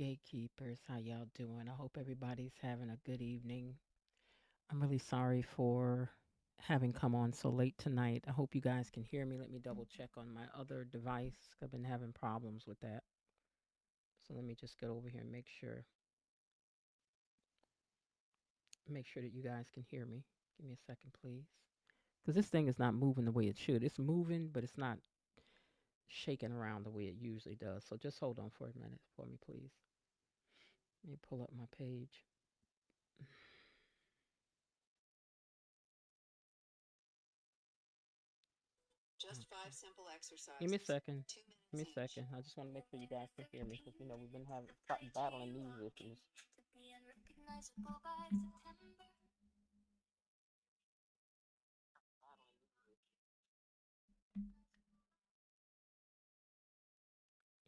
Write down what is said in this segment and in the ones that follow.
gatekeepers. How y'all doing? I hope everybody's having a good evening. I'm really sorry for having come on so late tonight. I hope you guys can hear me. Let me double check on my other device. I've been having problems with that. So let me just get over here and make sure that you guys can hear me. Give me a second, please. Because this thing is not moving the way it should. It's moving, but it's not shaking around the way it usually does. So just hold on for a minute for me, please. Let me pull up my page. Just Okay. 5 simple Give me a exercises, second. 2 Give me minutes a each. second. I just want to make sure you guys can hear me because we've been having battling these issues.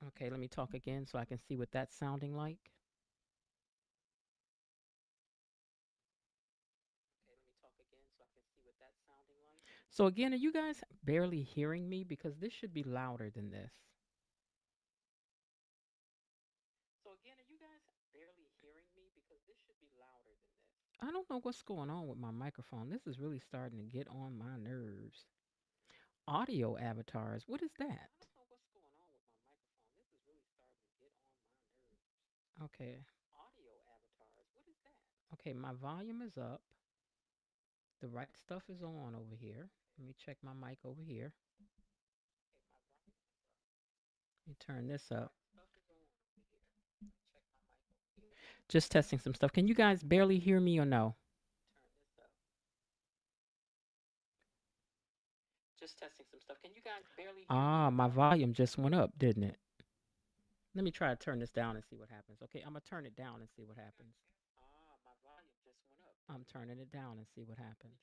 Okay, let me talk again so I can see what that's sounding like. So again, are you guys barely hearing me? Because this should be louder than this. I don't know what's going on with my microphone. This is really starting to get on my nerves. Audio avatars. What is that? Okay. Okay, my volume is up. The right stuff is on over here. Let me check my mic over here. Let me turn this up. Just testing some stuff. Can you guys barely hear me or no? Ah, my volume just went up, didn't it? Let me try to turn this down and see what happens. Okay, I'm gonna turn it down and see what happens. I'm turning it down and see what happens.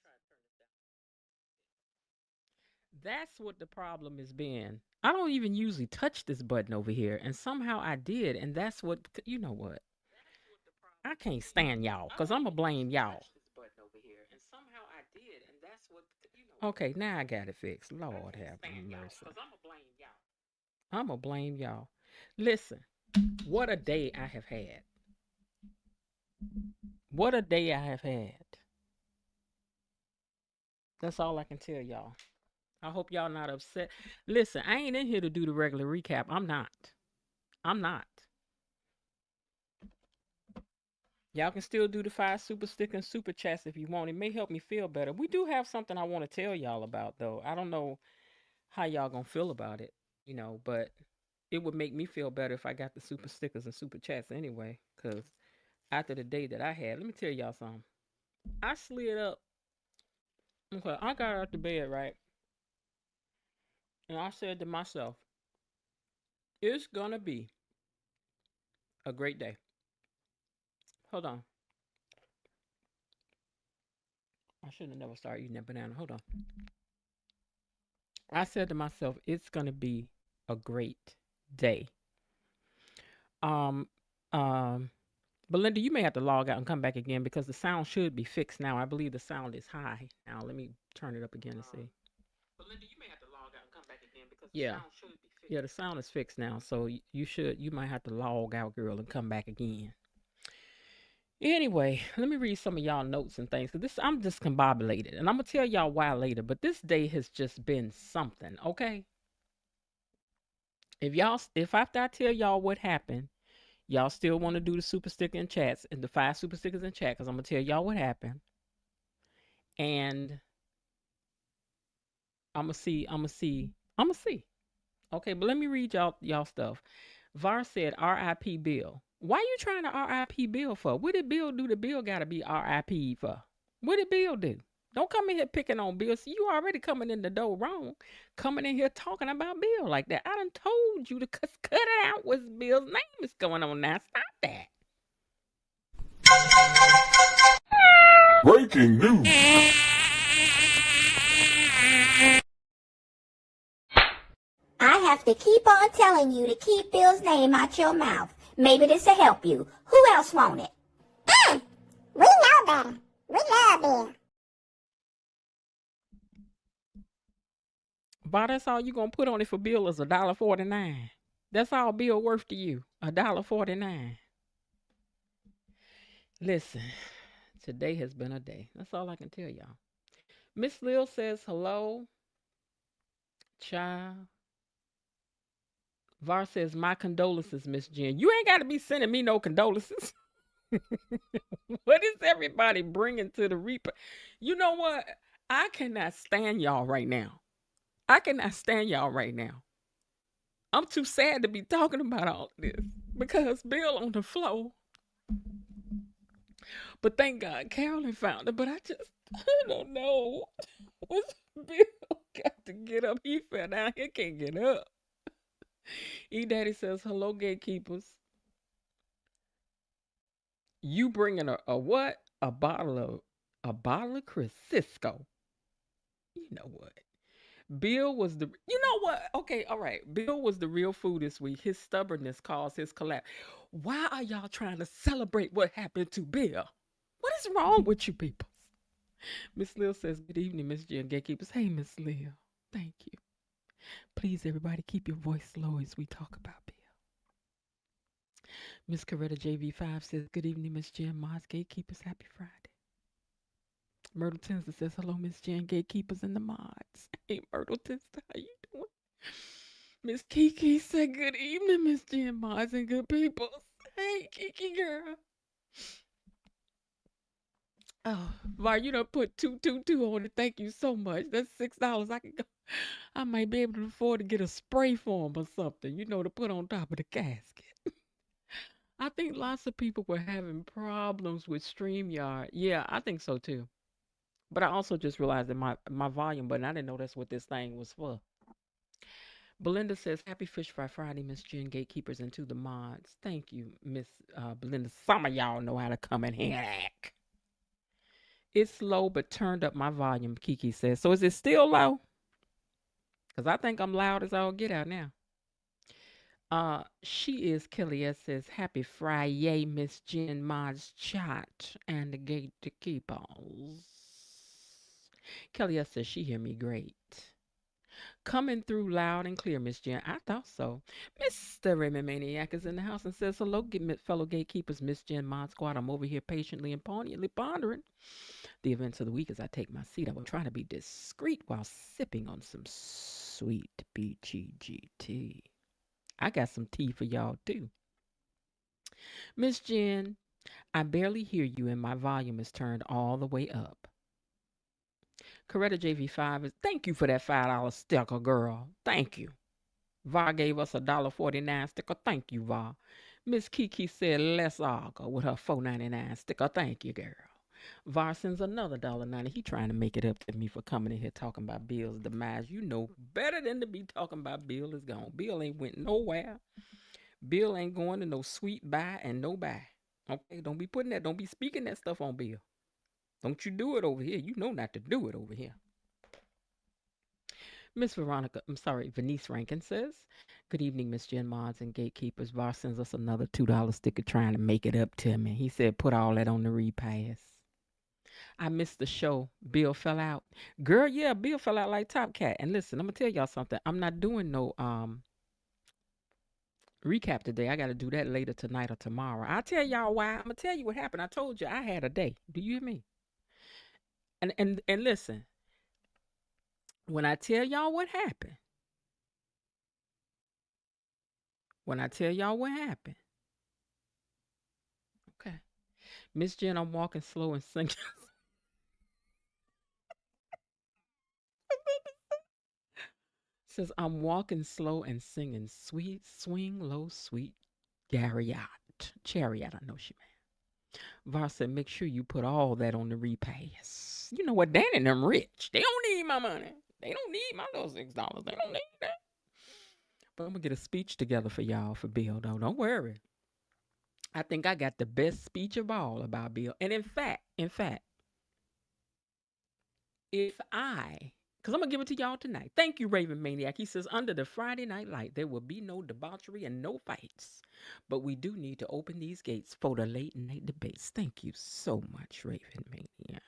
That's what the problem has been. I don't even usually touch this button over here, and somehow I did, and that's what, you know what? I can't stand y'all, because I'm going to blame y'all. Okay, now I got it fixed. Lord have mercy. I'm going to blame y'all. Listen, what a day I have had. What a day I have had. That's all I can tell y'all. I hope y'all not upset. Listen, I ain't in here to do the regular recap. I'm not. I'm not. Y'all can still do the 5 super stick and super chats if you want. It may help me feel better. We do have something I want to tell y'all about though. I don't know how y'all gonna feel about it, but it would make me feel better if I got the super stickers and super chats anyway. Cause after the day that I had, let me tell y'all something. I slid up. Okay, I got out the bed, right? And I said to myself, it's gonna be a great day. Hold on. I should have never started eating that banana. Hold on. I said to myself, it's gonna be a great day. Um, um, Belinda, you may have to log out and come back again because the sound should be fixed now. I believe the sound is high. Now let me turn it up again and see. Yeah, yeah, the sound is fixed now. So you might have to log out, girl, and come back again. Anyway, let me read some of y'all notes and things. Cause this, I'm discombobulated, and I'm gonna tell y'all why later. But this day has just been something. Okay, if after I tell y'all what happened, y'all still want to do the super sticker in chats and the 5 super stickers in chat, cause I'm gonna tell y'all what happened, and I'm gonna see, I'm gonna see, I'm gonna see. Okay, but let me read y'all stuff. Var said, "R.I.P. Bill." Why you trying to R.I.P. Bill for? What did Bill do? The Bill gotta be R.I.P. for. What did Bill do? Don't come in here picking on Bill. See, you already coming in the door wrong. Coming in here talking about Bill like that. I done told you to cut it out. What Bill's name is going on now. Stop that. Breaking news. I have to keep on telling you to keep Bill's name out your mouth. Maybe this'll help you. Who else want it? We know better. We love Bill. But that's all you gonna put on it for Bill is $1.49. That's all Bill worth to you. $1.49. Listen, today has been a day. That's all I can tell y'all. Miss Lil says hello, child. Var says my condolences, Miss Jen. You ain't got to be sending me no condolences. What is everybody bringing to the reaper? You know what? I cannot stand y'all right now. I cannot stand y'all right now. I'm too sad to be talking about all this because Bill on the floor. But thank God Carolyn found it. But I don't know. What's Bill got to get up? He fell down. He can't get up. E Daddy says, hello, gatekeepers. You bringing a what? A bottle of Crisco. You know what? Bill was the. You know what? Okay, all right. Bill was the real fool this week. His stubbornness caused his collapse. Why are y'all trying to celebrate what happened to Bill? What is wrong with you people? Miss Lil says, good evening, Miss Jen Gatekeepers. Hey, Miss Lil. Thank you. Please, everybody, keep your voice low as we talk about Bill. Miss Coretta JV5 says, good evening, Miss Jen Moss Gatekeepers. Happy Friday. Myrtle Tinsley says, hello, Miss Jen Gatekeepers and the mods. Hey, Myrtle Tinsley, how you doing? Miss Kiki said, good evening, Miss Jen Mods and good people. Hey, Kiki girl. Oh, Var, you done put 222 on it. Thank you so much. That's $6. I can go. I might be able to afford to get a spray foam or something, to put on top of the casket. I think lots of people were having problems with StreamYard. Yeah, I think so too. But I also just realized that my volume button, I didn't know that's what this thing was for. Belinda says, happy Fish Fry Friday, Miss Jen Gatekeepers and to the mods. Thank you, Miss Belinda. Some of y'all know how to come in here and act. It's low, but turned up my volume, Kiki says. So is it still low? Because I think I'm loud as all get out now. She is Kelly S says, happy Friday, Miss Jen Mods Chat and the Gatekeepers. Kelly S says she hear me great. Coming through loud and clear, Miss Jen. I thought so. Mr. Raymond Maniac is in the house and says, hello, fellow gatekeepers, Miss Jen Mod Squad. I'm over here patiently and poignantly pondering the events of the week as I take my seat. I will try to be discreet while sipping on some sweet BGG tea. I got some tea for y'all, too. Miss Jen, I barely hear you and my volume is turned all the way up. Coretta JV5 is, thank you for that $5 sticker, girl. Thank you. Va gave us $1.49 sticker. Thank you, Va. Miss Kiki said, let's argue with her $4.99 sticker. Thank you, girl. Va sends another $1.90. He trying to make it up to me for coming in here talking about Bill's demise. You know better than to be talking about Bill is gone. Bill ain't went nowhere. Bill ain't going to no sweet buy and no buy. Okay, don't be speaking that stuff on Bill. Don't you do it over here. You know not to do it over here. Venice Rankin says, good evening, Miss Jen Mods and Gatekeepers. Var sends us another $2 sticker trying to make it up to me. He said, put all that on the repass. I missed the show. Bill fell out. Girl, yeah, Bill fell out like Top Cat. And listen, I'm going to tell y'all something. I'm not doing no recap today. I got to do that later tonight or tomorrow. I'll tell y'all why. I'm going to tell you what happened. I told you I had a day. Do you hear me? And listen, when I tell y'all what happened, okay. Miss Jen, I'm walking slow and singing. Says I'm walking slow and singing sweet swing low sweet chariot. I know she meant. Var said, make sure you put all that on the repass. You know what? Danny and them rich. They don't need my money. They don't need my little $6. They don't need that. But I'm gonna get a speech together for y'all for Bill though. Don't worry. I think I got the best speech of all about Bill. And in fact, if I, because I'm going to give it to y'all tonight. Thank you, Raven Maniac. He says, under the Friday night light, there will be no debauchery and no fights. But we do need to open these gates for the late night debates. Thank you so much, Raven Maniac.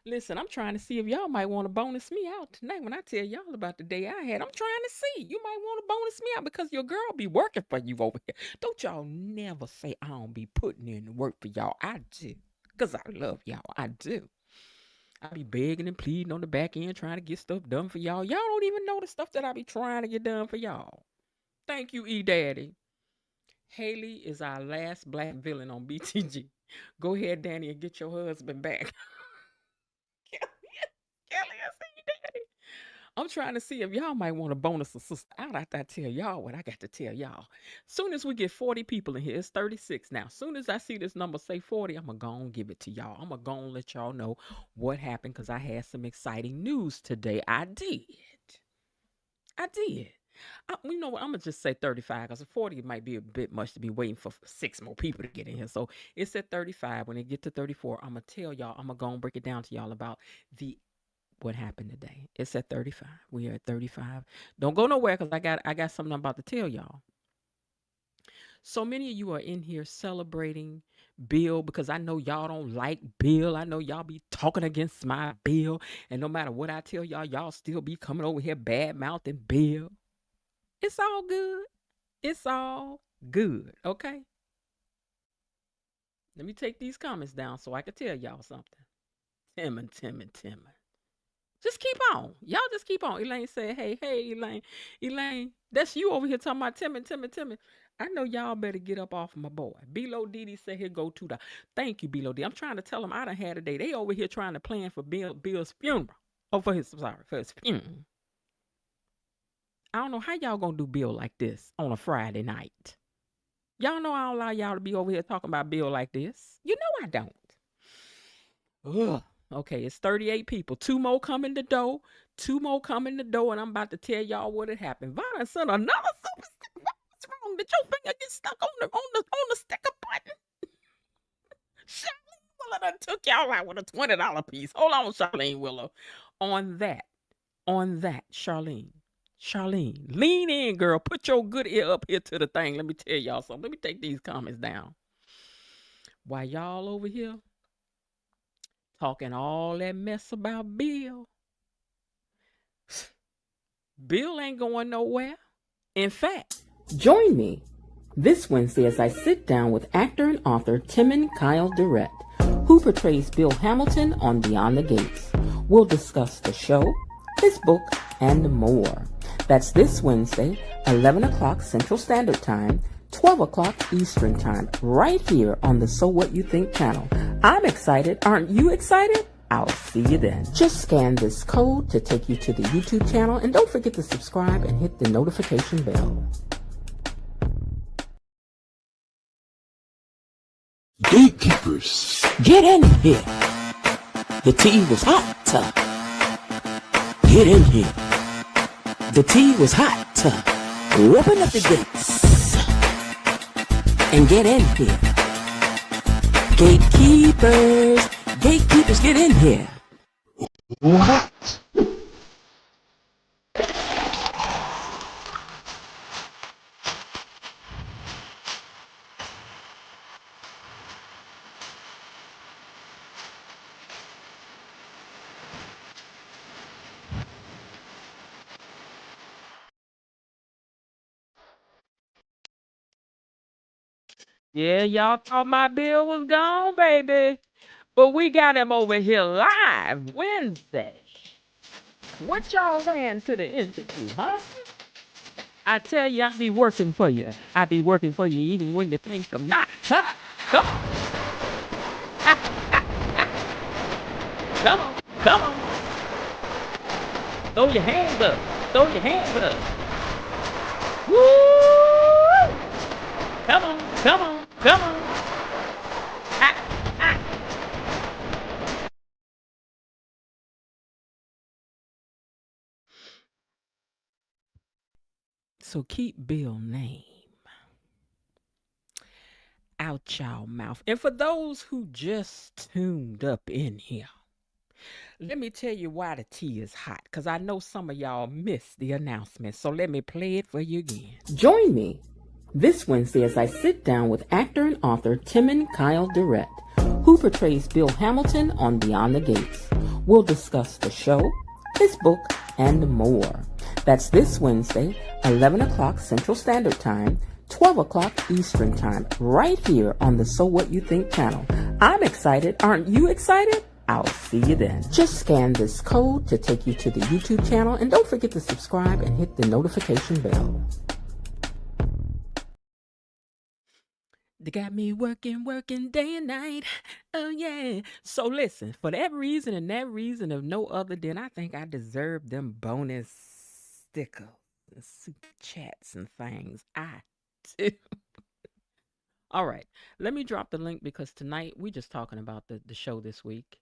Listen, I'm trying to see if y'all might want to bonus me out tonight when I tell y'all about the day I had. I'm trying to see. You might want to bonus me out because your girl be working for you over here. Don't y'all never say I don't be putting in the work for y'all. I do. Because I love y'all. I do. I be begging and pleading on the back end trying to get stuff done for y'all. Y'all don't even know the stuff that I be trying to get done for y'all. Thank you, E Daddy. Haley is our last black villain on BTG. Go ahead, Danny, and get your husband back. Kelly, I see Daddy. I'm trying to see if y'all might want to bonus a sister out after I tell y'all what I got to tell y'all. Soon as we get 40 people in here, it's 36 now. Soon as I see this number say 40, I'm going to go and give it to y'all. I'm going to go and let y'all know what happened because I had some exciting news today. I did. You know what? I'm going to just say 35 because 40 might be a bit much to be waiting for 6 more people to get in here. So it's at 35. When it get to 34, I'm going to tell y'all, I'm going to go and break it down to y'all about what happened today. It's at 35. We are at 35. Don't go nowhere because I got something I'm about to tell y'all. So many of you are in here celebrating Bill because I know y'all don't like Bill. I know y'all be talking against my Bill. And no matter what I tell y'all, y'all still be coming over here bad mouthing Bill. It's all good. It's all good. Okay? Let me take these comments down so I can tell y'all something. Timon. Just keep on. Y'all just keep on. Elaine said, hey, Elaine. Elaine, that's you over here talking about Timon. I know y'all better get up off of my boy. B-Lo Didi said he'll go to the. Thank you, B-Lo Didi. I'm trying to tell him I done had a day. They over here trying to plan for Bill's funeral. Oh, for his funeral. I don't know how y'all gonna do Bill like this on a Friday night. Y'all know I don't allow y'all to be over here talking about Bill like this. You know I don't. Ugh. Okay, it's 38 people. 2 more come in the door. 2 more come in the door, and I'm about to tell y'all what had happened. Vonna sent another super sticker. What's wrong? Did your finger get stuck on the sticker button? Charlene Willer done took y'all out with a $20 piece. Hold on, Charlene Willer. On that, Charlene, lean in, girl. Put your good ear up here to the thing. Let me tell y'all something. Let me take these comments down. While y'all over here talking all that mess about Bill. Bill ain't going nowhere. In fact, join me this Wednesday as I sit down with actor and author Timon Kyle Durrett, who portrays Bill Hamilton on Beyond the Gates. We'll discuss the show, his book, and more. That's this Wednesday, 11 o'clock Central Standard Time, 12 o'clock Eastern Time, right here on the So What You Think channel. I'm excited. Aren't you excited? I'll see you then. Just scan this code to take you to the YouTube channel, and don't forget to subscribe and hit the notification bell. Gatekeepers, get in here. The tea was hot. Get in here. The tea was hot. Open up the gates and get in here. Gatekeepers, get in here. What? yeah, y'all thought my Bill was gone, baby. But we got him over here live Wednesday. What y'all ran to the interview, huh? I tell you, I be working for you. I be working for you even when you think I'm not. Huh? Come on. Come on. Throw your hands up. Woo! Come on. Ah, ah. So keep Bill's name out y'all mouth. And for those who just tuned up in here, let me tell you why the tea is hot, because I know some of y'all missed the announcement. So let me play it for you again. Join me this Wednesday as I sit down with actor and author Timon Kyle Durrett, who portrays Bill Hamilton on Beyond the Gates. We'll discuss the show, his book, and more. That's this Wednesday, 11 o'clock Central Standard Time, 12 o'clock Eastern Time, right here on the So What You Think channel. I'm excited. Aren't you excited? I'll see you then. Just scan this code to take you to the YouTube channel, and don't forget to subscribe and hit the notification bell. They got me working day and night. Oh, yeah. So listen, for that reason and that reason of no other than I think I deserve them bonus stickers and super chats and things. I do. All right. Let me drop the link because tonight we just talking about the show this week.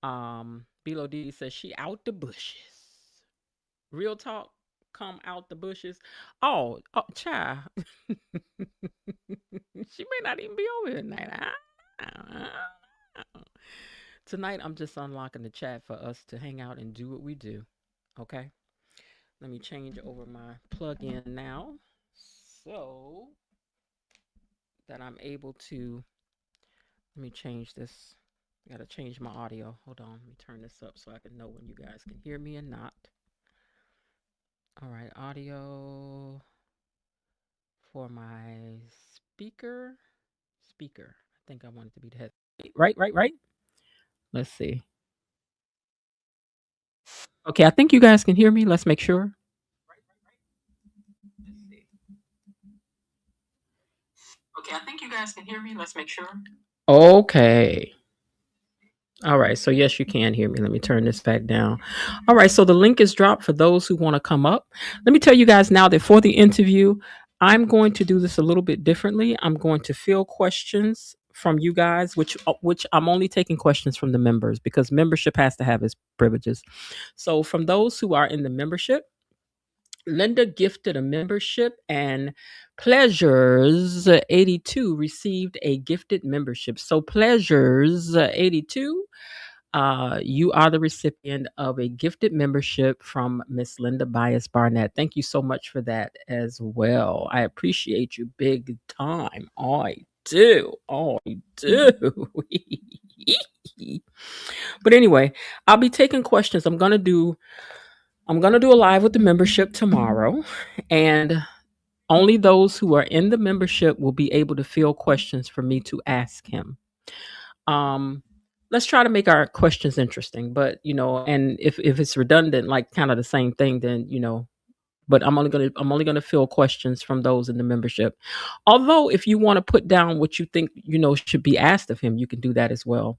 Bilo D says she out the bushes. Real talk, come out the bushes. Oh, child. She may not even be over here tonight. Tonight, I'm just unlocking the chat for us to hang out and do what we do. Okay? Let me change over my plug-in now so that I'm able to. Let me change this. I gotta change my audio. Hold on. Let me turn this up so I can know when you guys can hear me and not. All right, audio for my speaker. Speaker. I think I want it to be the head. Right. Let's see. Okay, I think you guys can hear me. Let's make sure. Let's see. Okay, I think you guys can hear me. Let's make sure. Okay. All right. So, yes, you can hear me. Let me turn this back down. All right. So, the link is dropped for those who want to come up. Let me tell you guys now that for the interview, I'm going to do this a little bit differently. I'm going to field questions from you guys, which I'm only taking questions from the members because membership has to have its privileges. So, from those who are in the membership, Linda gifted a membership, and Pleasures 82 received a gifted membership. So, Pleasures 82, you are the recipient of a gifted membership from Miss Linda Bias Barnett. Thank you so much for that as well. I appreciate you big time. I do. I do. But anyway, I'll be taking questions. I'm gonna do a live with the membership tomorrow, and only those who are in the membership will be able to field questions for me to ask him. Um, let's try to make our questions interesting, but and if it's redundant, like kind of the same thing, then But I'm only gonna field questions from those in the membership. Although, if you want to put down what you think should be asked of him, you can do that as well.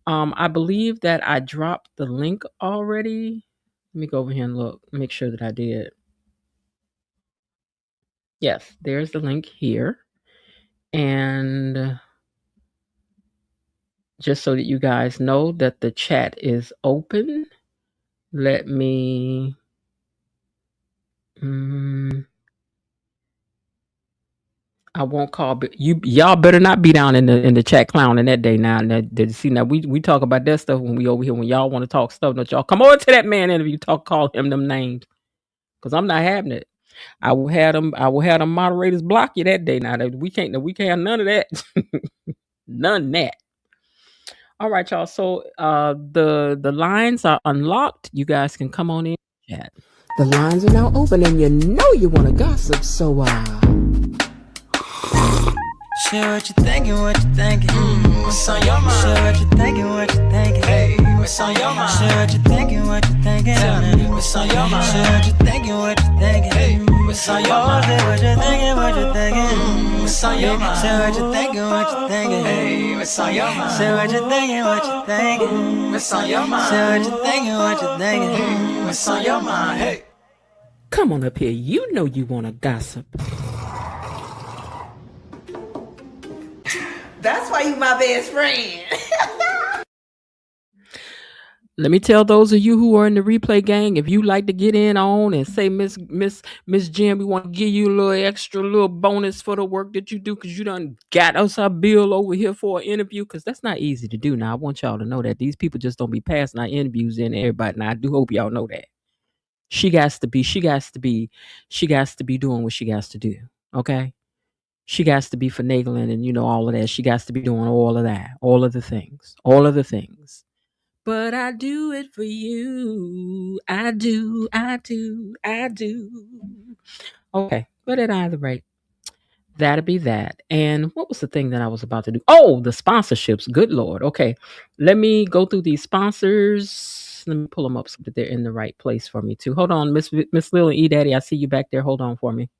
I believe that I dropped the link already. Let me go over here and look, make sure that I did. Yes, there's the link here. And just so that you guys know that the chat is open, let me. I won't call, but y'all better not be down in the chat clowning that day now. See now we talk about that stuff when we over here when y'all want to talk stuff. Don't y'all come over to that man interview, call him them names, because I'm not having it. I will have them moderators block you that day. Now that we can't have none of that. None of that. All right, y'all. So the lines are unlocked. You guys can come on in and chat. The lines are now open, and you want to gossip, so share what you thinking, what's on your mind? Share what you thinking, hey, what's on your mind? Share what you thinking, tell me what's on your mind? Share what you thinking, hey, what's on your mind? Say what you thinking, what's on your mind? Share what you thinking, hey, what's on your mind? Share what you thinking, what's on your mind? Share what you thinking, hey, what's on your mind? Hey, come on up here. You want to gossip. That's why you my best friend. Let me tell those of you who are in the replay gang, if you like to get in on and say, Miss Jim, we want to give you a little extra little bonus for the work that you do because you done got us our bill over here for an interview, because that's not easy to do. Now, I want y'all to know that these people just don't be passing our interviews in to everybody. Now, I do hope y'all know that. She got to be doing what she got to do. Okay? She got to be finagling and all of that. She got to be doing all of that, all of the things. but I do it for you. I do, I do, I do. Okay, but at either rate, that'll be that. And what was the thing that I was about to do? Oh, the sponsorships. Good Lord. Okay, let me go through these sponsors. Let me pull them up so that they're in the right place for me too. Hold on, Miss Lil and E Daddy. I see you back there. Hold on for me.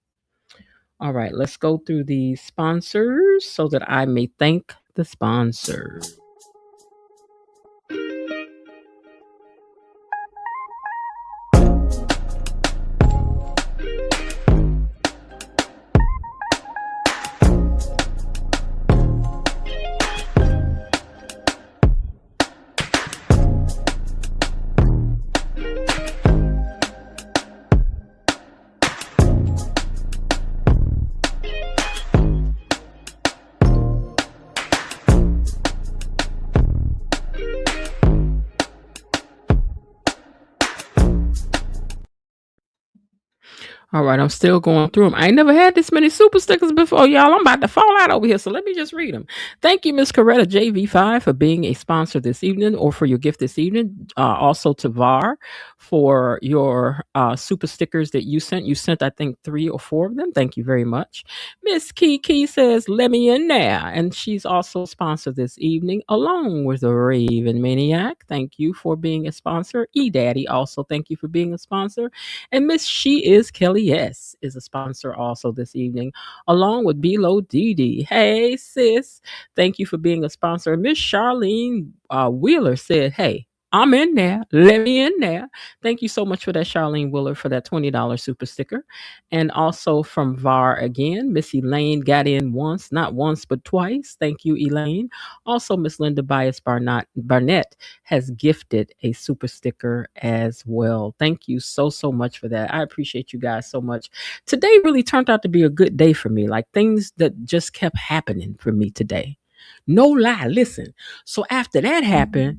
All right, let's go through the sponsors so that I may thank the sponsors. All right, I'm still going through them. I ain't never had this many super stickers before, y'all. I'm about to fall out over here, so let me just read them. Thank you, Miss Coretta JV5, for being a sponsor this evening or for your gift this evening. Also to VAR for your super stickers that you sent. You sent, I think, 3 or 4 of them. Thank you very much. Miss Kiki says, let me in there. And she's also a sponsor this evening, along with the Raven Maniac. Thank you for being a sponsor. E Daddy, also, thank you for being a sponsor. And Miss She Is Kelly S is a sponsor also this evening, along with Lo Didi. Hey, sis. Thank you for being a sponsor. Miss Charlene Wheeler said, hey, I'm in there. Let me in there. Thank you so much for that, Charlene Wheeler, for that $20 super sticker. And also from VAR again, Miss Elaine got in once, not once, but twice. Thank you, Elaine. Also, Miss Linda Bias Barnett has gifted a super sticker as well. Thank you so, so much for that. I appreciate you guys so much. Today really turned out to be a good day for me. Like things that just kept happening for me today. No lie. Listen. So after that happened,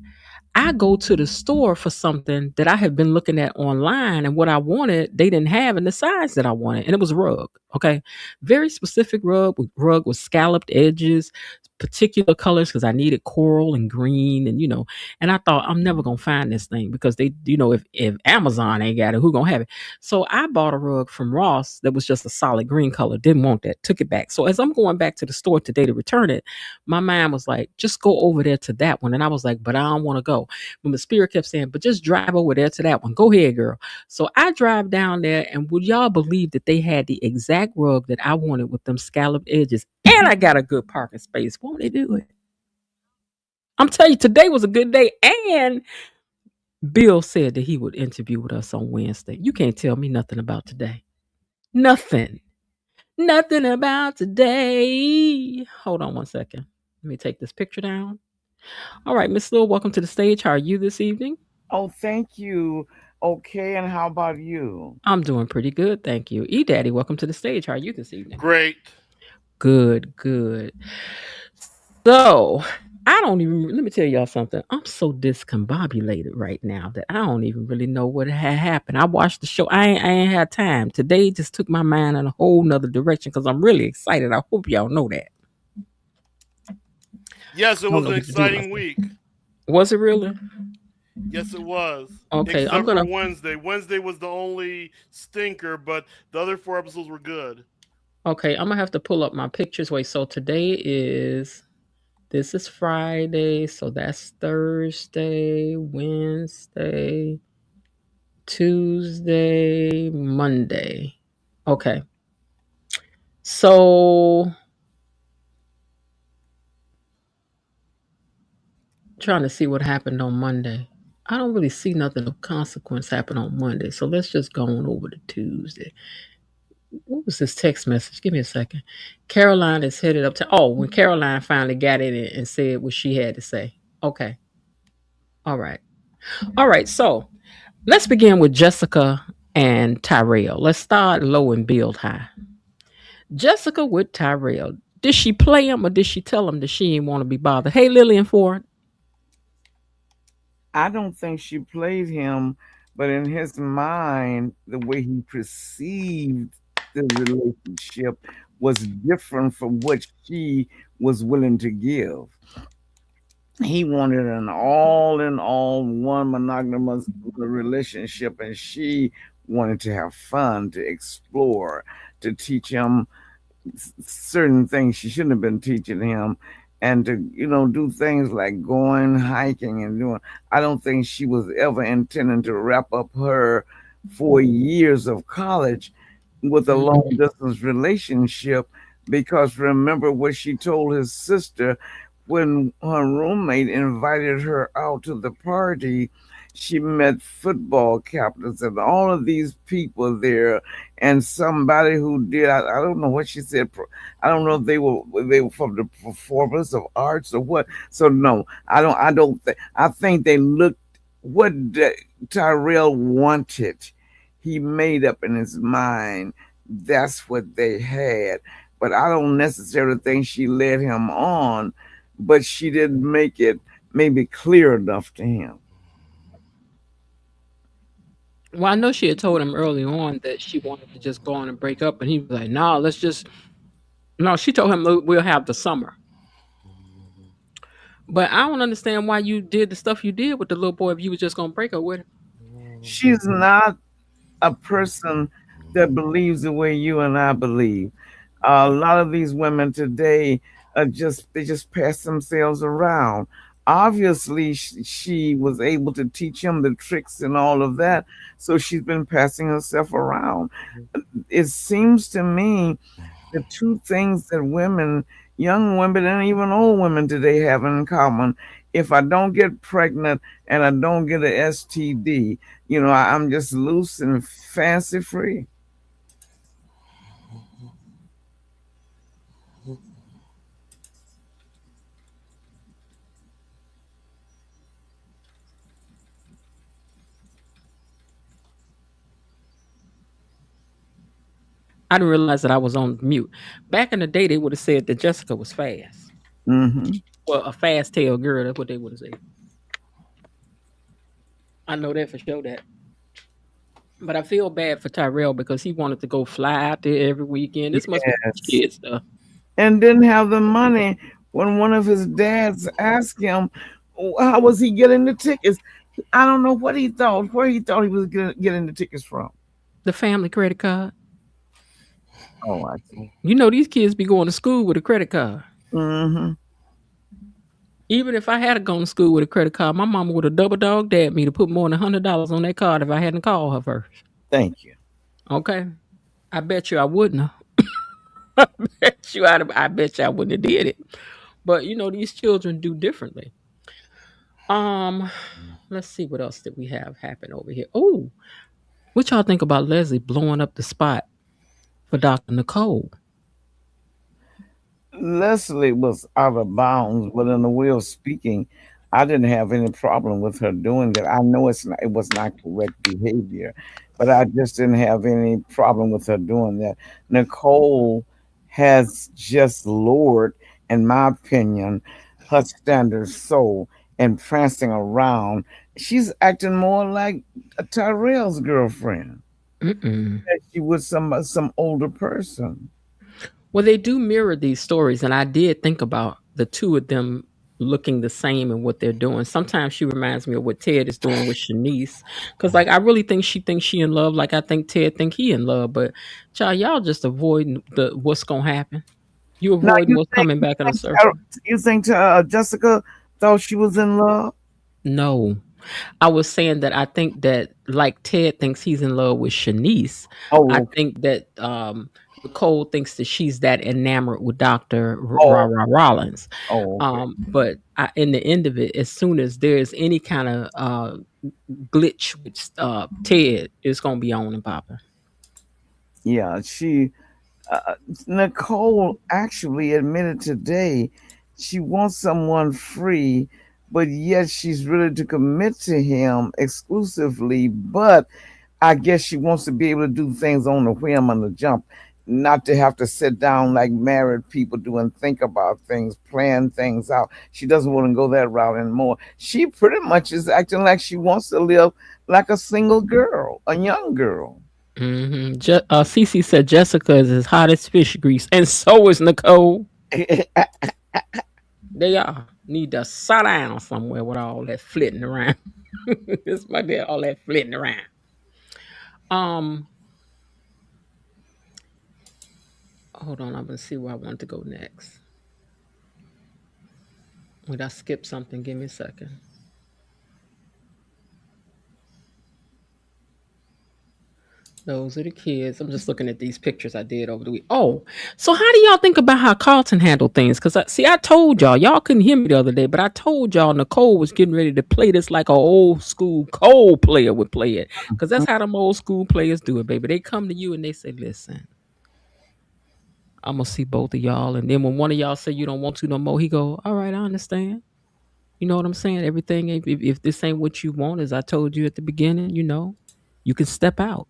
I go to the store for something that I have been looking at online, and what I wanted, they didn't have in the size that I wanted. And it was a rug. Okay. Very specific rug with scalloped edges, particular colors because I needed coral and green and I thought I'm never gonna find this thing because if Amazon ain't got it, who gonna have it? So I bought a rug from Ross that was just a solid green color. Didn't want that. Took it back. So as I'm going back to the store today to return it, my mind was like, just go over there to that one. And I was like, but I don't want to go. When the spirit kept saying, but just drive over there to that one. Go ahead, girl. So I drive down there, and would y'all believe that they had the exact rug that I wanted with them scalloped edges? And I got a good parking space. Won't they do it? I'm telling you, today was a good day. And Bill said that he would interview with us on Wednesday. You can't tell me nothing about today. Nothing. Nothing about today. Hold on one second. Let me take this picture down. All right, Miss Lil, welcome to the stage. How are you this evening? Oh, thank you. Okay, and how about you? I'm doing pretty good, thank you. E Daddy, welcome to the stage. How are you this evening? Great. Good, good. So I don't even let me tell y'all something. I'm so discombobulated right now that I don't even really know what had happened. I watched the show. I ain't had time. Today just took my mind in a whole nother direction because I'm really excited. I hope y'all know that. Yes, it I don't was know an what to do with exciting myself. week. Was it really? Yes, it was. Okay, I'm Except for gonna Wednesday. Wednesday was the only stinker, but the other 4 episodes were good. okay, I'm gonna have to pull up my pictures. Wait, so today is this is Friday, so that's Thursday, Wednesday, Tuesday, Monday. Okay. So trying to see what happened on Monday. I don't really see nothing of consequence happen on Monday. So let's just go on over to Tuesday. What was this text message? Give me a second. Caroline is headed up to when Caroline finally got in it and said what she had to say. Okay. All right. All right. So let's begin with Jessica and Tyrell. Let's start low and build high. Jessica with Tyrell. Did she play him or did she tell him that she didn't want to be bothered? Hey, Lillian Ford. I don't think she played him, but in his mind, the way he perceived the relationship was different from what she was willing to give. He wanted an all in all one monogamous relationship, and she wanted to have fun, to explore, to teach him certain things she shouldn't have been teaching him, and to do things like going hiking and doing. I don't think she was ever intending to wrap up her 4 years of college with a long Mm-mm. distance relationship, because remember what she told his sister when her roommate invited her out to the party. She met football captains and all of these people there, and somebody who did, I don't know what she said. I don't know if they were from the performance of arts or what. So no, I don't think. I think they looked what Tyrell wanted. He made up in his mind that's what they had. But I don't necessarily think she led him on, but she didn't make it maybe clear enough to him. Well, I know she had told him early on that she wanted to just go on and break up, and he was like, "No, let's just." No, she told him we'll have the summer. But I don't understand why you did the stuff you did with the little boy if you was just gonna break up with him. She's not a person that believes the way you and I believe. A lot of these women today are just pass themselves around. Obviously, she was able to teach him the tricks and all of that, so she's been passing herself around. It seems to me the two things that women, young women, and even old women today have in common. If I don't get pregnant and I don't get a STD, I'm just loose and fancy free. I didn't realize that I was on mute. Back in the day, they would have said that Jessica was fast. Hmm. Well, a fast tail girl. That's what they would have said. I know that for sure. That, but I feel bad for Tyrell because he wanted to go fly out there every weekend. This must be Yes. kid stuff. And didn't have the money when one of his dads asked him, how was he getting the tickets? I don't know what he thought, where he thought he was getting the tickets from. The family credit card. Oh, I see. You know these kids be going to school with a credit card. Hmm. Even if I had gone to school with a credit card, my mama would have double dog dared me to put more than $100 on that card if I hadn't called her first. Thank you. Okay, I bet you I wouldn't have. I bet you I bet you I wouldn't have did it. But you know these children do differently. Um, let's see what else did we have happen over here. Oh, what y'all think about Leslie blowing up the spot for Dr. Nicole? Leslie was out of bounds, but in the way of speaking, I didn't have any problem with her doing that. I know it was not correct behavior, but I just didn't have any problem with her doing that. Nicole has just lowered, in my opinion, her standards so, and prancing around. She's acting more like a Tyrell's girlfriend. Mm-mm. She was some older person. Well, they do mirror these stories, and I did think about the two of them looking the same in what they're doing. Sometimes she reminds me of what Ted is doing with Shanice, because like I really think she thinks she in love, like I think Ted think he in love. But child, y'all just avoiding the what's gonna happen. You Now avoiding you what's think coming you back in a think Tara- circle. you think Jessica thought she was in love? No, I was saying that I think that like Ted thinks he's in love with Shanice. I Oh, okay. think that Nicole thinks that she's that enamored with Doctor Oh, Rollins. oh, okay. But in the end of it, as soon as there's any kind of glitch with Ted, it's gonna be on and popping. Yeah, uh, Nicole actually admitted today she wants someone free, but yet she's ready to commit to him exclusively. But I guess she wants to be able to do things on the whim and the jump, not to have to sit down like married people do and think about things, plan things out. She doesn't want to go that route anymore. She pretty much is acting like she wants to live like a single girl, a young girl. Cece said Jessica is as hot as fish grease, and so is Nicole. They are need to sit down somewhere with all that flitting around. It's my dad, all that flitting around. Um, hold on, I'm gonna see where I want to go next. Would I skip something? Give me a second. Those are the kids. I'm just looking at these pictures I did over the week. Oh, so how do y'all think about how Carlton handled things? Because I told y'all couldn't hear me the other day, but I told y'all Nicole was getting ready to play this like an old school Cole player would play it. Because that's how them old school players do it, baby. They come to you and they say, "Listen, I'm gonna see both of y'all," and then when one of y'all say you don't want to no more, he go, "All right, I understand." You know what I'm saying? Everything, if this ain't what you want, as I told you at the beginning, you can step out.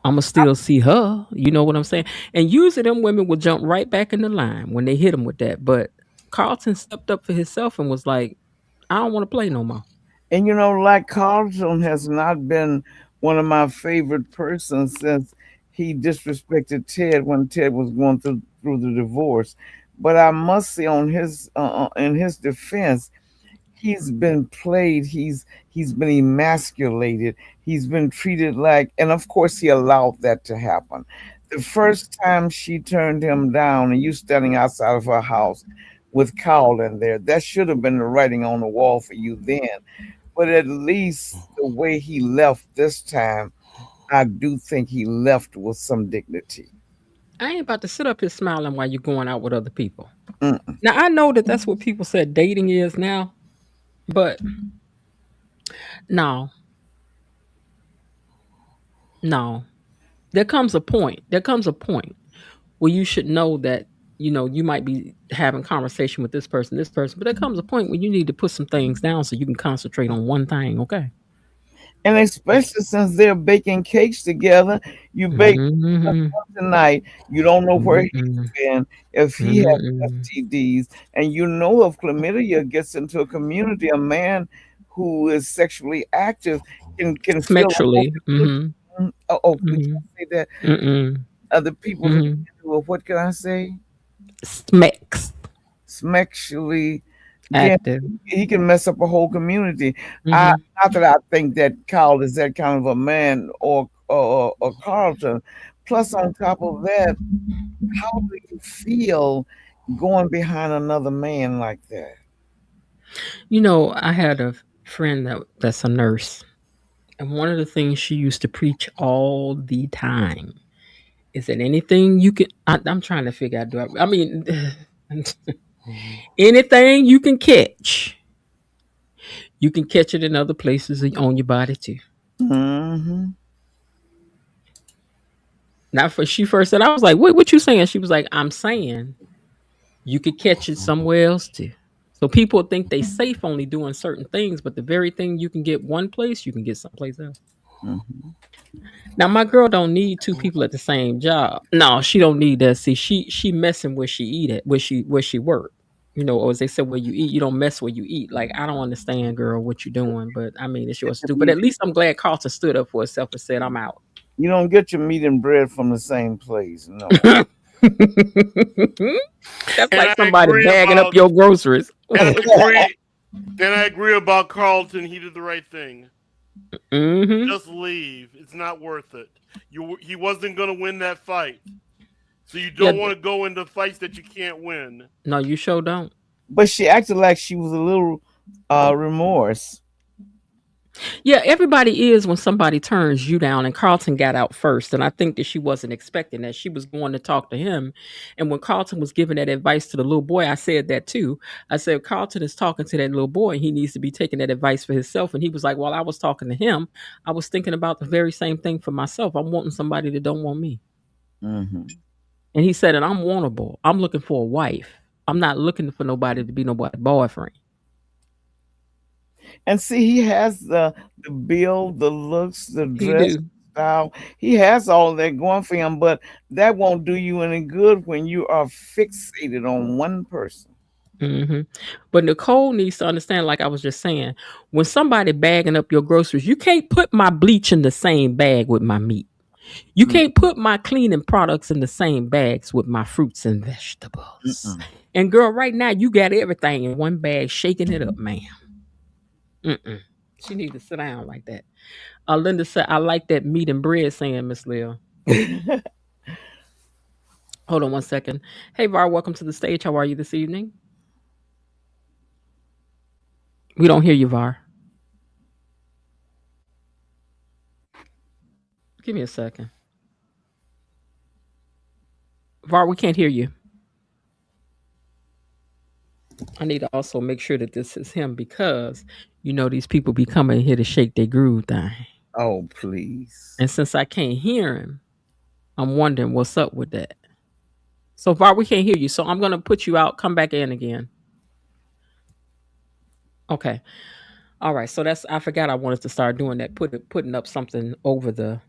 I'ma still see her. You know what I'm saying? And usually them women will jump right back in the line when they hit him with that. But Carlton stepped up for himself and was like, I don't want to play no more. And like Carlton has not been one of my favorite persons since he disrespected Ted when Ted was going through the divorce. But I must say, on his in his defense, he's been played. He's been emasculated. He's been treated like, and of course, he allowed that to happen. The first time she turned him down, and you standing outside of her house with Kyle in there, that should have been the writing on the wall for you then. But at least the way he left this time, I do think he left with some dignity. I ain't about to sit up here smiling while you're going out with other people. Mm. Now I know that that's what people said dating is now, but no, no. There comes a point. There comes a point where you should know that you might be having conversation with this person, but there comes a point where you need to put some things down so you can concentrate on one thing. Okay. And especially since they're baking cakes together, you bake Hmm. tonight. You don't know where he's Hmm. been, if he has Hmm. STDs, and if chlamydia gets into a community, a man who is sexually active can fill a whole Sexually. community. Hmm. We Hmm. can't say that. Mm-mm. Other people who, Hmm. what can I say? Smex. Sexually, yeah, Active. he can mess up a whole community. I Hmm. Not that I think that Kyle is that kind of a man, or Carlton. Plus, on top of that, how do you feel going behind another man like that? I had a friend that's a nurse, and one of the things she used to preach all the time is that anything you can. I'm trying to figure out. I mean, anything you can catch it in other places on your body too. Hmm. Not for she first said, I was like, what you saying? She was like, I'm saying you could catch it somewhere else too. So people think they safe only doing certain things, but the very thing you can get one place, you can get someplace else. Hmm. Now my girl don't need two people at the same job. No, she don't need that. See, she messing where she eat at, where she work. Or as they said, where you eat, you don't mess where you eat. Like I don't understand, girl, what you doing, but I mean it's yours to do. But at least I'm glad Carlton stood up for herself and said, I'm out. You don't get your meat and bread from the same place. No. That's And like I somebody agree bagging up about your groceries. and I agree and I agree about Carlton. He did the right thing. Hmm. Just leave. It's not worth it. He wasn't gonna win that fight, so you Yeah, don't want to go into fights that you can't win. no, you sure don't. But she acted like she was a little remorse. Yeah, everybody is when somebody turns you down, and Carlton got out first. And I think that she wasn't expecting that. She was going to talk to him. And when Carlton was giving that advice to the little boy, I said that too. I said, Carlton is talking to that little boy. He needs to be taking that advice for himself. And he was like, while I was talking to him, I was thinking about the very same thing for myself. I'm wanting somebody that don't want me. Hmm. And he said, and I'm wantable. I'm looking for a wife. I'm not looking for nobody to be nobody's boyfriend. And see, he has the build, the looks, the He dress do. style. He has all that going for him, but that won't do you any good when you are fixated on one person. Hmm. But Nicole needs to understand, like I was just saying, when somebody bagging up your groceries, you can't put my bleach in the same bag with my meat. You can't put my cleaning products in the same bags with my fruits and vegetables. Mm-mm. And girl, right now you got everything in one bag, shaking it up, ma'am. Mm-mm. She need to sit down like that. Linda said, "I like that meat and bread saying, Miss Leah." Hold on one second. Hey, Var, welcome to the stage. How are you this evening? We don't hear you, Var. Give me a second. Var, we can't hear you. I need to also make sure that this is him because these people be coming here to shake their groove thing. Oh, please. And since I can't hear him, I'm wondering what's up with that. So Var, we can't hear you. So I'm gonna put you out. Come back in again. Okay. All right. So I forgot I wanted to start doing that. Putting up something over the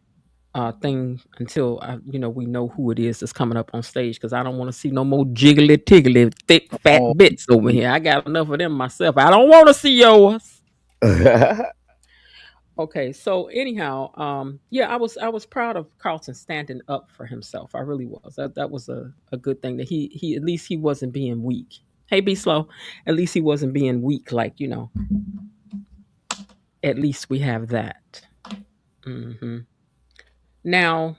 thing until we know who it is that's coming up on stage because I don't want to see no more jiggly tiggly thick fat Oh, bits over here. I got enough of them myself. I don't want to see yours. Okay, so anyhow, yeah, I was proud of Carlton standing up for himself. I really was. That was a good thing that he at least he wasn't being weak. Hey, be slow. At least he wasn't being weak. Like at least we have that. Now,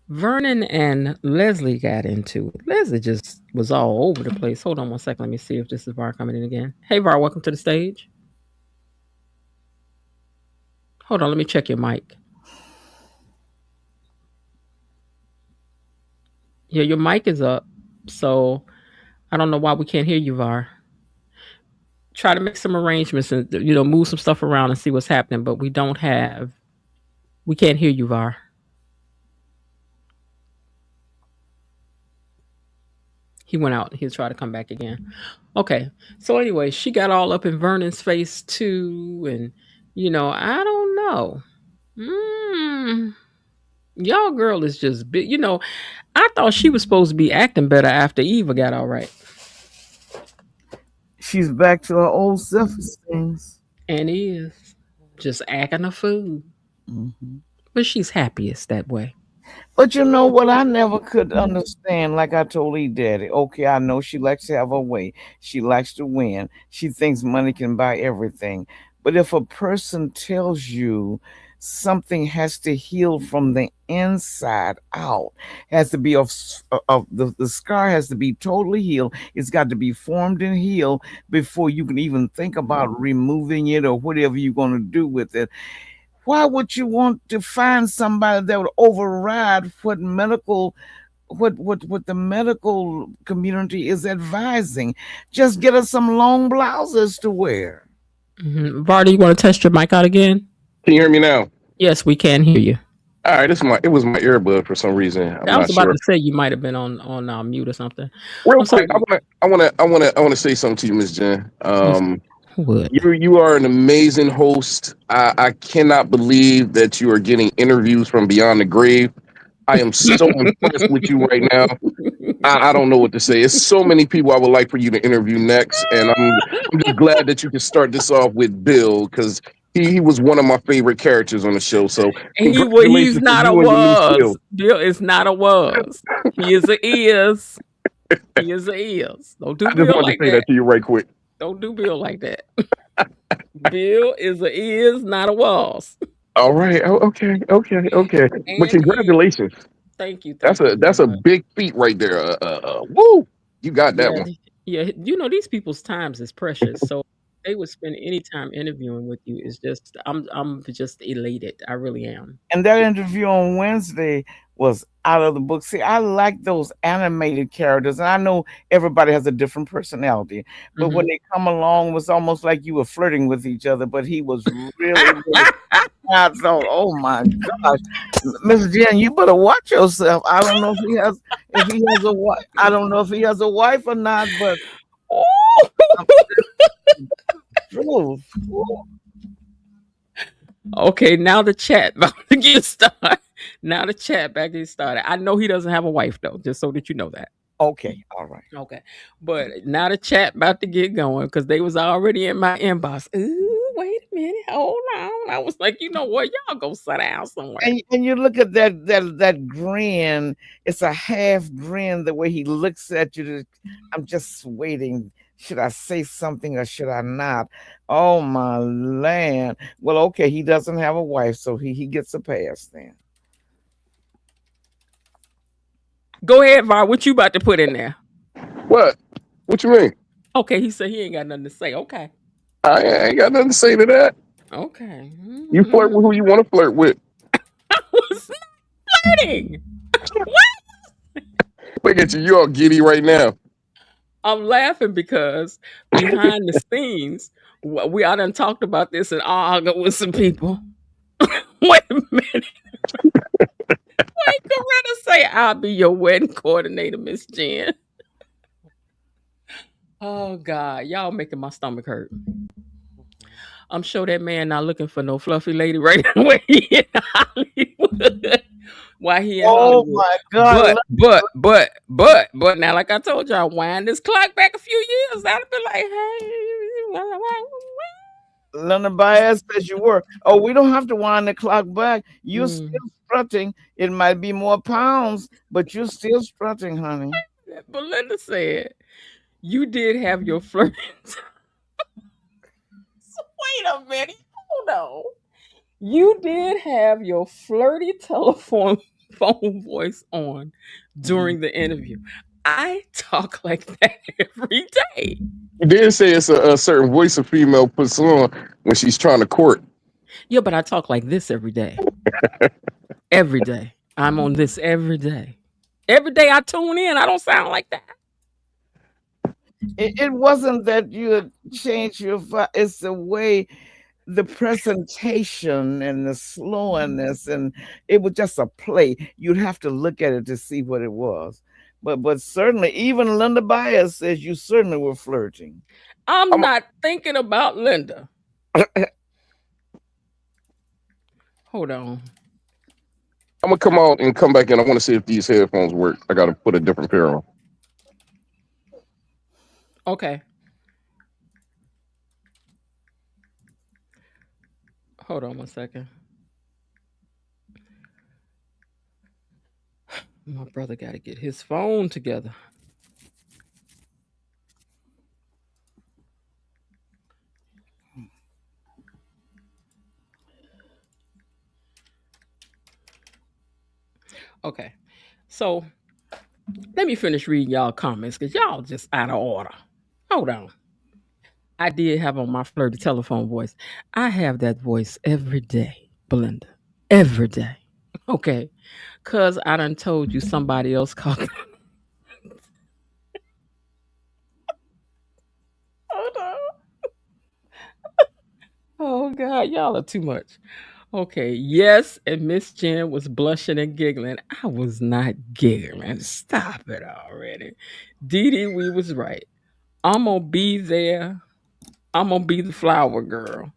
Vernon and Leslie got into it. Leslie just was all over the place. Hold on one second. Let me see if this is Var coming in again. Hey, Var, welcome to the stage. Hold on, let me check your mic. Yeah, your mic is up. So I don't know why we can't hear you, Var. Try to make some arrangements and move some stuff around and see what's happening. But we can't hear you, Var. He went out. He'll try to come back again. Okay. So anyway, she got all up in Vernon's face too, and I don't know. Mm, y'all girl is just big. I thought she was supposed to be acting better after Eva got all right. she's back to her old self-esteem. And is just acting a fool. Mhm. But she's happiest that way. But you know what? I never could understand. Like I told E Daddy, okay, I know she likes to have her way. She likes to win. She thinks money can buy everything. But if a person tells you something has to heal from the inside out, has to be of the scar has to be totally healed. It's got to be formed and healed before you can even think about removing it or whatever you're going to do with it. Why would you want to find somebody that would override what the medical community is advising? Just get us some long blouses to wear. Vardy, you want to test your mic out again? Can you hear me now? Yes, we can hear you. All right, it was my earbud for some reason. I'm I was not about sure. to say you might have been on mute or something. Real I'm sorry. quick, I wanna say something to you, Miss Jen. Yes. What? You are an amazing host. I cannot believe that you are getting interviews from beyond the grave. I am so impressed with you right now. I don't know what to say. It's so many people I would like for you to interview next, and I'm just glad that you can start this off with Bill because he was one of my favorite characters on the show. So He's congratulations to not a you and your new was. skill. Bill is not a was. He is a is. He is a is. Don't do I just Bill wanted to like say that. that to you right quick. Don't do Bill like that. Bill is a is, not a was. All right. Oh, okay. But And you. congratulations. Thank you. That's Thank you very a much. big feat right there. Woo! You got that Yeah, one. yeah. These people's times is precious. So they would spend any time interviewing with you. Is just I'm just elated. I really am. And that interview on Wednesday was out of the book. See, I like those animated characters, and I know everybody has a different personality, but when Hmm. they come along, it was almost like you were flirting with each other. But he was really. I thought, oh my gosh, Miss Jen, you better watch yourself. I don't know if he has a wife. I don't know if he has a wife or not, but I'm true. Okay, now the chat about to get started. Now the chat back get started. I know he doesn't have a wife though, just so that you know that. Okay, all right. Okay, but now the chat about to get going because they was already in my inbox. Ooh, wait a minute, hold on. I was like, you know what? Y'all go sit down somewhere. And you look at that grin. It's a half grin. The way he looks at you. I'm just waiting. Should I say something or should I not? Oh my land. Well, okay, he doesn't have a wife, so he gets a pass then. Go ahead, Var. What you about to put in there? What? What you mean? Okay, he said he ain't got nothing to say. Okay. I ain't got nothing to say to that. Okay. You flirt with who you want to flirt with. I was not flirting. Look at you. You all giddy right now. I'm laughing because behind the scenes, I done talked about this and argued with some people. Wait a minute. Wait, Coretta say I'll be your wedding coordinator, Miss Jen. Oh God, y'all making my stomach hurt. I'm sure that man not looking for no fluffy lady right now where he in Hollywood. Why he in Oh Hollywood? my God. But now, like I told y'all, wind this clock back a few years, I'd be like, hey, London Bias says you were. Oh, we don't have to wind the clock back. You're mm. still strutting. It might be more pounds, but you're still strutting, honey. Belinda said you did have your flirt. Wait a minute, hold on. You did have your flirty telephone phone voice on Mhm. during the interview. I talk like that every day. You did say it's a certain voice a female puts on when she's trying to court. Yeah, but I talk like this every day. Every day. I'm on this every day. Every day I tune in, I don't sound like that. It wasn't that you had changed it's the way the presentation and the slowness, and it was just a play. You'd have to look at it to see what it was. But certainly, even Linda Bias says you certainly were flirting. I'm I'm not thinking about Linda. Hold on. I'm gonna come out and come back in. I want to see if these headphones work. I gotta put a different pair on. Okay. Hold on 1 second. My brother got to get his phone together. Okay. So let me finish reading y'all comments because y'all just out of order. Hold on. I did have on my flirty telephone voice. I have that voice every day, Belinda. Every day. Okay. Cause I done told you somebody else called. Hold on. Oh God, y'all are too much. Okay, yes, and Miss Jen was blushing and giggling. I was not giggling. Stop it already. Dee Dee, we was right. I'm gonna be there. I'm gonna be the flower girl.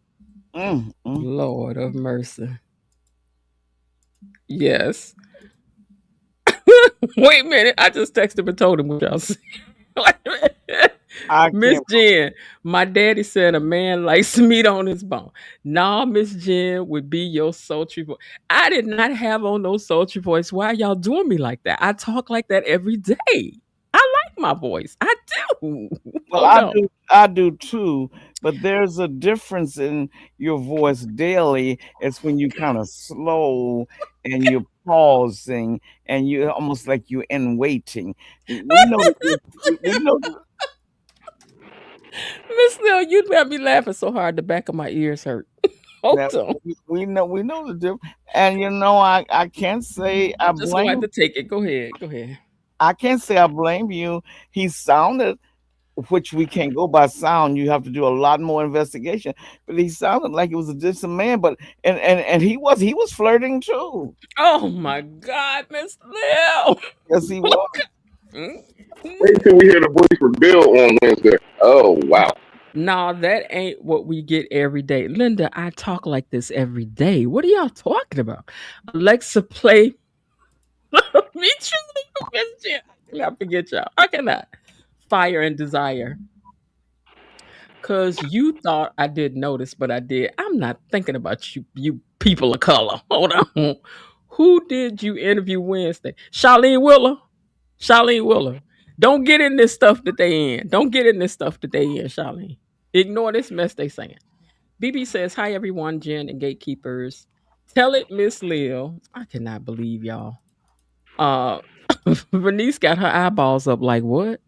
Mm, mm. Lord of mercy. Yes. Wait a minute. I just texted him and told him what y'all said. Wait a minute. I Miss can't. Jen, my daddy said a man likes meat on his bone. Nah, Miss Jen would be your sultry voice. I did not have on no sultry voice. Why y'all doing me like that? I talk like that every day. I like my voice. I do. Well, Hold on. I do too, but there's a difference in your voice daily. It's when you kind of slow and you're pausing and you almost like you're in waiting. We know that we know Miss Lil, you got me laughing so hard the back of my ears hurt. Hold that on. we know the difference. And I can't say I I'm just gonna have blame to take it. Go ahead. Go ahead. I can't say I blame you. He sounded, which we can't go by sound. You have to do a lot more investigation. But he sounded like he was a decent man. But and he was flirting too. Oh my God, Miss Lil. Yes, he was. Mm, Wait till we hear the voice for Bill on Wednesday. Oh wow. nah, that ain't what we get every day. Linda, I talk like this every day. What are y'all talking about? Alexa, play me truly, Miss Jen. I cannot forget y'all. I cannot. Fire and desire. Cause you thought I didn't notice, but I did. I'm not thinking about you people of color. Hold on. Who did you interview Wednesday? Charlene Willer? Charlene Willer. Don't get in this stuff that they in. Don't get in this stuff that they in, Charlene. Ignore this mess they saying. BB says, hi everyone, Jen and gatekeepers. Tell it, Miss Lil. I cannot believe y'all. Uh Bernice got her eyeballs up like what?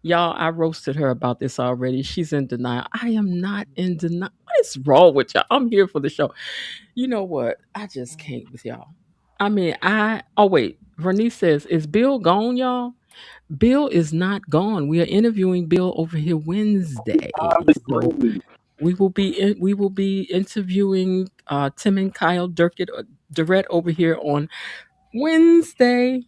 Y'all, I roasted her about this already. She's in denial. I am not in denial. What is wrong with y'all? I'm here for the show. You know what? I just can't with y'all. I mean, oh wait. Vernice says, is Bill gone, y'all? Bill is not gone. We are interviewing Bill over here Wednesday. So we will be interviewing Tim and Kyle Durrett over here on Wednesday.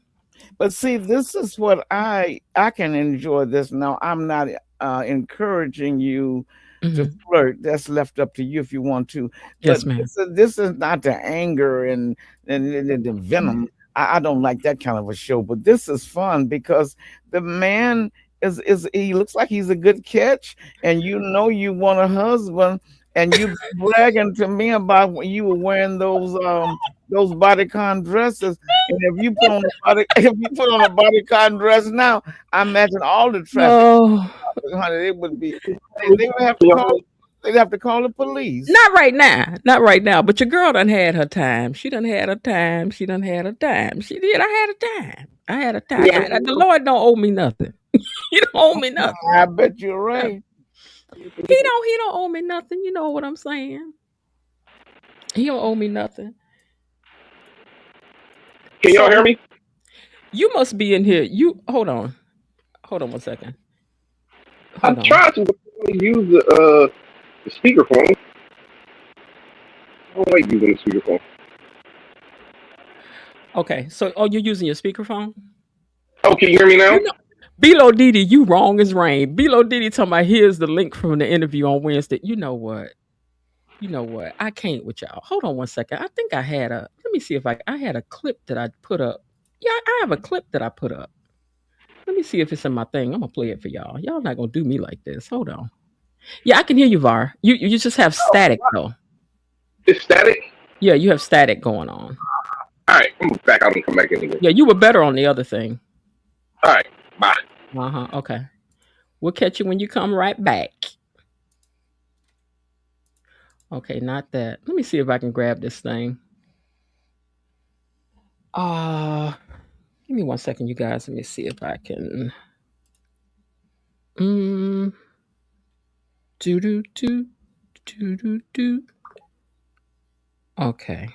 But see, this is what I can enjoy this now. I'm not encouraging you to Mhm. flirt. That's left up to you if you want to. But Yes, ma'am. this is not the anger and the venom. I don't like that kind of a show. But this is fun because the man is he looks like he's a good catch, and you know you want a husband, and you bragging to me about when you were wearing those bodycon dresses. And if you put on a body, if you put on a bodycon dress now, I imagine all the traffic, Oh, honey, it would be. They would have to call. They'd have to call the police. not right now. Not right now. But your girl done had her time. She done had her time. She done had her time. She did. I had a time. I had a time. The Lord don't owe me nothing. He don't owe me nothing. I bet you're Yeah. right. He don't owe me nothing. You know what I'm saying? He don't owe me nothing. Can y'all So hear me? you must be in here. You hold on. Hold on one second. I Hold on. tried to use the speakerphone. I don't like using the speakerphone. Okay. So you're using your speakerphone? Oh, can you hear me now? You know, Bilo Didi, you wrong as rain. Bilo Didi talking about here's the link from the interview on Wednesday. You know what? You know what? I can't with y'all. Hold on one second. I think I had a. Let me see if I had a clip that I put up. Yeah, I have a clip that I put up. Let me see if it's in my thing. I'm gonna play it for y'all. Y'all not gonna do me like this. Hold on. Yeah, I can hear you, Var. You just have static though. It's static. Yeah, you have static going on. All right, I'm back out and come back in again. Yeah, you were better on the other thing. All right, bye. Okay. We'll catch you when you come right back. Okay, not that. Let me see if I can grab this thing. Uh Give me one second, you guys. Let me see if I can. Mm, do do do do do do. Okay.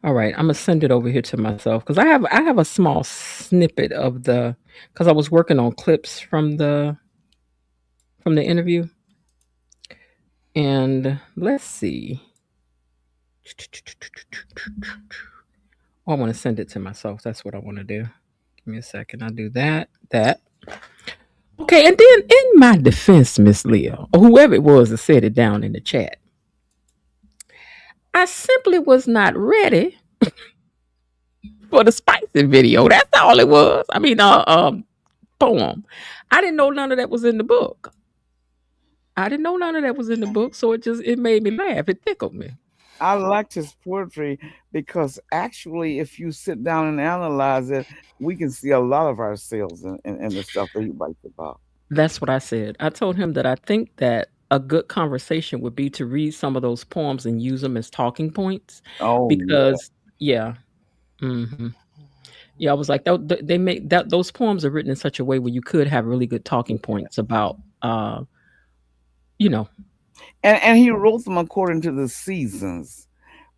All right. I'm gonna send it over here to myself because I have a small snippet of the because I was working on clips from the interview, and let's see. Oh, I want to send it to myself. That's what I want to do. Give me a second. I'll do that. That. Okay, and then in my defense, Miss Leo, or whoever it was that said it down in the chat, I simply was not ready for the spicy video. That's all it was. I mean, poem. I didn't know none of that was in the book. I didn't know none of that was in the book, so it made me laugh. It tickled me. I liked his poetry because actually, if you sit down and analyze it, we can see a lot of ourselves in the stuff that he writes about. That's what I said. I told him that I think that a good conversation would be to read some of those poems and use them as talking points Oh yeah. because, yeah. hmm Yeah, I was like, they make that those poems are written in such a way where you could have really good talking points about, you know. And he wrote them according to the seasons: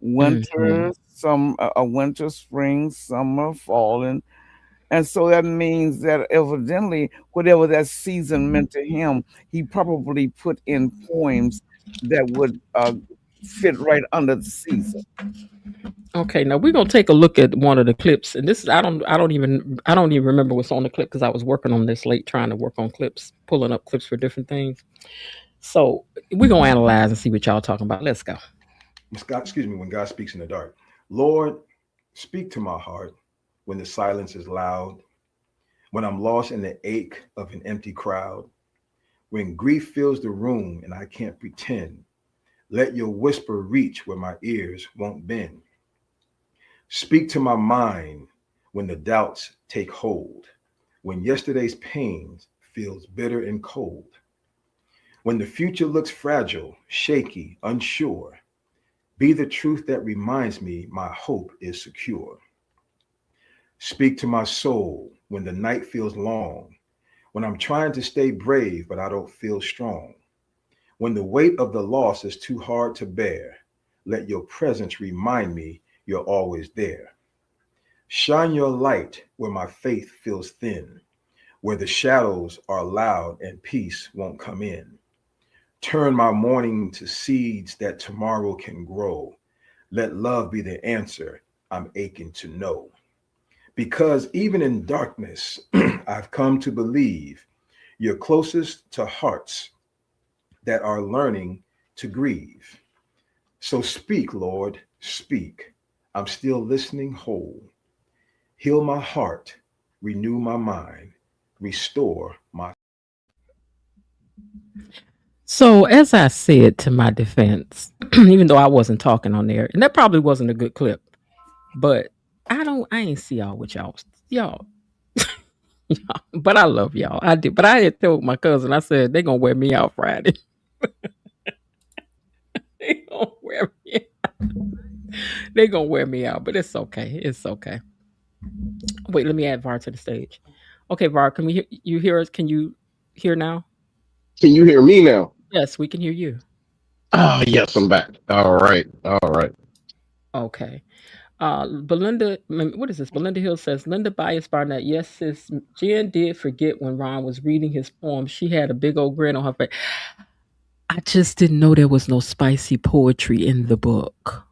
hmm winter, some a winter, spring, summer, fall, and so that means that evidently whatever that season meant to him, he probably put in poems that would fit right under the season. Okay, now we're gonna take a look at one of the clips, and this is I don't even remember what's on the clip because I was working on this late, trying to work on clips, pulling up clips for different things. So we're gonna analyze and see what y'all talking about. Let's go. When God speaks in the dark. Lord, speak to my heart when the silence is loud, when I'm lost in the ache of an empty crowd, when grief fills the room and I can't pretend. Let your whisper reach where my ears won't bend. Speak to my mind when the doubts take hold, when yesterday's pains feels bitter and cold, when the future looks fragile, shaky, unsure. Be the truth that reminds me my hope is secure. Speak to my soul when the night feels long, when I'm trying to stay brave but I don't feel strong. When the weight of the loss is too hard to bear, let your presence remind me you're always there. Shine your light where my faith feels thin, where the shadows are loud and peace won't come in. Turn my mourning to seeds that tomorrow can grow. Let love be the answer I'm aching to know. Because even in darkness, I've come to believe you're closest to hearts that are learning to grieve. So speak, Lord, speak. I'm still listening whole. Heal my heart, renew my mind, restore my. So, as I said to my defense, even though I wasn't talking on there, and that probably wasn't a good clip, but I ain't see y'all with y'all, but I love y'all. I did, but I had told my cousin, I said, they gonna wear me out Friday. they gonna wear me They gonna wear me out, but it's okay. It's okay. Wait, let me add Var to the stage. Okay, Var, can we you hear us? Can you hear now? Can you hear me now? Yes, we can hear you. Ah, yes, I'm back. All right. All right. Okay. Belinda, what is this? Belinda Hill says, Linda Bias Barnett. Yes, sis, Jen did forget when Ron was reading his poem. She had a big old grin on her face. I just didn't know there was no spicy poetry in the book.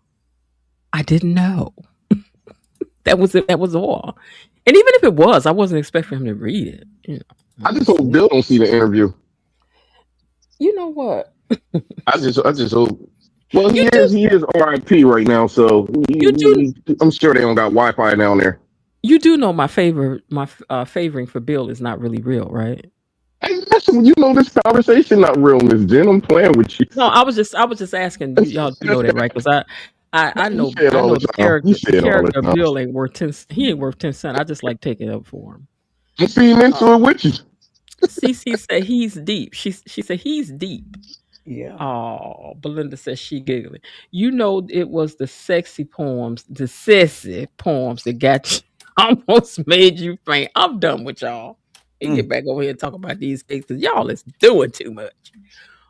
I didn't know. That was it. That was all. And even if it was, I wasn't expecting him to read it. I just hope Bill don't see the interview. You know what? I just hope. Well, You he do is he is RIP right now, so you do I'm sure they don't got Wi-Fi down there. you do know my favoring for Bill is not really real, right? Hey, listen, this conversation not real, Miss Jen. I'm playing with you. No, I was just asking you, y'all do know that, right? Because I You know say it I all know the time. You the say it all the character of time. Bill ain't worth 10. He ain't worth 10 cents. I just like taking it up for him. I'm feeding Uh, into it with you. CC said he's deep. She said he's deep. Yeah. Oh, Belinda says she giggling. You know it was the sexy poems, the sexy poems that got you almost made you faint. I'm done with y'all. We Mm. get back over here and talk about these cases. Y'all is doing too much.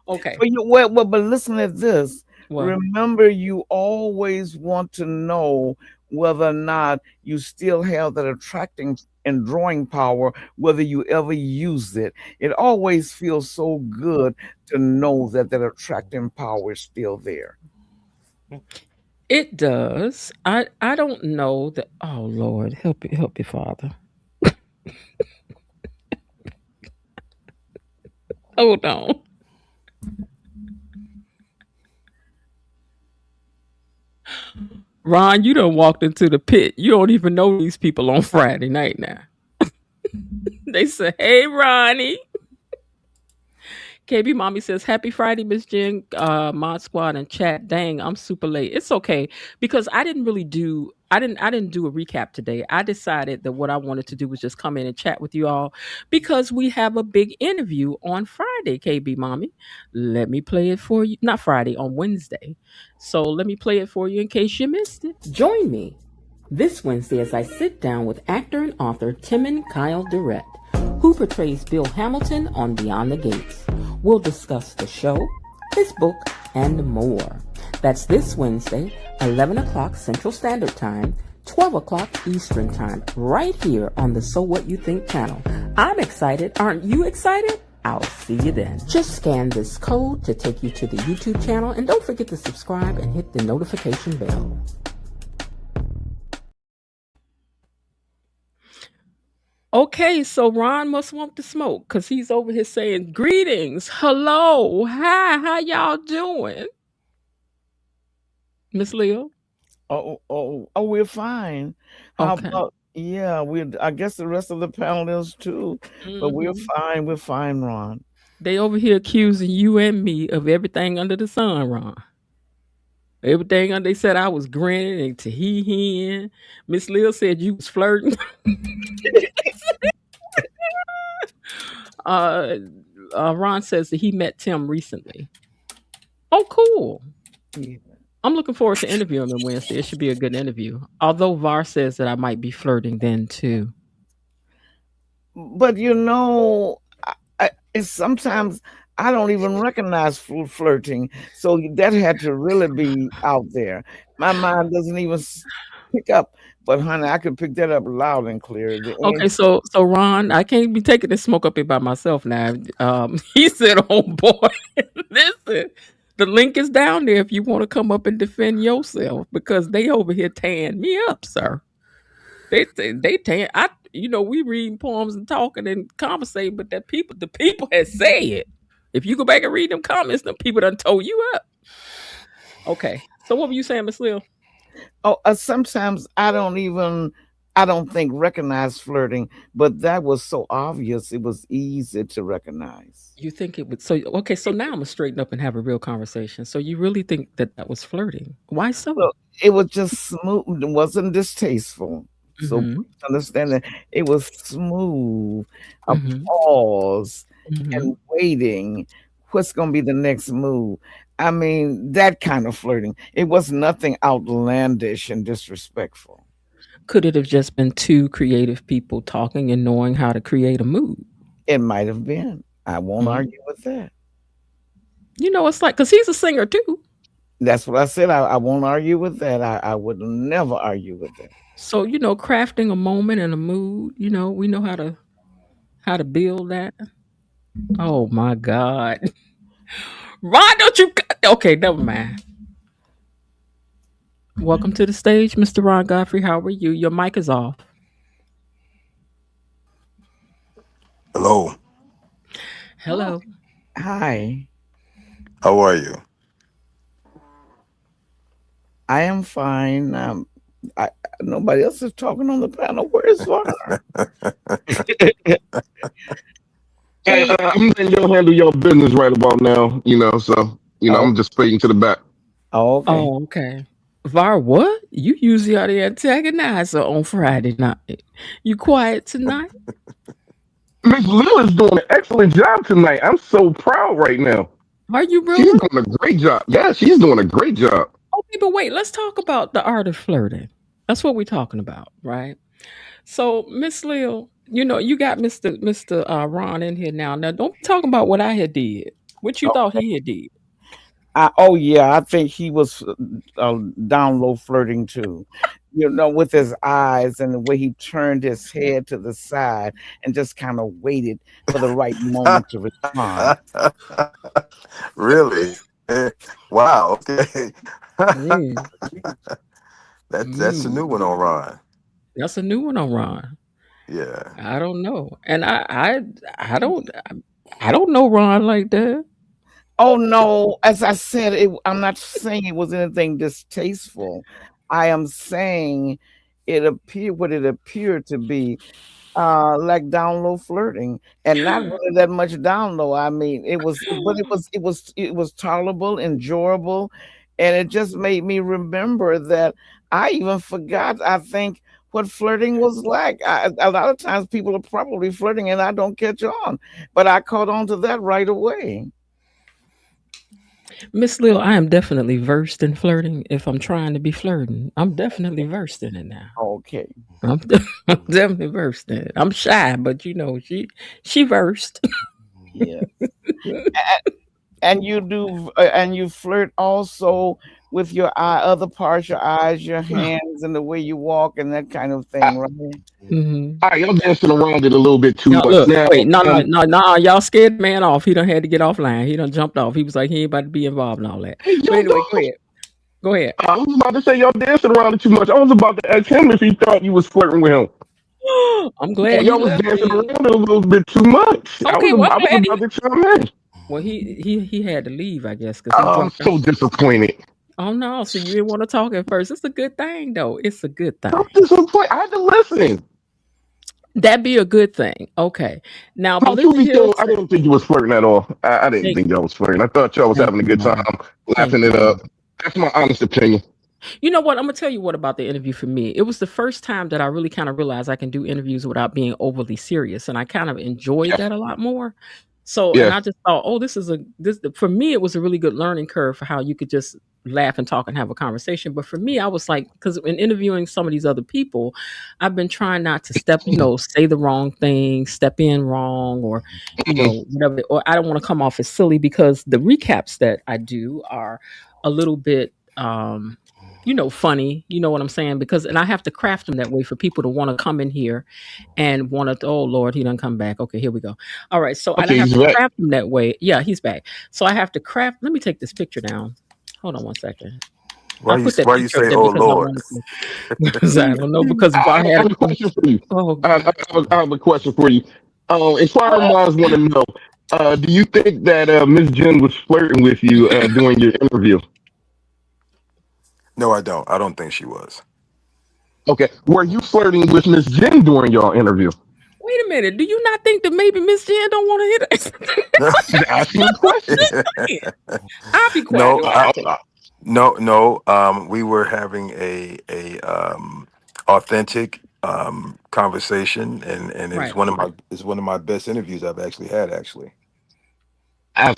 Okay. But listen to this. What? Remember, you always want to know whether or not you still have that attracting and drawing power, whether you ever use it. It always feels so good to know that that attracting power is still there. It does. I don't know that. Oh Lord, help you, Father. Hold on, Ron. You done walked into the pit. You don't even know these people on Friday night now. They say, "Hey, Ronnie." KB Mommy says, "Happy Friday, Miss Jen, Mod Squad and chat. Dang, I'm super late. It's okay because I didn't do a recap today. I decided that what I wanted to do was just come in and chat with you all because we have a big interview on Friday, KB Mommy. Let me play it for you. Not Friday, on Wednesday. So let me play it for you in case you missed it. Join me this Wednesday as I sit down with actor and author Timon Kyle Durrett, who portrays Bill Hamilton on Beyond the Gates. We'll discuss the show, his book, and more. That's this Wednesday, 11 o'clock Central Standard Time, 12 o'clock Eastern Time, right here on the So What You Think channel. I'm excited. Aren't you excited? I'll see you then. Just scan this code to take you to the YouTube channel, and don't forget to subscribe and hit the notification bell. Okay, so Ron must want the smoke because he's over here saying greetings, hello, hi, how y'all doing, Miss Leo? Oh, we're fine. How Okay. about Yeah, I guess the rest of the panel is too. But we're Hmm. fine. We're fine, Ron. They over here accusing you and me of everything under the sun, Ron. Everything under they said I was grinning and tee-heeing. Miss Lil said you was flirting. uh, Ron says that he met Tim recently. Oh, cool. Yeah. I'm looking forward to interviewing him Wednesday. It should be a good interview. Although Var says that I might be flirting then too. But it's sometimes I don't even recognize flirting. So that had to really be out there. My mind doesn't even pick up. But honey, I could pick that up loud and clear. The Okay, end. so Ron, I can't be taking this smoke up here by myself now. He said, "Oh boy, listen, the link is down there if you want to come up and defend yourself because they over here tearing me up, sir. They tearing. We reading poems and talking and conversating, but the people has said. If you go back and read them comments, the people done told you up. Okay, so what were you saying, Miss Lil? Oh, sometimes I don't think recognize flirting, but that was so obvious. It was easy to recognize. You think it would so okay, so now I'm gonna straighten up and have a real conversation. So you really think that that was flirting? Why so? Well, it was just smooth. It wasn't distasteful. So Mhm. please understand that it was smooth. A Mhm. pause Mhm. and waiting. What's going to be the next move? I mean, that kind of flirting. It was nothing outlandish and disrespectful. Could it have just been two creative people talking and knowing how to create a mood? It might have been. I won't Mhm. argue with that. It's like because he's a singer too. That's what I said. I won't argue with that. I would never argue with that. So crafting a moment and a mood. We know how to build that. Oh my God, Ron, don't you? Okay, never mind. Welcome to the stage, Mr. Ron Godfrey. How are you? Your mic is off. Hello, Oh, Hello. hi. how are you? I am fine. I, nobody else is talking on the panel. Where is Var? Hey, Hey. I'm letting y'all handle your business right about now. So Oh, I'm just fading to the back. oh, okay. Oh, okay. Var, what? You usually are the antagonizer on Friday night. You quiet tonight? Miss Lil is doing an excellent job tonight. I'm so proud right now. Are you She's really? doing a great job. Yeah, she's doing a great job. Okay, but wait, let's talk about the art of flirting. That's what we're talking about, right? So, Miss Lil, you got Mr. Ron in here now. Now, don't be talking about what I had did. What you thought Okay. he had did. Oh yeah, I think he was down low flirting too. With his eyes and the way he turned his head to the side and just kind of waited for the right moment to respond. Really? Wow. Okay. Mm, That's a mm. new one on Ron. That's a new one on Ron. Yeah. I don't know, and I don't know Ron like that. Oh no, as I said, I'm not saying it was anything distasteful. I am saying it appeared to be like down low flirting and not really that much down low. I mean, it was tolerable, enjoyable, and it just made me remember that I even forgot, I think, what flirting was like. A lot of times people are probably flirting and I don't catch on, but I caught on to that right away. Miss Lil, I am definitely versed in flirting. If I'm trying to be flirting, I'm definitely versed in it now. Okay. I'm definitely versed in it. I'm shy, but she versed. Yeah. And you do, and you flirt also with your other parts, your eyes, your hands, and the way you walk, and that kind of I, thing, right? Hmm. all right, y'all dancing around it a little bit too Now much. look, Now, wait, no, no, no, no, y'all scared the man off. He done had to get offline. He done jumped off. He was like, he ain't about to be involved in all that. hey, But y'all anyway, go don't. ahead. Go ahead. I was about to say y'all dancing around it too much. I was about to ask him if he thought you was flirting with him. I'm Yeah, glad he y'all was left dancing then. around it a little bit too much. I was Okay, well, I I'm was glad about to chime in. well he had to leave, I guess, because he Oh, I'm jumped off. so disappointed. Oh no, so you didn't want to talk at first. It's a good thing though. It's a good I'm thing. disappointed. I had to listen. That'd be a good thing. Okay. Now No, truth Belinda be Hill told, I said, didn't think you was flirting at all. I didn't thank think y'all was flirting. I thought y'all was thank having a you, good time, Mom. Thank laughing you, it up. Mom. That's my honest opinion. You know what? I'm gonna tell you what about the interview for me. It was the first time that I really kind of realized I can do interviews without being overly serious, and I kind of enjoyed Yeah, that a lot more. So, and yeah. I just thought, oh, this is a this for me. It was a really good learning curve for how you could just laugh and talk and have a conversation. But for me, I was like, because in interviewing some of these other people, I've been trying not to say the wrong thing, step in wrong, or Mhm. whatever. Or I don't want to come off as silly because the recaps that I do are a little bit funny, you know what I'm saying? Because and I have to craft them that way for people to want to come in here and want to, oh Lord, he done come back. Okay, here we go. All right. So and I Okay, have he's to back. craft them that way. Yeah, he's back. So I have to craft, let me take this picture down. Hold on one second. I put that Why you picture up say there oh because I Lord? wanted to because I don't know, because if I I had have a question for you. oh I, God. I have a question for you. Inquiring minds want to know: do you think that Miss Jen was flirting with you during your interview? No, I don't. I don't think she was. Okay, were you flirting with Miss Jen during your interview? Wait a minute. Do you not think that maybe Miss Jen don't want to hit us? I'm just asking a question. I'll be quiet. no, Go I, ahead. no. We were having a authentic conversation, and Right. it's one of my best interviews I've actually had. Actually,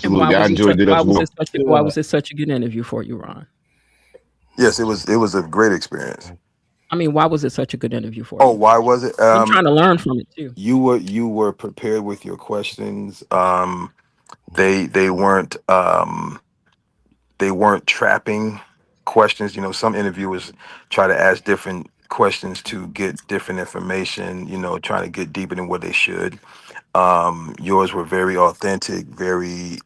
And why Absolutely, I was it enjoyed it as well. why was it such a good interview for you, Ron? yes, it was a great experience. I mean, why was it such a good interview for Oh, you? why was it? I'm trying to learn from it too. You were prepared with your questions. They weren't they weren't trapping questions. You know, some interviewers try to ask different questions to get different information. You know, trying to get deeper than what they should. Yours were very authentic, very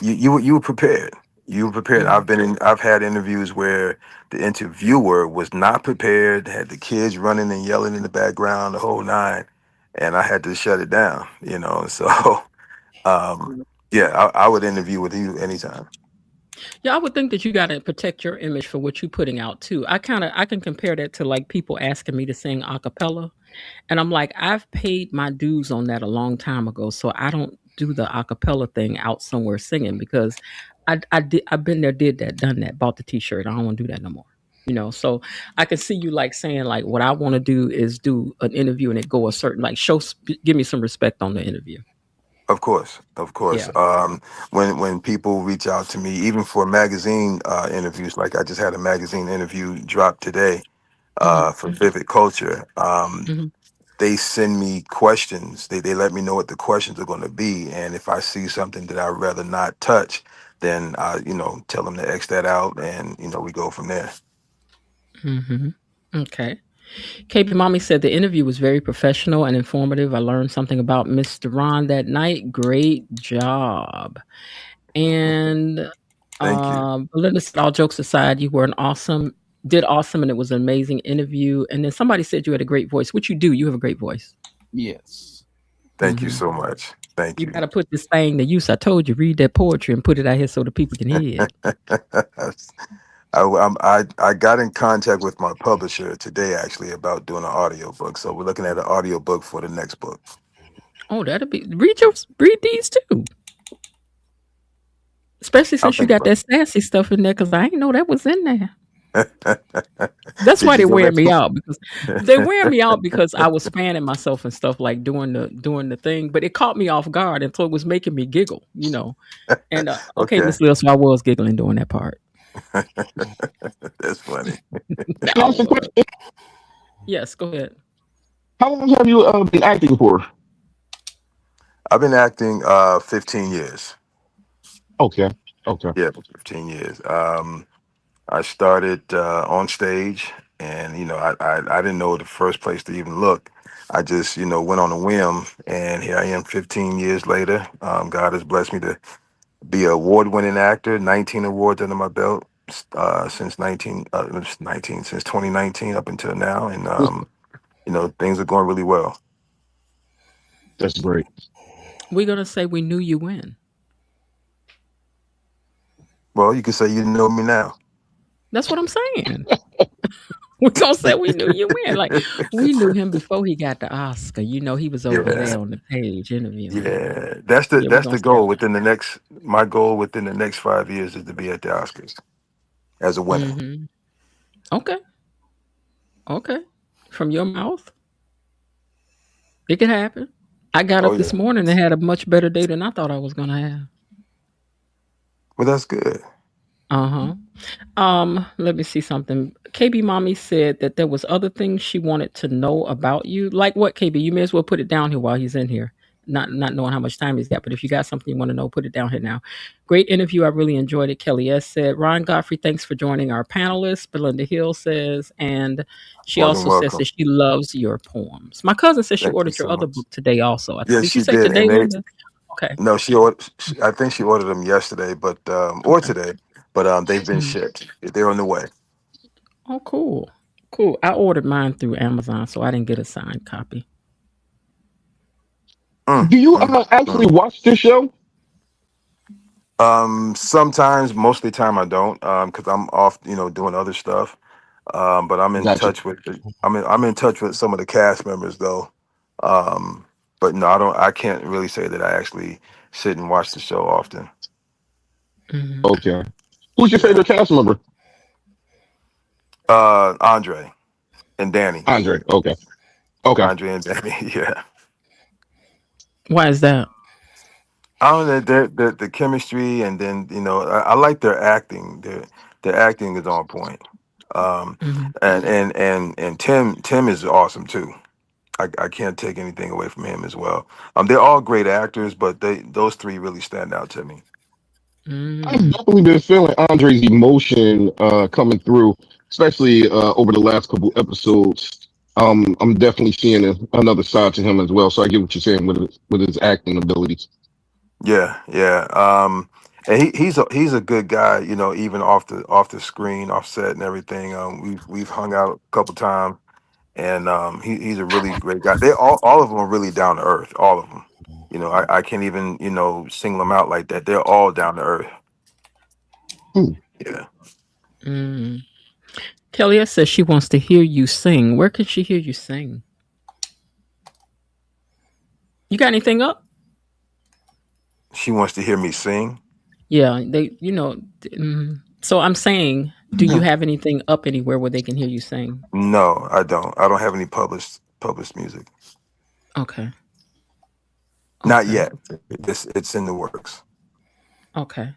you were prepared. You were prepared. Mm. I've had interviews where the interviewer was not prepared, had the kids running and yelling in the background, the whole nine, and I had to shut it down, you know. So yeah, I would interview with you anytime. Yeah, I would think that you got to protect your image for what you're putting out too. I can compare that to like people asking me to sing a cappella, and I'm like, I've paid my dues on that a long time ago, so I don't do the a cappella thing out somewhere singing because I've been there, did that, done that, bought the t-shirt. I don't want to do that no more. So I can see you like saying like what I want to do is do an interview and it go a certain like give me some respect on the interview. Of course, of course. Yeah. When people reach out to me, even for magazine interviews, like I just had a magazine interview drop today Hmm. for Vivid Culture. Hmm. They send me questions. They let me know what the questions are going to be, and if I see something that I'd rather not touch, then I tell them to X that out, and we go from there. Hmm. Okay. KB Mommy said the interview was very professional and informative. I learned something about Mr. Ron that night. Great job. And Thank you. Belinda said, all jokes aside, you were did awesome, and it was an amazing interview. And then somebody said you had a great voice, which you do. You have a great voice. Yes. Thank you Hmm. so much. Thank You you. got to put this thing to use. I told you, read that poetry and put it out here so the people can hear it. I got in contact with my publisher today actually about doing an audiobook. So we're looking at an audiobook for the next book. Oh, read these too. Especially I'll since you think got about that sassy stuff in there, because I didn't know that was in there. it. That's Did why you they know wear that me too? out because they wear me out because I was fanning myself and stuff like doing the thing, but it caught me off guard and so it was making me giggle. And okay, Okay. Miss Lil, so I was giggling during that part. That's funny. Can I I ask a was. question? Yes, go ahead. How long have you been acting for? I've been acting 15 years. Okay, okay. Yeah, 15 years. I started on stage, and I didn't know the first place to even look. I just went on a whim, and here I am 15 years later. God has blessed me to be an award-winning actor. 19 awards under my belt since 2019 up until now, and things are going really well. That's great. We're gonna say we knew you when. Well, you could say you know me now. That's what I'm saying. We gonna say we knew you when. Like we knew him before he got the Oscar. You know, he was over Yeah, there on the page interviewing. yeah. Yeah, we That's gonna the say goal within the next. My goal within the next 5 years is to be at the Oscars as a winner. mm-hmm. Okay, okay. From your mouth, it could happen. I got Oh up this yeah. morning and had a much better day than I thought I was gonna have. Well, that's good. Uh-huh. Let me see something. KB Mommy said that there was other things she wanted to know about you. Like what, KB? You may as well put it down here while he's in here. Not knowing how much time he's got, but if you got something you want to know, put it down here now. Great interview. I really enjoyed it. Kelly S said, Ryan Godfrey, thanks for joining our panelists. Belinda Hill says, and she Welcome, also says welcome. that she loves your poems. My cousin says she Thank you ordered your so other much. book today also. Yes, Did you she say did, today, and they Linda? Okay. no, she ordered. I think she ordered them yesterday, but or Okay. today, but they've been Mhm. shipped. They're on the way. Oh, cool. Cool. I ordered mine through Amazon, so I didn't get a signed copy. Mm, Do you mm, actually mm. watch this show? Sometimes, most of the time, I don't, because I'm off, doing other stuff. But I'm in Gotcha. touch with I'm in touch with some of the cast members though. Um, but no, I don't. I can't really say that I actually sit and watch the show often. Mhm. Okay. Who's your Yeah. favorite cast member? Andre and Danny. Andre. Okay. Okay. Andre and Danny. Yeah. Why is that? I don't know the chemistry, and then I like their acting. Their acting is on point. Um, Mhm. and Tim is awesome too. I can't take anything away from him as well. They're all great actors, but those three really stand out to me. I've Mm. definitely been feeling Andre's emotion coming through, especially over the last couple episodes. I'm definitely seeing another side to him as well. So I get what you're saying with his acting abilities. Yeah, yeah. And he's a good guy, even off the screen, off set and everything. We've hung out a couple times, and he's a really great guy. They all of them are really down to earth, all of them. I can't even single them out like that. They're all down to earth. Hmm. Yeah. Mm. Kelly S says she wants to hear you sing. Where can she hear you sing? You got anything up? She wants to hear me sing. Yeah, So I'm saying, do you have anything up anywhere where they can hear you sing? No, I don't. I don't have any published music. Okay. Not Okay. yet. It's in the works. Okay.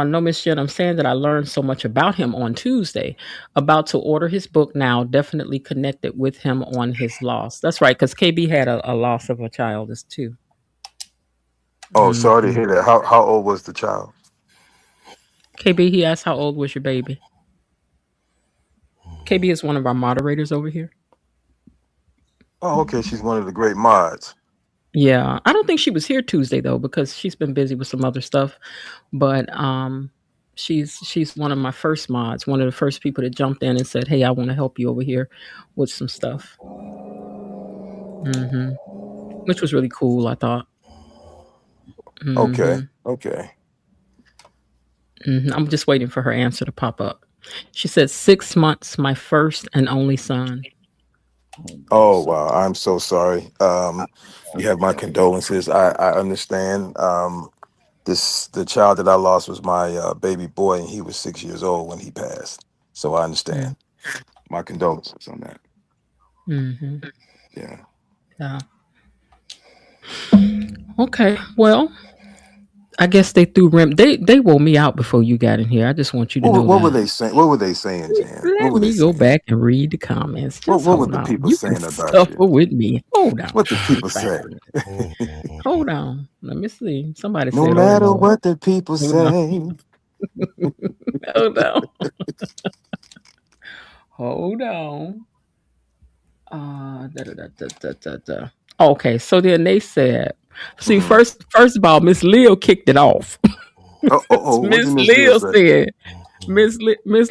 No, Miss Jen, I'm saying that I learned so much about him on Tuesday. About to order his book now. Definitely connected with him on his loss. That's right, because KB had a loss of a child as too. Oh, sorry to Hmm. hear that. How old was the child? KB, he asked, how old was your baby? KB is one of our moderators over here. Oh, okay. She's one of the great mods. Yeah, I don't think she was here Tuesday though because she's been busy with some other stuff. But she's one of my first mods, one of the first people that jumped in and said, "Hey, I want to help you over here with some stuff." Hmm. Which was really cool, I thought. Okay. Hmm. Okay. I'm just waiting for her answer to pop up. She said 6 months, my first and only son. Oh wow. I'm so sorry. You have my condolences. I understand. The child that I lost was my baby boy, and he was 6 years old when he passed. So I understand. My condolences on that. Mm-hmm. Yeah. Yeah. Okay. Well, I guess they threw rim. They wore me out before you got in here. I just want you to know What were that. they saying? What were they saying, Jan? What Let were they me go saying? back and read the comments. Just What were hold the on. people You can saying about you? suffer with me. Hold on. What did Let me people find say? it. Hold on. Let me see. Somebody No said, "Oh matter Lord." what the people Hold on. say. Hold on. Hold on. Da, da, da, da, da, da, da. Okay, so then they said, see, Mhm. first of all, Miss Leo kicked it off. What did Miss Miss Leah Leo say? said, Miss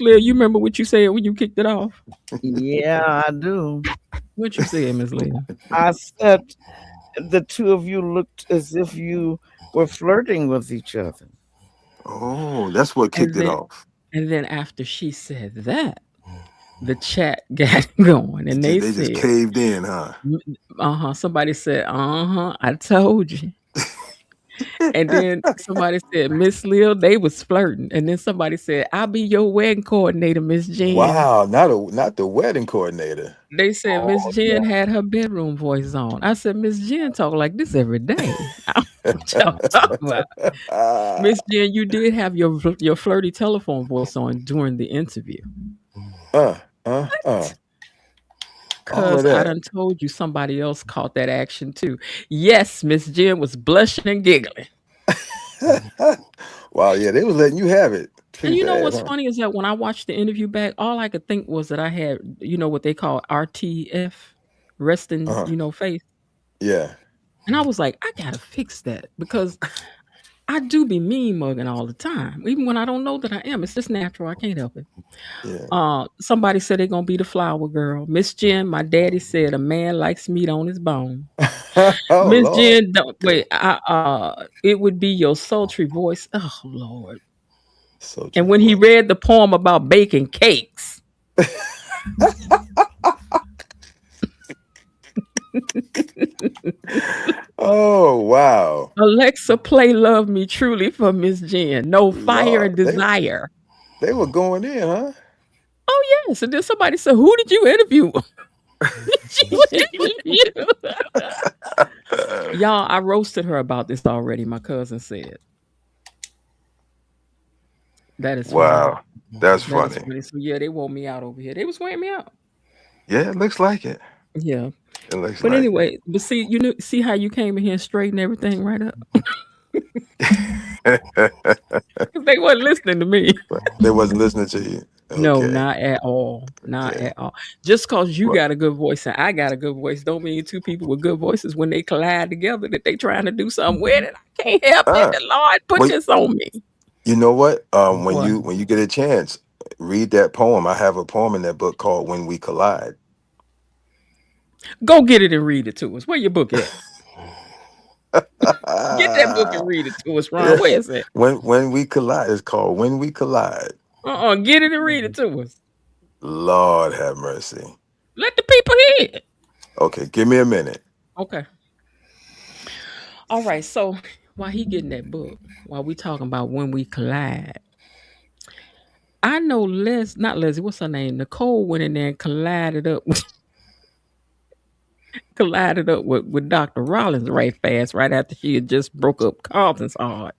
Leo, you remember what you said when you kicked it off? Yeah, I do. What you said, Miss Leo? I said the two of you looked as if you were flirting with each other. Oh, that's what kicked And it then off. and then after she said that, the chat got going and they They just said, caved in, huh? uh-huh. Somebody said, uh-huh, I told you. And then somebody said, Miss Lil, they was flirting. And then somebody said, I'll be your wedding coordinator, Miss Jen. Wow, not the wedding coordinator. They said Miss Oh, Jen had her bedroom voice on. I said, Miss Jen talk like this every day. I don't know what y'all talking about. Miss Jen, you did have your flirty telephone voice on during the interview. uh, uh, uh. All Cause of I that. done told you somebody else caught that action too. Yes, Miss Jen was blushing and giggling. Wow, yeah, they was letting you have it And pretty you know bad, what's huh? funny is that when I watched the interview back, all I could think was that I had, what they call RTF, resting, Uh-huh. face. Yeah, And I was like, I gotta fix that because I do be mean mugging all the time, even when I don't know that I am. It's just natural. I can't help it. yeah. Somebody said they're gonna be the flower girl. Miss Jen, my daddy said a man likes meat on his bone. Oh Miss Lord. Jen, don't Okay. wait. It would be your sultry voice. Oh Lord. Sultry And when he voice. read the poem about baking cakes, Oh wow. Alexa, play "Love Me Truly" for Miss Jen. No fire Lord. and desire. They were going in, huh? Oh yes. And then somebody said, "Who did you interview?" Did you interview? Y'all, I roasted her about this already. My cousin said that is funny. Wow. That's That is funny. funny. So yeah, they wore me out over here. They was wearing me out. Yeah, it looks like it. Yeah. It looks But like anyway, but see, see how you came in here and straightened everything right up. it. They wasn't listening to me. But they wasn't listening to you. No, Okay. not at all. Not Okay. at all. Just cause you Well, got a good voice and I got a good voice don't mean two people with good voices when they collide together that they trying to do something with it. I can't help it. uh, The Lord put well, this on me. you know what? What? When you get a chance, read that poem. I have a poem in that book called "When We Collide." Go get it and read it to us. Where your book at? Get that book and read it to us, Ron. Yeah. Where is it? When we collide, it's called "When We Collide." Get it and read it to us. Lord have mercy. Let the people hear it. Okay, give me a minute. Okay. All right. So while he getting that book, while we talking about when we collide, I know not Leslie, what's her name? Nicole went in there and collided up with Dr. Rollins right fast, right after she had just broke up Carlton's heart.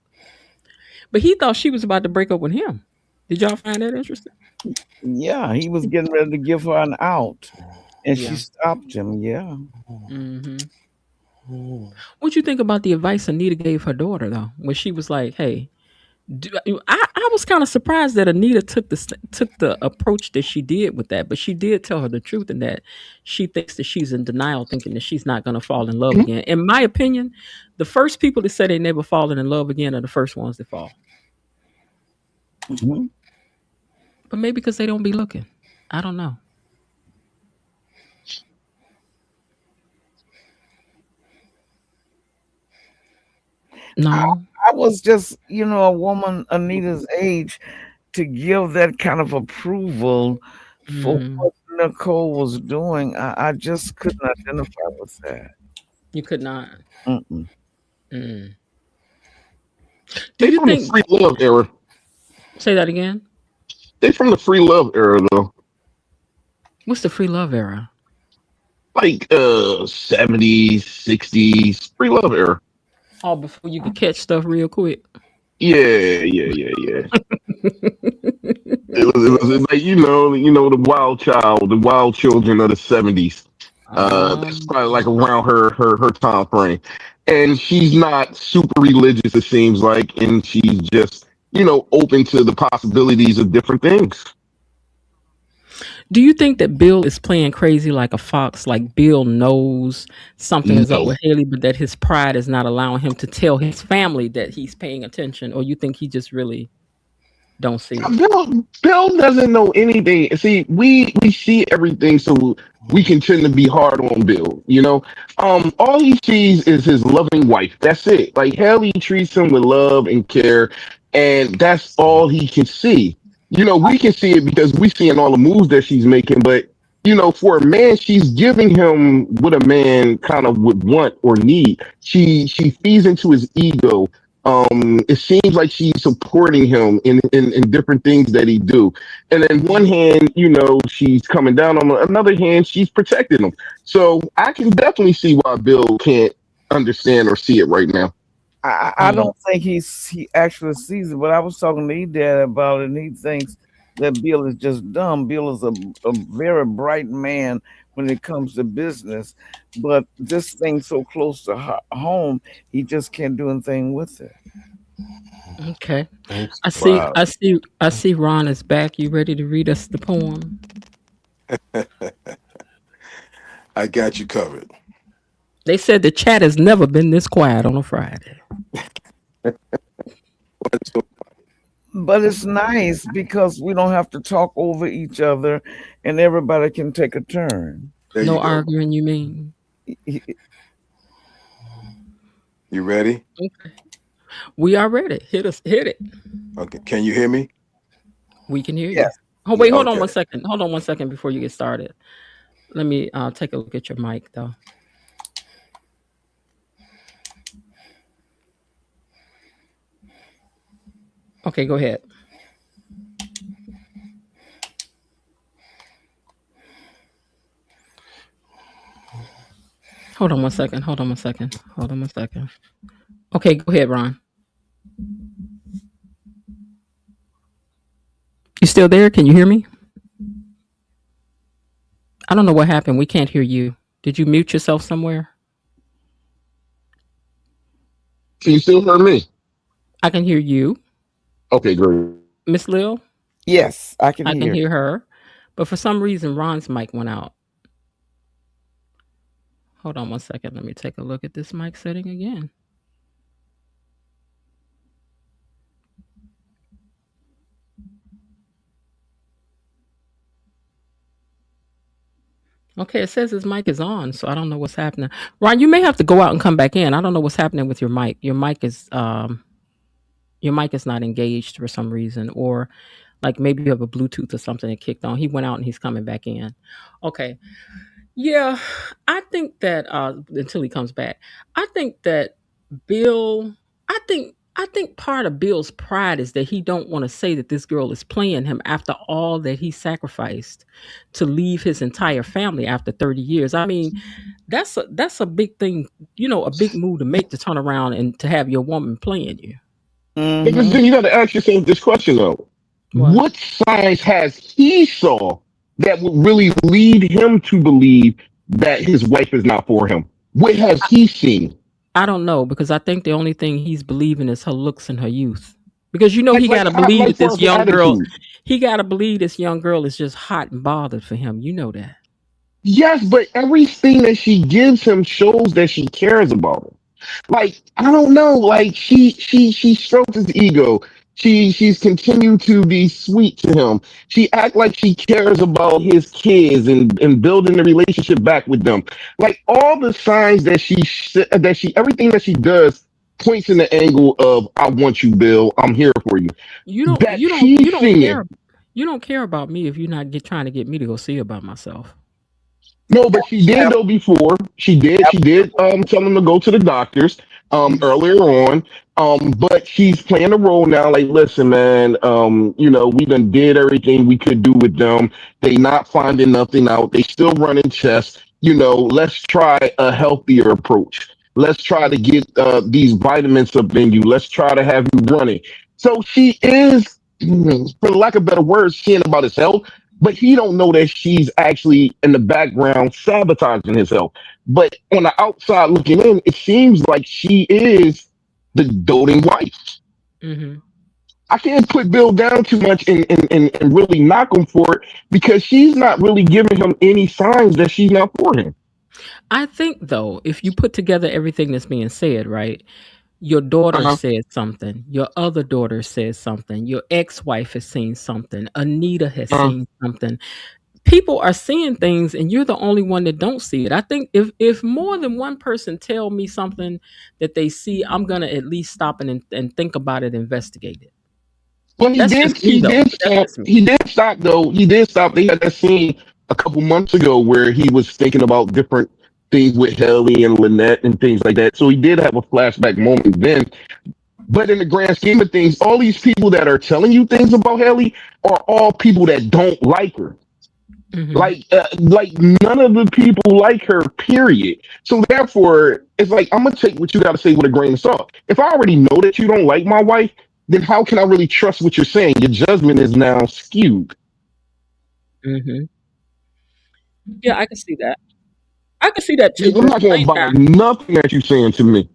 But he thought she was about to break up with him. Did y'all find that interesting? yeah, he was getting ready to give her an out, and she Yeah. stopped him. Yeah. Mm-hmm. What you think about the advice Anita gave her daughter though, when she was like, "Hey," I was kind of surprised that Anita took the approach that she did with that, but she did tell her the truth in that she thinks that she's in denial, thinking that she's not going to fall in love again. In my opinion, the first people that say they never fallen in love again are the first ones that fall. Mhm. But maybe because they don't be looking. I don't know. I, No. I was just, a woman Anita's age to give that kind of approval for Hmm. what Nicole was doing. I just couldn't identify with that. You could not. Mm-mm. Mm. Do They you from the think? free love era. Say that again. They from the free love era though. What's the free love era? Like 70s, 60s, free love era. Oh, before you could catch stuff real quick. Yeah, yeah, yeah, yeah. It was like the wild child, the wild children of the 70s. That's probably like around her time frame. And she's not super religious, it seems like, and she's just, open to the possibilities of different things. Do you think that Bill is playing crazy like a fox? Like Bill knows something is up No. with Haley, but that his pride is not allowing him to tell his family that he's paying attention, or you think he just really don't see it? Bill doesn't know anything. See, we see everything, so we can tend to be hard on Bill. All he sees is his loving wife. That's it. Like Haley treats him with love and care. and that's all he can see. We can see it because we seeing all the moves that she's making, but for a man, she's giving him what a man kind of would want or need. She feeds into his ego. It seems like she's supporting him in different things that he do. And in one hand, she's coming down on him. On another hand, she's protecting him. So I can definitely see why Bill can't understand or see it right now. I don't think he actually sees it, but I was talking to dad about it, and he thinks that Bill is just dumb. Bill is a very bright man when it comes to business, but this thing's so close to home, he just can't do anything with it. Okay. Thanks. I see. Wow. I see. I see. Ron is back. You ready to read us the poem? I got you covered. They said the chat has never been this quiet on a Friday. So But it's nice because we don't have to talk over each other, and everybody can take a turn. there you No go. arguing, you mean? You ready? We are ready. Hit us. Hit it. Okay. Can you hear me? We can hear you. Yes. Oh wait, Yes. hold on Okay. one second. Hold on one second before you get started. Let me take a look at your mic though. Okay, go ahead. Hold on one second. Hold on one second. Hold on one second. Okay, go ahead, Ron. You still there? Can you hear me? I don't know what happened. We can't hear you. Did you mute yourself somewhere? Can you still hear me? I can hear you, Okay, great. Miss Lil. Yes, I can I can hear. hear her, but for some reason Ron's mic went out. Hold on one second. Let me take a look at this mic setting again. Okay, it says his mic is on, so I don't know what's happening. Ron, you may have to go out and come back in. I don't know what's happening with your mic. Your mic is not engaged for some reason, or like maybe you have a Bluetooth or something that kicked on. He went out and he's coming back in. Okay. Yeah, I think that until he comes back, I think that Bill, I think part of Bill's pride is that he don't want to say that this girl is playing him after all that he sacrificed to leave his entire family after 30 years. I mean, that's a big thing, a big move to make, to turn around and to have your woman playing you. But Hmm. then you got to ask yourself this question though: What? what signs has he saw that would really lead him to believe that his wife is not for him? What has he seen? I don't know, because I think the only thing he's believing is her looks and her youth. Because he got to believe Like that for this her young girl, attitude. he got to believe this young girl is just hot and bothered for him. You know that. Yes, but everything that she gives him shows that she cares about him. Like I don't know, like she strokes his ego. She's continued to be sweet to him. She act like she cares about his kids and building the relationship back with them. Like all the signs that she everything that she does points in the angle of I want you, Bill. I'm here for you. You don't That you don't you she's don't seeing. care. You don't care about me if you're not trying to get me to go see about myself. No, but she did though before. She did tell him to go to the doctors earlier on. But she's playing a role now, like, listen, man, we done did everything we could do with them. They not finding nothing out. They still running tests. Let's try a healthier approach. Let's try to get these vitamins up in you. Let's try to have you running. So she is, for lack of better words, seeing about his health, but he don't know that she's actually in the background sabotaging himself. But on the outside looking in, it seems like she is the doting wife. Hmm. I can't put Bill down too much and really knock him for it because she's not really giving him any signs that she's not for him. I think though, if you put together everything that's being said, right? Your daughter Uh-huh. said something. Your other daughter said something. Your ex-wife has seen something. Anita has Uh-huh. seen something. People are seeing things, and you're the only one that don't see it. I think if more than one person tell me something that they see, I'm gonna at least stop and think about it, investigate it. Well, he That's did. just me He though. did That's stop. just me. He did stop though. He did stop. They had that scene a couple months ago where he was thinking about different things with Haley and Lynette and things like that. So he did have a flashback moment then. But in the grand scheme of things, all these people that are telling you things about Haley are all people that don't like her. Hmm. Like none of the people like her. Period. So therefore, it's like I'm gonna take what you got to say with a grain of salt. If I already know that you don't like my wife, then how can I really trust what you're saying? Your judgment is now skewed. Hmm. Yeah, I can see that. I can see that too, I'm but at not the gonna same buy time, nothing that you're saying to me.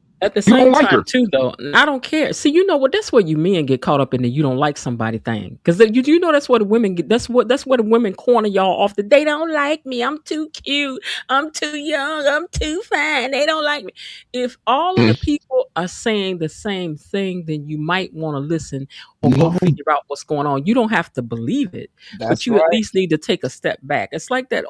You don't like her. too, though, I don't care. See, you know what? That's where you men get caught up in the "you don't like somebody" thing, because you know that's what the women get. That's what the women corner y'all off. They don't like me. I'm too cute. I'm too young. I'm too fine. They don't like me. If all of the Mm, people are saying the same thing, then you might want to listen or go no, figure out what's going on. You don't have to believe it, but That's you at right. least need to take a step back. It's like that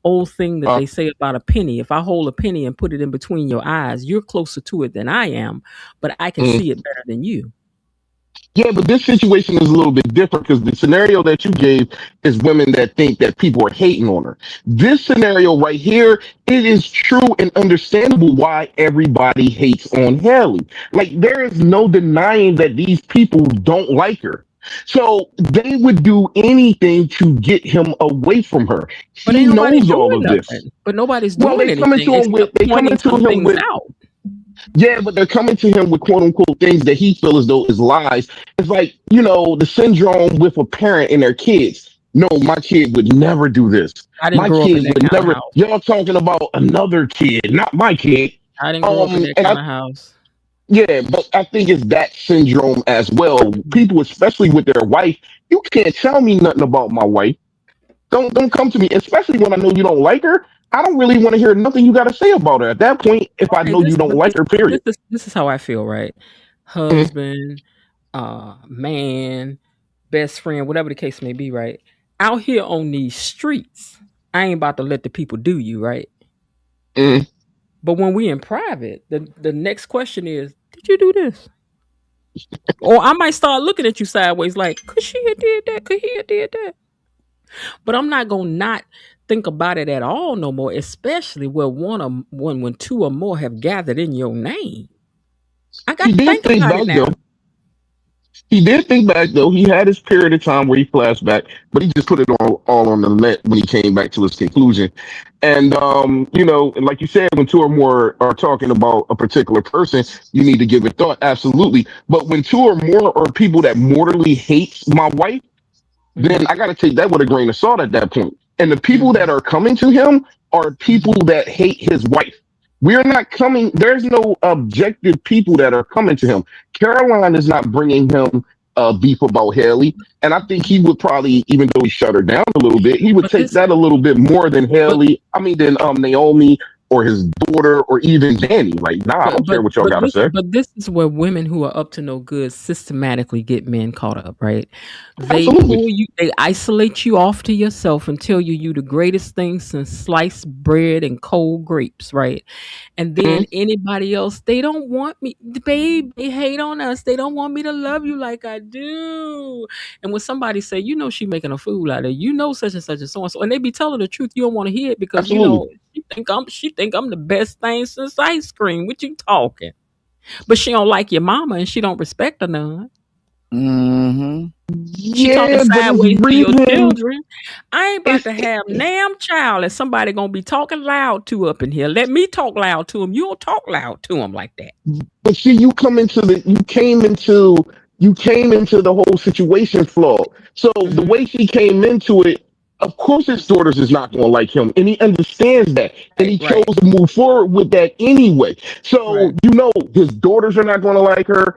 old thing that uh, they say about a penny. If I hold a penny and put it in between your eyes, you're closer to it than I am, but I can mm. see it better than you. Yeah, but this situation is a little bit different because the scenario that you gave is women that think that people are hating on her. This scenario right here, it is true and understandable why everybody hates on Haley. Like, there is no denying that these people don't like her. So they would do anything to get him away from her. But He ain't nobody knows all doing of this. nothing. But nobody's Well, doing anything except they come pointing into some him things with out. yeah, but they're coming to him with quote unquote things that he feels as though is lies. It's like, the syndrome with a parent and their kids. No, my kid would never do this. I didn't My grow up in kids that would kind of never. house. Y'all talking about another kid, not my kid. I didn't grow up in that And kind I, of house. yeah, but I think it's that syndrome as well. People, especially with their wife, you can't tell me nothing about my wife. Don't come to me, especially when I know you don't like her. I don't really want to hear nothing you got to say about her at that point. If I Okay, know you don't like her, this period. is this is how I feel, right? Mm, Husband, man, best friend, whatever the case may be, right? Out here on these streets, I ain't about to let the people do you, right? mm. But when we in private, the next question is, did you do this? Or I might start looking at you sideways like, could she have did that? Could he have did that? But I'm not gonna not think about it at all no more, especially where when two or more have gathered in your name. I He got to did think think about it back now. though. He did think back though. He had his period of time where he flashed back, but he just put it all on the net when he came back to his conclusion. And and like you said, when two or more are talking about a particular person, you need to give it thought. Absolutely. But when two or more are people that mortally hates my wife, then Hmm. I got to take that with a grain of salt at that point. And the people that Hmm. are coming to him are people Hmm. that hate his wife. We're not coming, there's no objective people that are coming to him. Caroline is not bringing him beef about Haley. And I think he would probably, even though he shut her down a little bit, he would But take this, that a little bit more than but than Naomi or his daughter or even Danny. Like, nah, I But don't care but what y'all but got to this say. but this is where women who are up to no good systematically get men caught up, right? They Absolutely. pull you, they isolate you off to yourself and tell you the greatest thing since sliced bread and cold grapes, right? And then Mm, anybody else, they don't want me, babe. They hate on us. They don't want me to love you like I do. And when somebody say, she making a fool out of you, such and so and so, and they be telling the truth, you don't want to hear it because absolutely. she think I'm the best thing since ice cream. What you talking? But she don't like your mama and she don't respect her none. Mm-hmm. She talking Yeah, but it's sideways to your reason. children. I ain't about It's to have damn child and somebody gonna be talking loud to up in here. Let me talk loud to him. You don't talk loud to him like that. But see, you came into the whole situation flawed. So the Mhm. way he came into it, of course his daughters is not gonna like him. And he understands that. And Right, he chose right, to move forward with that anyway. So right. his daughters are not gonna like her.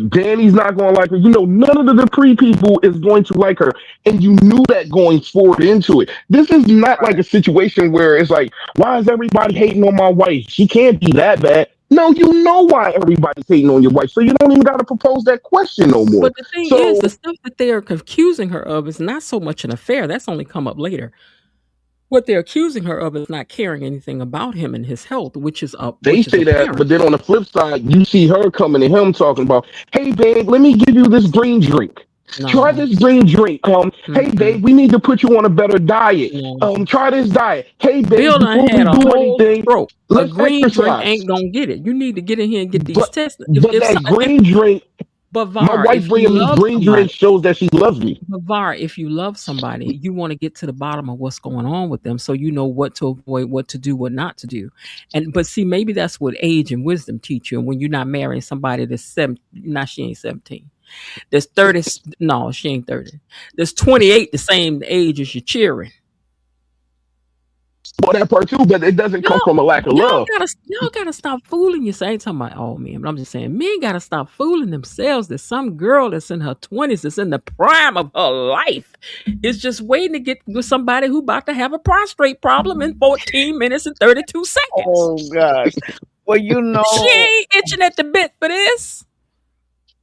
Danny's not gonna like her. None of the Dupree people is going to like her. And you knew that going forward into it. This is not like a situation where it's like, why is everybody hating on my wife? She can't be that bad. No, you know why everybody's hating on your wife, so you don't even got to propose that question no more. But the thing is, So the stuff that they are accusing her of is not so much an affair. That's only come up later. What they're accusing her of is not caring anything about him and his health, They which is say that, apparent. but then on the flip side, you see her coming to him talking about, "Hey, babe, let me give you this green drink. Try No, this green drink. Hey, mm-mm, babe, we need to put you on a better diet. no. Try this diet. Hey, babe, Bill done before we had a do whole anything, stroke. A let's green drink exercise." ain't gonna get it. You need to get in here and get these But tests. but that green drink, But my Var, wife if you bringing me love green somebody, drink shows that she loves me. but Var, if you love somebody, you want to get to the bottom of what's going on with them, so you know what to avoid, what to do, what not to do. And but see, maybe that's what age and wisdom teach you. And when you're not marrying somebody that's she ain't 17. There's 30. No, she ain't 30. There's 28, the same age as your children. Well, that part too, but it doesn't come Y'all, from a lack of love. y'all gotta stop fooling yourself. I ain't talking about all men, but I'm just saying men gotta stop fooling themselves that some girl that's in her 20s, that's in the prime of her life, is just waiting to get with somebody who about to have a prostrate problem in 14 minutes and 32 seconds. Oh gosh. Well, She ain't itching at the bit for this.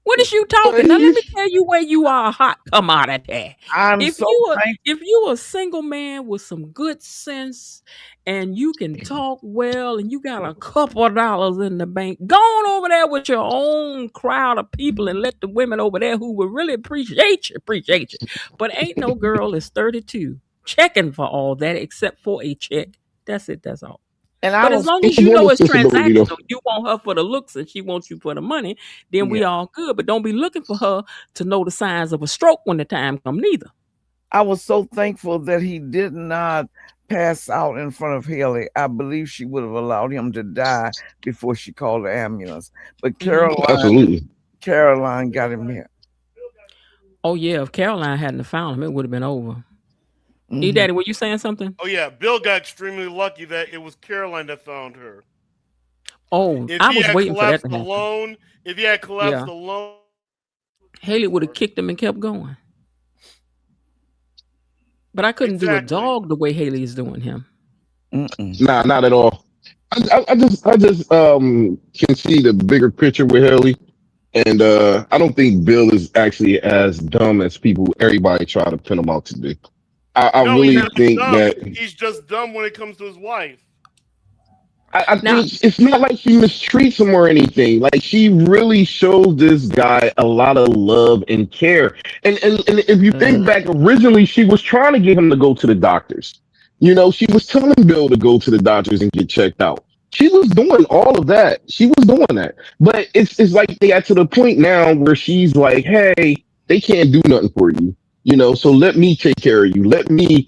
What is you But talking? Now let he's me tell you where you are hot come out of there. I'm If so you a thankful. if you a single man with some good sense and you can talk well and you got a couple of dollars in the bank, go on over there with your own crowd of people and let the women over there who will really appreciate you. But ain't no girl that's 32 checking for all that except for a check. That's it, that's all. And I But as was long he as you has know a it's sensibility though. transactional, you want her for the looks and she wants you for the money, then yeah. we all good. But don't be looking for her to know the signs of a stroke when the time comes neither. I was so thankful that he did not pass out in front of Haley. I believe she would have allowed him to die before she called the ambulance. But Hmm. Caroline got him here. Oh yeah, if Caroline hadn't have found him, it would have been over. E Hmm. Daddy, were you saying something? Oh yeah, Bill got extremely lucky that it was Caroline that found her. Oh, If I he was had waiting for that collapsed to happen. alone, if he had collapsed Yeah. alone, Haley would have kicked him and kept going. But I couldn't do a exactly. dog the way Haley is doing him. Mm-mm. Nah, not at all. I just can see the bigger picture with Haley, and I don't think Bill is actually as dumb as everybody try to pin him out to be. I No, he's really Now, just think dumb. that He's just dumb when it comes to his wife. I now, think it's not like she mistreats him or anything. Like she really shows this guy a lot of love and care. And if you think Mm. back, originally she was trying to get him to go to the doctors. You know, she was telling Bill to go to the doctors and get checked out. She was doing all of that. She was doing that. But it's like they got to the point now where she's like, hey, they can't do nothing for you. You know, so let me take care of you. Let me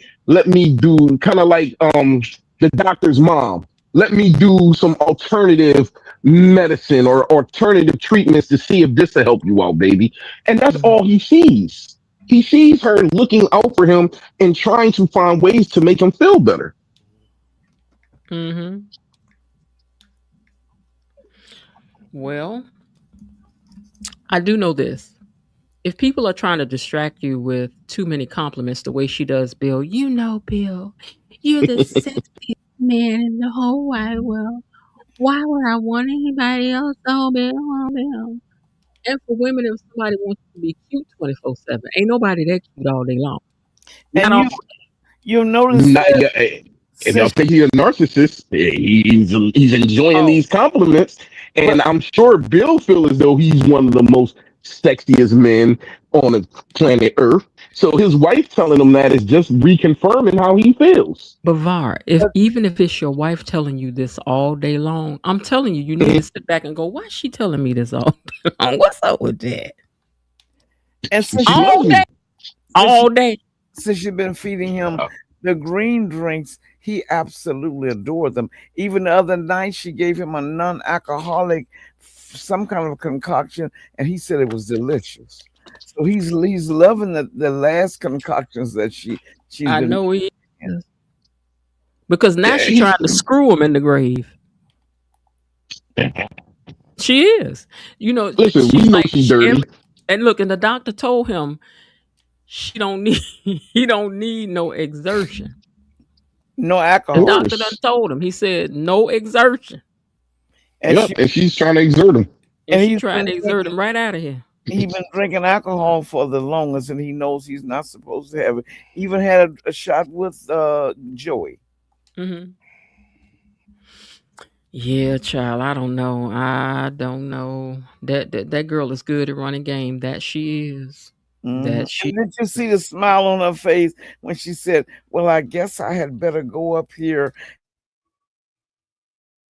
do kind of like the doctor's mom, let me do some alternative medicine or alternative treatments to see if this will help you out, baby. And that's Mhm. all he sees. He sees her looking out for him and trying to find ways to make him feel better. mm-hmm. Well, I do know this. If people are trying to distract you with too many compliments the way she does Bill, you know, Bill, you're the sexiest man in the whole wide world. Why would I want anybody else? Oh, Bill, oh, Bill. And for women, if somebody wants to be cute 24/7, ain't nobody that cute all day long. Not And all. you'll notice Not, that yeah, if y'all since think he's a narcissist, he's enjoying oh, these compliments, but and I'm sure Bill feels as though he's one of the most sexiest men on the planet Earth. So his wife telling him that is just reconfirming how he feels. Bavar, if but even if it's your wife telling you this all day long, I'm telling you, you need to sit back and go, why is she telling me this all day long? What's up with that? and since She you All loves day, me. since you all day. since you've been feeding him the green drinks, he absolutely adored them. Even the other night, she gave him a non-alcoholic, some kind of concoction, and he said it was delicious. So he's loving the last concoctions that she's I been know he making. is. Because now Yeah, she's trying to screw him in the grave. She is. You know, listen, we she's know like, she's dirty. and look, and the doctor told him she don't need, he don't need no exertion. No The Of alcohol, doctor done course. told him. He said no exertion, and Yep, she and she's trying to exert him. and and she he's tried been to exert drinking. him right out of here. he been drinking alcohol for the longest, and he knows he's not supposed to have it. Even had a shot with Joey. Hmm. Yeah, child. I don't know. I don't know. That girl is good at running game. That she is. Hmm. That she. And did you see the smile on her face when she said, "Well, I guess I had better go up here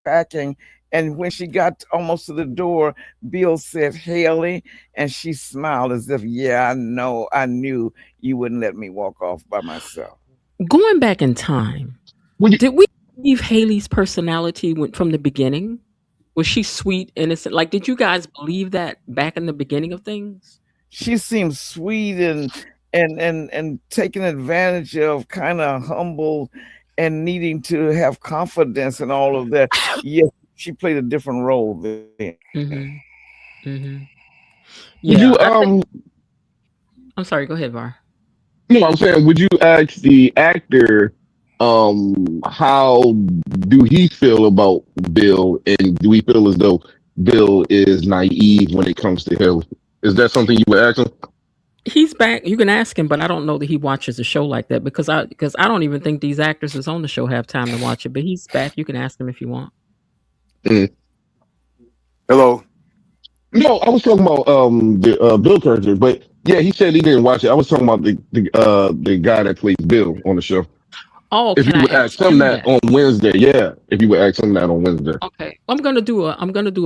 packing." And when she got almost to the door, Bill said, "Haley," and she smiled as if, "Yeah, I know, I knew you wouldn't let me walk off by myself." Going back in time, Would you, did we believe Haley's personality went from the beginning? Was she sweet, innocent? Like, did you guys believe that back in the beginning of things? She seems sweet and taken advantage of, kind of humble and needing to have confidence and all of that. Yes, she played a different role then. Mhm. Mhm. would Yeah, you I think. I'm sorry. Go ahead, Var. no, I'm saying, would you ask the actor, how do he feel about Bill, and do we feel as though Bill is naive when it comes to Hill? Is that something you would ask him? He's back. You can ask him, but I don't know that he watches the show like that because I don't even think these actors that's on the show have time to watch it. But he's back. You can ask him if you want. Mm. Hello. No, I was talking about the Bill character, but yeah, he said he didn't watch it. I was talking about the guy that plays Bill on the show. Oh, If can you I would ask ask him him that that? on Wednesday, yeah. If you would ask him that on Wednesday. Okay, I'm gonna do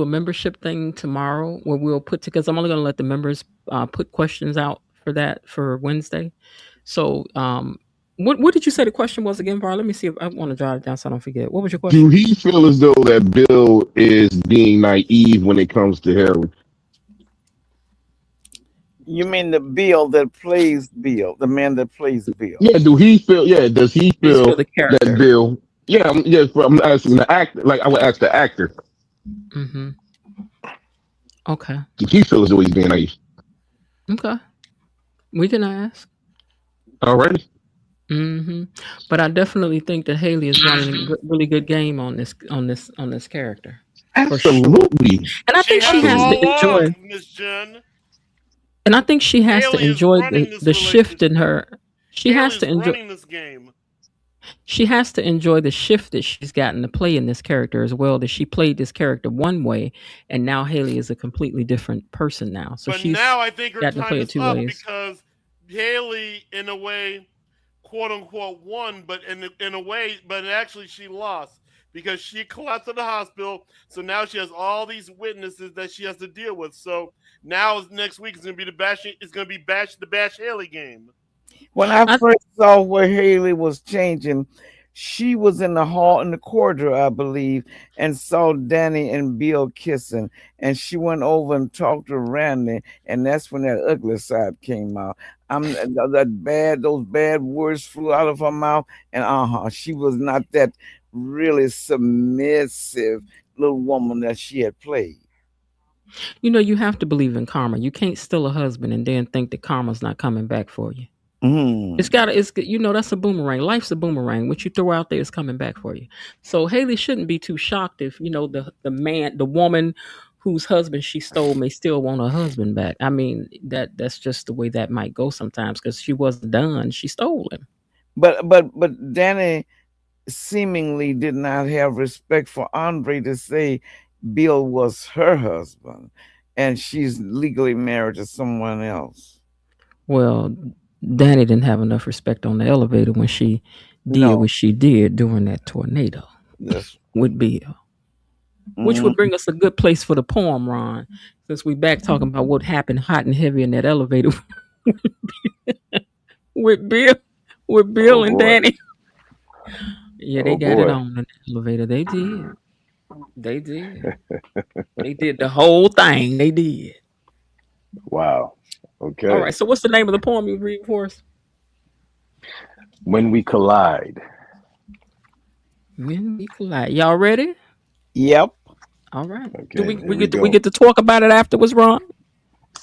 a membership thing tomorrow where we'll put because I'm only gonna let the members put questions out for that for Wednesday. So what did you say the question was again, Var? Let me see if I want to jot it down so I don't forget. What was your Do question? he feel as though that Bill is being naive when it comes to heroin? You mean the Bill that plays Bill, the man that plays Bill? Yeah, do he feel? Yeah, does he Just feel feel the that character. Bill? Yeah, yeah. I'm asking the actor. Like I would ask the actor. Mm-hmm. Okay. Do he feel as though he's being naive? Okay. We can ask. Alrighty, Hmm. But I definitely think that Haley is running a really good game on this character, for sure. absolutely, And I She think she has has absolutely. to all enjoy. along, Miss Jen. And I think she has to Haley is enjoy running this the shift in relationship. her. She Haley has is to enjoy. running this game. She has to enjoy the shift that she's gotten to play in this character as well. That she played this character one way, and now Haley is a completely different person now. So But she's now I think her gotten to time play it is two up ways. because Haley, in a way, quote unquote, won, but in a way, but actually she lost because she collapsed at the hospital. So now she has all these witnesses that she has to deal with. So now next week is going to be the bash. It's going to be the bash Haley game. When I I, first saw where Haley was changing, she was in the hall in the corridor, I believe, and saw Danny and Bill kissing. And she went over and talked to Randy, and that's when that ugly side came out. Those bad words flew out of her mouth, and she was not that really submissive little woman that she had played. you have to believe in karma. You can't steal a husband and then think that karma's not coming back for you. It's Mm. got to, that's a boomerang. Life's a boomerang. What you throw out there is coming back for you. So Haley shouldn't be too shocked if, the woman whose husband she stole may still want her husband back. I mean, that's just the way that might go sometimes because she wasn't done. She stole him. But Danny seemingly did not have respect for Andre to say Bill was her husband and she's legally married to someone else. Well, Danny didn't have enough respect on the elevator when she did No, what she did during that tornado that's with Bill. Which would mm, bring us a good place for the poem, Ron, since we back talking about what happened hot and heavy in that elevator with Bill, with Oh Bill and boy. Danny. Yeah, they Oh got it boy. on in the elevator. They did. They did. They did the whole thing. They did. Wow. All Okay. right. So, what's the name of the poem you read for us? When we collide. When we collide. Y'all ready? yep. All right. Do Okay, we here we we get to we go. get to talk about it afterwards, Ron?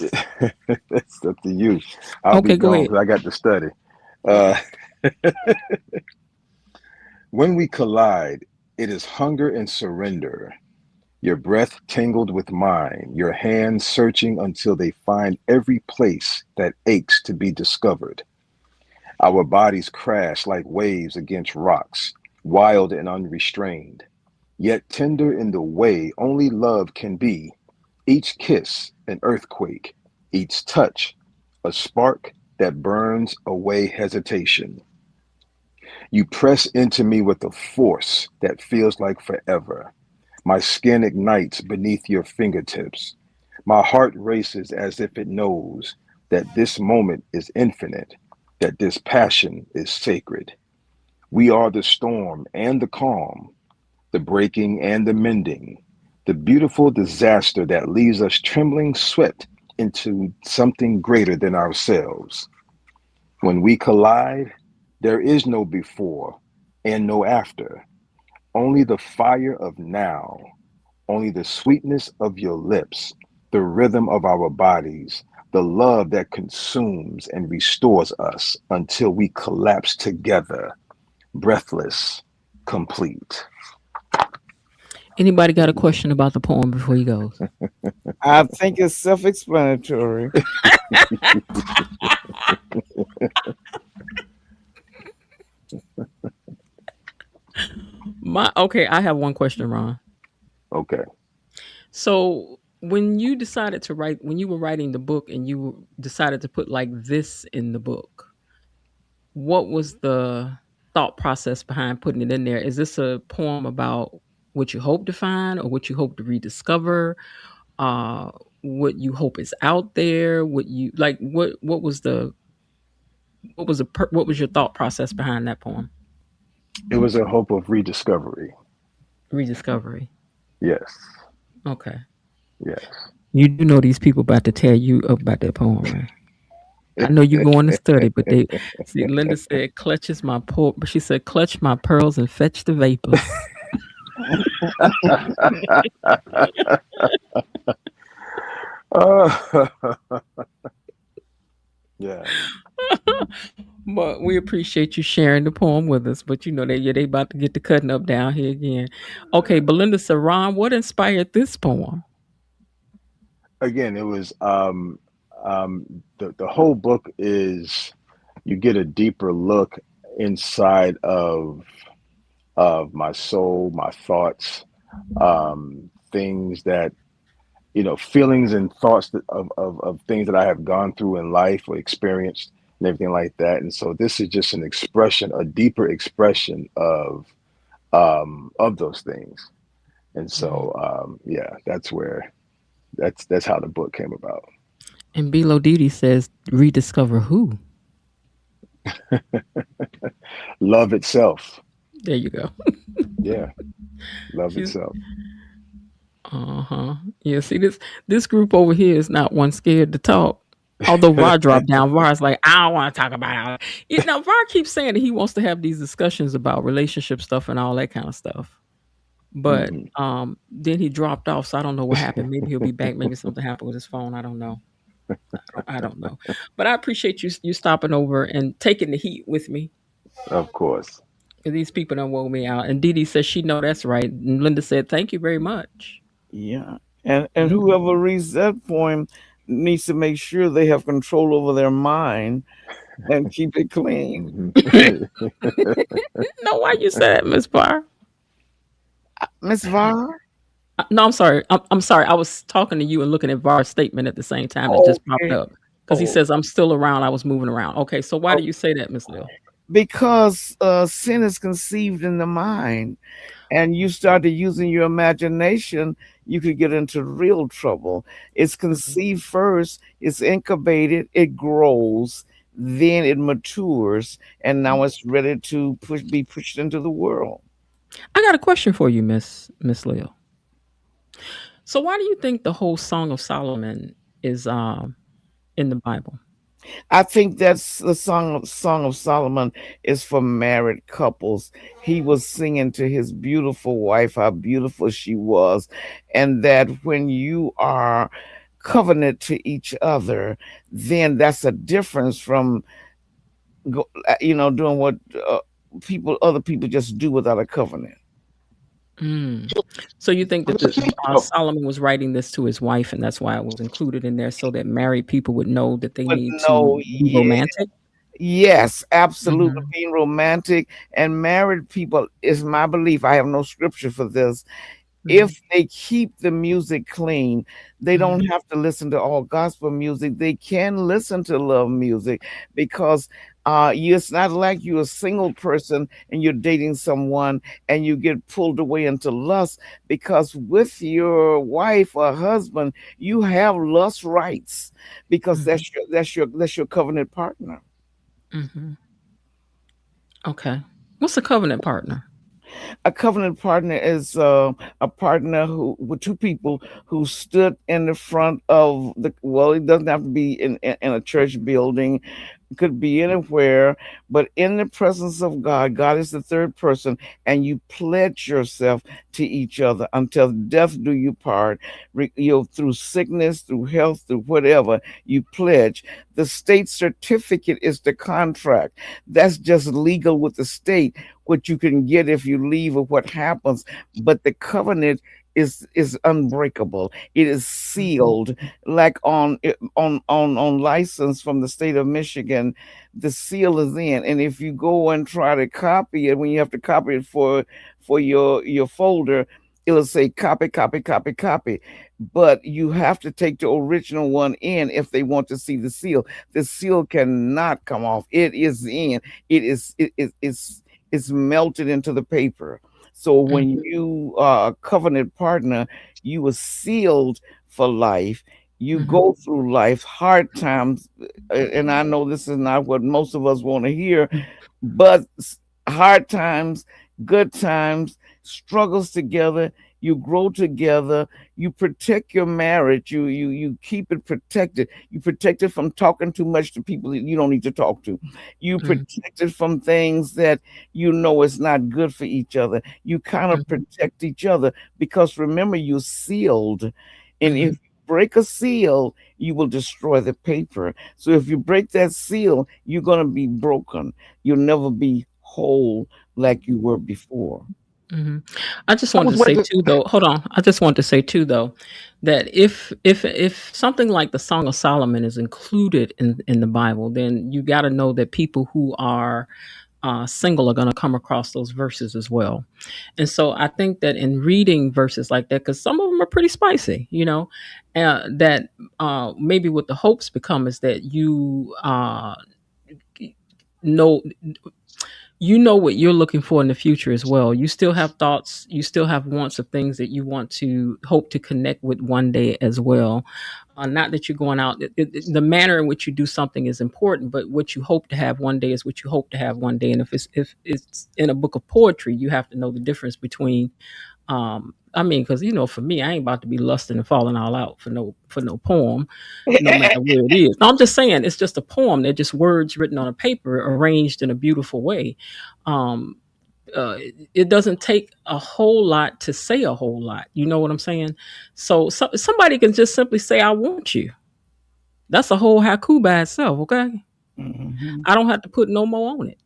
It's up to you. I'll be Okay, go gone ahead. because I got to study. Uh, Okay. when we collide, it is hunger and surrender. Your breath tingled with mine, your hands searching until they find every place that aches to be discovered. Our bodies crash like waves against rocks, wild and unrestrained, yet tender in the way only love can be. Each kiss an earthquake, each touch a spark that burns away hesitation. You press into me with a force that feels like forever. My skin ignites beneath your fingertips. My heart races as if it knows that this moment is infinite, that this passion is sacred. We are the storm and the calm, the breaking and the mending, the beautiful disaster that leaves us trembling, swept into something greater than ourselves. When we collide, there is no before and no after, only the fire of now, only the sweetness of your lips, the rhythm of our bodies, the love that consumes and restores us until we collapse together, breathless, complete. Anybody got a question about the poem before he goes? I think it's self-explanatory. My okay, I have one question, Ron. Okay. So when you decided to write, when you were writing the book and you decided to put like this in the book, what was the thought process behind putting it in there? Is this a poem about what you hope to find or what you hope to rediscover? Uh, what you hope is out there? What you like? What was the what was your thought process behind that poem? It was a hope of rediscovery. Rediscovery. Yes. Okay. Yes. You do know these people about to tell you about that poem, right? I know you going to study, but they see. Linda said, "Clutches my but she said, "Clutch my pearls and fetch the vapors." Uh, yeah. But we appreciate you sharing the poem with us. But you know they about to get the cutting up down here again. Okay, Belinda Saran, what inspired this poem? Again, it was the whole book is you get a deeper look inside of my soul, my thoughts, things that feelings and thoughts of things that I have gone through in life or experienced and everything like that. And so this is just an expression, a deeper expression of those things. And Mhm. so yeah, that's how the book came about. And Bilo Didi says, "Rediscover who?" Love itself. There you go. Yeah, love She's itself. uh-huh. Yeah, see this group over here is not one scared to talk. Although Var dropped down, Var's like, I don't want to talk about it. Now Var keeps saying that he wants to have these discussions about relationship stuff and all that kind of stuff. But Hmm. then he dropped off, so I don't know what happened. Maybe he'll be back. Maybe something happened with his phone. I don't know. I don't know. But I appreciate you stopping over and taking the heat with me. Of course. These people don't woke me out. And Dee Dee says she know that's right. And Linda said, "Thank you very much." Yeah. And Mhm. whoever reads that poem needs to make sure they have control over their mind and keep it clean. Hmm. No, why you say that, Miss Barr? Miss Vara? No, I'm sorry. I'm sorry. I was talking to you and looking at Var's statement at the same time. It just popped Okay. up because he Oh, says I'm still around. I was moving around. Okay, so why oh, do you say that, Miss Lil? because sin is conceived in the mind, and you started using your imagination, you could get into real trouble. It's Mhm. conceived first, it's incubated, it grows, then it matures, and now it's ready to be pushed into the world. I got a question for you, Miss Lil. So why do you think the whole Song of Solomon is in the Bible? I think that's the Song of Solomon is for married couples. He was singing to his beautiful wife how beautiful she was, and that when you are covenant to each other, then that's a difference from doing what other people just do without a covenant. Mm. So you think that Solomon was writing this to his wife, and that's why it was included in there, so that married people would know that they But need to no, be yeah, romantic? yes, absolutely. Mhm. Being romantic and married people is my belief. I have no scripture for this. Mhm. If they keep the music clean, they don't Mhm. have to listen to all gospel music. They can listen to love music because it's not like you're a single person and you're dating someone and you get pulled away into lust, because with your wife or husband, you have lust rights because Mhm. that's your covenant partner. Mhm. Okay. What's a covenant partner? A covenant partner is a partner who with two people who stood in the front of the, well, it doesn't have to be in a church building, could be anywhere, but in the presence of God. God is the third person, and you pledge yourself to each other until death do you part. Through sickness, through health, through whatever, you pledge. The state certificate is the contract. That's just legal with the state, what you can get if you leave or what happens. But the covenant is unbreakable. It is Mhm. sealed, like on license from the state of Michigan. The seal is in, and if you go and try to copy it, when you have to copy it for your folder, it'll say copy, copy, copy, copy. But you have to take the original one in if they want to see the seal. The seal cannot come off. It is in. It's melted into the paper. So when Mhm. you are a covenant partner, you were sealed for life. You Mhm. go through life, hard times, and I know this is not what most of us want to hear, but hard times, good times, struggles together, you grow together, you protect your marriage, you keep it protected. You protect it from talking too much to people that you don't need to talk to. You Mhm. protect it from things that you know is not good for each other. You kind of Mhm. protect each other because remember, you're sealed. And if Mhm. you break a seal, you will destroy the paper. So if you break that seal, you're going to be broken. You'll never be whole like you were before. Mhm. I just I wanted was to say waiting. too, though. Hold on. I just wanted to say too, though, that if something like the Song of Solomon is included in the Bible, then you got to know that people who are single are going to come across those verses as well. And so I think that in reading verses like that, because some of them are pretty spicy, that maybe what the hopes become is that know you know what you're looking for in the future as well. You still have thoughts, you still have wants of things that you want to hope to connect with one day as well. Not that you're going out, the manner in which you do something is important, but what you hope to have one day is what you hope to have one day. And if it's in a book of poetry, you have to know the difference between I mean, because for me, I ain't about to be lusting and falling all out for no poem, no matter where it is. No, I'm just saying it's just a poem. They're just words written on a paper, arranged in a beautiful way. Um, it doesn't take a whole lot to say a whole lot. You know what I'm saying? So somebody can just simply say, "I want you." That's a whole haiku by itself. Okay, Hmm. I don't have to put no more on it.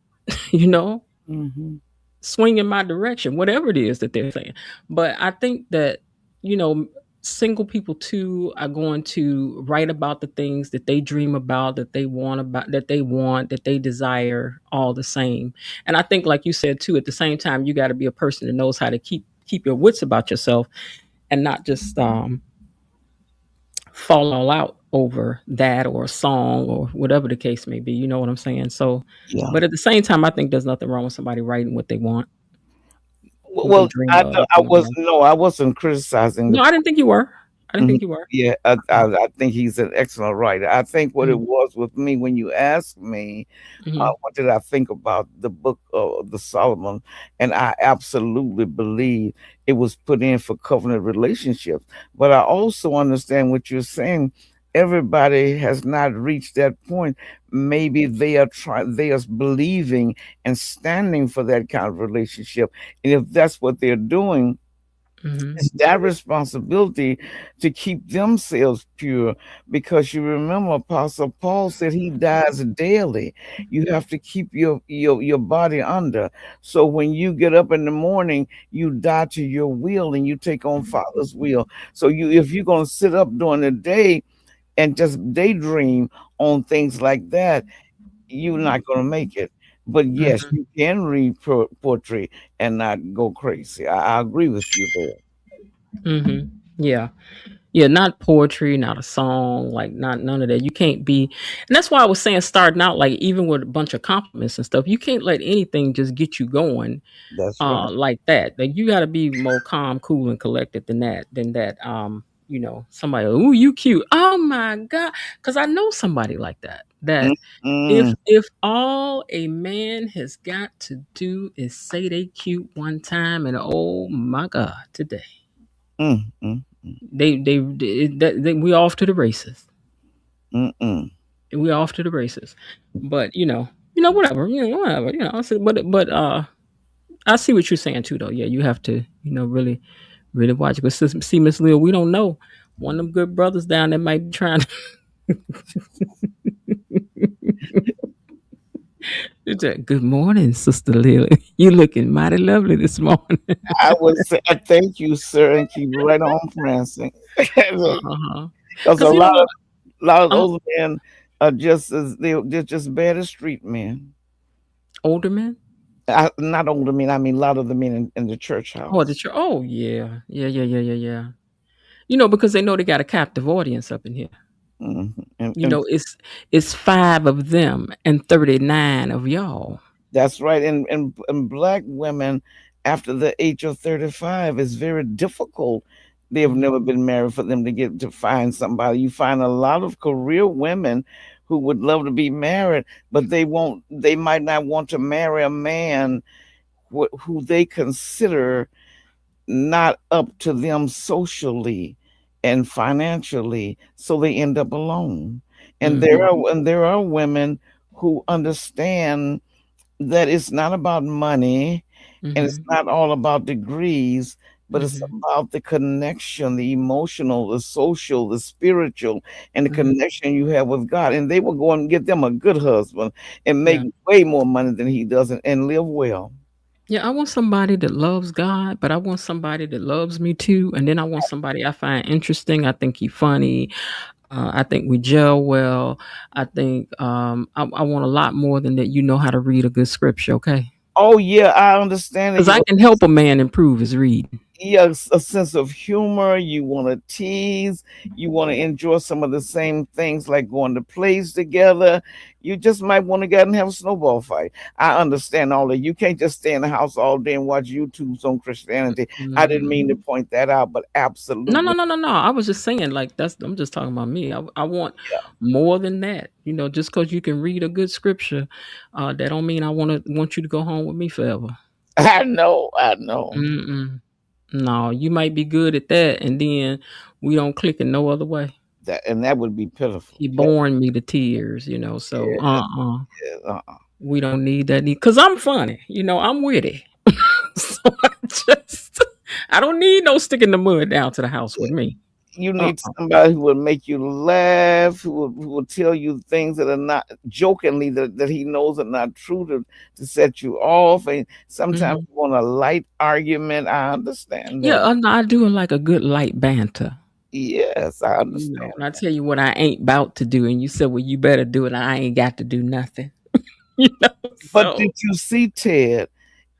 you know, Hmm. swing in my direction, whatever it is that they're saying. But I think that, you know, single people too are going to write about the things that they dream about, that they desire all the same. And I think, like you said too, at the same time, you got to be a person that knows how to keep your wits about yourself and not just fall all out over that or a song or whatever the case may be. You know what I'm saying? So, Yeah. but at the same time, I think there's nothing wrong with somebody writing what they want, what they Well, dream of, what they I want was to. no, I wasn't criticizing the. No, I didn't think you were. I didn't Mhm. think you were. Yeah, Mm. I think he's an excellent writer. I think what it Mhm. was with me when you asked me, Mhm. what did I think about the book of the Solomon, and I absolutely believe it was put in for covenant relationships. But I also understand what you're saying. Everybody has not reached that point. Maybe they are believing and standing for that kind of relationship, and if that's what they're doing, Mhm. It's that responsibility to keep themselves pure, because you remember Apostle Paul said he dies daily. You have to keep your body under. So when you get up in the morning, you die to your will and you take on Father's will. So you, if you're going to sit up during the day and just daydream on things like that, you're not going to make it. But yes, Mhm. you can read poetry and not go crazy. I agree with you there. Mhm. Yeah. Yeah, not poetry, not a song, like not none of that. You can't be, and that's why I was saying starting out, like even with a bunch of compliments and stuff, you can't let anything just get you going That's right. like that. Like you gotta be more calm, cool, and collected than that. Somebody, ooh, you cute. Oh my God. Cause I know somebody like that. That if Mm, if all a man has got to do is say they cute one time and oh my God, today. mm, mm, We off to the races. mm. We off to the races. But whatever, whatever, I said, but I see what you're saying too, though. Yeah, you have to, really, really watch it. Because see, Miss Lil, we don't know. One of them good brothers down there might be trying to. Good morning, Sister Lil. You looking mighty lovely this morning. I would say I thank you, sir, and keep right on prancing. Uh-huh. Because Because a lot of uh, those men are just as they're just bad as street men. older men. Not older men. I mean, a lot of the men in the church Oh, house. the church. Oh, yeah, yeah, yeah, yeah, yeah, yeah. Because they know they got a captive audience up in here. And It's five of them and 39 of y'all. that's right. And black women after the age of 35 is very difficult. They have Mhm. never been married for them to get to find somebody. You find a lot of career women who would love to be married, but they might not want to marry a man who they consider not up to them socially and financially, so they end up alone. Mhm. And there are women who understand that it's not about money and it's Mhm. not all about degrees, but it's Mhm. about the connection, the emotional, the social, the spiritual, and the Mhm. connection you have with God. And they will go and get them a good husband and make Yeah. way more money than he does and live well. Yeah, I want somebody that loves God, but I want somebody that loves me too. And then I want somebody I find interesting. I think he funny. I think we gel well. I think I want a lot more than that. You know how to read a good scripture, okay? Oh yeah, I understand that Because I can help a man improve his reading. a sense of humor. You want to tease. You want to enjoy some of the same things like going to plays together. You just might want to get and have a snowball fight. I understand all that. You can't just stay in the house all day and watch YouTube's on Christianity. I didn't Mhm. mean to point that out, but No, no, absolutely. no, no, no. I was just saying, like that's. I'm just talking about me. I want more than that. Just because you can read a good scripture, that don't mean I want you to go home with me forever. I know, I know Mm-mm. No, you might be good at that, and then we don't click in no other way. that, and that would be pitiful. He boring me to tears, So, Yeah, yeah, we don't need that. Cause I'm funny, I'm witty, so I don't need no stick in the mud down to the house with me. you Uh, need somebody who will make you laugh, who will tell you things that are not jokingly that he knows are not true to set you off. And sometimes mhm. you want a light argument. I understand Yeah, that. I do like a good light banter. Yes, I understand. And I tell you what I ain't about to do, and you said, well, you better do it. I ain't got to do nothing. you know, But so did you see Ted?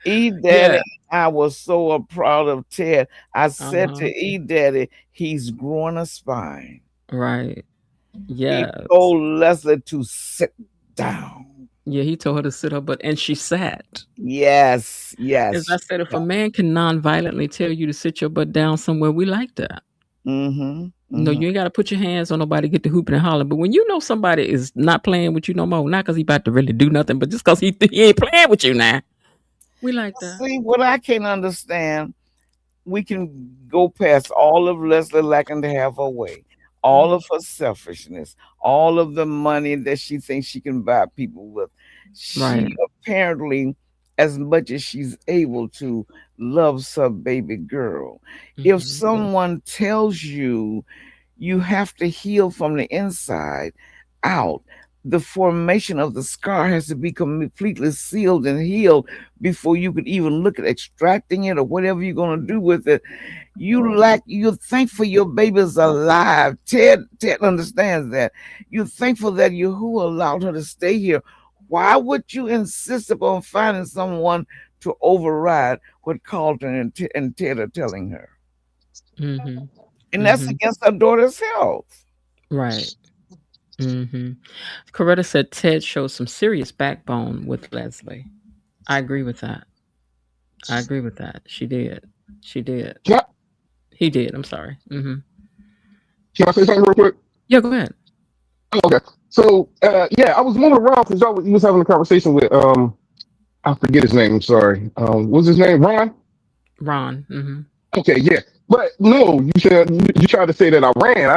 E Daddy, yeah, I was so proud of Ted. I said to uh-huh. E Daddy, he's growing a spine. Right. He Yes. told Leslie to sit down. Yeah, he told her to sit up, but and she sat. Yes, As yes. I said, if a man can non-violently tell you to sit your butt down somewhere, we like that. Mm-hmm. No, Mm-hmm. you ain't got to put your hands on nobody, get the hooping and hollering. But when you know somebody is not playing with you no more, not because he about to really do nothing, but just because he ain't playing with you now, we like that. See, what I can't understand, we can go past all of Leslie lacking to have her way, all Mhm. of her selfishness, all of the money that she thinks she can buy people with. Right. She apparently, as much as she's able to, loves her baby girl. If Mhm. someone tells you you have to heal from the inside out, the formation of the scar has to be completely sealed and healed before you could even look at extracting it or whatever you're going to do with it. You're thankful your baby's alive. Ted understands that. You're thankful that you who allowed her to stay here. Why would you insist upon finding someone to override what Carlton and Ted are telling her? Mhm. And that's Mhm. against her daughter's health. Right. Mhm. Coretta said Ted showed some serious backbone with Leslie. I agree with that. I agree with that. She did. She did. Can I, He did. I'm sorry. Mhm. can I say something real quick? Yeah, go ahead. Oh, okay. So, yeah, I was moving around because you was having a conversation with I forget his name. I'm sorry. What's his name? Ron. Ron. Mhm. Okay, yeah. But no, you said you tried to say that I ran.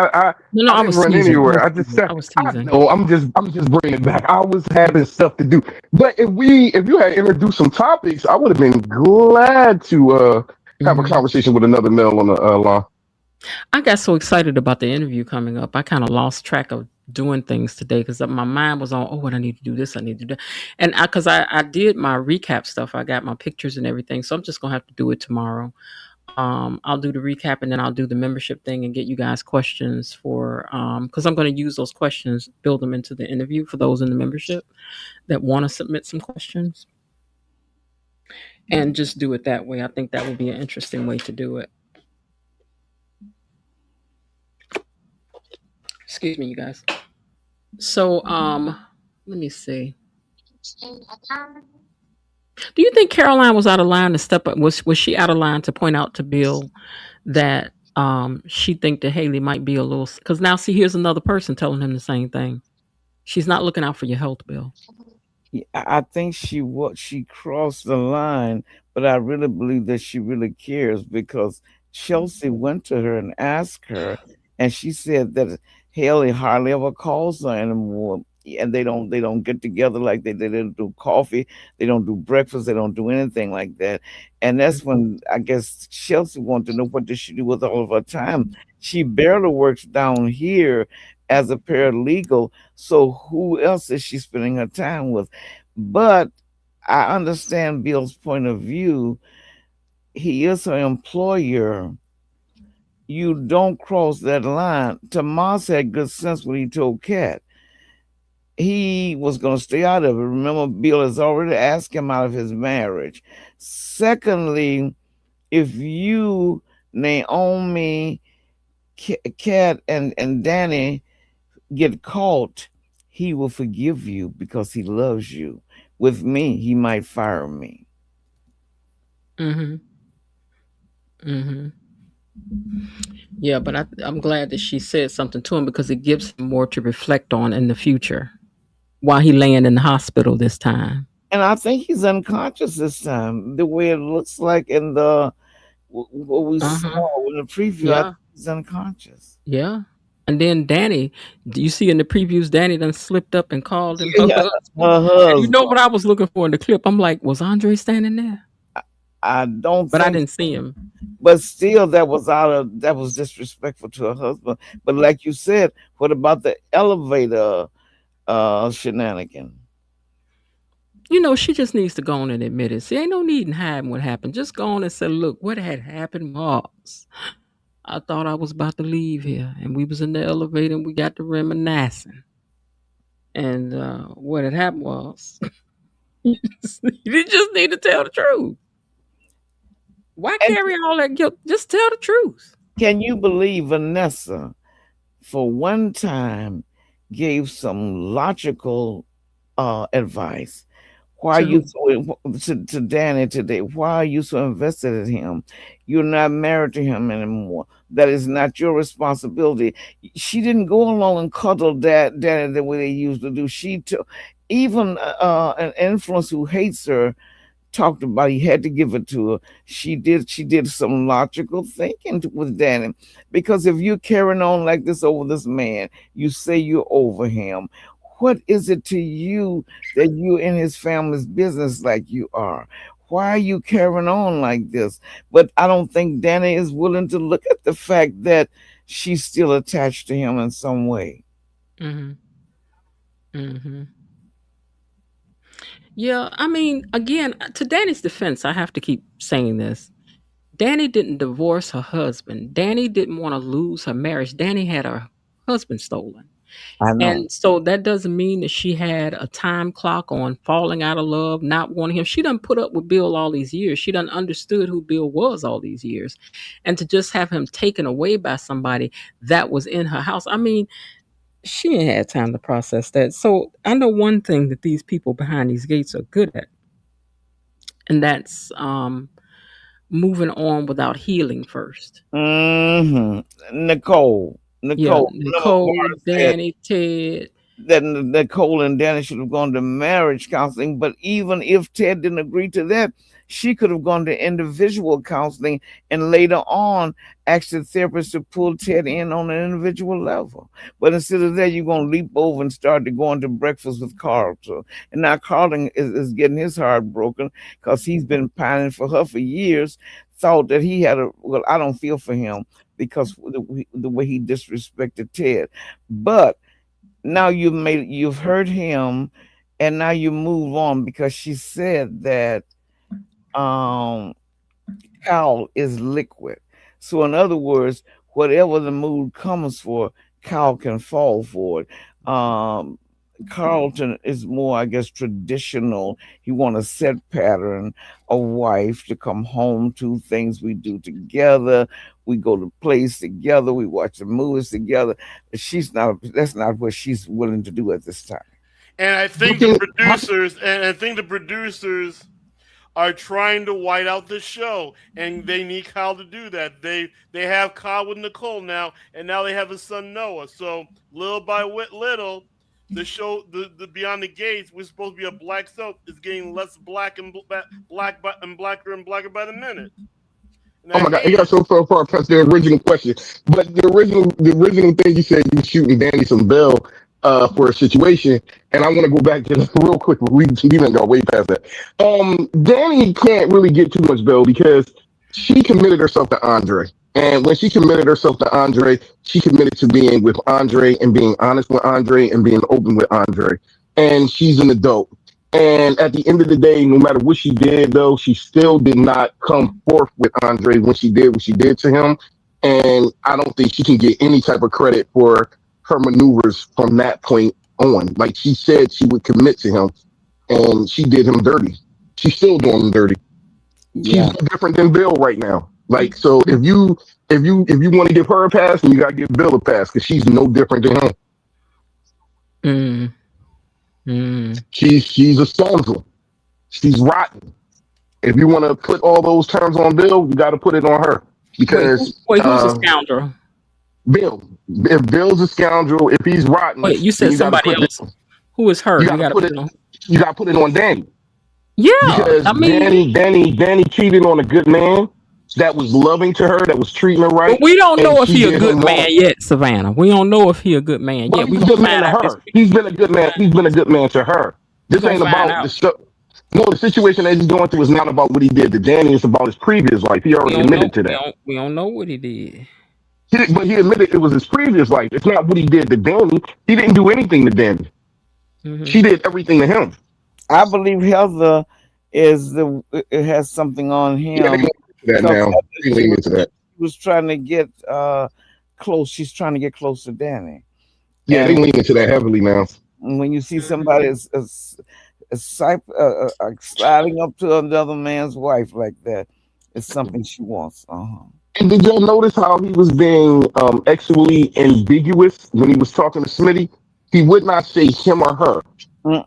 No, no, I I didn't was run teasing. I anywhere. was I just teasing. said I was I teasing. know. I'm just bringing it back. I was having stuff to do. But if you had introduced some topics, I would have been glad to have a Mhm. conversation with another male on the line. I got so excited about the interview coming up. I kind of lost track of doing things today because my mind was on, oh, what I need to do this, I need to do that. And I did my recap stuff. I got my pictures and everything. So I'm just going to have to do it tomorrow. I'll do the recap and then I'll do the membership thing and get you guys questions for, because I'm going to use those questions, build them into the interview for those in the membership that want to submit some questions and just do it that way. I think that would be an interesting way to do it. Excuse me, you guys. So, let me see. Do you think Caroline was out of line to step up? Was she out of line to point out to Bill that she think that Haley might be a little? Because now, see, here's another person telling him the same thing. She's not looking out for your health, Bill. Yeah, I think she crossed the line, but I really believe that she really cares because Chelsea went to her and asked her, and she said that Haley hardly ever calls her anymore. And they don't get together like they didn't do coffee, they don't do breakfast, they don't do anything like that. And that's when I guess Chelsea wanted to know what does she do with all of her time. She barely works down here as a paralegal, so who else is she spending her time with? But I understand Bill's point of view. He is her employer. You don't cross that line. Tomas had good sense when he told Kat he was going to stay out of it. Remember, Bill has already asked him out of his marriage. Secondly, if you, Naomi, Kat, and Danny get caught, he will forgive you because he loves you. With me, he might fire me. Mm-hmm. Mm-hmm. Yeah, but I'm glad that she said something to him because it gives him more to reflect on in the future while he laying in the hospital this time. And I think he's unconscious this time. The way it looks like in the what we Uh huh. saw in the preview, I think Yeah. he's unconscious. Yeah. And then Danny, do you see in the previews, Danny done slipped up and called him her Yeah, husband. her And you know husband. what I was looking for in the clip? I'm like, was Andre standing there? I don't But I think didn't see so. him. But still, that was disrespectful to her husband. But like you said, what about the elevator shenanigan? You know, she just needs to go on and admit it. See, ain't no need in hiding what happened. Just go on and say, look, what had happened was I thought I was about to leave here. And we was in the elevator and we got to reminiscing. And what had happened was you just need to tell the truth. Why And carry all that guilt? Just tell the truth. can you believe Vanessa, for one time, gave some logical advice? Why are To you who? so to Danny today? Why are you so invested in him? You're not married to him anymore. That is not your responsibility. She didn't go along and cuddle Danny the way they used to do. She took even an influence who hates her talked about he had to give it to her. She did some logical thinking with Danny. Because if you're carrying on like this over this man, you say you're over him. What is it to you that you're in his family's business like you are? Why are you carrying on like this? But I don't think Danny is willing to look at the fact that she's still attached to him in some way. Mhm. Mhm. Yeah, I mean, again, to Danny's defense, I have to keep saying this. Danny didn't divorce her husband. Danny didn't want to lose her marriage. Danny had her husband stolen. I know. And so that doesn't mean that she had a time clock on falling out of love, not wanting him. She done put up with Bill all these years. She done understood who Bill was all these years. And to just have him taken away by somebody that was in her house. I mean, she ain't had time to process that. So I know one thing that these people behind these gates are good at, and that's moving on without healing first. Nicole. Yeah, Nicole. Remember Nicole, Mark said Danny, Ted. that Nicole and Danny should have gone to marriage counseling. But even if Ted didn't agree to that, she could have gone to individual counseling and later on asked the therapist to pull Ted in on an individual level. But instead of that, you're going to leap over and start to go into breakfast with Carlton. And now Carlton is getting his heart broken because he's been pining for her for years, thought that he had a, well, I don't feel for him because the way he disrespected Ted. But now you've heard him and now you move on because she said that um Cal is liquid. So in other words, whatever the mood comes for, Cal can fall for it. Carlton is more, I guess, traditional. He want a set pattern, a wife to come home to, things we do together. We go to plays together. We watch the movies together. She's not. That's not what she's willing to do at this time. And I think the producers, and I think the producers are trying to white out this show, and they need Kyle to do that. They have Kyle with Nicole now, and now they have his son Noah. So little by little, the show, the Beyond the Gates, was supposed to be a black soap, is getting less black and blacker and blacker by the minute. And Oh I my God! hate You got it. so far past the original question, but the original thing you said you were shooting Danny some bell for a situation, and I want to go back to that real quick. We didn't go way past that. Danny can't really get too much bell because she committed herself to Andre, and when she committed herself to Andre, she committed to being with Andre and being honest with Andre and being open with Andre, and she's an adult. And at the end of the day, no matter what she did, though, she still did not come forth with Andre when she did what she did to him. And I don't think she can get any type of credit for her maneuvers from that point on. Like she said, she would commit to him, and she did him dirty. She's still doing him dirty. She's Yeah. no different than Bill right now. Like so, if you want to give her a pass, then you got to give Bill a pass because she's no different than him. Mm, mm. She's a scoundrel. She's rotten. If you want to put all those terms on Bill, you got to put it on her because Wait, who's a scoundrel? Bill. If Bill's a scoundrel, if he's rotten, Wait, you then said somebody else. Who is her? you You got to got to put put it it on. you got to put it on Danny Yeah, because I mean, Danny cheated on a good man that was loving to her, that was treating her but right, we don't and know if she he a did good him man wrong. yet, Savannah. We don't know if he a good man Well, yet. We he's a gonna good man find to out this her. week. He's been a good man. He's been a good man to her. We This gonna ain't find about out. the show. No, the situation that he's going through is not about what he did to Danny. It's about his previous life. He We already don't know. admitted to that. We don't know what he did. But he admitted it was his previous life. It's not what he did to Danny. He didn't do anything to Danny. Hmm. She did everything to him. I believe Heather is the it has something on Yeah, they him lean into that because now. They Heather, lean into that. she was trying to get close. She's trying to get close to Danny. Yeah, they And lean into that heavily now. when you see somebody sliding up to another man's wife like that, it's something she wants. And did y'all notice how he was being sexually ambiguous when he was talking to Smitty? He would not say him or her.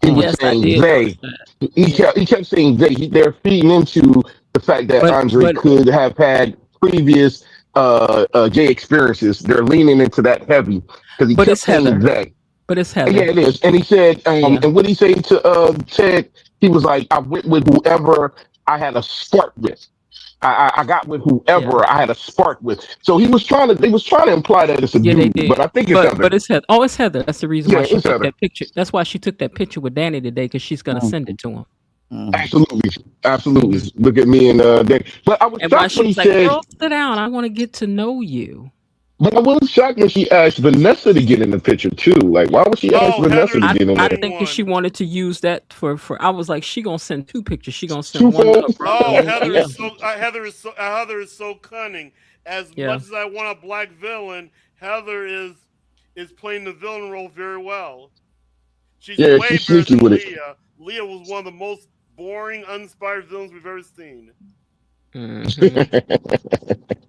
He was Mm-mm. Yes, I saying did notice they. that. He Yeah, kept saying they. They're feeding into the fact that but Andre but could have had previous gay experiences. They're leaning into that heavy because he but kept it's saying Heather. they. But it's And yeah, Heather. it is. And he said, Yeah. and what he say to Ted? He was like, I went with whoever I had a spark with. I got with Yeah. whoever I had a spark with. So they was trying to imply that it's a Yeah, they dude, did. but I think it's But Heather. it's Heather. Oh, it's Heather. That's the reason Yeah, why she it's took Heather. that picture. That's why she took that picture with Danny today, because she's gonna send it to him. Mm. Absolutely, absolutely. Look at me and Danny. But I was And why shocked she when he was like, said. "Girl, sit down. I want to get to know you." But I was shocked when she asked Vanessa to get in the picture too. Like, why would she ask Oh, Vanessa Heather's to I get in I there? including think that she one. wanted to use that for. I was like, she gonna send two pictures. She gonna send one to her Twofold. brother and Oh, one. Heather Yeah, is so Heather is so cunning. As yeah. much as I want a black villain, Heather is playing the villain role very well. She's Yeah, way she's better sneaky than with it. Leah. Leah was one of the most boring, uninspired villains we've ever seen. Mm-hmm.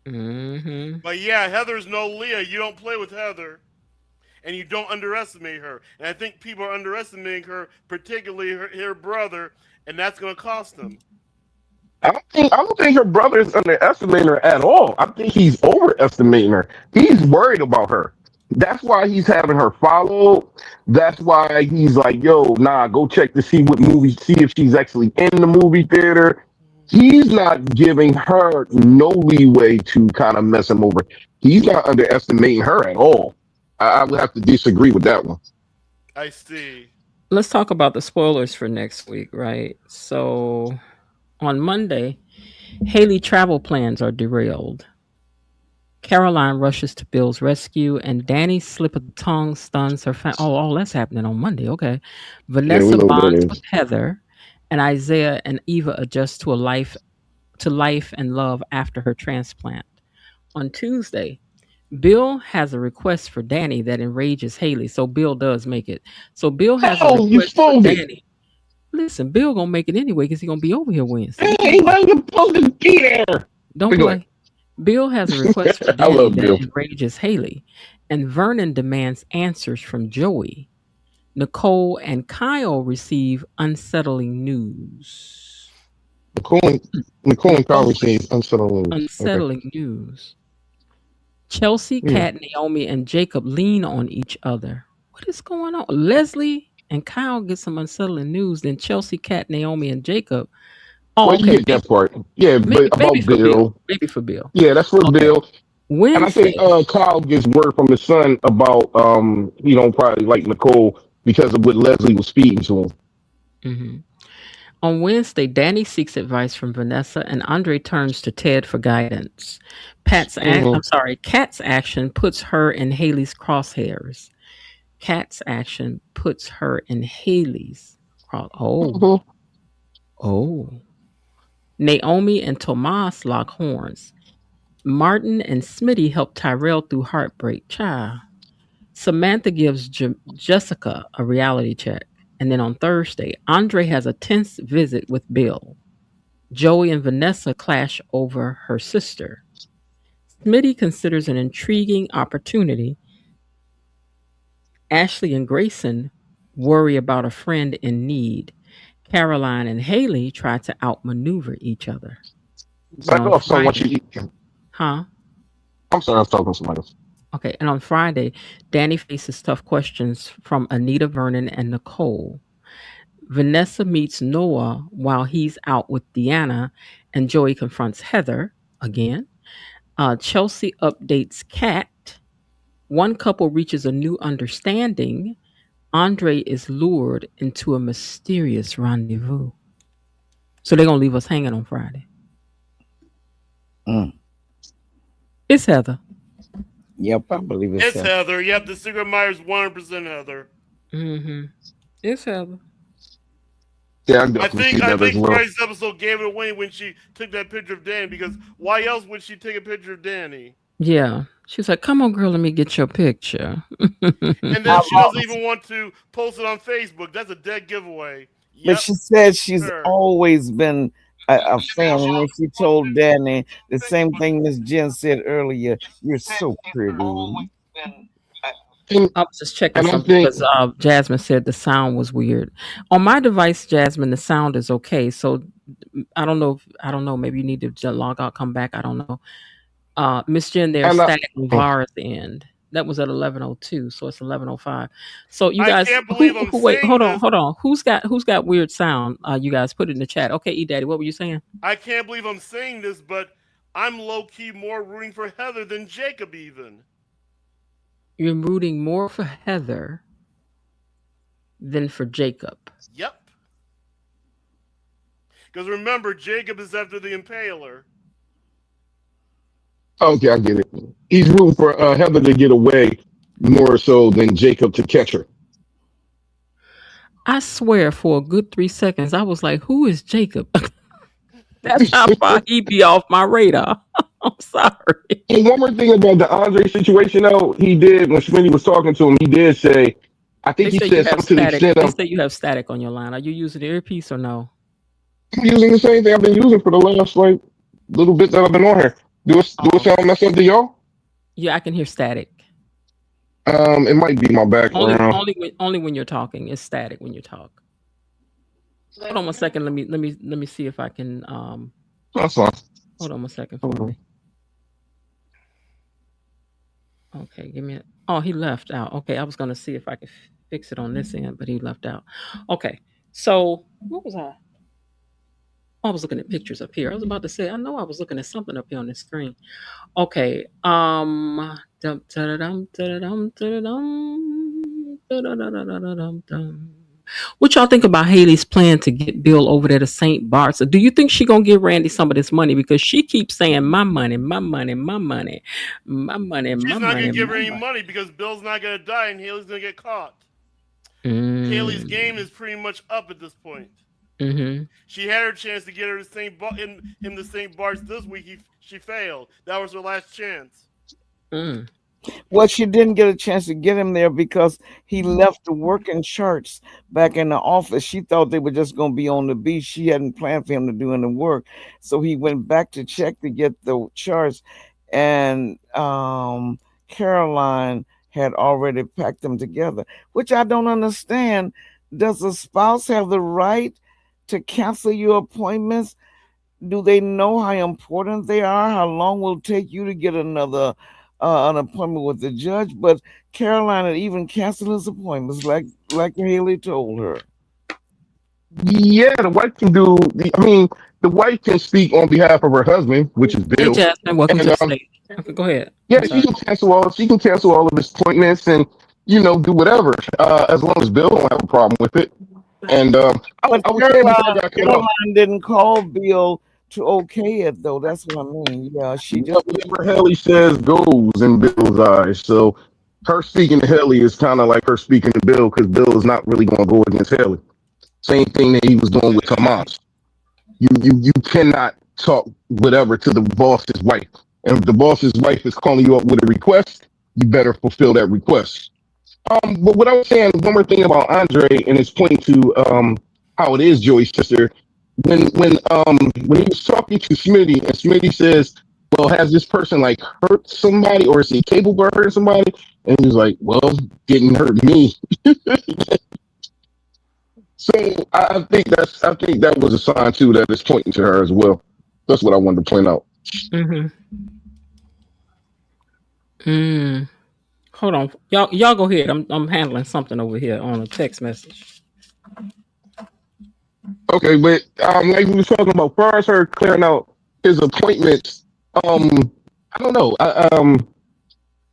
Mm-hmm. But yeah, Heather's no Leah. You don't play with Heather, and you don't underestimate her. And I think people are underestimating her, particularly her brother, and that's going to cost them. I don't think her brother is underestimating her at all. I think he's overestimating her. He's worried about her. That's why he's having her followed. That's why he's like, yo, nah, go check to see what movie, see if she's actually in the movie theater. He's not giving her no leeway to kind of mess him over. He's not underestimating her at all. I would have to disagree with that one. I see. Let's talk about the spoilers for next week, right? So on Monday, Haley travel plans are derailed. Caroline rushes to Bill's rescue, and Danny's slip of the tongue stuns her. Oh, that's happening on Monday. Okay. Yeah, we Vanessa know what that bonds with is. Heather, and Isaiah and Eva adjust to life and love after her transplant. On Tuesday, Bill has a request for Danny that enrages Haley, so Bill does make it. So Bill has a Oh, you request for spoiled it. Danny. Listen, Bill gonna make it anyway because he gonna be over here Wednesday. What you Hey, mean? why you supposed to be there? Don't But go ahead. play. Bill has a request for I Danny love that Bill. enrages Haley, and Vernon demands answers from Joey. Nicole and Kyle receive unsettling news. Nicole and, Nicole and Kyle Nicole, received unsettled news. Okay. unsettling news. Chelsea, Yeah. Kat, Naomi, and Jacob lean on each other. What is going on? Leslie and Kyle get some unsettling news. Then Chelsea, Kat, Naomi, and Jacob. Oh, Well, you okay. get that part. Yeah, Maybe, but maybe about for Bill. Bill. Maybe for Bill. Yeah, that's for Okay. Bill. And I think Wednesday. Kyle gets word from his son about he don't probably like Nicole because of what Leslie was feeding to him. Mhm. On Wednesday, Danny seeks advice from Vanessa, and Andre turns to Ted for guidance. I'm Mm-hmm. sorry, Kat's action puts her in Haley's crosshairs. Kat's action puts her in Haley's cross. Oh, Mm-hmm. oh. Naomi and Tomas lock horns. Martin and Smitty help Tyrell through heartbreak. Child. Samantha gives Jessica a reality check. And then on Thursday, Andre has a tense visit with Bill. Joey and Vanessa clash over her sister. Smitty considers an intriguing opportunity. Ashley and Grayson worry about a friend in need. Caroline and Haley try to outmaneuver each other. And Back on off, son. What Friday, you eat? huh? I'm sorry, I was talking to somebody else. Okay. And on Friday, Danny faces tough questions from Anita, Vernon, and Nicole. Vanessa meets Noah while he's out with Deanna, and Joey confronts Heather again. Chelsea updates Kat. One couple reaches a new understanding. Andre is lured into a mysterious rendezvous. So they're going to leave us hanging on Friday. Mm. It's Heather. Yep, I believe it's It's him. Heather. Yep, the Secret Myers 100% Heather. Mm-hmm. It's Heather. Yeah, I I definitely think see I that as think well. Friday's episode gave it away when she took that picture of Danny, because why else would she take a picture of Danny? Yeah. She's like, come on, girl, let me get your picture. And then How she doesn't about? even want to post it on Facebook. That's a dead giveaway. But Yep, she said she's her. always been a fan, and then she told Danny the same thing Miss Jen said earlier. You're so pretty. And, I was just checking and I something think, because Jasmine said the sound was weird. On my device, Jasmine, the sound is okay. So I don't know. I don't know. Maybe you need to log out, come back. I don't know. Miss Jen, there's and I, static on Vara's end. That was at 11:02, so it's 11:05. So you I guys, can't believe I'm wait, saying this. hold on. Who's got weird sound? You guys put it in the chat. Okay, E Daddy, what were you saying? I can't believe I'm saying this, but I'm low key more rooting for Heather than Jacob even. You're rooting more for Heather than for Jacob. Yep. Because remember, Jacob is after the impaler. Okay, I get it. He's rooting for Heather to get away more so than Jacob to catch her. I swear, for a good 3 seconds, I was like, "Who is Jacob?" That's how far he be off my radar. I'm sorry. And one more thing about the Andre situation, though, he did when Smitty was talking to him. He did say, I think They he say you said have something to the static. extent They of, say you have static on your line. Are you using the earpiece or no? I'm using the same thing I've been using for the last like little bit that I've been on here. Do it Oh, sound messed up to y'all? yeah, I can hear static. It might be my Only, background. only when you're talking. It's static when you talk. Hold on one second. Let me see if I can. That's fine. Hold on one second for Hold on. me. Okay, give me. Oh, he left out. Okay, I was gonna see if I could fix it on this end, but he left out. Okay, so what was I? Oh, I was looking at pictures up here. I was about to say, I know I was looking at something up here on the screen. Okay. Dum, da-da-dum, da-da-dum, da-da-dum, da-da-da-da-da-dum-dum. What y'all think about Haley's plan to get Bill over there to St. Bart's? Do you think she gonna give Randy some of this money because she keeps saying my money, my money, my money, my money, my She's not gonna money, give her my any money? money because Bill's not gonna die and Haley's gonna get caught. Haley's game Mm, is pretty much up at this point. mm-hmm. She had her chance to get her to St. in him to St. Bart's this week. She failed. That was her last chance. Mm, Well, she didn't get a chance to get him there because he left the working charts back in the office. She thought they were just going to be on the beach. She hadn't planned for him to do any work. So he went back to check to get the charts. And Caroline had already packed them together, which I don't understand. Does a spouse have the right to cancel your appointments? Do they know how important they are? How long will it take you to get another an appointment with the judge? But Caroline had even canceled his appointments, like Haley told her. Yeah, the wife can do. I mean, the wife can speak on behalf of her husband, which is Hey, Bill, Jasmine, welcome to and the stage. Okay, go ahead. yeah, I'm sorry. she can cancel all of his appointments and do whatever as long as Bill don't have a problem with it. And But I was saying before I got cut off, Caroline didn't call Bill to okay it though. That's what I mean. Yeah, she just whatever Haley says goes in Bill's eyes. So her speaking to Haley is kind of like her speaking to Bill because Bill is not really going to go against Haley. Same thing that he was doing with Tomas. You cannot talk whatever to the boss's wife. And if the boss's wife is calling you up with a request, you better fulfill that request. But what I was saying, one more thing about Andre and his point to how it is Joey's sister. When he was talking to Smitty and Smitty says, "Well, has this person like hurt somebody, or is he capable of hurting somebody?" And he was like, "Well, didn't hurt me." So I think that was a sign too that it's pointing to her as well. That's what I wanted to point out. Mm-hmm. Mm. Hold on, y'all go ahead. I'm handling something over here on a text message. Okay, but like we was talking about, far as her clearing out his appointments, I don't know.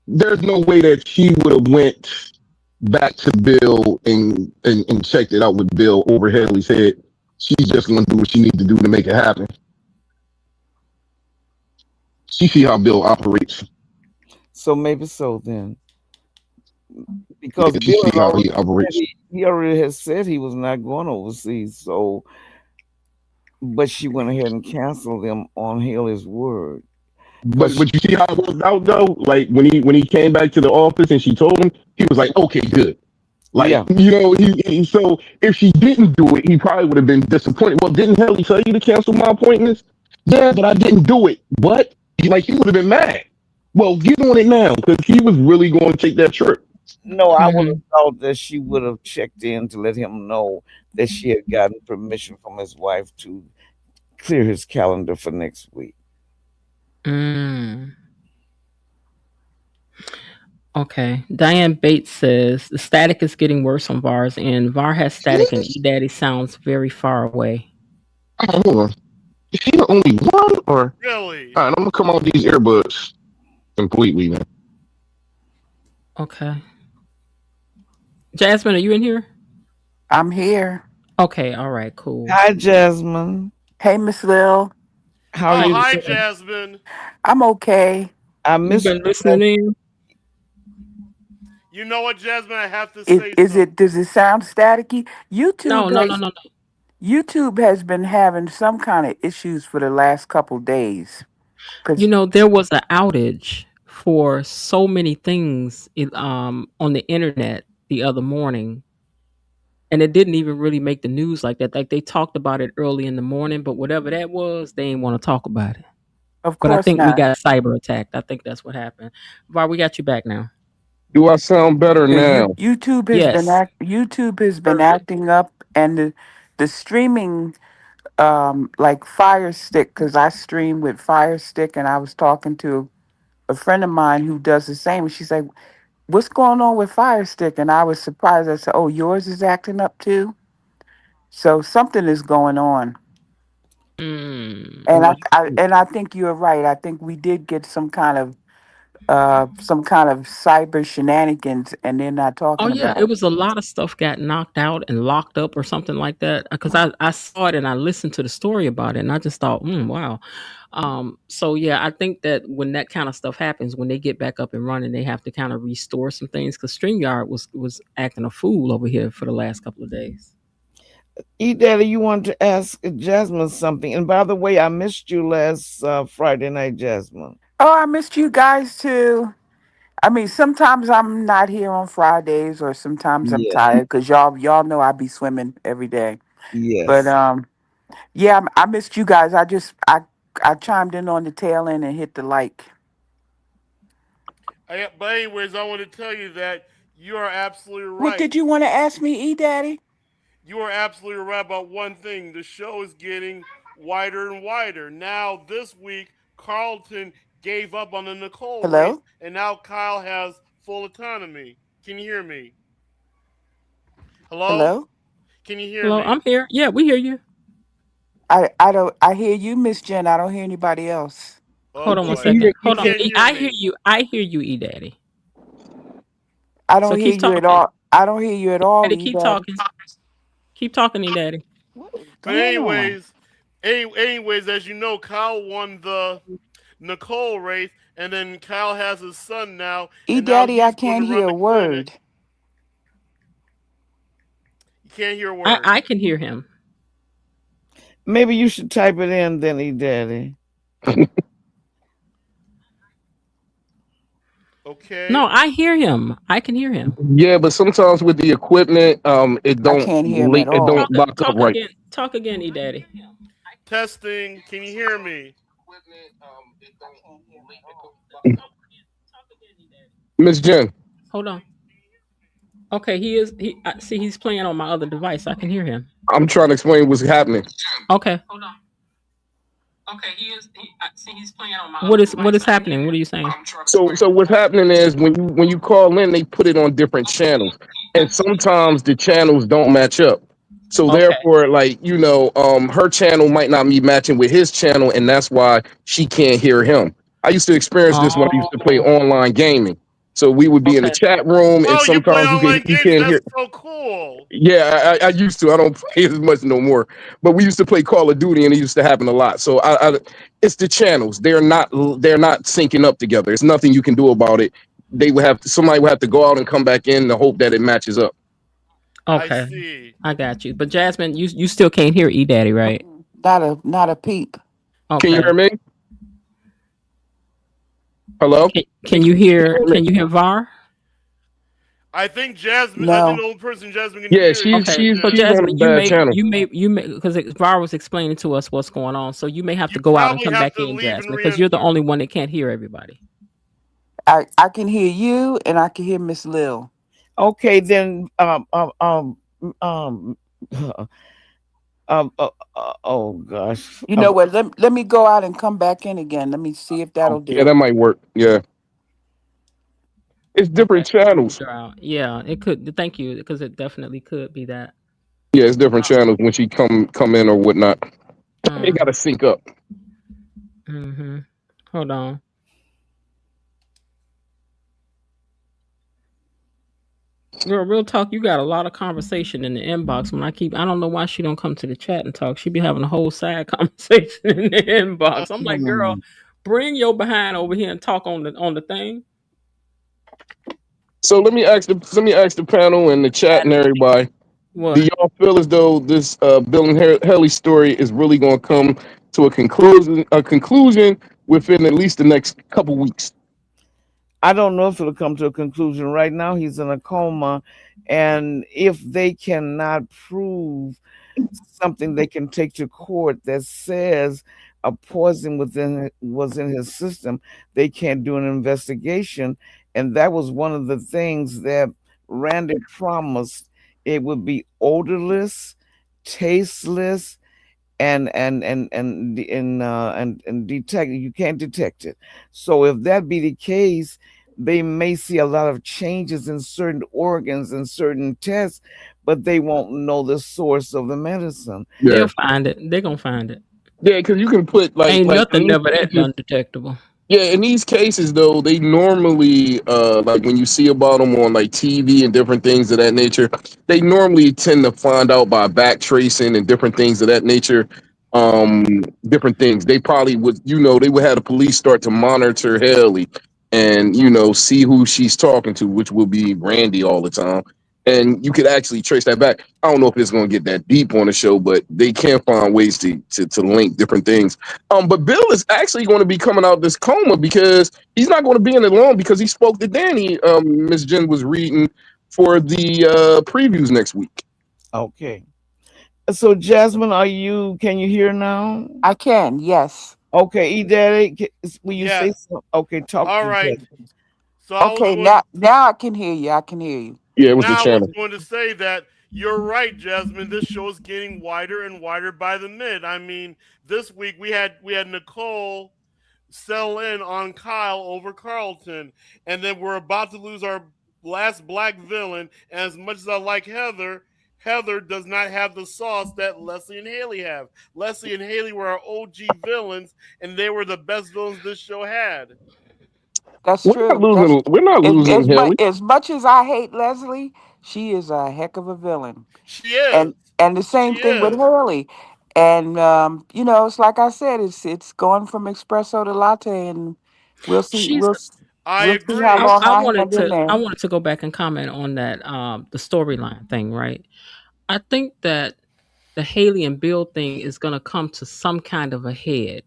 There's no way that she would have went back to Bill and checked it out with Bill over Haley's head. She's just going to do what she needs to do to make it happen. She see how Bill operates. so maybe so then. Because Yeah, she Bill see had how already he operates. he already has said he was not going overseas, so but she went ahead and canceled them on Haley's word. Because But you see how it worked out though. Like when he came back to the office and she told him, he was like, "Okay, good." Like yeah, so if she didn't do it, he probably would have been disappointed. Well, didn't Haley tell you to cancel my appointments? Yeah, but I didn't do it. What? He would have been mad. Well, get on it now because he was really going to take that trip. no, I would Mm-hmm. have thought that she would have checked in to let him know that she had gotten permission from his wife to clear his calendar for next week. Mm. Okay. Diane Bates says the static is getting worse on VAR's end. VAR has static and Yes. eDaddy sounds very far away. Oh, hold on. Is he the only one, or Really? all right? I'm gonna come off these earbuds completely now. Okay. Jasmine, are you in here? I'm here. Okay, all right, cool. Hi, Jasmine. Hey, Miss Lil. How Oh, Hi. you hi, doing? Jasmine. I'm okay. I You missed been you last. listening in? You know what, Jasmine? I have to Is say is it? something. Does it sound staticky? No, no, no, no, no. YouTube has been having some kind of issues for the last couple days. You Cause know, there was an outage for so many things on the internet the other morning, and it didn't even really make the news like that. Like they talked about it early in the morning, but whatever that was, they didn't want to talk about it. of But I course think we not. got cyber attacked. I think that's what happened. Var, we got you back now. Do I sound better The now? Yes. YouTube has been acting up, and the streaming like Fire Stick, because I stream with Fire Stick, and I was talking to a friend of mine who does the same, and she's like, "What's going on with Fire Stick?" And I was surprised. I said, "Oh, yours is acting up too." So something is going on. And Mm. I think you're right. I think we did get some kind of cyber shenanigans, and they're not Oh talking yeah, it about it. was a lot of stuff got knocked out and locked up or something like that. Because I saw it and I listened to the story about it, and I just thought, wow. So yeah, I think that when that kind of stuff happens, when they get back up and running, they have to kind of restore some things. Because Streamyard was acting a fool over here for the last couple of days. E Daddy, you wanted to ask Jasmine something. And by the way, I missed you last Friday night, Jasmine. Oh, I missed you guys too. I mean, sometimes I'm not here on Fridays, or sometimes I'm Yeah. tired because y'all know I be swimming every day. But Yes. yeah, I missed you guys. I chimed in on the tail end and hit the like. But anyways, I want to tell you that you are absolutely What right. did you want to ask me, E Daddy? You are absolutely right about one thing. The show is getting wider and wider. Now, this week, Carlton gave up on the Nicole race, Hello, and now Kyle has full autonomy. Can you hear me? Hello? hello. Can you hear Hello, I'm me? here. Yeah, we hear you. I don't. I hear you, Miss Jen. I don't hear anybody else. Oh Hold on one boy. second. You Hold on. can't hear I hear me. you. I hear you, E Daddy. I So don't hear keep you at talking. all. I don't hear you at all, Daddy, E keep Daddy. talking. Keep talking, E Daddy. What is But going on? anyways, as you know, Kyle won the Nicole race, and then Kyle has his son now, E and now Daddy, I he's going can't hear around a the clinic. word. You can't hear a I word. I can hear him. Maybe you should type it in then, E Daddy. No, Okay. I hear him. I can hear him. Yeah, but sometimes with the equipment, I can't hear him at it don't all. lock up Talk right. again. Talk again, E Daddy. Testing. Can you hear me? Miss Jen, Hold on. Okay, he is. He I, see. He's playing on my other device. I can hear him. I'm trying to explain what's happening. Okay. What is happening? What are you saying? So what's happening is when you call in, they put it on different channels, and sometimes the channels don't match up. So Okay. therefore, like her channel might not be matching with his channel, and that's why she can't hear him. I used to experience this when I used to play Oh. online gaming. So we would be in the Okay. chat room, and Oh, you play sometimes online you games? can't That's hear. so cool. Yeah, I used to. I don't play as much no more. But we used to play Call of Duty, and it used to happen a lot. So it's the channels. They're not syncing up together. It's nothing you can do about it. Somebody would have to go out and come back in to hope that it matches up. I Okay. see. I got you. But Jasmine, you still can't hear E Daddy, right? Not a peep. Can you Okay. hear me? Hello? Can you Can you hear? hear me? Can you hear Var? I think Jasmine. I think No. the only person Jasmine can Yeah, hear is she's you, Okay. she's So Jen. she's on a Jasmine, bad channel. you may because Var was explaining to us what's going on. So you may have to You go out and probably come have back to in, leave and Jasmine, because you're the re-enter. only one that can't hear everybody. I can hear you, and I can hear Miss Lil. Okay, then um oh gosh. You know what? Let me go out and come back in again. Let me see if that'll Yeah, do. that might work. Yeah, it's Okay. different channels. You're out. Yeah, it could. Thank you, because it definitely could be that. Yeah, it's different channels when she come in or whatnot. They Mm, gotta sync up. mm-hmm. Hold on. Girl, real talk, you got a lot of conversation in the inbox. I don't know why she don't come to the chat and talk. She be having a whole side conversation in the inbox. I'm like, girl, Hmm. bring your behind over here and talk on the thing. So let me ask the panel and the chat and everybody. Do What? y'all feel as though this Bill and Haley story is really going to come to a conclusion within at least the next couple weeks? I don't know if it'll come to a conclusion. Right now, he's in a coma, and if they cannot prove something they can take to court that says a poison was in his system, they can't do an investigation. And that was one of the things that Randy promised. It would be odorless, tasteless, and detect, you can't detect it. So if that be the case, they may see a lot of changes in certain organs and certain tests, but they won't know the source of the medicine. Yeah, They'll find it. They're gonna find it. yeah, because you can put Ain't like in nothing these never that cases. undetectable. Yeah, in these cases though, they normally like when you see about them on like TV and different things of that nature, they normally tend to find out by back tracing and different things of that nature. Um, Different things. They probably would, they would have the police start to monitor Haley and see who she's talking to, which will be Randy all the time. And you could actually trace that back. I don't know if it's going to get that deep on the show, but they can find ways to link different things. But Bill is actually going to be coming out of this coma because he's not going to be in it long because he spoke to Danny. Miss Jen was reading for the previews next week. Okay. So Jasmine, can you hear now? I can, yes. Okay, Daddy, will you say Yes. so? Okay, talk All to right. Jasmine. So I was Okay, going. now I can hear you. I can hear you. Yeah, it was the Now I was channel. going to say that you're right, Jasmine. This show is getting wider and wider by the minute. I mean, this week we had Nicole settle in on Kyle over Carlton, and then we're about to lose our last black villain. And as much as I like Heather, Heather does not have the sauce that Leslie and Haley have. Leslie and Haley were our OG villains, and they were the best villains this show had. That's true. That's We're not losing Haley. as much as I hate Leslie, she is a heck of a villain. She is. And the She same thing with is. Hurley. And it's like I said, it's going from espresso to latte, and we'll see She's. I we'll see how agree. long I hang in I there. wanted to go back and comment on that the storyline thing, right? I think that the Haley and Bill thing is gonna come to some kind of a head.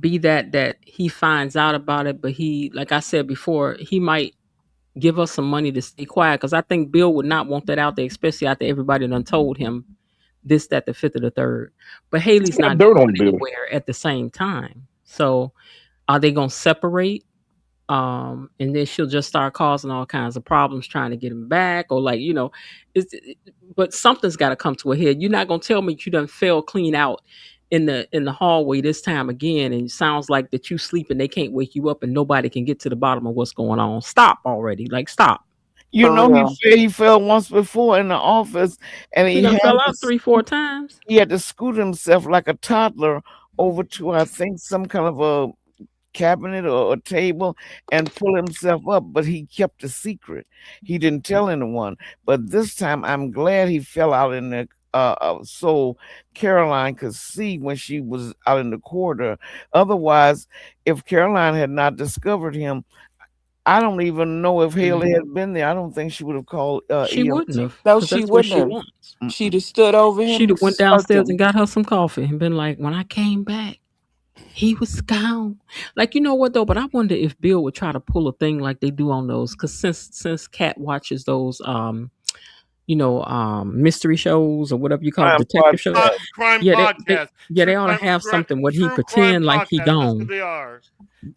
Be that he finds out about it, but he, like I said before, he might give us some money to stay quiet because I think Bill would not want that out there, especially after everybody done told him this, that, the fifth, or the third. But Haley's Got not dirt on going Bill. anywhere at the same time. So are they gonna separate? And then she'll just start causing all kinds of problems trying to get him back, or like but something's got to come to a head. You're not gonna tell me you done fell clean out in the hallway this time again, and it sounds like that you sleep and they can't wake you up, and nobody can get to the bottom of what's going on. Stop already, like stop. You For know, real. he fell once before in the office, and He done fell out 3 4 times. he had to scoot himself like a toddler over to, I think, some kind of a cabinet or a table and pull himself up, but he kept a secret. He didn't tell anyone. But this time, I'm glad he fell out in the so Caroline could see when she was out in the corridor. Otherwise, if Caroline had not discovered him, I don't even know if Haley Mhm. had been there. I don't think she would have called She wouldn't EMT. have, No, because she that's what wouldn't she have. wants. She'd Mm-mm. have stood over him She'd and have went smoked downstairs and him. got her some coffee and been like, when I came back, he was gone. Like, you know what though? But I wonder if Bill would try to pull a thing like they do on those, because since Kat watches those mystery shows or whatever you call it, Crime detective shows. podcast. Crime Yeah, podcast, they ought to have something where he true crime pretend like he podcast. That's what gone. they are.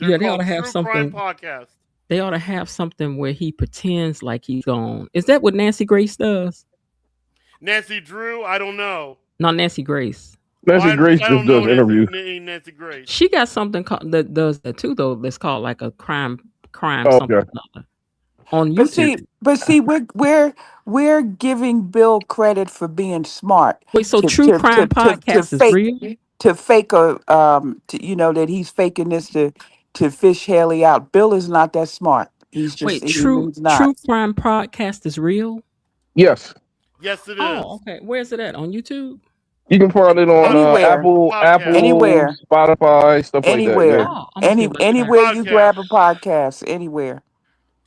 They're Yeah, they ought called to have True Crime something. Podcast. They ought to have something where he pretends like he's gone. Is that what Nancy Grace does? Nancy Drew, I don't know. Not Nancy Grace. Oh, Nancy Grace I just don't does know interviews. Nancy Grace. She got something that does that too, though. That's called like a crime Oh, something okay. or another on But YouTube. see, but see, we're giving Bill credit for being smart Wait, so to True to to Crime to, to Podcast is fake real? to fake that he's faking this to fish Haley out. Bill is not that smart. Wait, He's not. true crime podcast is real? Yes, Yes, it Oh, is. okay. Where's it at? On YouTube? you can find it on Anywhere, Podcast. Apple, anywhere, Spotify, stuff like that. Yeah. anywhere, Oh, I'm gonna give it a try. anywhere you Podcast. grab a podcast, anywhere.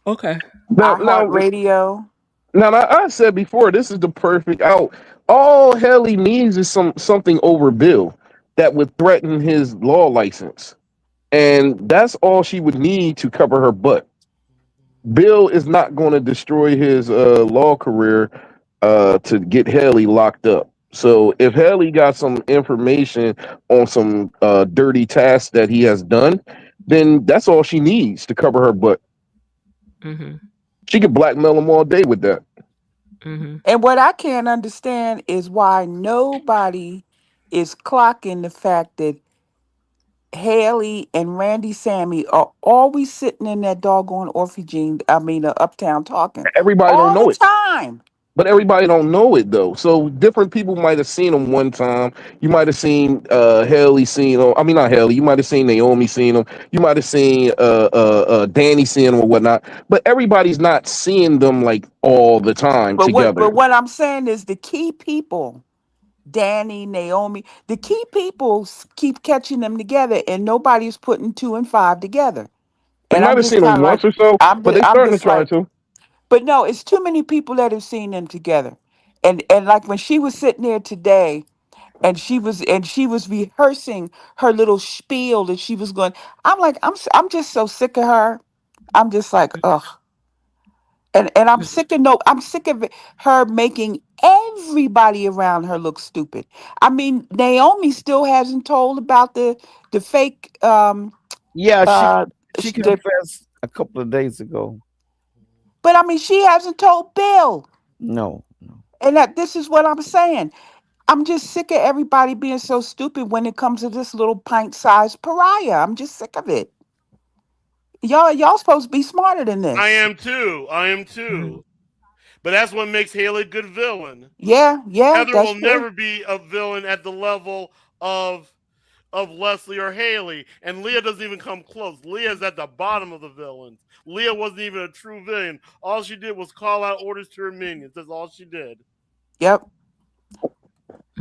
Okay. Now, now, iHeartRadio. now, I said before, this is the perfect out. All Haley needs is something over Bill that would threaten his law license, and that's all she would need to cover her butt. Bill is not going to destroy his law career to get Haley locked up. So if Haley got some information on some dirty tasks that he has done, then that's all she needs to cover her butt. Mhm. She could blackmail him all day with that. Mhm. And what I can't understand is why nobody is clocking the fact that Haley and Randy Sammy are always sitting in that doggone orphanage. I mean, uptown talking Everybody don't all know the it. time. But everybody don't know it though. So different people might have seen him one time. You might have seen Haley seen him. I mean not Haley. You might have seen Naomi seen him. You might have seen Danny seeing him or whatnot. But everybody's not seeing them like all the time But together. what I'm saying is the key people, Danny, Naomi, the key people keep catching them together, and nobody's putting two and five together. They And might I'm have just seen him kind of like, once or so, but they I'm starting to just try like, to. but no, it's too many people that have seen them together. And like when she was sitting there today, and she was rehearsing her little spiel that she was going. I'm like, I'm just so sick of her. I'm just like, ugh. And I'm sick of no, I'm sick of her making everybody around her look stupid. I mean, Naomi still hasn't told about the fake Yeah, uh she the, confessed a couple of days ago. but I mean she hasn't told Bill. No, no. And that this is what I'm saying. I'm just sick of everybody being so stupid when it comes to this little pint-sized pariah. I'm just sick of it. Y'all supposed to be smarter than I this. am too. I am Mhm. too. But that's what makes Haley a good villain. Yeah, yeah, Heather that's will true. never be a villain at the level of Leslie or Haley, and Leah doesn't even come close. Leah's at the bottom of the villains. Leah wasn't even a true villain. All she did was call out orders to her minions. That's all she did. Yep.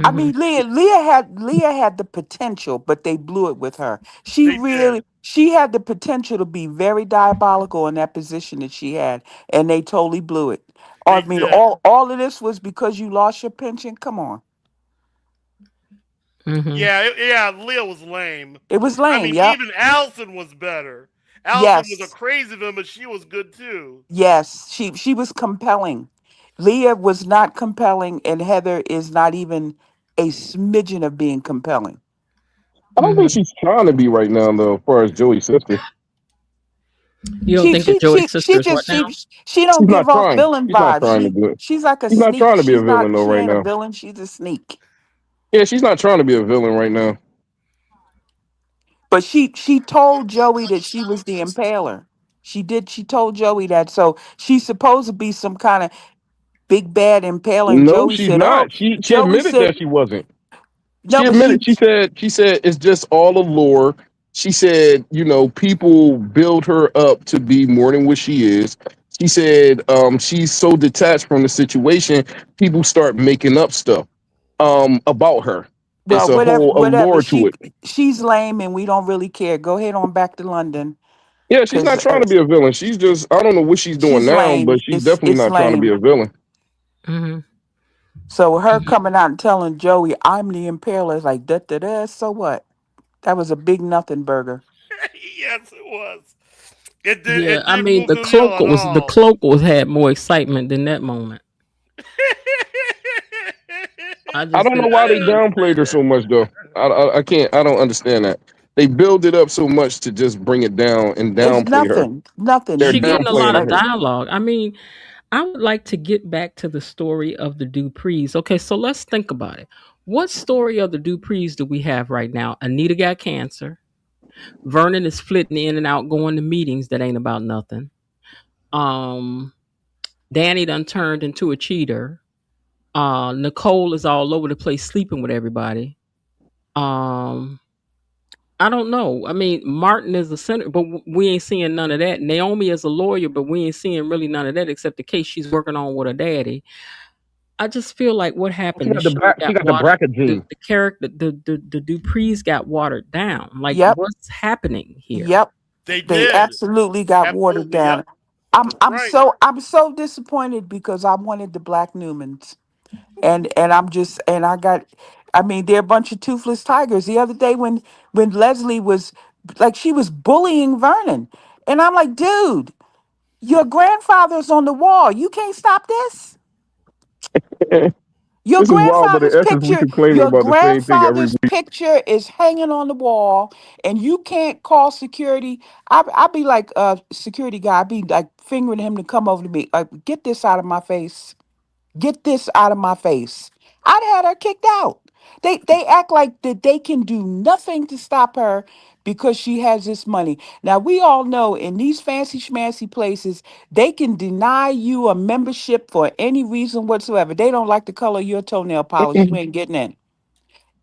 I Mhm. mean, Leah had the potential, but they blew it with her. They did. She had the potential to be very diabolical in that position that she had, and they totally blew it. I They mean, did. all of this was because you lost your pension. Come on, Mhm. Yeah, yeah. Leah was lame. it was I lame. mean, Yep. even Allison was better. Allison was a Yes. crazy villain, but she was good too. Yes. She was compelling. Leah was not compelling, and Heather is not even a smidgen of being compelling. I don't think Mhm. she's trying to be right now though, as far as Joey's sister. You don't think that Joey's sister She is what just now? she don't She's not give off trying. villain She's not vibes. trying to do it. She's like a She's not sneak. trying to be a villain though She right ain't a now. villain. She's a sneak. Yeah, she's not trying to be a villain right now. But she told Joey that she was the impaler. She did. She told Joey that. So she's supposed to be some kind of big bad impaler. And No, Joey she's said, "Oh." not. She Joey admitted said, that she wasn't. "No, She but admitted. She said it's just all a lure. She said, people build her up to be more than what she is. She said she's so detached from the situation, people start making up stuff about her. It's well, a whatever, whole whatever. allure to it. She's lame, and we don't really care. Go ahead on back to London, Yeah, she's because not trying to be a villain. She's just I don't know what she's doing she's now, lame. but she's definitely It's not trying to be lame. a villain. Mhm. So her coming out and telling Joey, "I'm the impaler," is like da da da. So what? That was a big nothing burger. Yes, it was. It did. Yeah, It I didn't mean move the needle at the all. cloak was had more excitement than that moment. I I just don't know didn't why they understand downplayed her that. so much though. I can't. I don't understand that. They build it up so much to just bring it down and It's downplay her. nothing, nothing. They're She getting a lot downplaying of Like her. dialogue. I mean, I would like to get back to the story of the Duprees. Okay, so let's think about it. What story of the Duprees do we have right now? Anita got cancer. Vernon is flitting in and out, going to meetings that ain't about nothing. Um, Danny done turned into a cheater. Nicole is all over the place sleeping with everybody. Um, I don't know. I mean, Martin is a senator, but we ain't seeing none of that. Naomi is a lawyer, but we ain't seeing really none of that except the case she's working on with her daddy. I just feel like what She happened, the got the show she got got the watered. BRCA gene. The character, the Duprees got watered down. Like, Yep, what's happening here? yep. They They did. absolutely got watered Absolutely. Yep. down. I'm Right. so disappointed because I wanted the Black Newmans. And I'm just and I got I mean they're a bunch of toothless tigers. The other day when Leslie was like she was bullying Vernon. And I'm like, dude, your grandfather's on the wall. You can't stop this. Your This is wild, but in grandfather's essence, we picture, complaining your about the same thing every grandfather's picture is hanging on the wall, and you can't call security. I'd be like, security guy, I'd be like fingering him to come over to me. Like, get this out of my face. Get this out of my face. I'd had her kicked out. They act like that they can do nothing to stop her because she has this money. Now we all know in these fancy schmancy places, they can deny you a membership for any reason whatsoever. They don't like the color of your toenail polish. You week. ain't getting in,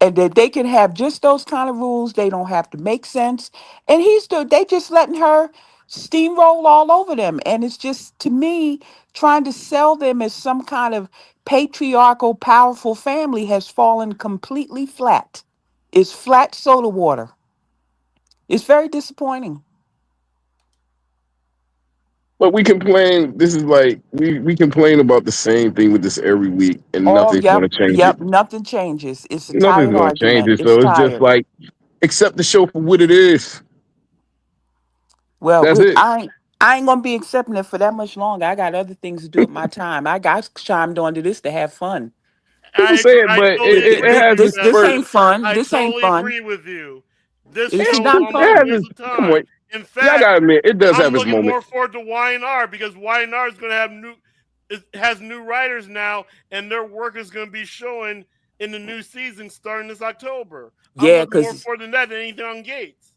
and that they can have just those kind of rules. They don't have to make sense. And they just letting her steamroll all over them. And it's just to me, trying to sell them as some kind of patriarchal, powerful family has fallen completely flat. It's flat soda water. It's very disappointing. But we complain. This is like we complain about the same thing with this every week, and Oh, nothing's going yep, to change it. yep. Nothing changes. It's a Nothing's tired going to change argument. it. It's So it's just tired. like accept the show for what it is. Well, That's it. I ain't gonna be accepting it for that much longer. I got other things to do with my time. I got chimed onto this to have fun. People I say agree. it, I but totally it agree with has you, its This perks. ain't Bessa. fun. I This ain't totally fun. agree with you. This It's show is not It almost a fun. has waste its of good time. point. In Yeah, I fact, gotta admit, it does I'm have its looking more moments. forward to YNR because YNR is going to have it has new writers now, and their work is going to be showing in the new season starting this October. I'm Yeah, looking more because forward to that than anything on Gates.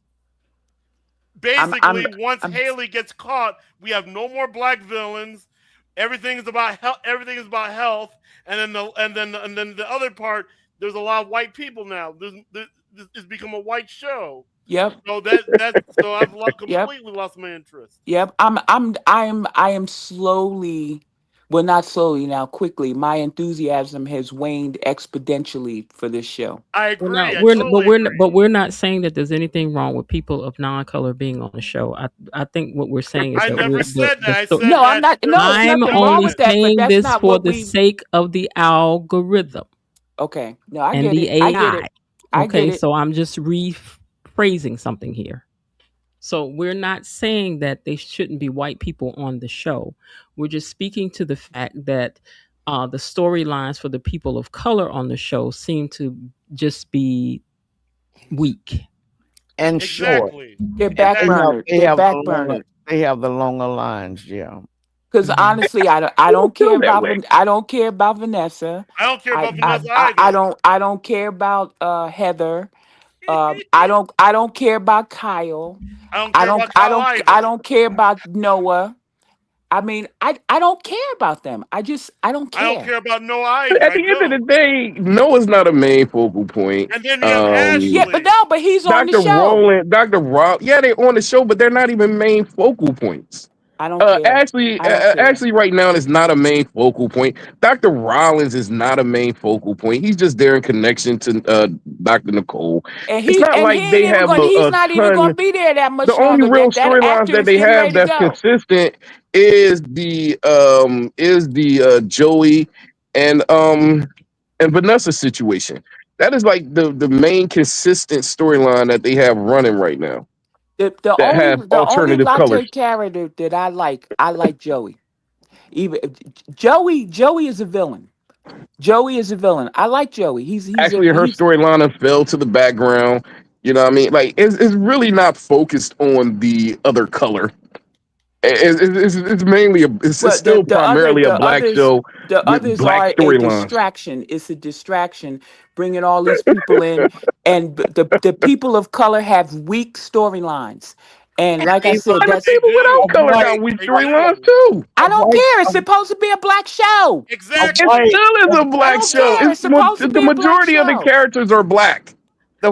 I'm Basically, once I'm Haley gets caught, we have no more black villains. Everything is about health. Everything is about health, and then the other part. There's a lot of white people now. It's become a white show. yep, So I've yep, completely lost my interest. yep. I am slowly, well, not slowly now, quickly. My enthusiasm has waned exponentially for this show. I We're agree. not. I totally But agree. we're not saying that there's anything wrong with people of non-color being on the show. I think what we're saying is I that never said the that. I sto- said No, I'm that not. there's No, a it's I'm nothing wrong only with predominant. that, but saying that's this not for what the we. sake of the algorithm Okay, no, I and get the it. I get it. AI. I get Okay, it. so I'm just rephrasing something here. So we're not saying that they shouldn't be white people on the show. We're just speaking to the fact that the storylines for the people of color on the show seem to just be weak. And short. Exactly. They're Exactly. They They're have back the longer burnered. they have the longer lines, yeah. Because honestly, I People don't care feel that about way. I don't care about Vanessa. I don't care about Vanessa either. I don't care about Heather. I don't care about Kyle. I don't care about Kyle I either. don't care about Noah. I mean, I don't care about them. I don't I don't care. care about Noah But either. at I the end of the don't. day, Noah's not a main focal point. And then you have Ashley. But he's on the Dr. show. Roland, Dr. Rob, yeah, they're on the show, but they're not even main focal points. I don't care. I don't care. Actually, right now is not a main focal point. Dr. Rollins is not a main focal point. He's just there in connection to Dr. Nicole. It's not And he like ain't they even have going. He's a not even going to ton. be there that The much only longer. real That storylines actor that is they getting have ready to that's go. consistent is the Joey and Vanessa situation. That is like the main consistent storyline that they have running right now that has The only alternative latte colors. character that I like Joey. Even Joey is a villain. Joey is a villain. I like Joey. Actually, her He's storyline has fell to the background. You know what I mean? Like it's really not focused on the other color. It's mainly it's well still primarily a black show the with others black are a storylines. distraction. It's a distraction bringing all these people in, and the people of color have weak storylines. And like I Hey, said, And the that's They people a without do. color white got weak They storylines do. too. I a don't white care. It's a, supposed to be a black show. a It Exactly. white still is a I black don't show. care. It's It's supposed to the be a black majority of the show. characters are black.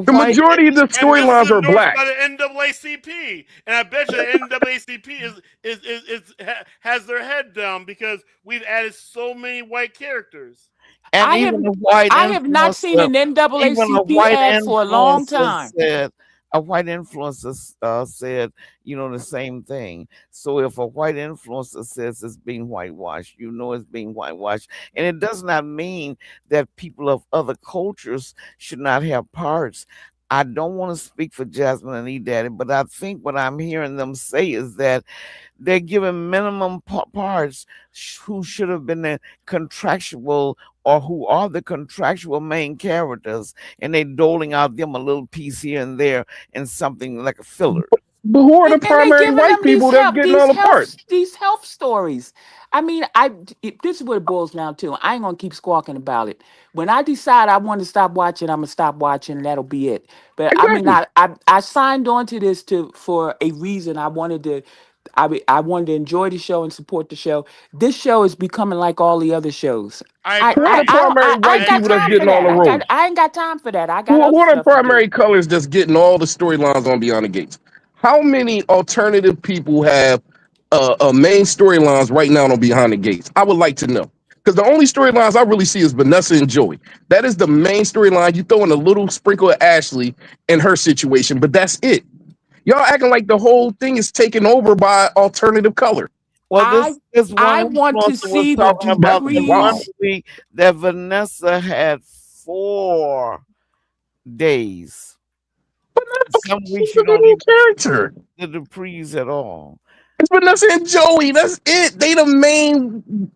the The white majority of the And this is storylines are endorsed black. by the NAACP, and I bet you the NAACP has their head down because we've added so many white characters. and I have I have not seen an even a NAACP white ad for a long influencer time. said, said, the same thing. So if a white influencer says it's being whitewashed, it's being whitewashed. And it does not mean that people of other cultures should not have parts. I don't want to speak for Jasmine and E Daddy, but I think what I'm hearing them say is that they're giving minimum parts who should have been the contractual or who are the contractual main characters, and they doling out them a little piece here and there and something like a filler. But who are the And they primary giving white them people that's getting all the parts? these health stories. I mean, this is what it boils down to. I ain't gonna keep squawking about it. When I decide I want to stop watching, I'm gonna stop watching. And that'll be it. But I mean, Exactly. I signed on to this for a reason. I wanted to enjoy the show and support the show. This show is becoming like all the other shows. I I Who agree. are I the I don't primary I white ain't got people that's time for getting all that. the roles? I ain't got time for that. I got Who other are the stuff to do. primary colors that's getting all the storylines on Beyond the Gates? How many alternative people have main storylines right now on Behind the Gates? I would like to know. Because the only storylines I really see is Vanessa and Joey. That is the main storyline. You throw in a little sprinkle of Ashley and her situation, but that's it. Y'all acting like the whole thing is taken over by alternative color. Well, I this one I want to influencer was see the talking That about the one wow. Duprees. week that Vanessa had 4 days. Some weeks She's you the don't main even character. see the Duprees at all. It's Vanessa and Joey. That's it. They the main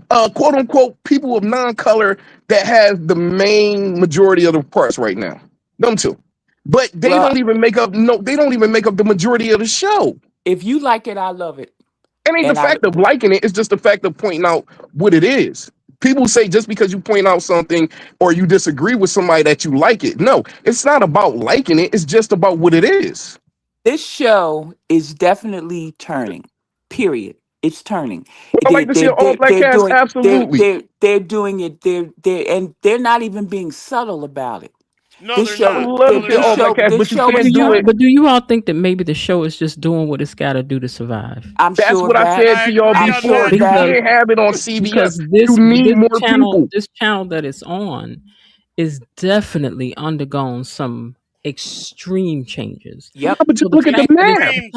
quote unquote people of non-color that have the main majority of the parts right now. Them two. But they Well, don't even make up they don't even make up the majority of the show. if you like it, I love it. It ain't the And I fact of liking it, it's just the fact of pointing out what it is. People say just because you point out something or you disagree with somebody that you like it. No, it's not about liking it, it's just about what it is. This show is definitely turning. Period. It's turning. Would I like to see an all-black They're cast? doing Absolutely. they're doing it. They're not even being subtle about it. No, This they're I show would not. love No, to see they're an not. all-black cast, this but you show But can't is do it. turning. do you all think that maybe the show is just doing what it's got to do to survive? I'm That's sure what of I that. said I to y'all agree I'm on sure before. of that. You that. can't have it on CBS. Because You need this more channel people. this channel that it's on is definitely undergone some extreme changes. Yep. But So just look at the math. Extreme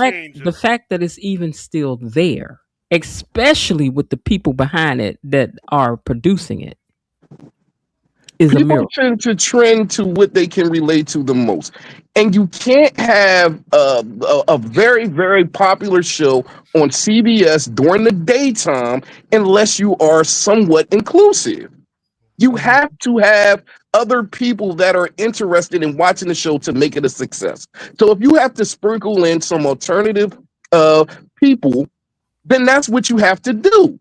the changes. fact that it's even still there, especially with the people behind it that are producing it, is a People miracle. tend to trend to what they can relate to the most. And you can't have a very, very popular show on CBS during the daytime unless you are somewhat inclusive. You Mhm. have to have other people that are interested in watching the show to make it a success. So if you have to sprinkle in some alternative uh, people, then that's what you have to do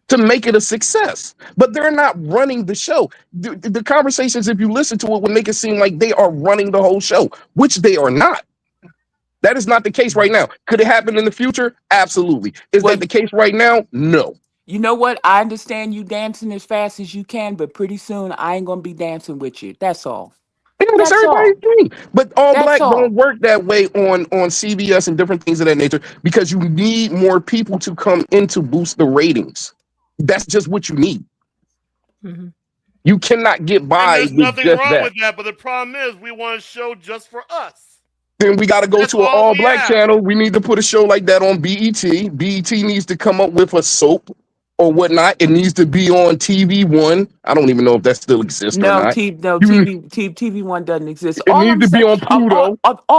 to make it a success. But they're not running the show. The conversations, if you listen to it, would make it seem like they are running the whole show, which they are not. That is not the case right now. Could it happen in the future? Absolutely. Is that Well, the case right now? No. you know what? I understand you dancing as fast as you can, but pretty soon I ain't gonna be dancing with you. That's all. You know, that's That's everybody's all. dream. But all That's black don't all. work that way on CBS and different things of that nature because you need more people to come in to boost the ratings. That's just what you need. Mhm. You cannot get And by there's with nothing just wrong that. with that, but the problem is we want a show just for us. Then we got to go That's to an all all we black ask. channel. We need to put a show like that on BET. BET needs to come up with a soap or whatnot. It needs to be on TV One. I don't even know if that still exists or No, not. T, no You, TV one doesn't exist. it needs to be on Pluto.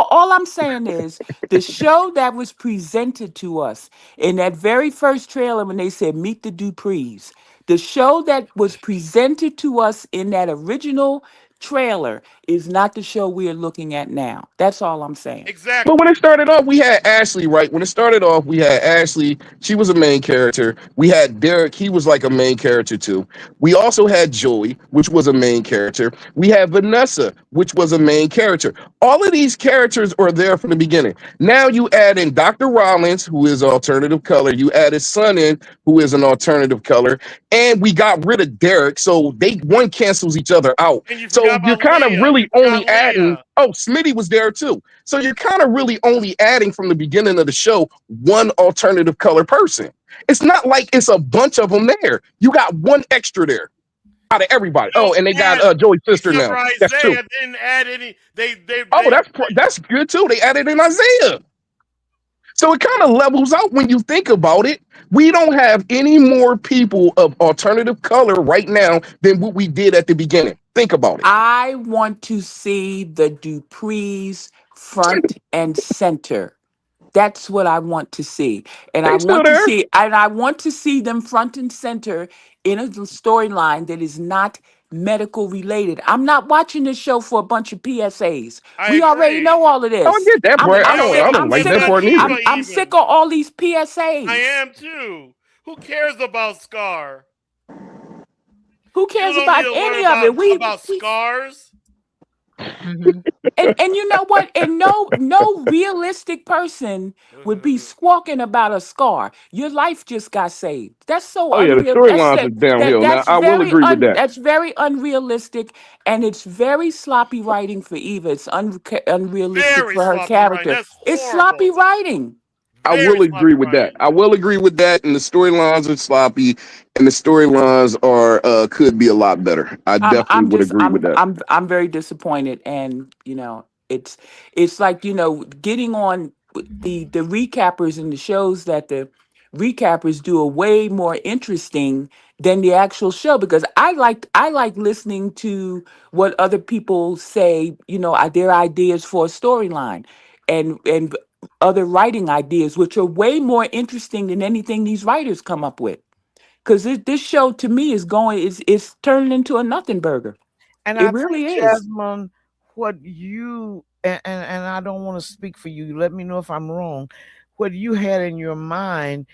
All I'm saying is the show that was presented to us in that very first trailer when they said meet the Duprees, the show that was presented to us in that original trailer is not the show we are looking at now. That's all I'm saying. But when Exactly. it started off, we had Ashley, right? When it started off, we had Ashley. She was a main character. We had Derek. He was like a main character too. We also had Joey, which was a main character. We had Vanessa, which was a main character. All of these characters are there from the beginning. Now you add in Dr. Rollins, who is alternative color. You add his son in, who is an alternative color. And we got rid of Derek. So they one cancels each other out. And you So forgot you're about kind of Leah. really You got only adding. Leah. Oh, Smitty was there too. So you're kind of really only adding from the beginning of the show one alternative color person. It's not like it's a bunch of them there. You got one extra there out of everybody. You Oh, and they don't got add Joey's sister except for now. That's two. Isaiah. They didn't add any. Oh, They that's good too. They added in Isaiah. So it kind of levels out when you think about it. We don't have any more people of alternative color right now than what we did at the beginning. Think about it. I want to see the Duprees front and center. That's what I want to see. And They still there. I want to see them front and center in a storyline that is not medical related. I'm not watching this show for a bunch of PSAs. I We already agree. know all of I don't this. get that part. I don't. Hell, I don't I'm like sick that of part neither. Eva I'm sick even. of all these I PSAs. am too. Who cares about Scar? Who You cares don't need about to any worry of it? about scars. Hmm. And you know what? And no realistic person would be squawking about a scar. Your life just got saved. That's so Oh yeah, the unreal. storylines is downhill. Now I will agree with that. That's very unrealistic, and it's very sloppy writing for Eva. It's unrealistic Very for her sloppy writing. character. That's It's sloppy horrible. writing. I Very will agree sloppy with that. writing. I will agree with that. And the storylines are sloppy, and the storylines are could be a lot better. I definitely would agree with that. I'm very disappointed, and it's like getting on the recappers and the shows that the recappers do are way more interesting than the actual show, because I like listening to what other people say, their ideas for a storyline, and other writing ideas, which are way more interesting than anything these writers come up with. Because this show to me is turning into a nothing burger. And It I think, really is. Jasmine, what you and I don't want to speak for you. Let me know if I'm wrong. What you had in your mind,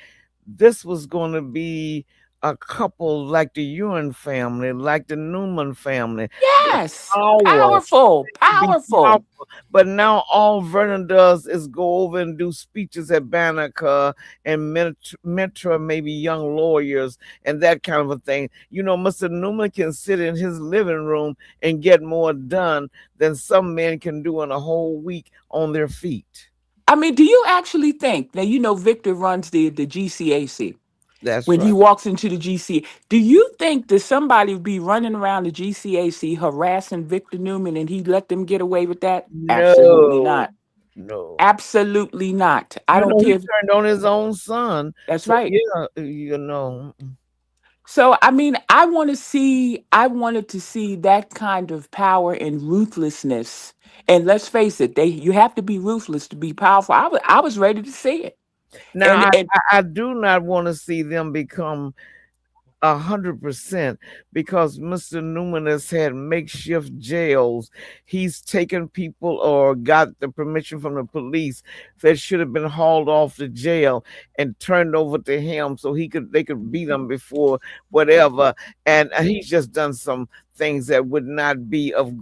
this was going to be a couple like the Ewan family, like the Newman family. The Yes. power Powerful. to be Powerful. powerful. But now all Vernon does is go over and do speeches at Banneker and mentor maybe young lawyers and that kind of a thing. Mr. Newman can sit in his living room and get more done than some men can do in a whole week on their feet. I mean, do you actually think that Victor runs the GCAC? That's When he right. walks into the GC, do you think that somebody would be running around the GCAC harassing Victor Newman and he let them get away with that? Absolutely No, not. no. Absolutely not. I don't He care. turned on his own son. That's So right. yeah, So I mean, I wanted to see that kind of power and ruthlessness. And let's face it, you have to be ruthless to be powerful. I was ready to see it. Now And I, and I I do not want to see them become 100% because Mr. Newman has had makeshift jails. He's taken people or got the permission from the police that should have been hauled off the jail and turned over to him so they could beat him before whatever. And he's just done some things that would not be of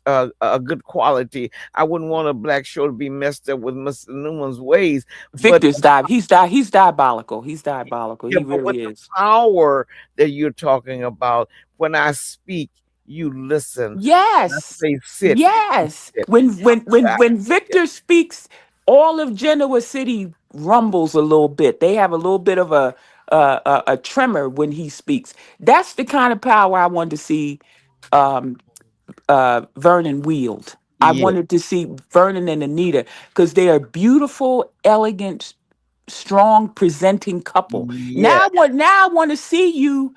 a good quality. I wouldn't want a black show to be messed up with Mr. Newman's ways, but He's diabolical. He's diabolical. yeah, He but with really the is. power that you're talking about, when I speak, you listen. When I Yes. say sit, you Yes. sit. When Victor speaks, all of Genoa City rumbles a little bit. They have a little bit of a tremor when he speaks. That's the kind of power I wanted to see um, Vernon wield. I Yeah, wanted to see Vernon and Anita because they are beautiful, elegant, strong, presenting couple. yeah. Now I want to see you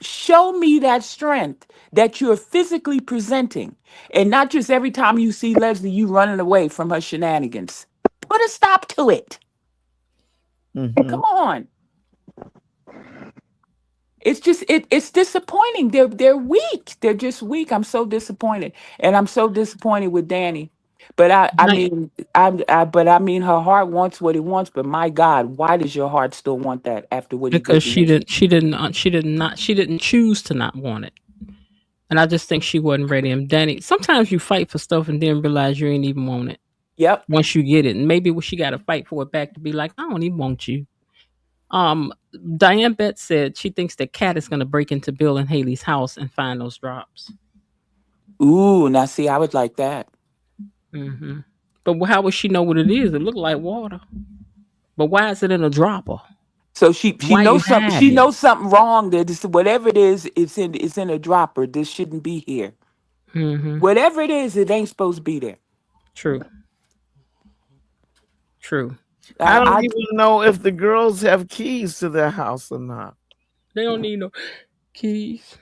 show me that strength that you're physically presenting, and not just every time you see Leslie, you running away from her shenanigans. Put a stop to it. Hmm. Come on. It's disappointing. They're weak. They're just weak. I'm so disappointed, and I'm so disappointed with Danny. But I mean, her heart wants what it wants. But my God, why does your heart still want that after what he did Because to you? she didn't choose to not want it. And I just think she wasn't ready. And Danny, sometimes you fight for stuff and then realize you ain't even want it Yep. once you get it. And maybe she got to fight for it back to be like, I don't even want you. Um, Diane Betts said she thinks that Kat is going to break into Bill and Haley's house and find those drops. Ooh, now see, I would like that. Hmm. But how would she know what it is? It looked like water. But why is it in a dropper? So she Why you knows something. She hiding it? knows something wrong. That this, whatever it is, it's in a dropper. This shouldn't be here. Hmm. Whatever it is, it ain't supposed to be there. True. True. I don't I even know if the girls have keys to their house or not. They don't need no keys.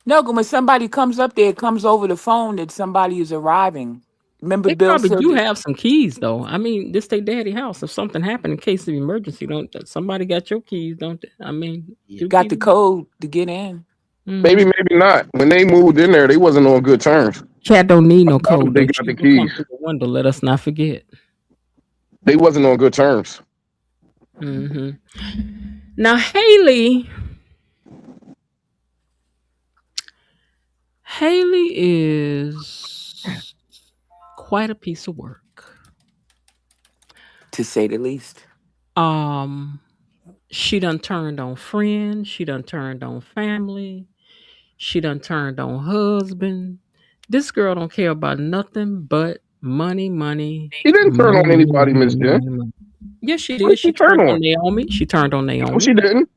No, when somebody comes up there, it comes over the phone that somebody is arriving. Remember, They Bill probably said do that have some keys though. I mean, this they daddy house. If something happened in case of emergency, don't somebody got your keys? Don't they? I mean, Yeah. do got the people? code to get in. Mm-hmm. Maybe, maybe not. When they moved in there, they wasn't on good terms. Cat don't need no Doubt if code they though. got the Cheap will come keys. through the window. Let us not forget. They wasn't on good terms. Hmm. Now Haley is quite a piece of work. To say the least. Um, she done turned on friends. She done turned on family. She done turned on husband. This girl don't care about nothing but money, money, She didn't turn money, on money, anybody, money, Miss money, Jen. money, money. Yes, she Who did. did she She turn turned on? on Naomi. She turned on No, she Naomi. didn't.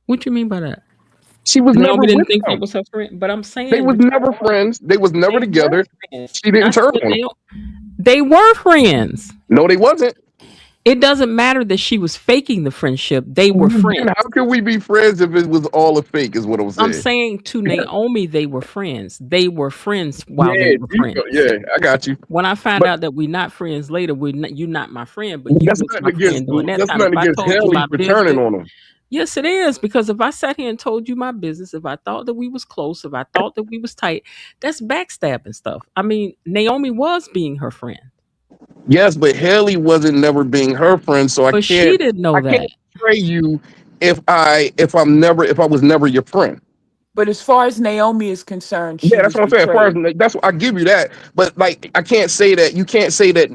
What you mean by that? She was never Naomi didn't with think that them. was her friend. But I'm They saying was to turn never on. friends. They was never They were together. friends. She didn't Not turn with on them. Naomi. They were friends. No, they wasn't. It doesn't matter that she was faking the friendship. They were Then friends. how could we be friends if it was all a fake? Is what I'm I'm saying. saying to Naomi, they were friends. They were friends while they Yeah, were friends. yeah, I got you. When I find But out that we're not friends later, you're not my friend, but you that's was nothing my against friend during that that's time. If nothing I against told you Haley my for turning business, on him. yes, it is. Because if I sat here and told you my business, if I thought that we was close, if I thought that we was tight, that's backstabbing stuff. I mean, Naomi was being her friend, Yes, but Haley wasn't never being her friend, so but she didn't I know can't that. betray you if I was never your friend. But as far as Naomi is concerned, she Yeah, that's was what I'm saying. As far as betrayed. that's what I give you that, but like I can't say that you can't say that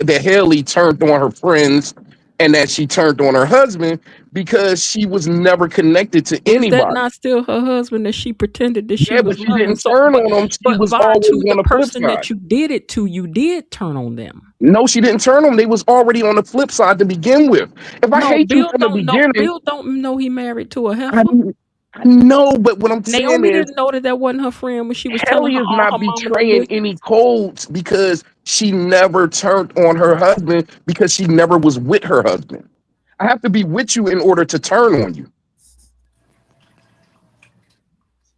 that Haley turned on her friends and that she turned on her husband because she was never connected to Is that anybody. not still her husband that she pretended that she Yeah, was but she loving? didn't So, turn on him. She but was Vi, always to the on the flip person side. that you did it to, you did turn on them. No, she didn't turn on them. They was already on the flip side to begin with. If I No, hate you Bill from the don't know. beginning, Bill don't know he married to a I, heifer. I know, but what I'm saying Naomi is didn't know that that wasn't her friend when she was telling Kelly her is all not her mama little betraying business. any codes because she never turned on her husband because she never was with her husband. I have to be with you in order to turn on you.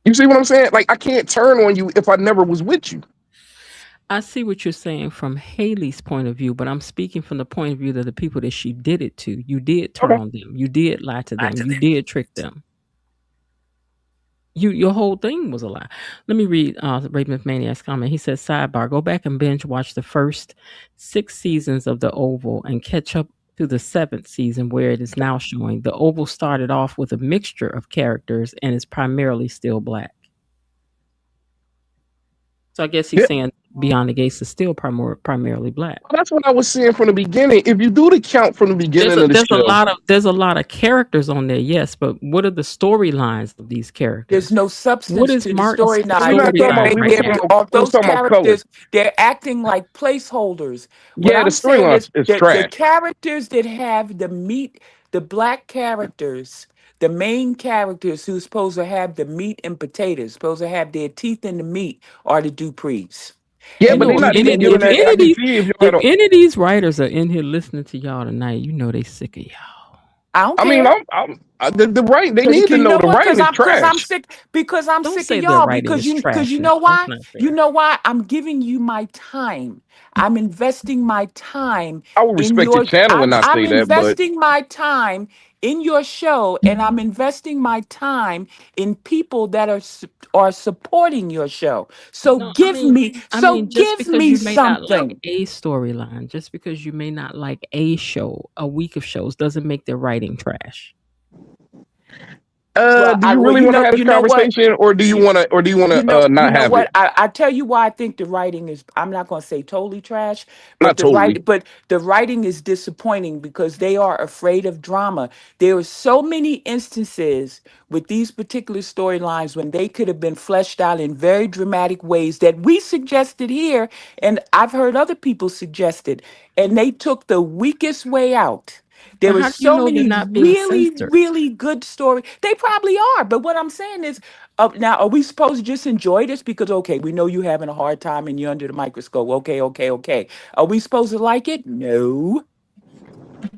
You see what I'm saying? Like I can't turn on you if I never was with you. I see what you're saying from Haley's point of view, but I'm speaking from the point of view that the people that she did it to, you did turn Okay. on them, you did lie to them, you did trick them. Your whole thing was a lie. Let me read Raven Maniac's comment. He says, sidebar, go back and binge watch the first 6 seasons of The Oval and catch up to the seventh season where it is now showing. The Oval started off with a mixture of characters and is primarily still black. So I guess he's Yeah. saying Beyond the Gates is still primarily black. Well, that's what I was saying from the beginning. If you do the count from the beginning of the show, There's a lot of characters on there, yes, but what are the storylines of these There's characters? no What substance is to the Martin's we're storyline not talking because about storyline we right was they're talking now? about all we was those talking about color. characters. They're acting like placeholders. What Yeah, the I'm saying storyline is is that the trash. characters that have the meat, the black characters, the main characters who's supposed to have the meat and potatoes, supposed to have their teeth in the meat, are the Duprees. Yeah, And but the they're No, if not Du- any even and the giving if that Du- any of and these MVP if if y'all. any of these writers are in here listening to y'all tonight, you know they sick of y'all. I don't I mean, care. the right. They Cause need to you know know the what? writing is Cause I'm trash. sick. Because I'm Don't sick of say their y'all. writing is Because you trashy. know That's why? not You fair. know why? I'm giving you my time. I'm investing my time I would in respect your your. channel and not I'm say that, but investing my time in your show, and I'm investing my time in people that are supporting your show. So No, give me. So just give because me you may not like something. a storyline, just because you may not like a show, a week of shows, doesn't make their writing trash. Well, Do you well, really want to have this you know what? conversation, or do you You, want to, or do you want to you not know have it? what? I tell you why I think the writing is. I'm not going to say totally trash, Not totally. but the writing is disappointing because they are afraid of drama. There are so many instances with these particular storylines when they could have been fleshed out in very dramatic ways that we suggested here, and I've heard other people suggest it, and they took the weakest way out. But There were how do you so know they're many not being really, censored? really good stories. They probably are, but what I'm saying is, now are we supposed to just enjoy this because okay, we know you're having a hard time and you're under the microscope? Okay, okay, okay. Are we supposed to like it? No.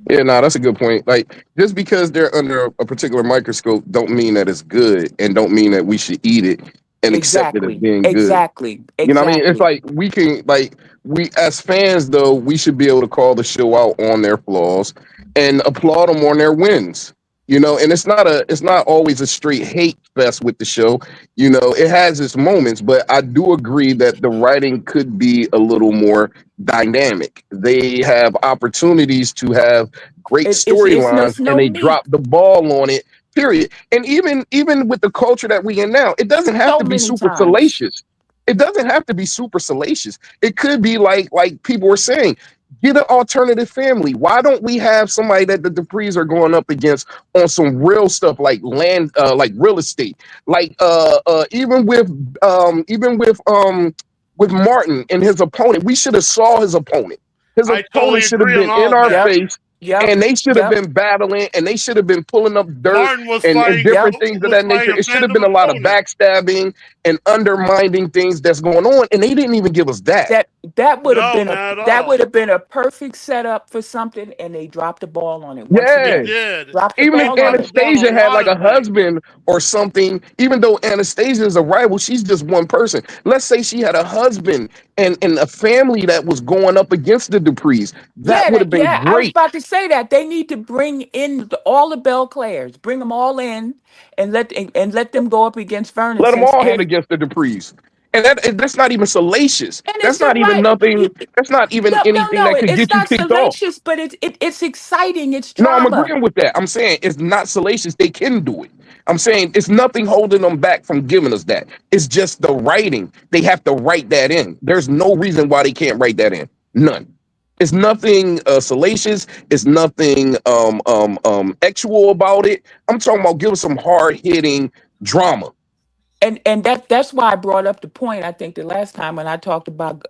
Yeah, no, that's a good point. Like, just because they're under a particular microscope, don't mean that it's good, and don't mean that we should eat it and accept it as Exactly. being good. Exactly. You know what I mean? It's Exactly. like we can like we as fans though, we should be able to call the show out on their flaws and applaud them on their wins. You know, and it's not always a straight hate fest with the show. You know, it has its moments, but I do agree that the writing could be a little more dynamic. They have opportunities to have great It's no, storylines it's and no they drop meat. the ball on it. Period. And even with the culture that we in now, it doesn't have So to be many super times. salacious. It doesn't have to be super salacious. It could be like people were saying, get an alternative family. Why don't we have somebody that the Duprees are going up against on some real stuff like land, like real estate, like with Martin and his opponent. We should have saw his opponent. His I opponent totally should have agree on been all in of our that. Yep. face, Yep. and they should have Yep. been battling, and they should have been pulling up dirt Martin was and fighting Yep. different things of was that nature. fighting a It should have phantom been a lot of opponent. backstabbing and undermining things that's going on, and they didn't even give us that. That No, not at that would all. have been a perfect setup for something, and they dropped the ball on it once They Yeah. again. did. Dropped the Even if They ball on dropped the it. ball on Anastasia a had lot like of a things. husband or something, even though Anastasia is a rival, she's just one person. Let's say she had a husband and a family that was going up against the Duprees. That would have been Yeah. I was great. about to say that they need to bring in all the Bel Clairs, bring them all in, and let them go up against Vernon Let them since all hit against the Duprees. And that's not even salacious. and it's That's the not even right. nothing. That's not even anything No. that could It's get you not kicked off. salacious, but it's exciting. It's No, I'm drama. agreeing with that. I'm saying it's not salacious. They can do it. I'm saying it's nothing holding them back from giving us that. It's just the writing. They have to write that in. There's no reason why they can't write that in. None. It's nothing salacious. It's nothing actual about it. I'm talking about give us some hard hitting drama. And that's why I brought up the point. I think the last time when I talked about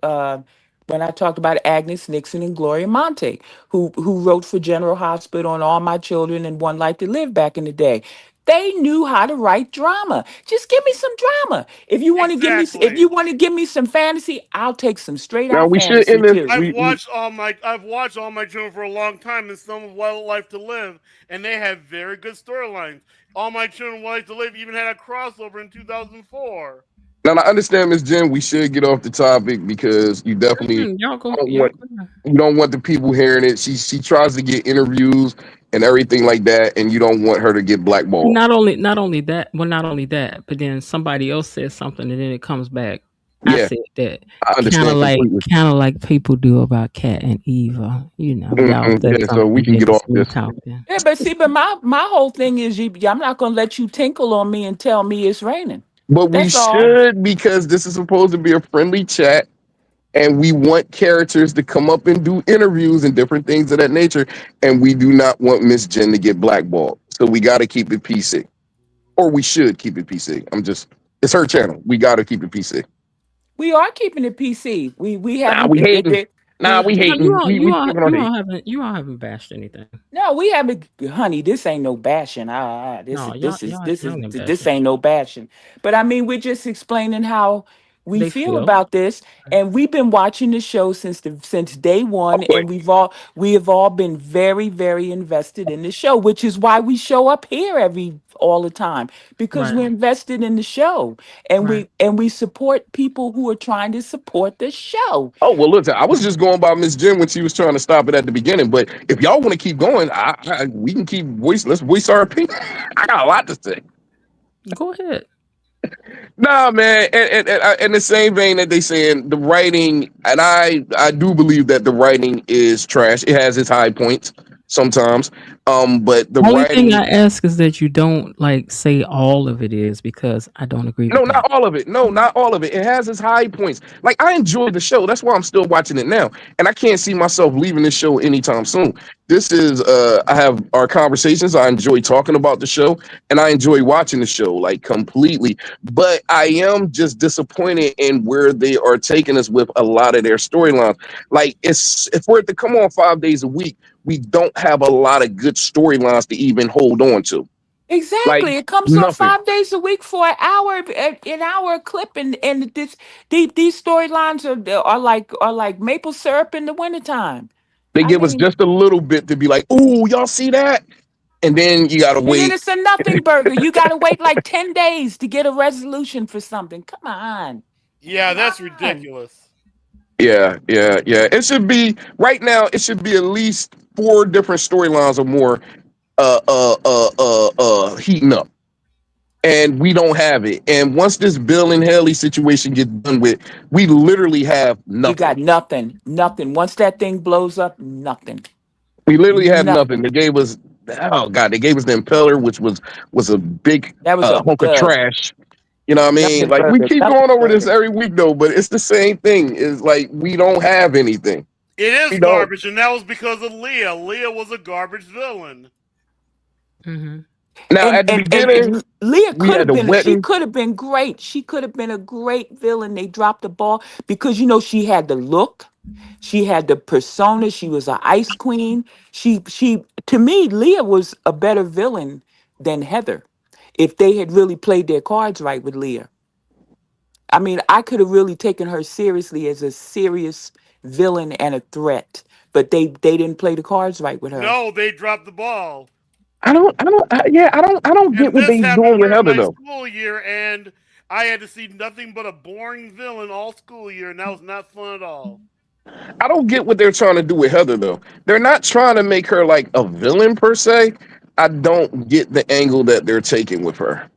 Agnes Nixon and Gloria Monte, who wrote for General Hospital and All My Children and One Life to Live back in the day. They knew how to write drama. Just give me some drama. If Exactly. you want to give me some fantasy, I'll take some straight Now out we should fantasy end this. too. I've watched all my children for a long time and some of Wildlife to Live, and they have very good storylines. All my children Wildlife to Live even had a crossover in 2004. Now I understand, Miss Jen. We should get off the topic because you definitely Y'all go. don't Y'all want go. you don't want the people hearing it. She tries to get interviews and everything like that, and you don't want her to get blackballed. Not only that, but then somebody else says something and then it comes back. I Yeah, said that I understand completely. kind of like people do about Cat and Eva. You know, y'all said Yeah, so we something, can then get off it's me this. talking. Yeah, but see, but my whole thing is I'm not gonna let you tinkle on me and tell me it's raining. But we That's all. should because this is supposed to be a friendly chat, and we want characters to come up and do interviews and different things of that nature, and we do not want Miss Jen to get blackballed. So we got to keep it PC, or we should keep it PC. It's her channel. We got to keep it PC. We are keeping it PC. We Nah, haven't we hating. Nah, we we No, hating. We speaking on hate. you all haven't bashed anything. no, we haven't, honey. This ain't no bashing. No, y'all ain't This bashing. ain't no bashing. But I mean, we're just explaining how we They feel feel. about this, and we've been watching the show since day one, Okay. and we have all been very very invested in the show, which is why we show up here all the time because Right, we're invested in the show, and right. we support people who are trying to support the show. Oh well, look, I was just going by Miss Jen when she was trying to stop it at the beginning. But if y'all want to keep going, we can keep voice. Let's voice our opinion. I got a lot to say. Go ahead. Nah, man. And in the same vein that they saying the writing, and I do believe that the writing is trash. It has its high points sometimes, But the Only thing writing, I ask is that you don't like say all of it is because I don't agree no, with that. not all of it. No, not all of it. It has its high points. Like I enjoy the show. That's why I'm still watching it now, and I can't see myself leaving this show anytime soon. This is I have our conversations. I enjoy talking about the show, and I enjoy watching the show like completely. But I am just disappointed in where they are taking us with a lot of their storylines. Like it's if we're to come on 5 days a week, we don't have a lot of good storylines to even hold on to. Like Exactly. It comes on nothing. 5 days a week for an hour clip, and these storylines are like maple syrup in the wintertime. They I give us mean, just a little bit to be like, "Ooh, y'all see that?" And then you gotta and then wait. it's a nothing burger. You got to wait like 10 days to get a resolution for something. Come on, Yeah, come that's on. ridiculous. Yeah, yeah, yeah. It should be right now. It should be at least four different storylines or more. Heating up, and we don't have it. And once this Bill and Haley situation gets done with, we literally have You got nothing. nothing, nothing. Once that thing blows up, nothing, We literally have nothing. nothing. They gave us, oh god, they gave us the Impeller, which was a big That was a hunk of dud. trash. You know what I mean? Nothing Like we burger, keep nothing going over this burger. every week though, but it's the same thing. Is like we don't have anything. It is We don't. garbage, and that was because of Leah. Leah was a garbage villain. Hmm. Now and at the and and, beginning, and Leah we could had have the been she wetting. could have been great. She could have been a great villain. They dropped the ball because she had the look, she had the persona, she was an ice queen. She to me, Leah was a better villain than Heather. If they had really played their cards right with Leah. I mean, I could have really taken her seriously as a serious villain and a threat, but they didn't play the cards right with her. No, they dropped the ball. Yeah, I don't get And what this they happened doing with during Heather my though. school year, and I had to see nothing but a boring villain all school year, and that was not fun at all. I don't get what they're trying to do with Heather though. They're not trying to make her like a villain per se. I don't get the angle that they're taking with her.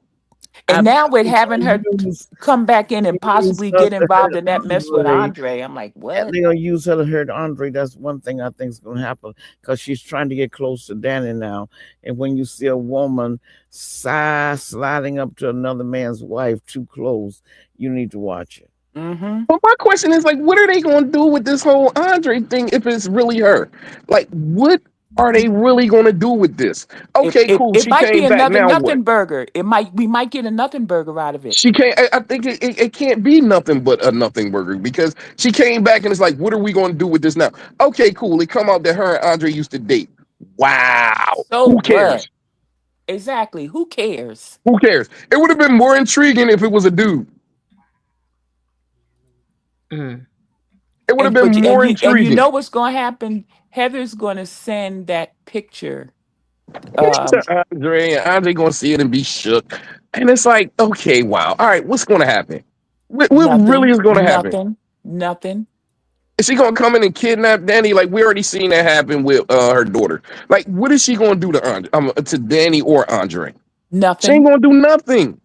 I And think now with they're having gonna her use come back in and use possibly her get to involved hurt in that mess with Andre. Andre, I'm like, And what? they're gonna use her to hurt Andre. That's one thing I think is gonna happen because she's trying to get close to Danny now. And when you see a woman sliding up to another man's wife too close, you need to watch it. Mm-hmm. But my question is like, what are they going to do with this whole Andre thing if it's really her? Like, what are they really going to do with this? It, Okay, it cool. it She might be came back. another Now what? nothing burger. We might get a nothing burger out of it. She can't. I think it can't be nothing but a nothing burger because she came back and it's like, what are we going to do with this now? Okay, cool. It come out that her and Andre used to date. Wow. So Who what? cares? Exactly. Who cares? Who cares? It would have been more intriguing if it was a dude. Mm. It would have And been but more you intriguing. know what's going to happen? Heather's going to send that picture. Um, To Andre, and Andre gonna see it and be shook. And it's like, okay, wow. All right, what's gonna happen? What really nothing, is gonna happen? nothing, nothing, Is she gonna come in and kidnap Danny? Like we already seen that happen with her daughter. Like, what is she gonna do to Andre, to Danny or Andre? She ain't nothing. gonna do nothing.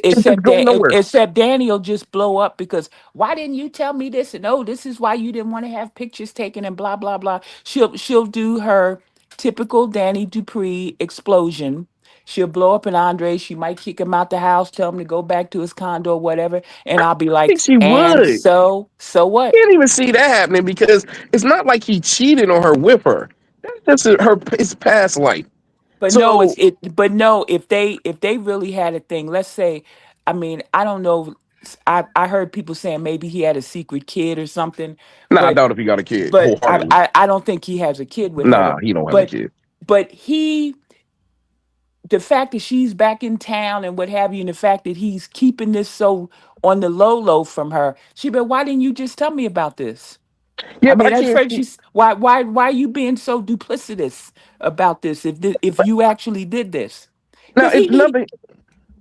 She'll just go nowhere. Except Danny'll just blow up because why didn't you tell me this? And oh, this is why you didn't want to have pictures taken and blah blah blah. She'll do her typical Danny Dupree explosion. She'll blow up an Andre. She might kick him out the house, tell him to go back to his condo or whatever. And I'll be I like, think she and would. so what? Can't even see that happening because it's not like he cheated on her with her. That's just her his past life. But no, So but no, if they really had a thing, let's say, I mean, I don't know. I heard people saying maybe he had a secret kid or something, nah, I but doubt if he got a kid but I wholeheartedly. I, I don't think he has a kid with Heather. Nah, he don't have a But kid. but the fact that she's back in town and what have you, and the fact that he's keeping this so on the low from her, she but why didn't you just tell me about this? Yeah, I but mean, I that's can't first. see. She's why are you being so duplicitous about this? If you actually did this, Now, because if nothing,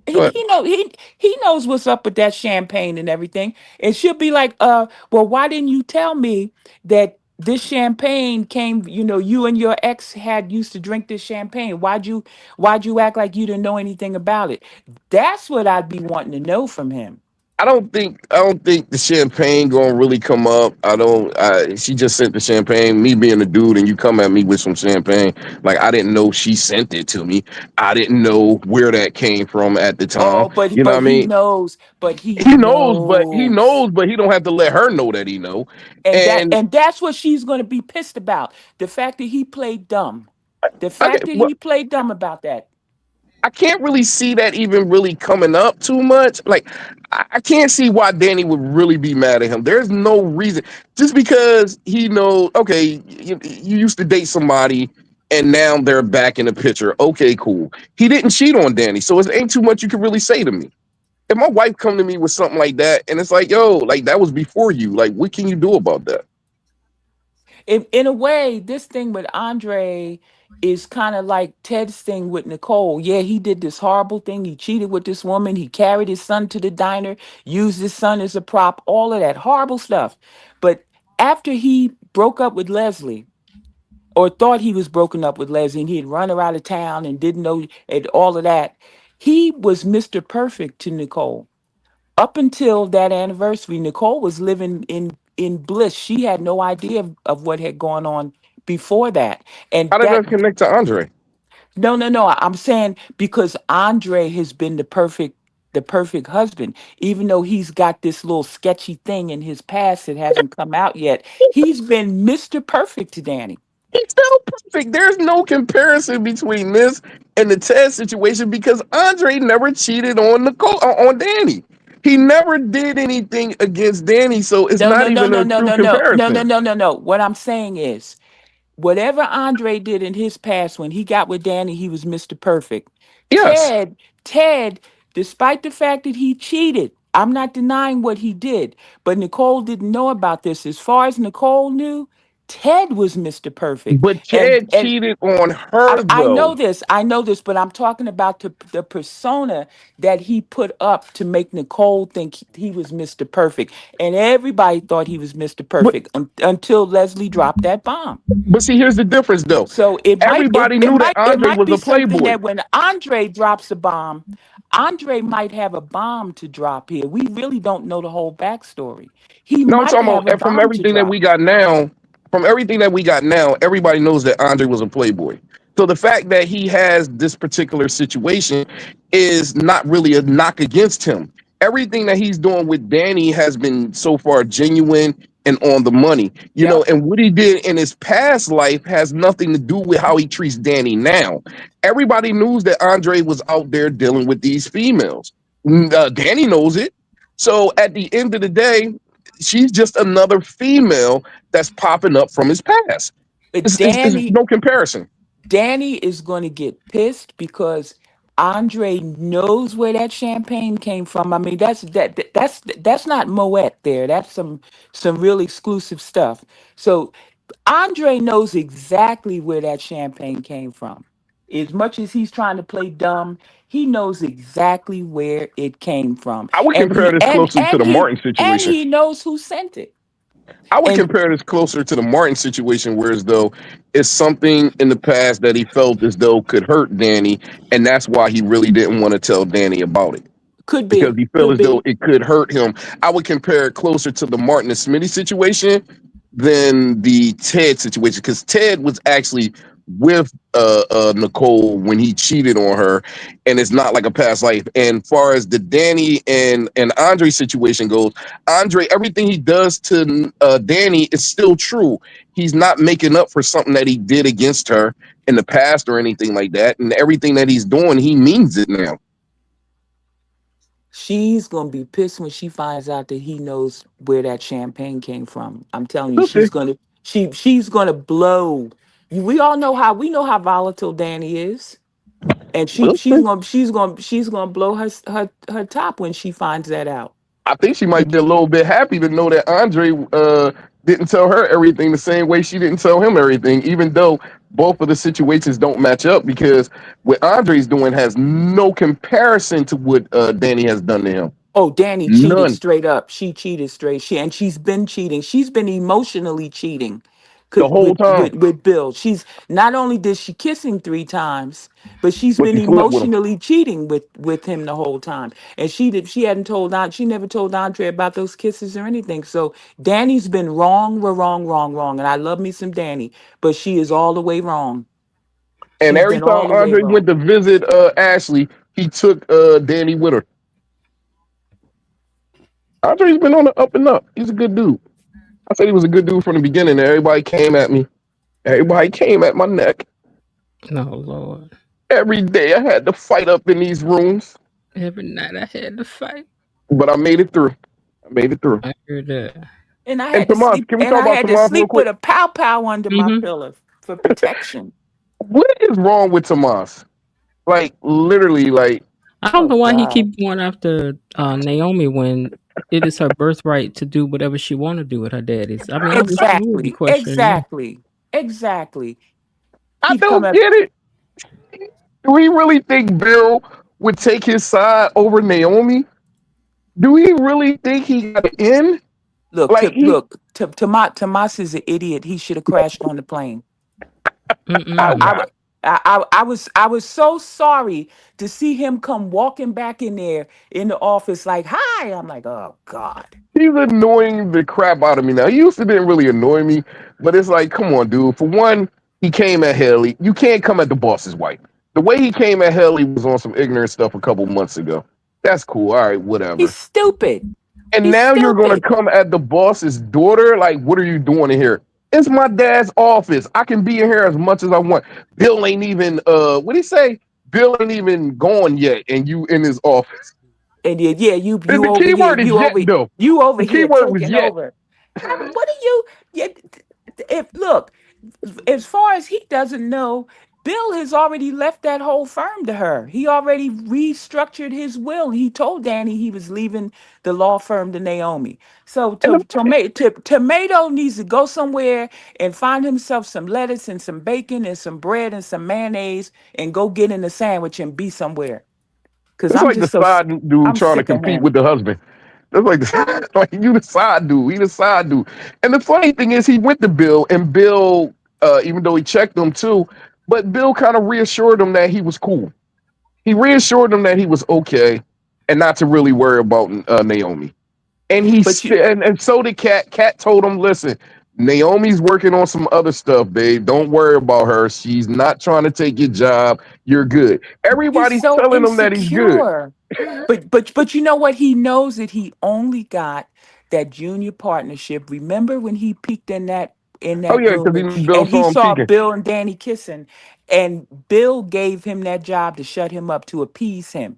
he but he know he knows what's up with that champagne and everything, and she'll be like, well, why didn't you tell me that this champagne came? You and your ex had used to drink this champagne. Why'd you act like you didn't know anything about it? That's what I'd be wanting to know from him. I don't think the champagne gonna really come up. I don't. She just sent the champagne. Me being a dude, and you come at me with some champagne, like I didn't know she sent it to me. I didn't know where that came from at the time. Oh, but You know what I he mean? knows, but he He knows, but he knows. knows, but he don't have to let her know that he know. And And that's what she's going to be pissed about. The fact that he played dumb. The okay, fact that well, he played dumb about that. I can't really see that even really coming up too much. Like, I can't see why Danny would really be mad at him. There's no reason. Just because he knows, okay, you used to date somebody and now they're back in the picture. Okay, cool. He didn't cheat on Danny, so it ain't too much you can really say to me. If my wife come to me with something like that, and it's like, yo, like that was before you. Like, what can you do about that? In a way, this thing with Andre is kind of like Ted's thing with Nicole. Yeah, he did this horrible thing. He cheated with this woman. He carried his son to the diner, used his son as a prop, all of that horrible stuff. But after he broke up with Leslie, or thought he was broken up with Leslie, and he had run her out of town and didn't know and all of that, he was Mr. Perfect to Nicole. Up until that anniversary, Nicole was living in bliss. She had no idea of what had gone on before that. And How did that that connect to Andre? no, I'm saying because Andre has been the perfect husband, even though he's got this little sketchy thing in his past that hasn't come out yet. He's been Mr. Perfect to Danny. It's still perfect. There's no comparison between this and the Ted situation because Andre never cheated on Nicole on Danny. He never did anything against Danny, so it's No, not no, no, even no, a no, true no, no, no, no, comparison. no, no, no. What I'm saying is, whatever Andre did in his past when he got with Danny, he was Mr. Perfect. Yes, Ted, Ted, despite the fact that he cheated, I'm not denying what he did, but Nicole didn't know about this. As far as Nicole knew, Ted was Mr. Perfect. but And Ted cheated on her I though. know this. I know this, but I'm talking about the persona that he put up to make Nicole think he was Mr. Perfect. And everybody thought he was Mr. But Perfect until Leslie dropped that bomb. but see, here's the difference though. So it might it, Everybody it knew that might it Andre might was be a something playboy. that when Andre drops a bomb, Andre might have a bomb to drop here. We really don't know the whole backstory. He No, I'm might talking about have a from bomb to everything that we drop. got now. From everything that we got now, everybody knows that Andre was a playboy. So the fact that he has this particular situation is not really a knock against him. Everything that he's doing with Danny has been so far genuine and on the money, Yep. and what he did in his past life has nothing to do with how he treats Danny now. Everybody knows that Andre was out there dealing with these females. Danny knows it. So at the end of the day, she's just another female that's popping up from his past. But It's Danny no comparison. Danny is going to get pissed because Andre knows where that champagne came from. I mean, that's not Moet there. That's some real exclusive stuff. So Andre knows exactly where that champagne came from. As much as he's trying to play dumb, he knows exactly where it came from, I would and compare he this closer to the Martin and situation. he knows who sent it. I would And compare this closer to the Martin situation, whereas though it's something in the past that he felt as though could hurt Danny, and that's why he really didn't want to tell Danny about it could because be, he felt could as though be. it could hurt him. I would compare it closer to the Martin and Smitty situation than the Ted situation because Ted was actually with Nicole when he cheated on her, and it's not like a past life. And far as the Danny and Andre situation goes, Andre, everything he does to Danny is still true. He's not making up for something that he did against her in the past or anything like that. And everything that he's doing, he means it now. She's gonna be pissed when she finds out that he knows where that champagne came from. I'm telling you, We'll see. she's gonna blow. We all know how we know how volatile Danny is, and We'll see. she's gonna blow her top when she finds that out. I think she might be a little bit happy to know that Andre didn't tell her everything the same way she didn't tell him everything, even though both of the situations don't match up because what Andre's doing has no comparison to what Danny has done to him. Oh, Danny cheated None. straight up. She cheated straight. She's been cheating. She's been emotionally cheating. the whole time. with Bill. She's not only did she kiss him 3 times, but she's But been she slept with him. emotionally cheating with him the whole time. And she hadn't told she never told Andre about those kisses or anything. So Danny's been wrong, we're wrong, wrong, wrong. And I love me some Danny, but she is all the way wrong. And She's every been all time the way Andre went wrong. to visit Ashley, he took Danny with her. Andre's been on the up and up. He's a good dude. I said he was a good dude from the beginning. Everybody came at me. Everybody came at my neck. Oh Lord. Every day I had to fight up in these rooms. Every night I had to fight. But I made it through. I made it through. I heard that. And Tomas, can we talk I about had to Tomas real sleep with quick? a pow pow under my Mm-hmm. pillow for protection. What is wrong with Tomas? Like literally, like I don't Oh know why he God. keep going after Naomi when it is her birthright to do whatever she want to do with her daddies. I mean, I would be Exactly. questioning that. Exactly. Exactly. I He'd come don't up. get it. Do we really think Bill would take his side over Naomi? Do we really think he got an in? Like he Tomas is an idiot. He should have crashed on the plane. I, oh Mm-mm. I, god. wa- I was so sorry to see him come walking back in there in the office like, hi. I'm like, oh God. He's annoying the crap out of me now. He used to didn't really annoy me, but it's like, come on, dude. For one, he came at Haley. You can't come at the boss's wife. The way he came at Haley was on some ignorant stuff a couple months ago. That's cool. All right, He's whatever. stupid. And He's now you're gonna stupid. come at the boss's daughter? Like, what are you doing in here? It's my dad's office. I can be in here as much as I want. Bill ain't even what do he say? Bill ain't even gone yet, and you in his office. And yeah, And the key word is yet though. you over The key here word was taking yet. over. What are you? Yeah, if look, as far as he doesn't know, Bill has already left that whole firm to her. He already restructured his will. He told Danny he was leaving the law firm to Naomi. So And the, Tomato needs to go somewhere and find himself some lettuce and some bacon and some bread and some mayonnaise and go get in a sandwich and be somewhere. Cause it's like the side dude I'm trying to sick of compete him. with the husband. That's like like you the side dude. He the side dude. And the funny thing is, he went to Bill, and Bill, even though he checked him too, but Bill kind of reassured him that he was cool. He reassured him that he was okay, and not to really worry about Naomi. And But you and so did Kat. Kat told him, "Listen, Naomi's working on some other stuff, babe. Don't worry about her. She's not trying to take your job. You're good." he's Everybody's so telling him that he's good. insecure. But you know what? He knows that he only got that junior partnership. Remember when he peeked in Oh that yeah, room because Bill and he saw him saw peeking. Bill and Danny kissing, and Bill gave him that job to shut him up to appease him.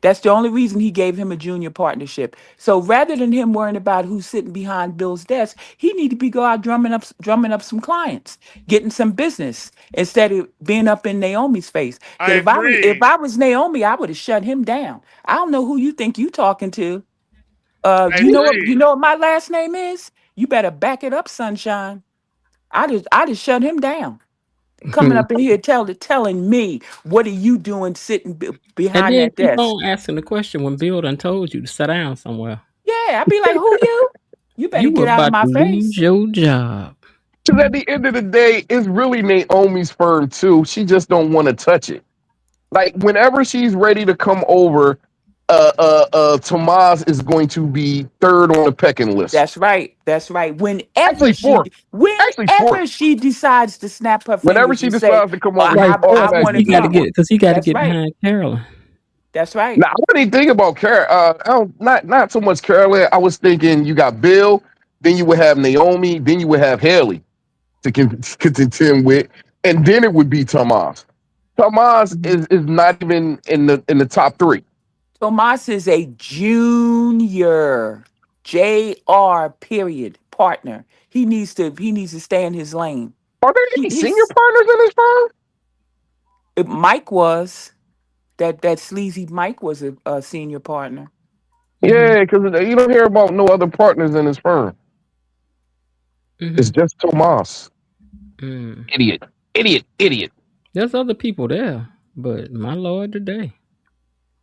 That's the only reason he gave him a junior partnership. So rather than him worrying about who's sitting behind Bill's desk, he need to be go out drumming up some clients, getting some business instead of being up in Naomi's face. I Because if agree. I was Naomi, I would have shut him down. I don't know who you think you talking to. I You agree. know what my last name is? You better back it up, sunshine. I just shut him down. Coming up in here telling me what are you doing sitting And behind then that keep desk? on asking the question when Bill done told you to sit down somewhere. Yeah, I'd be like, who you? You better You were get out of about my to lose face. your job. Because at the end of the day, it's really Naomi's firm too. She just don't want to touch it. Like whenever she's ready to come over, Tomas is going to be third on the pecking list. That's right. That's right. Actually, fourth. Actually, fourth. Whenever she decides to snap her Whenever fingers she and say, decides to come over, he's Right, I because want automatically to he be got to come. fourth. get because he got to That's get right. behind Carolyn. That's right. Now, I didn't think about Carol. I don't, not so much Carolyn. I was thinking you got Bill, then you would have Naomi, then you would have Haley to contend with, and then it would be Tomas. Tomas Mhm. is not even in the top three. Tomas is a junior, JR period partner. He needs to stay in his lane. Are there any senior He's partners in this firm? Mike was that sleazy Mike was a senior partner. Mhm. Yeah, because you don't hear about no other partners in this firm. It's Mhm. just Tomas. Mm. Idiot. Idiot. Idiot. There's other people there, but my lord, today.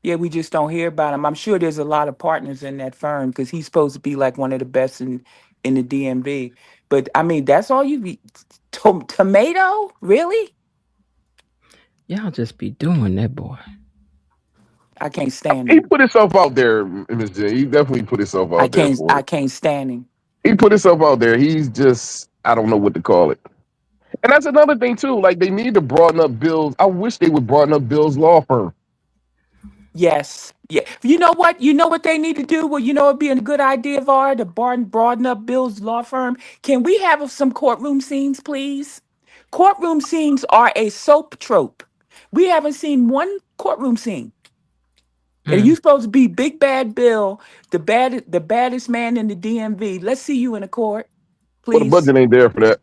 Yeah, we just don't hear about him. I'm sure there's a lot of partners in that firm because he's supposed to be like one of the best in the DMV. But I mean, that's all you eat. Tomato? Really? Y'all just be doing that, boy. I can't stand He him. put himself out there, Miss J. He definitely put himself I out there can't. for I it. can't stand him. He put himself out there. He's just, I don't know what to call it. And that's another thing too. Like they need to broaden up Bill's. I wish they would broaden up Bill's law firm. Yes. Yeah. You know what? You know what they need to do? Well, you know it'd be a good idea, Var, to broaden up Bill's law firm. Can we have some courtroom scenes, please? Courtroom scenes are a soap trope. We haven't seen one courtroom scene. And you Mm. supposed to be Big Bad Bill, the baddest man in the DMV. Let's see you in a court, But the please. budget ain't there for that.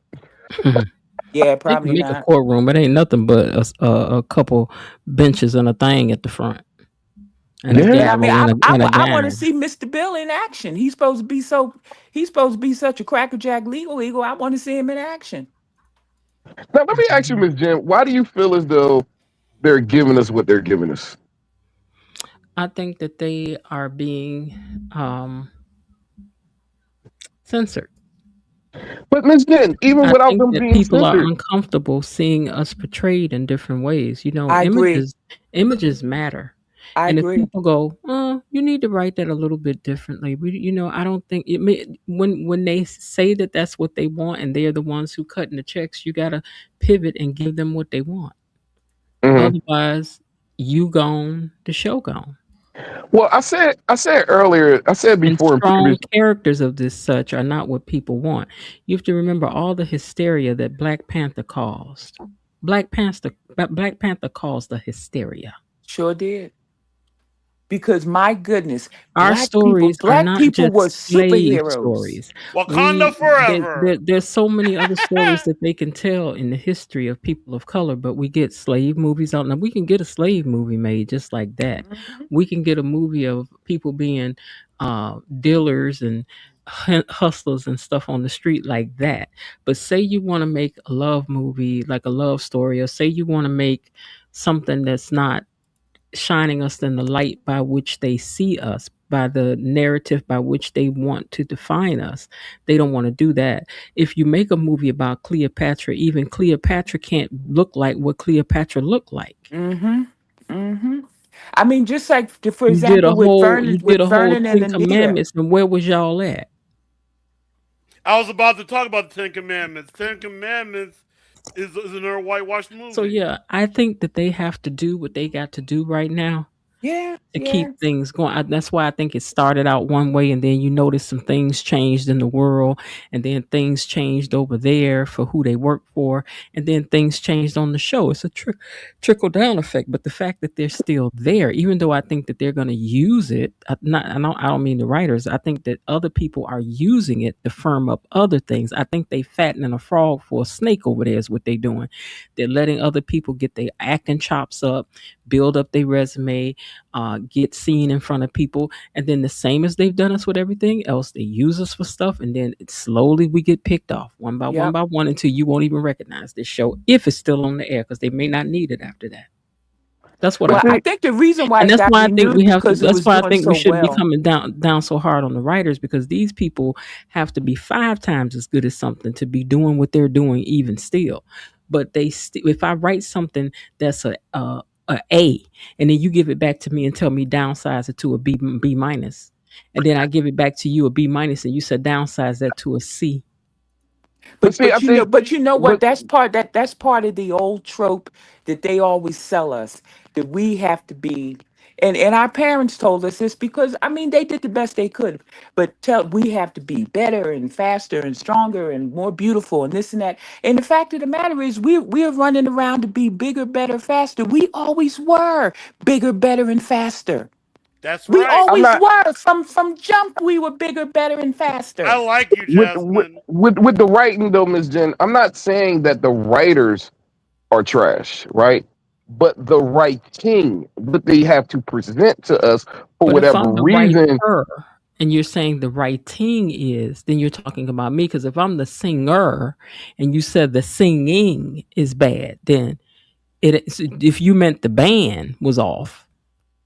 Yeah, They can probably make a not. courtroom. It ain't nothing but a couple benches and a thing at the front, and a Yeah, Yeah. I mean, gavel and a I want to gown. see Mr. Bill in action. He's supposed to be such a crackerjack legal eagle. I want to see him in action. Now let me ask you, Miss Jen, why do you feel as though they're giving us what they're giving us? I think that they are being um, censored. But Miss Jen, even I without think them that being people are censored, uncomfortable seeing us portrayed in different ways. You know, I agree. images matter. I And if agree. people go, "Oh, you need to write that a little bit differently," I don't think when they say that that's what they want, and they're the ones who cutting the checks, you gotta pivot and give them what they want. mhm. Otherwise, you gone, the show gone. Well, I said earlier, I said And before in strong previous. characters of this such are not what people want. You have to remember all the hysteria that Black Panther caused. Black Panther caused the hysteria. Sure did. Because my goodness, Our stories are black not people were just slave superheroes. stories. Wakanda forever. There's so many other stories that they can tell in the history of people of color, but we get slave movies out now. We can get a slave movie made just like that. Mhm. We can get a movie of people being dealers and hustlers and stuff on the street like that. But say you want to make a love movie, like a love story, or say you want to make something that's not shining us in the light by which they see us, by the narrative by which they want to define us. They don't want to do that. If you make a movie about Cleopatra, even Cleopatra can't look like what Cleopatra looked like. Mhm. Mhm. I mean, just like for You did example a whole you With did a whole Vernon and 10 Anita. commandments, and where was y'all at? I was about to talk about the Ten Commandments. Ten Commandments is another whitewashed So movie. yeah, I think that they have to do what they got to do right now Yeah, to yeah. keep things going. That's why I think it started out one way, and then you notice some things changed in the world, and then things changed over there for who they work for, and then things changed on the show. It's a trickle down effect. But the fact that they're still there, even though I think that they're going to use it, I don't mean the writers. I think that other people are using it to firm up other things. I think they fattening a frog for a snake over there is what they're doing. They're letting other people get their acting chops up, build up their resume, get seen in front of people, and then the same as they've done us with everything else, they use us for stuff, and then slowly we get picked off Yep. by one until you won't even recognize this show if it's still on the air because they may not need it after that. That's what But I Well, I see, think. think the reason why And it that's got why I think we renewed have to. because it That's was why I doing think we so shouldn't be well. coming down so hard on the writers because these people have to be 5 times as good as something to be doing what they're doing even still. But if I write something that's a, and then you give it back to me and tell me downsize it to a B minus, and then I give it back to you a B minus, and you said downsize that to a C. but see, I think, But you know what? but That's part of the old trope that they always sell us that we have to be. And our parents told us this because I mean they did the best they could, but we have to be better and faster and stronger and more beautiful and this and that. And the fact of the matter is we're running around to be bigger, better, faster. We always were bigger, better, and faster. That's We right. I'm always not were from jump. We were bigger, better, and I faster. like you, with Jasmine. the writing though, Miss Jen. I'm not saying that the writers are trash, right? But the writing, what they have to present to us for But if whatever I'm the reason. writer and you're saying the writing is, then you're talking about me. Because if I'm the singer and you said the singing is bad, then if you meant the band was off,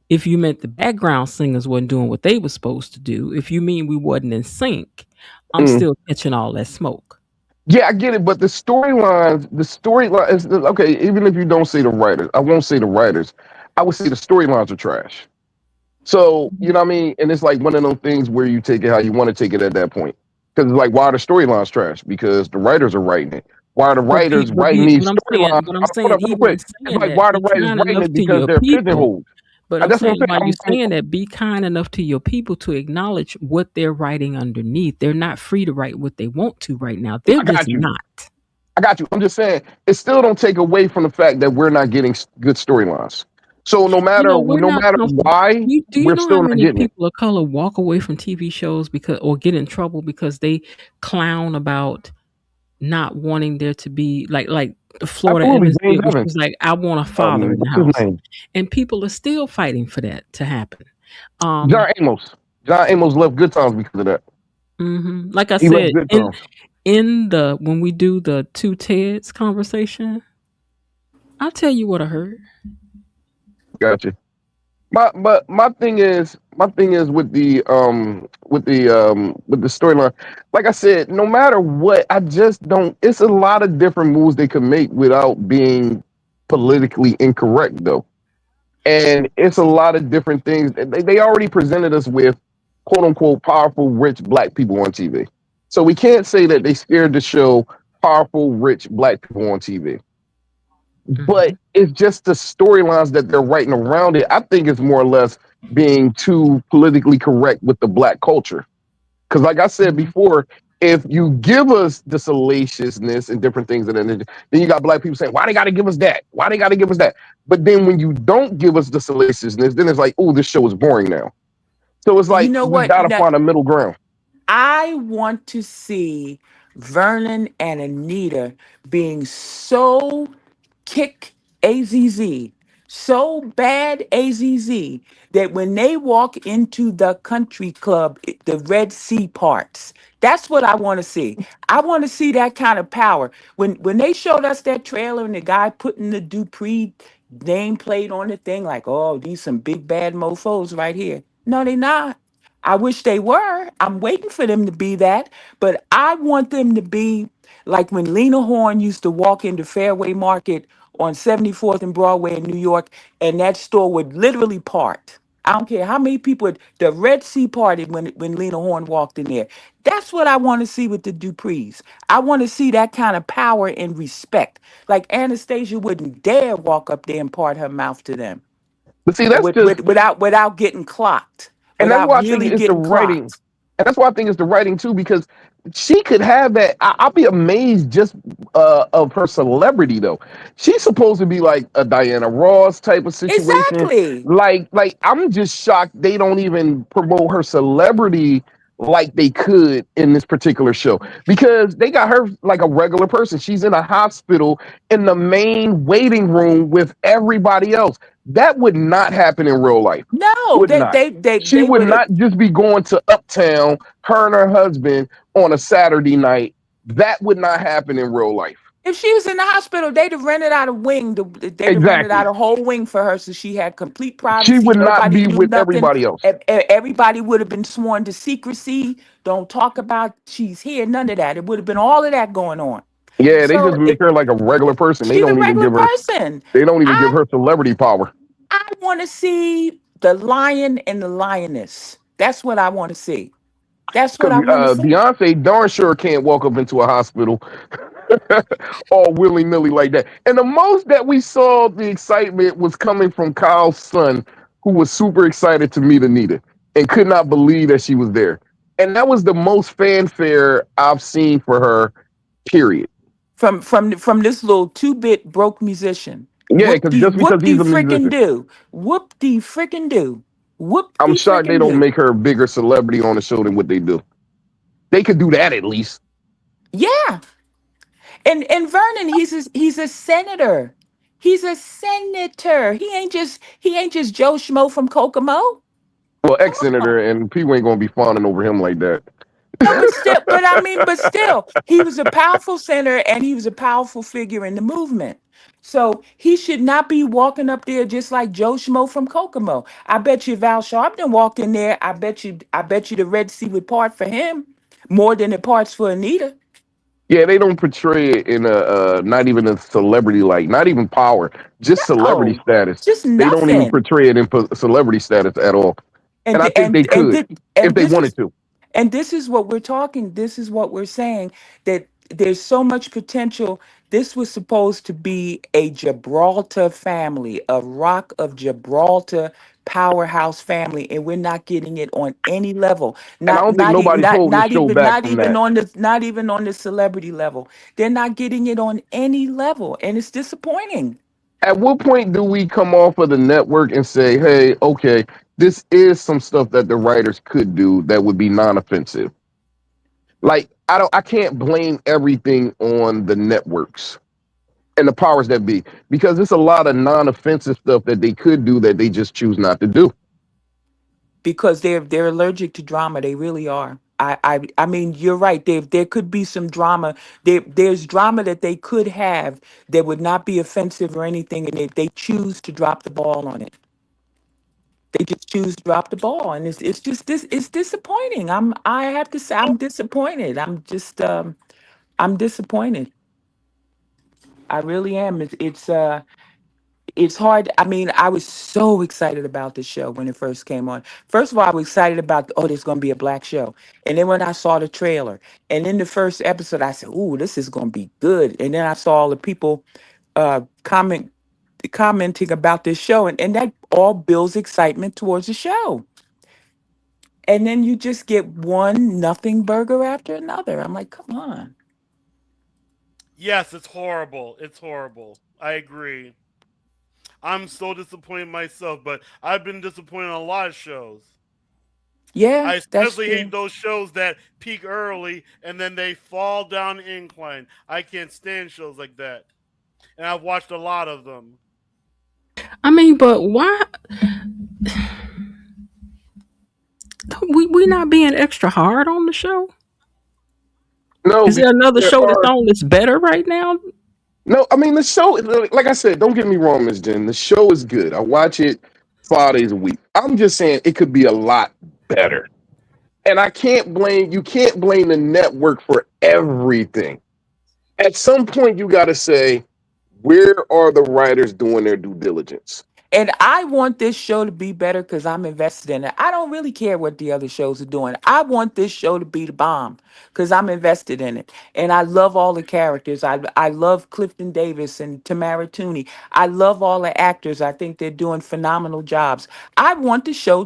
if you meant the background singers wasn't doing what they were supposed to do, if you mean we wasn't in sync, I'm Mm. still catching all that smoke. Yeah, I get it, but the storyline is okay. Even if you don't say the writers, I won't say the writers. I would say the storylines are trash. So you know what I mean, and it's like one of those things where you take it how you want to take it at that point. Because it's like, why are the storylines trash? Because the writers are writing it. Why are the writers writing these storylines? But I'm Hold saying, up, real even quick. in It's saying like, that, why are the be writers kind writing enough it? to Because your they're people. pigeonholed. But And I'm that's what saying, I'm while saying. you're saying that, be kind enough to your people to acknowledge what they're writing underneath. They're not free to write what they want to right now. They're I just got you. not. I got you. I'm just saying it still don't take away from the fact that we're not getting good storylines. So no You matter know, we're no not matter comfortable. why, Do you we're know how still not many getting it. people of color walk away from TV shows because or get in trouble because they clown about not wanting there to be like the Florida Absolutely, Evans James did, which was Evans. like, I want a father in the What's his house, name? and people are still fighting for that to happen. Um, John Amos. John Amos left good times because of that. like I He left said, good times. in the when we do the two Teds conversation, I'll tell you what I heard. Gotcha. My thing is with the storyline. Like I said, no matter what, I just don't. It's a lot of different moves they could make without being politically incorrect, though. And it's a lot of different things. They already presented us with quote unquote powerful, rich black people on TV. So we can't say that they scared to show powerful, rich black people on TV. But Hmm. it's just the storylines that they're writing around it. I think it's more or less being too politically correct with the black culture. Because, like I said Hmm. before, if you give us the salaciousness and different things, and then you got black people saying, "Why they got to give us that? Why they got to give us that?" But then when you don't give us the salaciousness, then it's like, "Oh, this show is boring now." So it's You like know we what? gotta find a middle ground. I want to see Vernon and Anita being so kick AZZ, so bad AZZ, that when they walk into the country club, the Red Sea parts. That's what I want to see. I want to see that kind of power. When they showed us that trailer and the guy putting the Dupree nameplate on the thing, like, oh, these some big bad mofos right here. No, they not. I wish they were. I'm waiting for them to be that, but I want them to be like when Lena Horne used to walk into Fairway Market on 74th and Broadway in New York, and that store would literally part. I don't care how many people, the Red Sea parted when Lena Horne walked in there. That's what I want to see with the Duprees. I want to see that kind of power and respect. Like Anastasia wouldn't dare walk up there and part her mouth to them But see, that's just without getting clocked, and that's without why I think really it's the getting writing, clocked. and that's why I think it's the writing too, because she could have that. I'll be amazed just of her celebrity though. She's supposed to be like a Diana Ross type of situation. Exactly. Like I'm just shocked they don't even promote her celebrity like they could in this particular show because they got her like a regular person. She's in a hospital in the main waiting room with everybody else. That would not happen in real life. No, Would not. She they would would have. not just be going to Uptown, her and her husband on a Saturday night. That would not happen in real life. If she was in the hospital, they'd have rented out a wing. They'd have rented out Exactly. a whole wing for her, so she had complete She privacy. would not Nobody be knew with nothing. everybody else. Everybody would have been sworn to secrecy. Don't talk about she's here. None of that. It would have been all of that going on. Yeah, they So just make her like a regular person. They she's a don't even regular give her. person. They don't even give I her celebrity power. I want to see the lion and the lioness. That's what I want to see. That's what Because I want to see. Beyonce darn sure can't walk up into a hospital all willy nilly like that. And the most that we saw the excitement was coming from Kyle's son, who was super excited to meet Anita and could not believe that she was there. And that was the most fanfare I've seen for her, period. From this little 2-bit broke musician. Yeah, because just because Whoop de he's a frickin' musician, do. Whoop de frickin' do. Whoop I'm de shocked they frickin' don't do. make her a bigger celebrity on the show than what they do. They could do that at least. Yeah. And Vernon, he's a senator. He's a senator. He ain't just Joe Schmo from Kokomo. Well, Come ex senator, on. and people ain't gonna be fawning over him like that. No, but still, he was a powerful senator and he was a powerful figure in the movement. So he should not be walking up there just like Joe Schmo from Kokomo. I bet you Val Sharpton walked in there. I bet you the Red Sea would part for him more than it parts for Anita. Yeah, they don't portray it in a not even a celebrity like, not even power, just celebrity No, status. just They don't even nothing. portray it in celebrity status at all. And And I th- think they and could if and they this wanted is to. and this is what we're talking. This is what we're saying, that there's so much potential. This was supposed to be a Gibraltar family, a Rock of Gibraltar powerhouse family, and we're not getting it on any level. And I Not don't think not e- nobody's not holding the not show even back not from even that. on the not even on the celebrity level. They're not getting it on any level, and it's disappointing. At what point do we come off of the network and say, hey, okay, this is some stuff that the writers could do that would be non-offensive? Like, I can't blame everything on the networks and the powers that be, because it's a lot of non-offensive stuff that they could do that they just choose not to do. Because they're allergic to drama. They really are. I mean, you're right. There could be some drama. There's drama that they could have that would not be offensive or anything, and they choose to drop the ball on it. They just choose to drop the ball, and it's just this it's disappointing. I have to say I'm disappointed. I'm disappointed. I really am. It's hard. I mean, I was so excited about the show when it first came on. First of all, I was excited about, oh, there's going to be a black show. And then when I saw the trailer, and in the first episode, I said, ooh, this is going to be good. And then I saw all the people commenting about this show, and that all builds excitement towards the show. And then you just get one nothing burger after another. I'm like, come on. Yes, it's horrible. It's horrible. I agree. I'm so disappointed myself, but I've been disappointed in a lot of shows. Yeah, I that's especially hate true. those shows that peak early and then they fall down the incline. I can't stand shows like that. And I've watched a lot of them. I mean, but why we not being extra hard on the show? No, Is there because another there show that's are on that's better right now? no. I mean, the show, like I said, don't get me wrong, Miss Jen. The show is good. I watch it 5 days a week. I'm just saying it could be a lot better. And I can't blame you. Can't blame the network for everything. At some point, you got to say, where are the writers doing their due diligence? And I want this show to be better because I'm invested in it. I don't really care what the other shows are doing. I want this show to be the bomb because I'm invested in it. And I love all the characters. I love Clifton Davis and Tamara Tooney. I love all the actors. I think they're doing phenomenal jobs. I want the show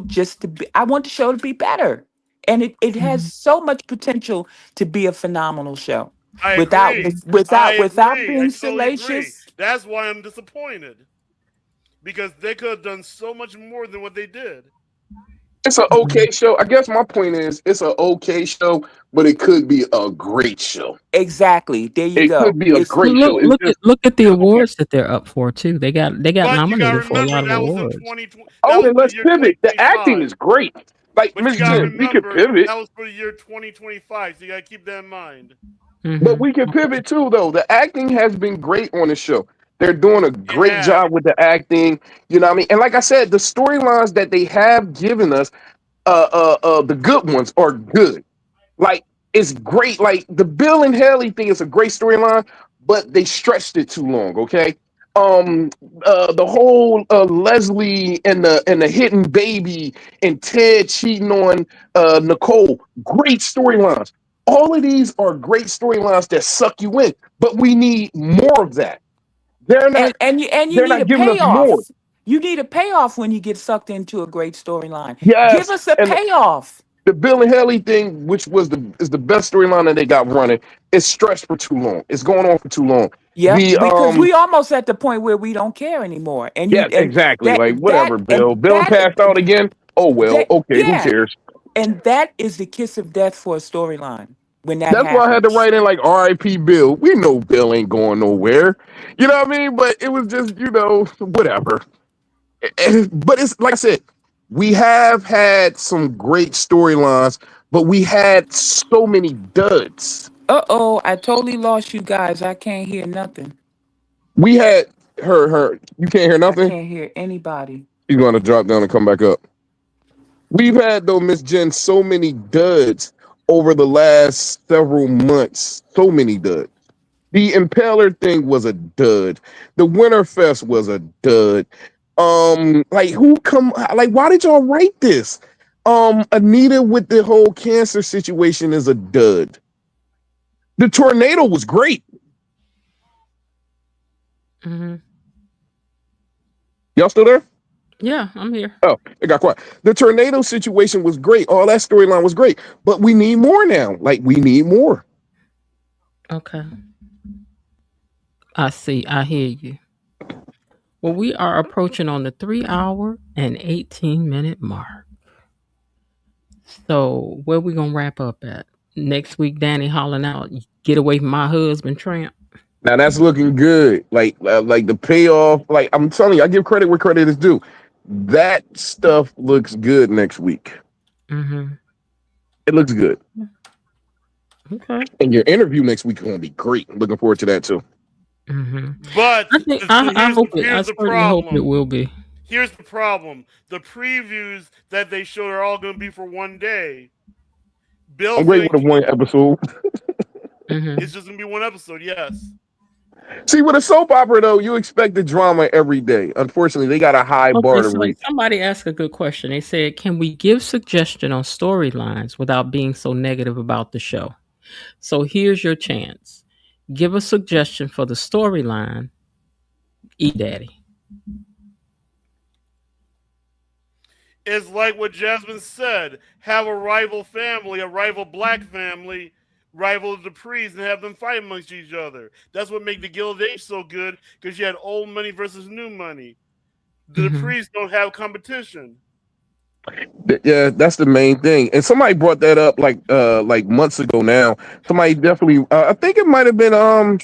to be better. And it has Mhm. so much potential to be a phenomenal show I agree. without I being totally agree. salacious. That's why I'm disappointed. Because they could have done so much more than what they did. It's an okay show. I guess my point is, it's an okay show, but it could be a great show. Exactly. There you It go. could be a It's Well, great show. look at the It's okay. awards that they're up for too. They got But you gotta nominated for a remember lot of that was in awards. 2020. That Oh, was then for the let's year pivot. The acting 2025. is great. Like But you Miss gotta Jen, we could remember pivot, that was for the year 2025. So you gotta keep that in mind. but Hmm. we can pivot too. Though the acting has been great on the show. They're doing a It great has. job with the acting. You know what I mean? And like I said, the storylines that they have given us, the good ones are good. Like it's great. Like the Bill and Haley thing is a great storyline, but they stretched it too long. Okay. Um, the whole Leslie and the hidden baby and Ted cheating on Nicole. Great storylines. All of these are great storylines that suck you in, but we need more of that. They're not. and you They're need not a giving us more. payoff. You need a payoff when you get sucked into a great storyline. Give Yes, us a and payoff. the Bill and Haley thing, which was the is the best storyline that they got running, is stretched for too long. It's going on for too long. Yep, The because we almost at the point where we don't care anymore. And you yes, and exactly. that Like that whatever, and Bill. Bill that passed out again. Oh well, that okay, who yeah, cares? and that is the kiss of death for a storyline when that That's why I had to happens. write in like R.I.P. Bill. We know Bill ain't going nowhere. You know what I mean? But it was just whatever. But it's like I said, we have had some great storylines, but we had so many duds. Uh-oh, I totally lost you guys. I can't hear nothing. We had her. You can't hear I nothing. can't hear anybody. She's going to drop down and come back up. We've had though, Miss Jen, so many duds over the last several months. So many duds. The Impaler thing was a dud. The Winterfest was a dud. Like who come like why did y'all write this? Anita with the whole cancer situation is a dud. The tornado was great. Mhm. Y'all still there? Yeah, I'm here. Oh, it got quiet. The tornado situation was great. All that storyline was great, but we need more now. Like we need more. Okay. I see. I hear you. Well, we are approaching on the 3 hour and 18 minute mark. So where we gonna wrap up at? Next week, Danny hollering out, "Get away from my husband, tramp." Now that's looking good. Like the payoff. Like I'm telling you, I give credit where credit is due. That stuff looks good next week. Mm-hmm. It looks good. Okay. And your interview next week is going to be great. Looking forward to that too. Mm-hmm. But I think I hope it. I here's the certainly hope it problem. will be. Here's the problem. The previews that they showed are all going to be for one day. I'm Bill's great going with a to one episode. Mm-hmm. It's just going to be one episode. Yes. See, with a soap opera though, you expect the drama every day. Unfortunately, they got a high Okay, bar to so reach. somebody asked a good question. They said, "Can we give suggestion on storylines without being so negative about the show?" So here's your chance. Give a suggestion for the storyline, E Daddy. It's like what Jasmine said. Have a rival family, a rival black family, rival the Duprees, and have them fight amongst each other. That's what made the Gilded Age so good, because you had old money versus new money. The Mm-hmm. Duprees don't have competition. Yeah, that's the main thing. And somebody brought that up like months ago now. Somebody definitely I think it might have been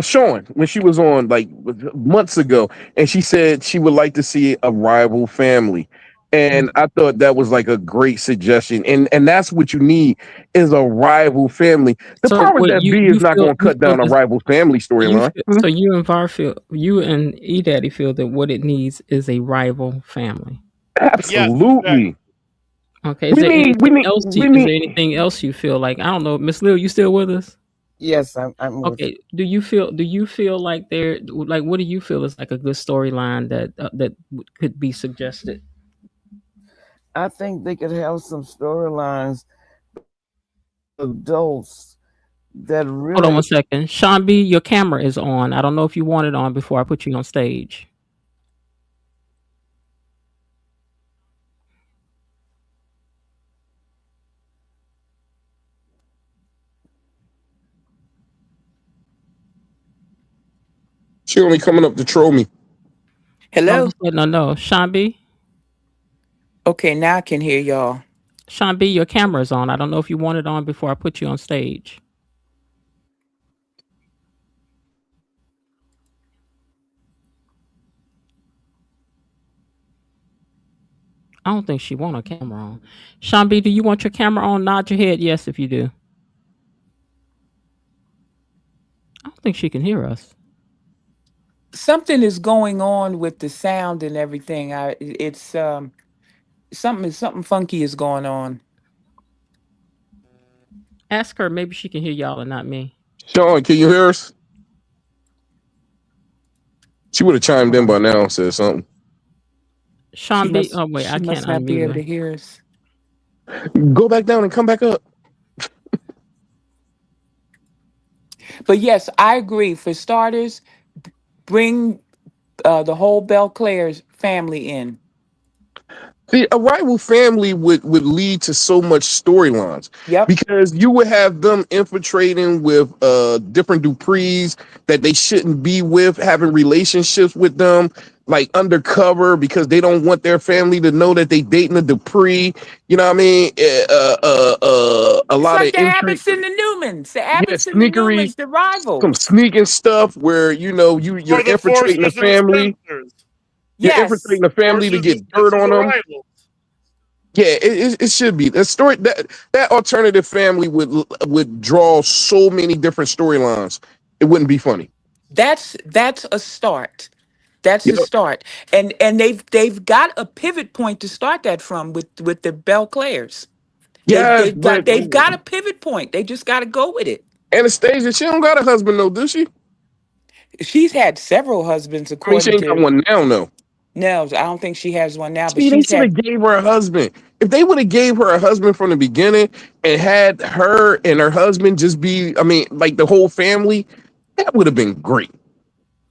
Sean when she was on like months ago, and she said she would like to see a rival family. And I thought that was like a great suggestion, and that's what you need is a rival family. The So powers wait, that be is not going to you cut feel down a this rival family storyline. so you and Var feel you and E Daddy feel that what it needs is a rival family. Yes, exactly. Absolutely. Okay. We need we need we Is need. there anything else you feel like? I don't know, Miss Lil, you still with us? Yes, I'm with you. Okay. Do you feel like there like what do you feel is like a good storyline that could be suggested? I think they could have some storylines, adults that Hold on really. one second. Sean B, your camera is on. I don't know if you want it on before I put you on stage. She only coming up to troll me. No, I'm Hello. just letting her know. Sean B. Okay, now I can hear y'all. Sean B, your camera is on. I don't know if you want it on before I put you on stage. I don't think she want her camera on. Sean B, do you want your camera on? Nod your head yes if you do. I don't think she can hear us. Something is going on with the sound and everything. It's something funky is going on. Ask her. Maybe she can hear y'all and not me. Sean, can you hear us? She would have chimed Hold in by on. now and said something. Sean B. Oh wait, I She can't must not be unmute able her. to hear us. Go back down and come back up. But yes, I agree. For starters, bring the whole Belclair's family in. See, a rival family would lead to so much storylines Yep. because you would have them infiltrating with different Duprees that they shouldn't be with, having relationships with them like undercover because they don't want their family to know that they dating a Dupree. You know what I mean? A It's lot of like the intrigue. Abbots and the Newmans. The Yeah, Abbots and the sneakery, Newmans, the some rivals. sneaking stuff where you're Or the infiltrating the Forsters and the family. Spencers. You're infiltrating Yes. the family to Forsters and get dirt Spencers on are them. rivals. Yeah, it should be the story that alternative family would draw so many different storylines. It wouldn't be funny. That's a start. That's You the know, start. And they've got a pivot point to start that from with the Belclairs. Yes, but They've got a pivot point. They just got to go with it. Anastasia, she don't got a husband though, does she? She's had several husbands, I mean, she according ain't got to one now, no. Nels. I don't think she has one now, but See, they she's should had. have gave her a husband. If they would have gave her a husband from the beginning and had her and her husband just be, I mean, like the whole family, that would have been great.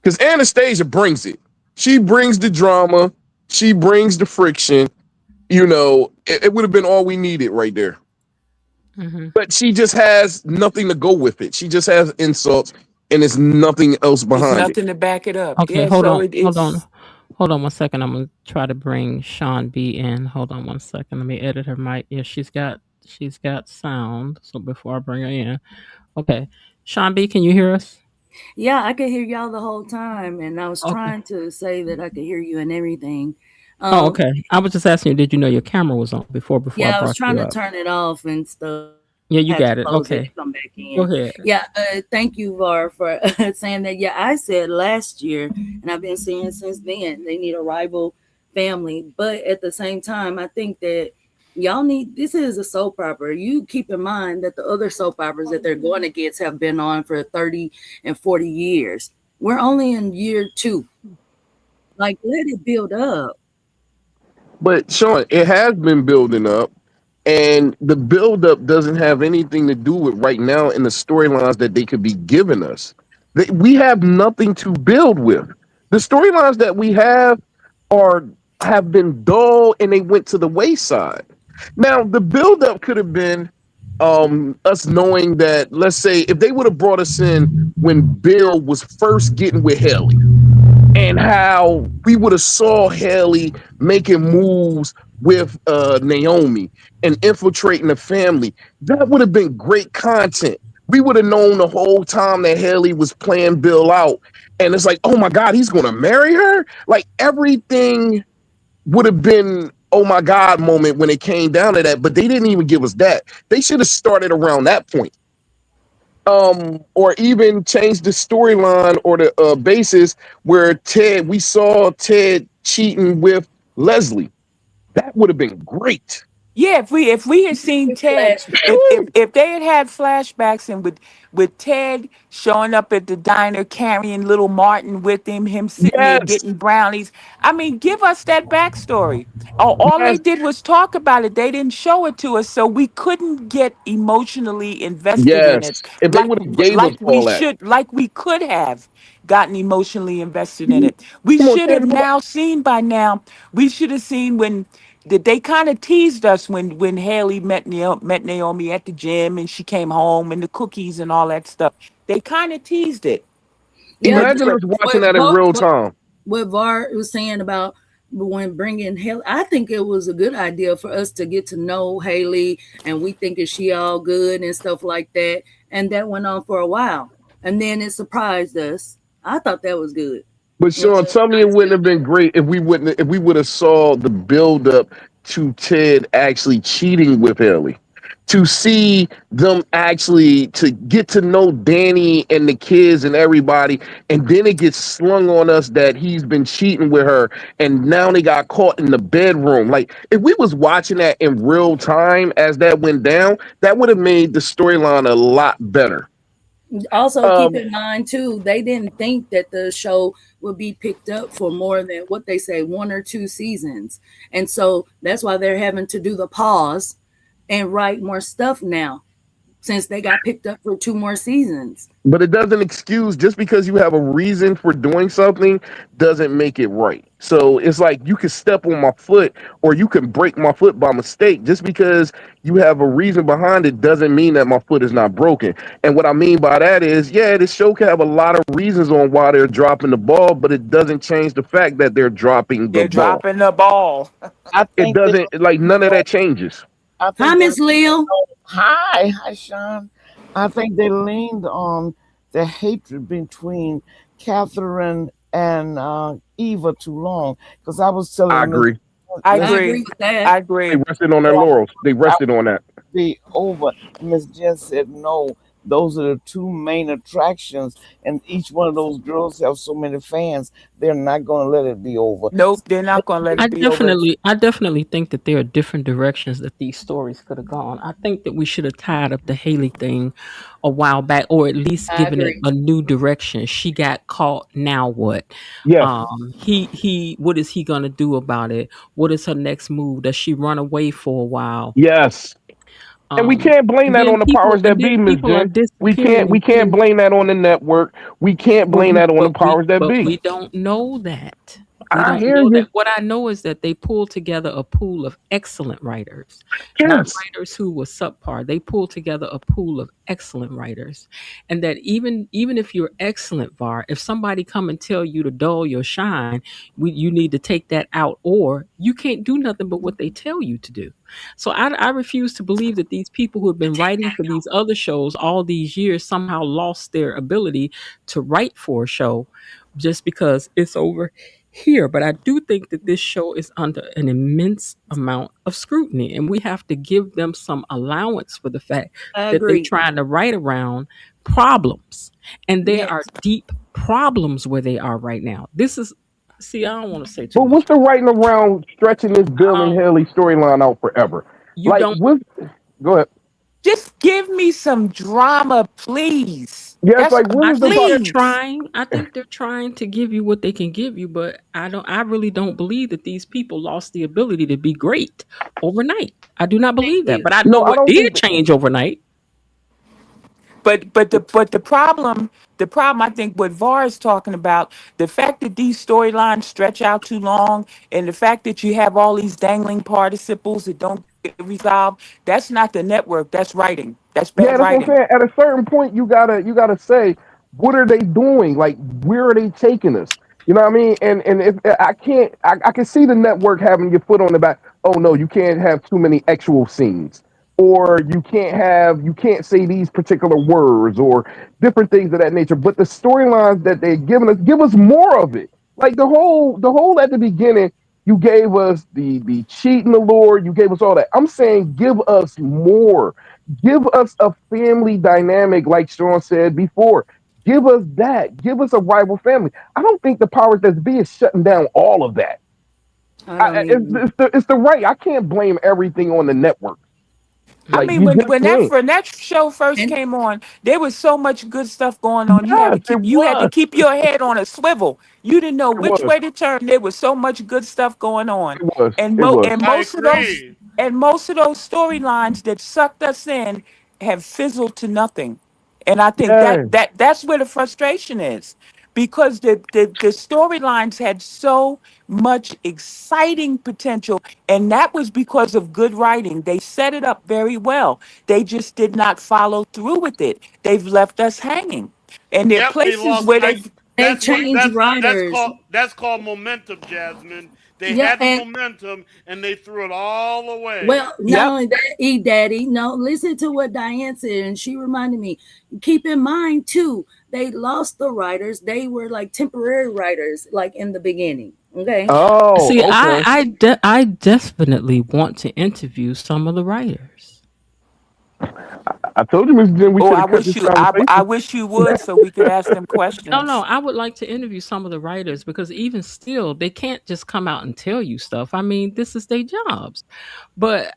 Because Anastasia brings it. She brings the drama. She brings the friction. It would have been all we needed right there. Hmm. But she just has nothing to go with it. She just has insults and there's nothing else It's behind it. nothing to back it up. Okay, Yeah, hold so on, it, hold on, it's hold on 1 second. I'm gonna try to bring Sean B in. Hold on 1 second. Let me edit her mic. Yeah, she's got sound. So before I bring her in, okay, Sean B, can you hear us? Yeah, I could hear y'all the whole time, and I was Okay. trying to say that I could hear you and everything. Oh, Um, okay. I was just asking you, did you know your camera was on before I yeah, I was brought trying you to up? turn it off and stuff. Yeah, you Had to got it. close it Okay, and come back go in. ahead. Yeah, thank you, Var, for saying that. Yeah, I said last year, and I've been saying since then, they need a rival family. But at the same time, I think that y'all need this is a soap opera. You keep in mind that the other soap operas that they're going to get have been on for 30 and 40 years. We're only in year two. Like, let it build up. But Sean, it has been building up, and the buildup doesn't have anything to do with right now in the storylines that they could be giving us. We have nothing to build with. The storylines that we are have been dull and they went to the wayside. Now, the buildup could have been us knowing that, let's say, if they would have brought us in when Bill was first getting with Haley and how we would have saw Haley making moves with Naomi and infiltrating the family. That would have been great content. We would have known the whole time that Haley was playing Bill out. And it's like, oh my God, he's going to marry her? Like everything would have been, oh my God moment when it came down to that. But they didn't even give us that. They should have started around that point, or even change the storyline or the basis where we saw Ted cheating with Leslie. That would have been great. yeah. If we had seen Ted, if they had had flashbacks and with Ted showing up at the diner carrying little Martin with him sitting there Yes, getting brownies. I mean, give us that backstory. All they yes, did was talk about it. They didn't show it to us, so we couldn't get emotionally invested in yes. it If they would have gave us all that. like we could have gotten emotionally invested in it. We Come on, should Ted. have Come on. now seen by now. We should have seen when they kind of teased us when Haley met Naomi at the gym and she came home and the cookies and all that stuff. They kind of teased it, Yeah, but Imagine us watching what that in Var, real what, time. what Var was saying about when bringing Haley, I think it was a good idea for us to get to know Haley, and we think is she all good and stuff like that. And that went on for a while, and then it surprised us. I thought that was good. But What Sean, you tell me it guys wouldn't think? have been great if we would have saw the build up to Ted actually cheating with Haley. To see them actually to get to know Danny and the kids and everybody, and then it gets slung on us that he's been cheating with her, and now they got caught in the bedroom. Like if we was watching that in real time as that went down, that would have made the storyline a lot better. Also, keep Um, in mind too, they didn't think that the show would be picked up for more than what they say 1 or 2 seasons, and so that's why they're having to do the pause and write more stuff now since they got picked up for 2 more seasons. But it doesn't excuse just because you have a reason for doing something doesn't make it right. So it's like you can step on my foot or you can break my foot by mistake. Just because you have a reason behind it doesn't mean that my foot is not broken. And what I mean by that is, yeah, this show can have a lot of reasons on why they're dropping the ball, but it doesn't change the fact that they're dropping the they're ball. dropping the ball. I It think they doesn't, like, none of that changes. I Hi, think they Miss Lil. hi Sean. I think they leaned on the hatred between Catherine and Eva too long. Because I was I telling agree. I Miss I agree. agree with that. I They agree. rested on their laurels. They rested on that. be over. Miss Jen said no. those are the two main attractions, and each one of those girls have so many fans. They're not going to let it be over. Nope, they're not going to let I it be over. definitely, I definitely think that there are different directions that these stories could have gone. I think that we should have tied up the Haley thing a while back, or at least I given it agree. a new direction. She got caught. Now what? Yes, What is he gonna do about it? What is her next move? Does she run away for a while? yes. And we Um, can't blame and that then on the people, powers and that then be, Miss people are Jen. We disappearing can't we and can't getting. blame that on the network. We can't blame that on the powers that But be. we don't know that. We I don't hear know that. you. What I know is that they pulled together a pool of excellent writers, not Yes. writers who were subpar. They pulled together a pool of excellent writers, and that even if you're excellent, Var, if somebody come and tell you to dull your shine, you need to take that out, or you can't do nothing but what they tell you to do. So I refuse to believe that these people who have been writing for these other shows all these years somehow lost their ability to write for a show just because it's over here. But I do think that this show is under an immense amount of scrutiny, and we have to give them some allowance for the fact I that they're agree. trying to write around problems. And there are Yes. deep problems where they are right now. This is, see, I don't want to say too But much. what's the writing around stretching this Bill and Um, Haley storyline out forever? you Like don't. what go ahead. Just give me some drama, please. Yes, That's like what I is the think they're please. trying. I think they're trying to give you what they can give you, but I don't. I really don't believe that these people lost the ability to be great overnight. I do not Thank believe that. you. But I know no, I what don't did think that, change overnight. But the problem I think what VAR is talking about, the fact that these storylines stretch out too long, and the fact that you have all these dangling participles that don't get resolved, that's not the network. That's writing. That's bad yeah, that's what I'm writing. saying. At a certain point you gotta say, what are they doing? Like where are they taking us? You know what I mean? And if I can't I can see the network having your foot on the back. Oh no, you can't have too many actual scenes. Or you can't say these particular words or different things of that nature. But the storylines that they're giving us, give us more of it. Like the whole at the beginning, you gave us the cheating allure, you gave us all that. I'm saying give us more. Give us a family dynamic, like Sean said before. Give us that. Give us a rival family. I don't think the powers that be is shutting down all of that. I don't even. It's the right. I can't blame everything on the network. I Like mean, Mm-mm. you when just when that can't. when that show first And came on, there was so much good stuff going on. Yes, it You had to was. keep your head on a swivel. You didn't know It which was. way to turn. There was so much good stuff going on, It was. and It mo was. and I most of those agree. and most of those storylines that sucked us in have fizzled to nothing. And I think Yeah. that's where the frustration is, because the storylines had so much exciting potential, and that was because of good writing. They set it up very well. They just did not follow through with it. They've left us hanging. And there are Yep, they places lost. where I. they've they That's what. change writers. That's called momentum, Jasmine. They Yeah, had the and momentum and they threw it all away. well, not yep. only that, E Daddy, no, listen to what Diane said, and she reminded me. Keep in mind too, they lost the writers. They were like temporary writers, like in the beginning. Okay. Oh, See, okay. I definitely want to interview some of the writers. I told you, Miss Jen, we Oh, should I have cut wish this I conversation. wish you would, so we could ask them No, no, questions. I would like to interview some of the writers because even still, they can't just come out and tell you stuff. I mean, this is their jobs. But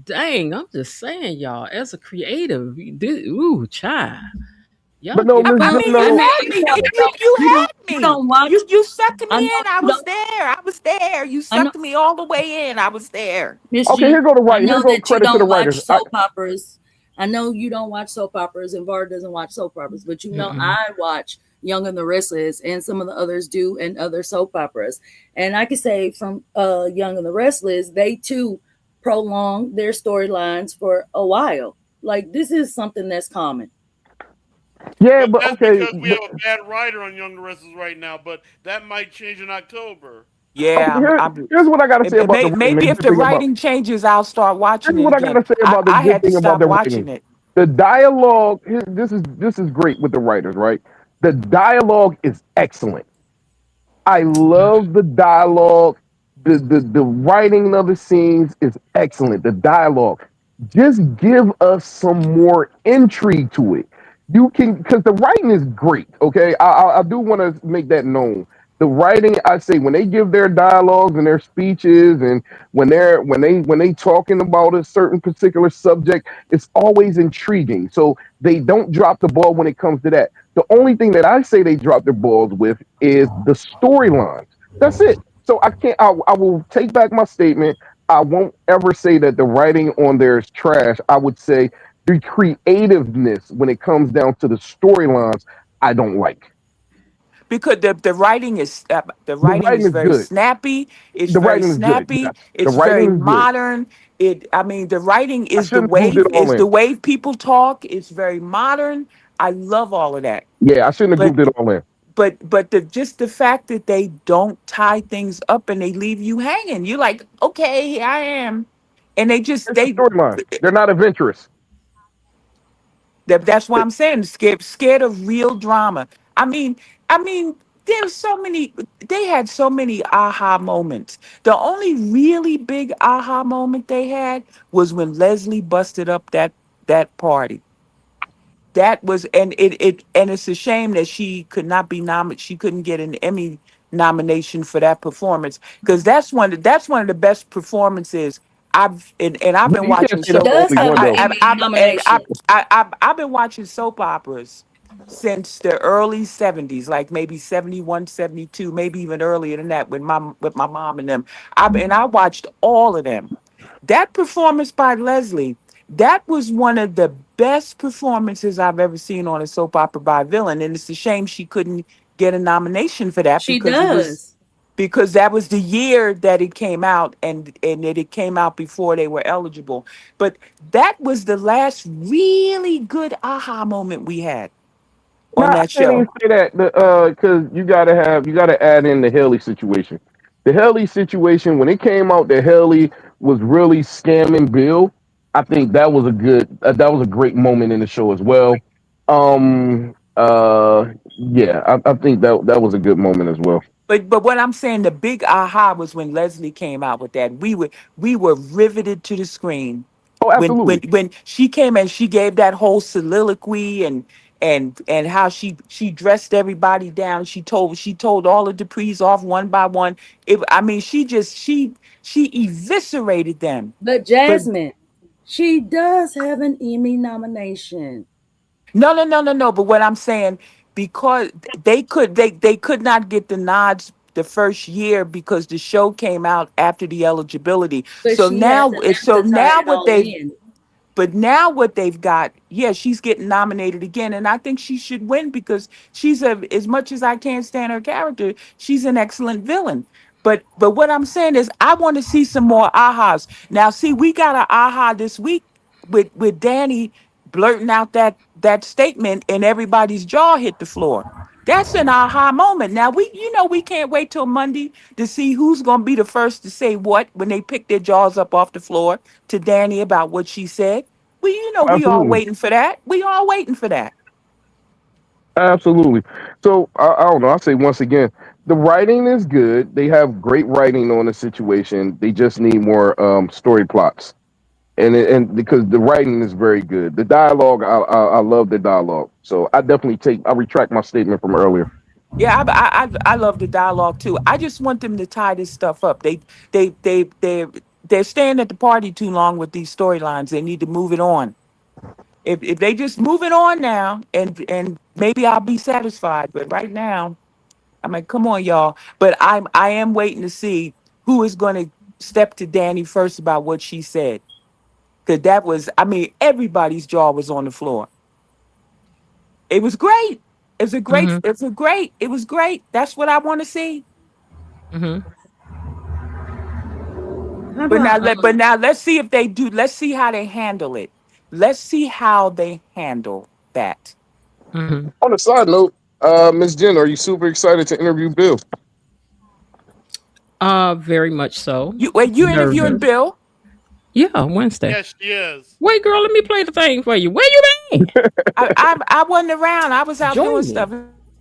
dang, I'm just saying, y'all, as a creative, ooh, child, y'all But no, give Miss I Jen, Well, mean, I you no. know had you me. don't, You had you me. don't watch. You sucked me I know in. I you was don't. there. I was there. You I know sucked me all the way in. I was there. Miss Okay, G. here go the I right. Here know go that you credit to the don't watch writers. soap operas. I know you don't watch soap operas, and Var doesn't watch soap operas. But you know, Mm-mm. I watch Young and the Restless, and some of the others do, and other soap operas. And I can say from Young and the Restless, they too prolong their storylines for a while. Like this is something that's common. Yeah, But but that's okay. because we have a bad writer on Young Wrestlers right now. But that might change in October. Okay, Yeah, here's what I gotta say about the writing. The maybe if good the thing about writing changes, I'll start here's watching it what I again. gotta say I, about the I good had to thing about stop the watching writing. it. The dialogue. This is great with the writers, right? The dialogue is excellent. I love the dialogue. The writing of the scenes is excellent. The dialogue. Just give us some more intrigue to it. You can, because the writing is great. Okay, I do want to make that known. The writing, I say, when they give their dialogues and their speeches, and when they talking about a certain particular subject, it's always intriguing. So they don't drop the ball when it comes to that. The only thing that I say they drop their balls with is the storylines. That's it. So I can't. I will take back my statement. I won't ever say that the writing on there is trash. I would say the creativeness when it comes down to the storylines, I don't like. because the The writing writing is is very good. snappy. It's The very writing is good. snappy. Yes, the It's very writing is good. modern. I mean, the writing I shouldn't have grouped it all is in. the way people talk. It's very modern. I love all of that. Yeah, I shouldn't have But grouped it all in. but the just the fact that they don't tie things up and they leave you hanging. You're like, okay, here I am, and they just It's the they storyline. They're not adventurous. that's why I'm saying scared of real drama. I mean, I mean, there's so many. They had so many aha moments. The only really big aha moment they had was when Leslie busted up that party. That was and it's a shame that she could not be nominated. She couldn't get an Emmy nomination for that performance because that's one of the best performances and I've been You can't watching say She that's soap. the does only have one an though. Emmy nomination. I've been watching soap operas since the early 70s, like maybe 71, 72, maybe even earlier than that with my mom and them. I watched all of them. That performance by Leslie, that was one of the best performances I've ever seen on a soap opera by a villain. And it's a shame she couldn't get a nomination for that She does. because that was the year that it came out and it came out before they were eligible. But that was the last really good aha moment we had No, on I that can't even show. say that. Because you gotta add in the Haley situation. The Haley situation, when it came out that Haley was really scamming Bill, I think that was a great moment in the show as well. Yeah, I think that was a good moment as well. But what I'm saying, the big aha was when Leslie came out with that. We were riveted to the screen Oh, absolutely. when she came and she gave that whole soliloquy and how she dressed everybody down. She told all the Duprees off one by one. I mean, she eviscerated them. But But Jasmine, she does have an Emmy nomination. no. But what I'm saying, because they could not get the nods the first year because the show came out after the eligibility. But So she has now, enough so to tie now it what all they in. But now what they've got, yeah, she's getting nominated again, and I think she should win because as much as I can't stand her character, she's an excellent villain. But what I'm saying is, I want to see some more ahas. Now, see, we got an aha this week with Danny blurting out that statement, and everybody's jaw hit the floor. That's an aha moment. Now we can't wait till Monday to see who's gonna be the first to say what when they pick their jaws up off the floor to Danny about what she said. Oh, We all absolutely. waiting for that. We all waiting for that. Absolutely. So I don't know. I say once again, the writing is good. They have great writing on the situation. They just need more story plots, and because the writing is very good. The dialogue, I love the dialogue. So I retract my statement from earlier. Yeah, I love the dialogue too. I just want them to tie this stuff up. They're staying at the party too long with these storylines. They need to move it on. If they just move it on now, and maybe I'll be satisfied. But right now, I'm like, come on, y'all. But I am waiting to see who is going to step to Danny first about what she said. Because that was, I mean, everybody's jaw was on the floor. It was great. Mhm. It was great. That's what I want to see. Mhm. How about But now let's see if they do. Let's see how they handle it. Let's see how they handle that. Mhm. On a side note, Miss Jen, are you super excited to interview Bill? Very much so. You interviewing Nervous. Bill? Yeah, Wednesday. Yes, she is. Wait, girl, let me play the thing for you. Where you been? I wasn't around. I was out doing Join me stuff.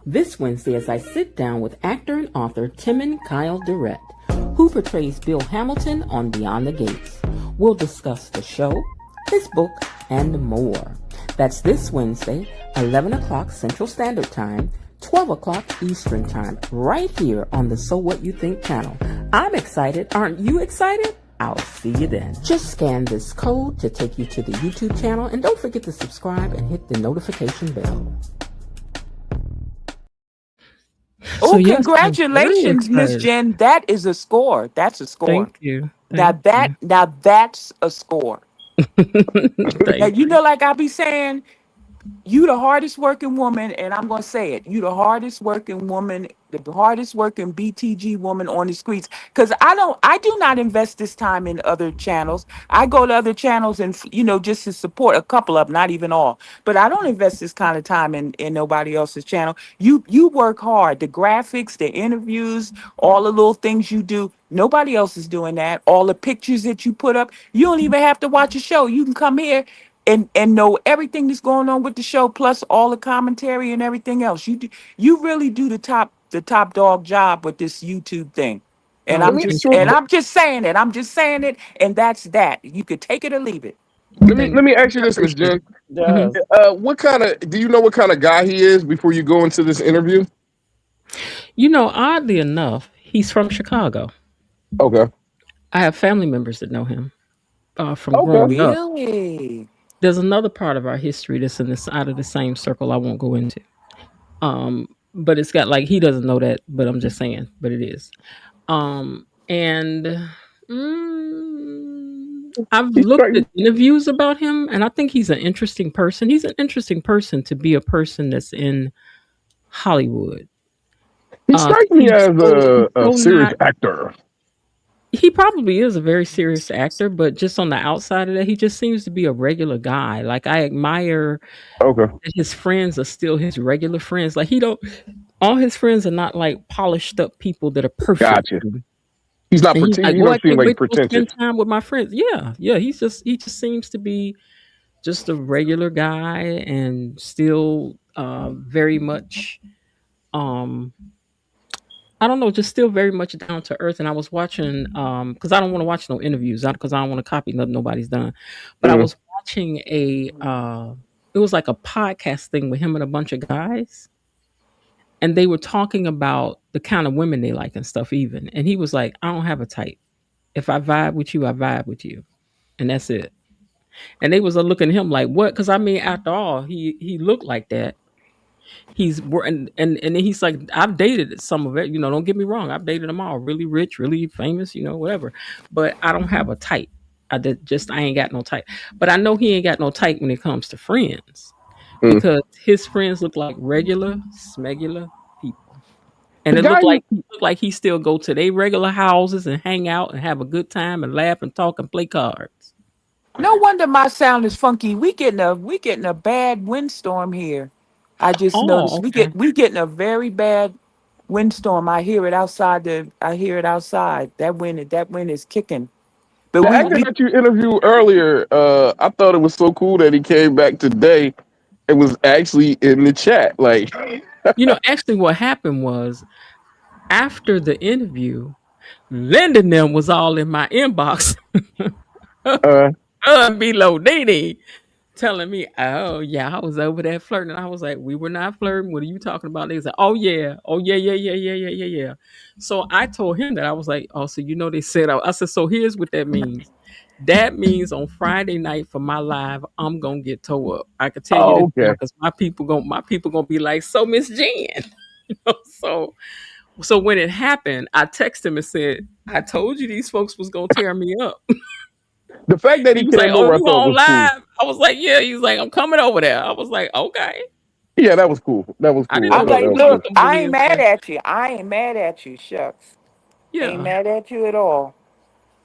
this Wednesday as I sit down with actor and author Timon Kyle Durrett, who portrays Bill Hamilton on Beyond the Gates. We'll discuss the show, his book, and more. That's this Wednesday, 11 o'clock Central Standard Time, 12 o'clock Eastern Time, right here on the So What You Think channel. I'm excited. Aren't you excited? I'll see you then. Just scan this code to take you to the YouTube channel, and don't forget to subscribe and hit the notification bell. Oh, Yes, I'm very congratulations, Miss excited. Jen. That is a score. That's a score. Thank you. Now Thank you. that's a score. Now Thank you you. know, like I be saying, you the hardest working woman, and I'm gonna say it. You the hardest working woman, the hardest working BTG woman on the streets. Because I do not invest this time in other channels. I go to other channels and just to support a couple of them, not even all. But I don't invest this kind of time in nobody else's channel. You work hard. The graphics, the interviews, all the little things you do. Nobody else is doing that. All the pictures that you put up, you don't even have to watch a show. You can come here and know everything that's going on with the show, plus all the commentary and everything else. You really do the top dog job with this YouTube thing. And Oh, I'm Let me thank just you. and I'm just saying it. I'm just saying it, and that's that. You could take it or leave it. Thank let me ask you I this, Miss appreciate Jen. it. Hmm. Yes. What kind of do you know what kind of guy he is before you go into this interview? Oddly enough, he's from Chicago. Okay. I have family members that know him from Okay. growing up. Really? There's another part of our history that's in this out of the same circle I won't go into. But it's got like he doesn't know that, but I'm just saying, but it is. And I've He looked strikes at interviews about him, and I think he's an interesting person. He's an interesting person to be a person that's in Hollywood. he strikes me He's as he's a so serious not. actor. He probably is a very serious actor, but just on the outside of that, he just seems to be a regular guy. Like I admire Okay. that his friends are still his regular friends. Like he don't. All his friends are not like polished up people that are perfect. Gotcha. He's not And he's like, pretend. He "Oh, I don't seem can't like wait to go pretentious. spend time with my friends." Yeah, yeah. He just seems to be just a regular guy and still very much um I don't know, just still very much down to earth. And I was watching because I don't want to watch no interviews because I don't want to copy nothing nobody's done. But I Mhm. was watching a it was like a podcast thing with him and a bunch of guys, and they were talking about the kind of women they like and stuff even. And he was like, "I don't have a type. If I vibe with you, I vibe with you, and that's it." And they was looking at him like, "What?" Because I mean, after all, he looked like that. And then he's like, "I've dated some of it. Don't get me wrong. I've dated them all. Really rich, really famous. Whatever. But I don't have a type. I ain't got no type. But I know he ain't got no type when it comes to friends, Mm. because his friends look like regular, smegular people, and The it guy. looked like he still go to their regular houses and hang out and have a good time and laugh and talk and play cards." No wonder my sound is funky. We getting a bad windstorm here. I just noticed Oh, okay. we getting a very bad windstorm. I hear it outside. That wind is kicking. But The we actor we that you interviewed earlier, I thought it was so cool that he came back today and was actually in the chat. Like, Actually, what happened was after the interview, Linda and them was all in my inbox. uh, Below Dee telling me, "Oh yeah, I was over there flirting." And I was like, "We were not flirting. What are you talking about?" They was like, oh yeah, yeah, yeah, yeah, yeah, yeah, yeah." So I told him that I was like, "Oh, so they said." I said, "So here's what that means. That means on Friday night for my live, I'm gonna get towed up. I could tell you oh, this now okay. because my people gonna be like, so Miss Jen." So when it happened, I texted him and said, "I told you these folks was gonna tear me up." The fact that He he was like, came "Oh, over, I you thought on was cool. live?" I was like, "Yeah." He was like, "I'm coming over there." I was like, "Okay." Yeah, that was cool. That was I cool. didn't I know I'm they thought like, that were was gonna cool. look, come I really ain't and mad say, at you. I ain't mad at you. Shucks. Ain't "Yeah, mad at you at all.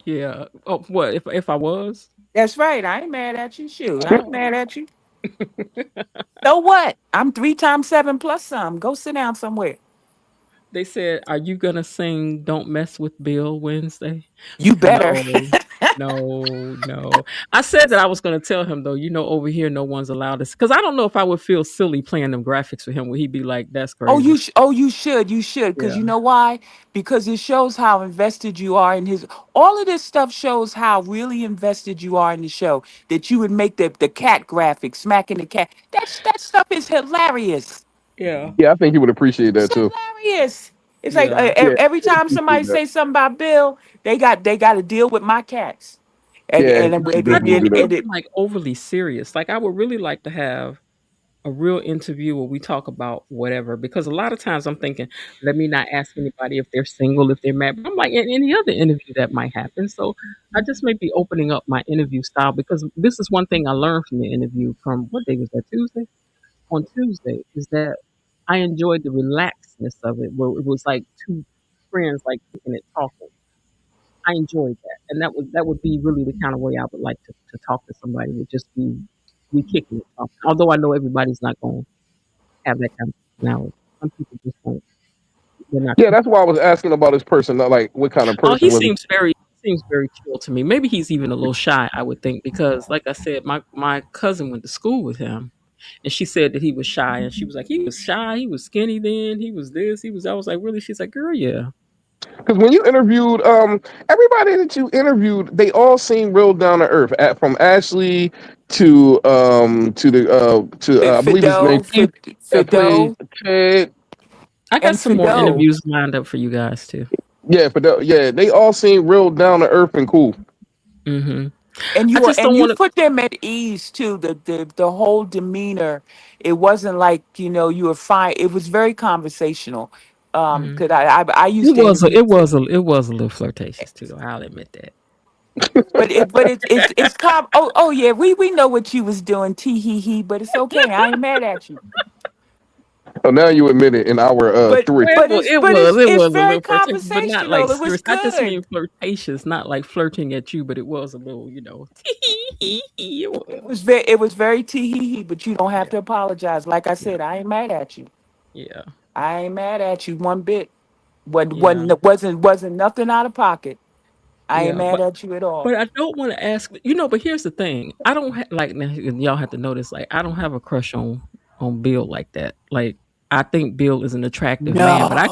yeah." Oh, what if I was? That's right. I ain't mad at you. Shoot, I ain't mad at you. So what? I'm 3 times 7 plus some. Go sit down somewhere. They said, "Are you gonna sing 'Don't Mess with Bill' Wednesday?" You better. No, No, no. I said that I was going to tell him though. Over here, no one's allowed this because I don't know if I would feel silly playing them graphics for him. Would he be like, "That's Oh, crazy"? you should, because Yeah, you know why? Because it shows how invested you are in his. All of this stuff shows how really invested you are in the show. That you would make the cat graphic, smacking the cat. That stuff is hilarious. yeah, Yeah, I think he would appreciate It's that too. hilarious. It's like yeah. Yeah, every he would time somebody appreciate that. say something about Bill, they got to deal with my cats, and Yeah, and and, he and, I definitely think do and, it that. would and be it, like overly serious. Like I would really like to have a real interview where we talk about whatever. Because a lot of times I'm thinking, let me not ask anybody if they're single, if they're married. I'm like in any other interview that might happen. So I just may be opening up my interview style because this is one thing I learned from the interview from what day was that Tuesday? On Tuesday is that I enjoyed the relaxedness of it, where it was like two friends like kicking it talking. I enjoyed that, and that would be really the kind of way I would like to talk to somebody. Would just be we kicking it talking. Although I know everybody's not going to have that kind of personality. Some people just won't. They're not. Yeah, that's why I was asking about his person, not like what kind of Oh, person was he. he seems very chill to me. Maybe he's even a little shy. I would think because, like I said, my cousin went to school with him, and she said that he was shy, and she was like, he was shy. He was skinny then. He was this. He was. I was like, really? She's like, girl, yeah. Because when you interviewed, everybody that you interviewed, they all seem real down to earth. From Ashley to the I believe his name Fido, Keith that played Fido, Ted. I got and some more Fido. interviews lined up for you guys too. Yeah, yeah, they all seem real down to earth and cool. Hmm. And I you just don't want to. put them at ease too. The whole demeanor. It wasn't like you were fine. It was very conversational. Because I used to interview, It was a little flirtatious too. Though. I'll admit that. it's oh yeah, we know what you was doing. Tee hee hee. But it's okay. I ain't mad at you. So now you admit it in our But three. but it's but it's It it's was a very little flirtatious, but not like conversational. It was serious. I just good. mean flirtatious, not like flirting at you, but it was a little, it was. It was very tee hee hee. But you don't have Yeah, to apologize. Like I yeah, said, I ain't mad at you. yeah, I ain't mad at you one bit. yeah, Wasn't nothing out of pocket. I ain't yeah. mad at you at all. But I don't want to ask. But here's the thing: I don't like now. Y'all have to notice. Like, I don't have a crush on Bill like that. Like, I think Bill is an attractive man, but No. I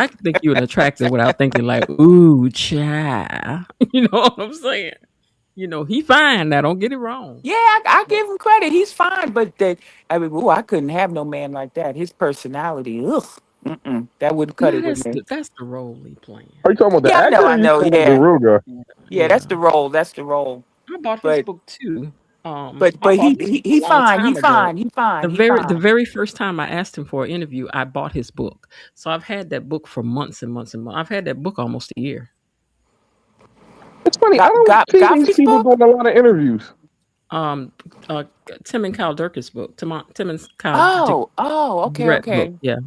can think you're an attractive without thinking like, ooh, child. You know what I'm saying? He fine. Now, don't get it wrong. Yeah, I give him credit. He's fine, but I mean, ooh, I couldn't have no man like that. His personality, ugh, that wouldn't cut Nah, it with me. that's the role he playing. Are you talking about the Yeah, I know, actor or I are you know. talking about the Yeah, real guy? Yeah, yeah, that's yeah. the role. That's the role. I bought his But book too. I but bought his book a he long fine. He time ago. fine. He fine. He The fine. very first time I asked him for an interview, I bought his book. So I've had that book for months and months and months. I've had that book almost a year. It's funny. I don't see these Godfrey's people book. doing a lot of interviews. Um, uh, Tim and Kyle Durkis book. Tim and Kyle Okay, Durrett book. okay, Yeah,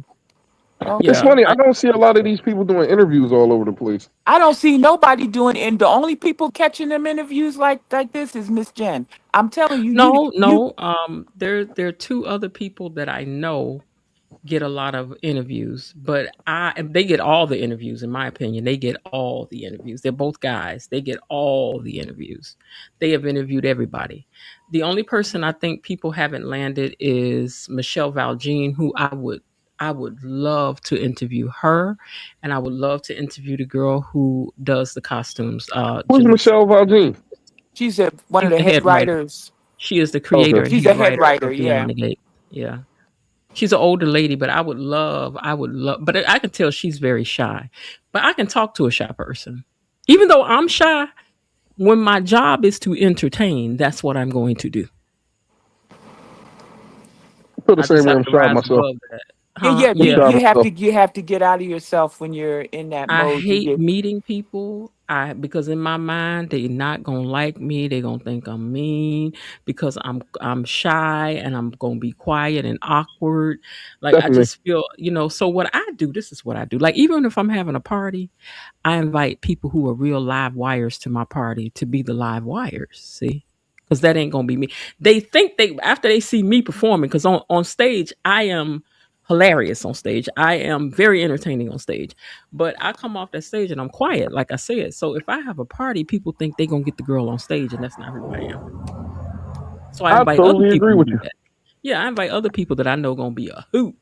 It's yeah. okay. funny. I don't see a lot of these people doing interviews all over the place. I don't see nobody doing, and the only people catching them interviews like this is Miss Jen. I'm telling you, No, you no. There are two other people that I know get a lot of interviews, but they get all the interviews in my opinion. They get all the interviews. They're both guys. They get all the interviews. They have interviewed everybody. The only person I think people haven't landed is Michelle Valjean, who I would love to interview her, and I would love to interview the girl who does the costumes, Who's Jaleesa. Michelle Valjean? she's one of She's the the head head writer. writers. She is the Okay. creator and She's head a head writer writer. of Beyond Yeah. the Gate. Yeah. She's an older lady, but I would love, but I can tell she's very shy. But I can talk to a shy person. Even though I'm shy, when my job is to entertain, that's what I'm going to do. I feel the I just same way. have I'm to shy rise myself. above that. Yeah, Huh? yeah. I'm Yeah. shy myself. You have to get out of yourself when you're in that I mode. You hate get meeting people. Because in my mind they not gonna like me. They gonna think I'm mean because I'm shy and I'm gonna be quiet and awkward. Like I Definitely. just feel, so what I do, this is what I do. Like even if I'm having a party, I invite people who are real live wires to my party to be the live wires. See? Because that ain't gonna be me. They think after they see me performing, because on stage I am hilarious on stage. I am very entertaining on stage. But I come off that stage and I'm quiet, like I said. So if I have a party, people think they're gonna get the girl on stage, and that's not who I am. So I I invite other totally people agree to with do you. that. Yeah, I invite other people that I know gonna be a hoot.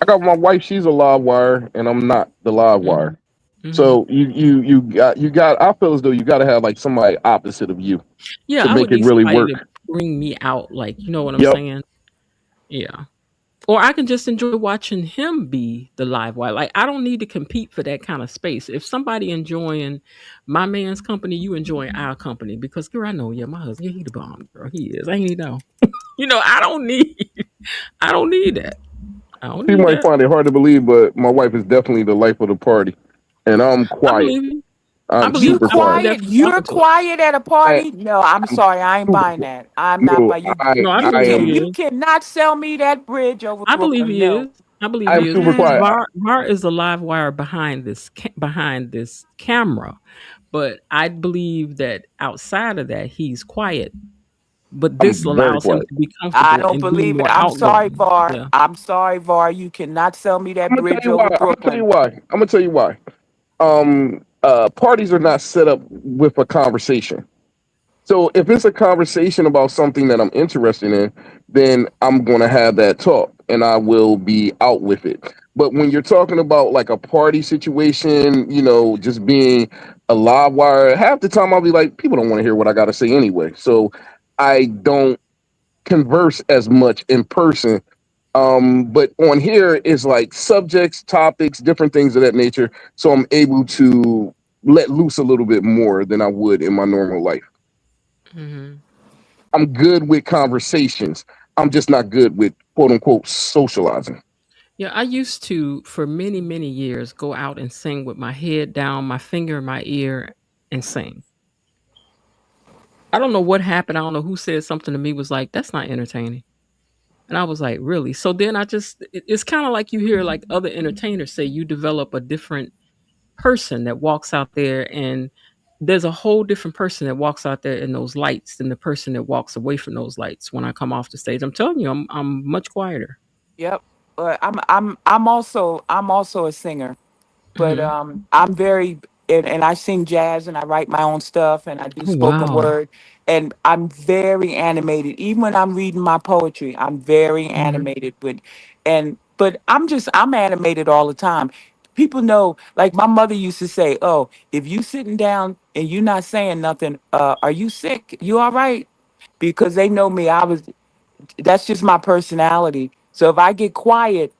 I got my wife. She's a live wire, and I'm not the live wire. Hmm. Hmm. So you got. I feel as though you got to have like somebody opposite of you Yeah, to I make would it need really somebody work. to bring me out, like, you know what I'm Yep. saying? Yeah. Or I can just enjoy watching him be the live wire. Like, I don't need to compete for that kind of space. If somebody enjoying my man's company, you enjoying our company. Because girl, I know, yeah, my husband, yeah, he the bomb, girl. He is. Ain't he know? You know, I don't need I don't need that. I don't She need might that. find it hard to believe, but my wife is definitely the life of the party, and I'm I quiet. believe you. I I'm believe You super I believe quiet. quiet? that from talking You're to her. quiet at a I, party? No, I'm I'm sorry, I ain't super buying quiet. that. I'm not No, buying you. No, I You I believe can he am you is. cannot sell me that bridge over I believe Brooklyn. he No. is. I believe I am he is. super quiet. Var is the live wire behind this camera, but I believe that outside of that, he's quiet. But I'm this very allows him quiet. to be I comfortable don't and be believe it. more I'm sorry, outgoing. Var. Yeah. I'm sorry, Var. You cannot sell me I'm that gonna tell bridge you why. over I'm gonna tell you Brooklyn. why. I'm gonna tell you why. Parties are not set up with a conversation. So if it's a conversation about something that I'm interested in, then I'm going to have that talk and I will be out with it. But when you're talking about like a party situation, just being a live wire, half the time I'll be like, people don't want to hear what I got to say anyway. So I don't converse as much in person. But on here is like subjects, topics, different things of that nature. So I'm able to let loose a little bit more than I would in my normal life. Hmm. I'm good with conversations. I'm just not good with quote unquote socializing. Yeah, I used to, for many, many years, go out and sing with my head down, my finger in my ear, and sing. I don't know what happened. I don't know who said something to me was like, that's not entertaining. And I was like, really? So then it's kind of like you hear like other entertainers say you develop a different person that walks out there, and there's a whole different person that walks out there in those lights than the person that walks away from those lights when I come off the stage. I'm telling you, I'm much quieter. Yep. But I'm also a singer. But Hmm. I'm very and I sing jazz and I write my own stuff and I do Oh spoken wow. word and I'm very animated. Even when I'm reading my poetry, I'm very Hmm. animated with and but I'm animated all the time. People know, like my mother used to say, "Oh, if you sitting down and you not saying nothing, are you sick? You all right?" Because they know me. That's just my personality. So if I get quiet,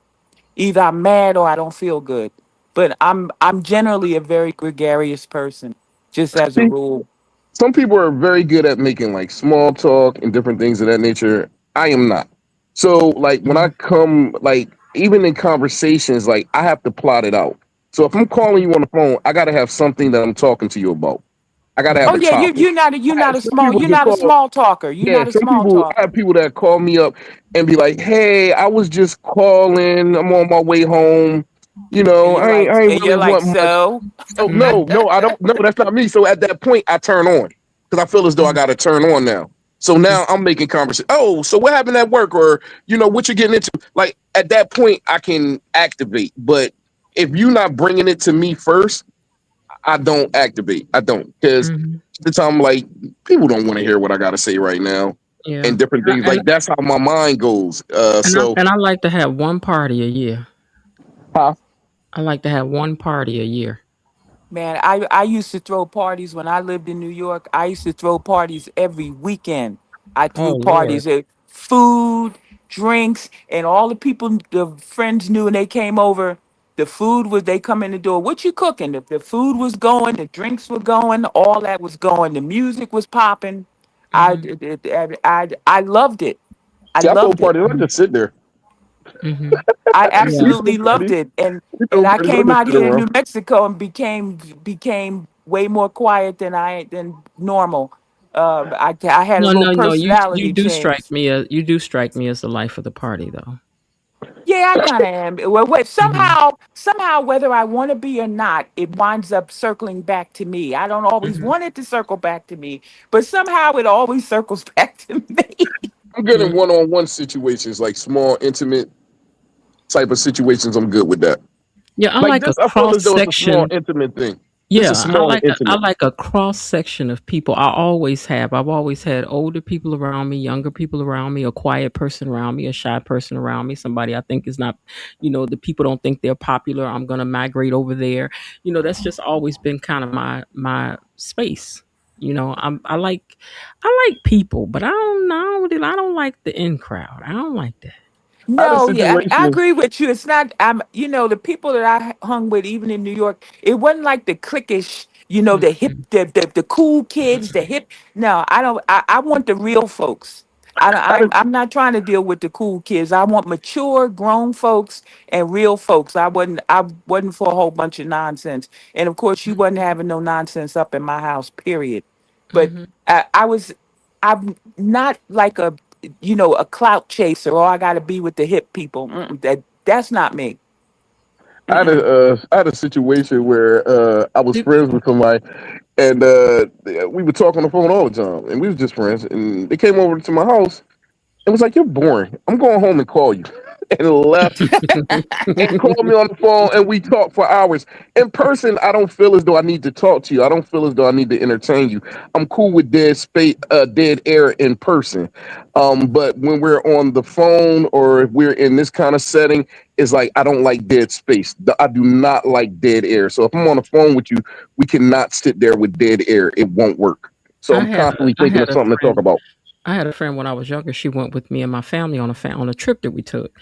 either I'm mad or I don't feel good. But I'm generally a very gregarious person, just as a See, rule. some people are very good at making like small talk and different things of that nature. I am not. So like when I Hmm. come like even in conversations, like I have to plot it out. So if I'm calling you on the phone, I gotta have something that I'm talking to you about. I gotta have Oh a yeah, topic. Some people you're get not a called. small talker. You're Yeah, not a some small people. I talker. have people that call me up and be like, "Hey, I was just calling. I'm on my way home. I ain't And really you're like, want much." so So Hmm. no, I don't. No, that's not me. So at that point, I turn on because I feel as though I Hmm. got to turn on now. So now I'm making conversation. Oh, so what happened at work, or what you're getting into? Like at that point, I can activate. But if you're not bringing it to me first, I don't activate. I don't because Hmm. the time like people don't want to hear what I got to say right now Yeah. and different And I, things. and Like that's how my mind goes. So and I like to have one party a year. huh? I like to have one party a year. man, I used to throw parties when I lived in New York. I used to throw parties every weekend. I Oh threw Lord. parties, food, drinks, and all the people, the friends knew, and they came over. The food was, they come in the door. What you cooking? If the food was going, the drinks were going, all that was going. The music was popping. Hmm. I loved it. I See, I throw loved it. parties. I just sit there. Hmm. I Yeah. We throw absolutely loved parties. it. We And throw I parties. I came just out sit here to around. New Mexico and became way more quiet than normal. I had a No, little no, no. You personality do strike change. me as the life of the party, though. Yeah, I kind of am. Well, wait, Hmm. somehow, whether I want to be or not, it winds up circling back to me. I don't always Hmm. want it to circle back to me, but somehow it always circles back to me. I'm good in Hmm. one-on-one situations, like small, intimate. type of situations, I'm good with that. Yeah, I Like like a this, I feel cross as though it's a small, section. intimate thing. This is Yeah, small and I intimate. like a cross section of people. I always have. I've always had older people around me, younger people around me, a quiet person around me, a shy person around me, somebody I think is not, the people don't think they're popular. I'm gonna migrate over there. That's just always been kind of my space. I like people, but I don't like the in crowd. I don't like that. I had a No, yeah, I situation. agree with you. It's not. The people that I hung with, even in New York, it wasn't like the cliquish. The hip, Mm-mm. the cool kids, the hip. No, I don't. I want the real folks. I had I'm not trying to deal with the cool kids. I want mature, grown folks and real folks. I wasn't for a whole bunch of nonsense. And of course, you wasn't having no nonsense up in my house. Period. But Mm-hmm. I was. I'm not like a clout chaser. Oh, I got to be with the hip people. That's not me. Mm-mm. I had a situation where I was Did, friends with somebody, and we would talk on the phone all the time, and we was just friends. And they came over to my house and was like, "You're boring. I'm going home and call you," and left and called me on the phone and we talked for hours. In person, I don't feel as though I need to talk to you. I don't feel as though I need to entertain you. I'm cool with dead air in person. But when we're on the phone or if we're in this kind of setting, it's like I don't like dead space. I do not like dead air. So if I'm on the phone with you, we cannot sit there with dead air. It won't work. So I I'm had a constantly I thinking had of a something to talk friend. about. I had a friend when I was younger. She went with me and my family on a trip that we took,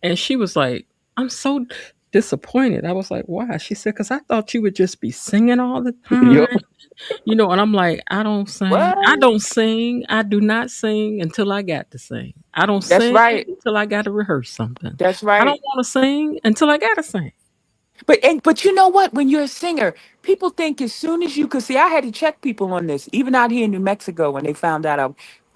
and she was like, "I'm so disappointed." I was like, "Why?" She said, "Cause I thought you would just be singing all the time, Yep. And I'm like, "I don't sing. I What? don't sing. I do not sing until I got to sing. I don't That's sing right. until I got to rehearse something. That's I right. don't want to sing until I got to sing." But you know what? When you're a singer, people think as soon as you could see, I had to check people on this, even out here in New Mexico when they found out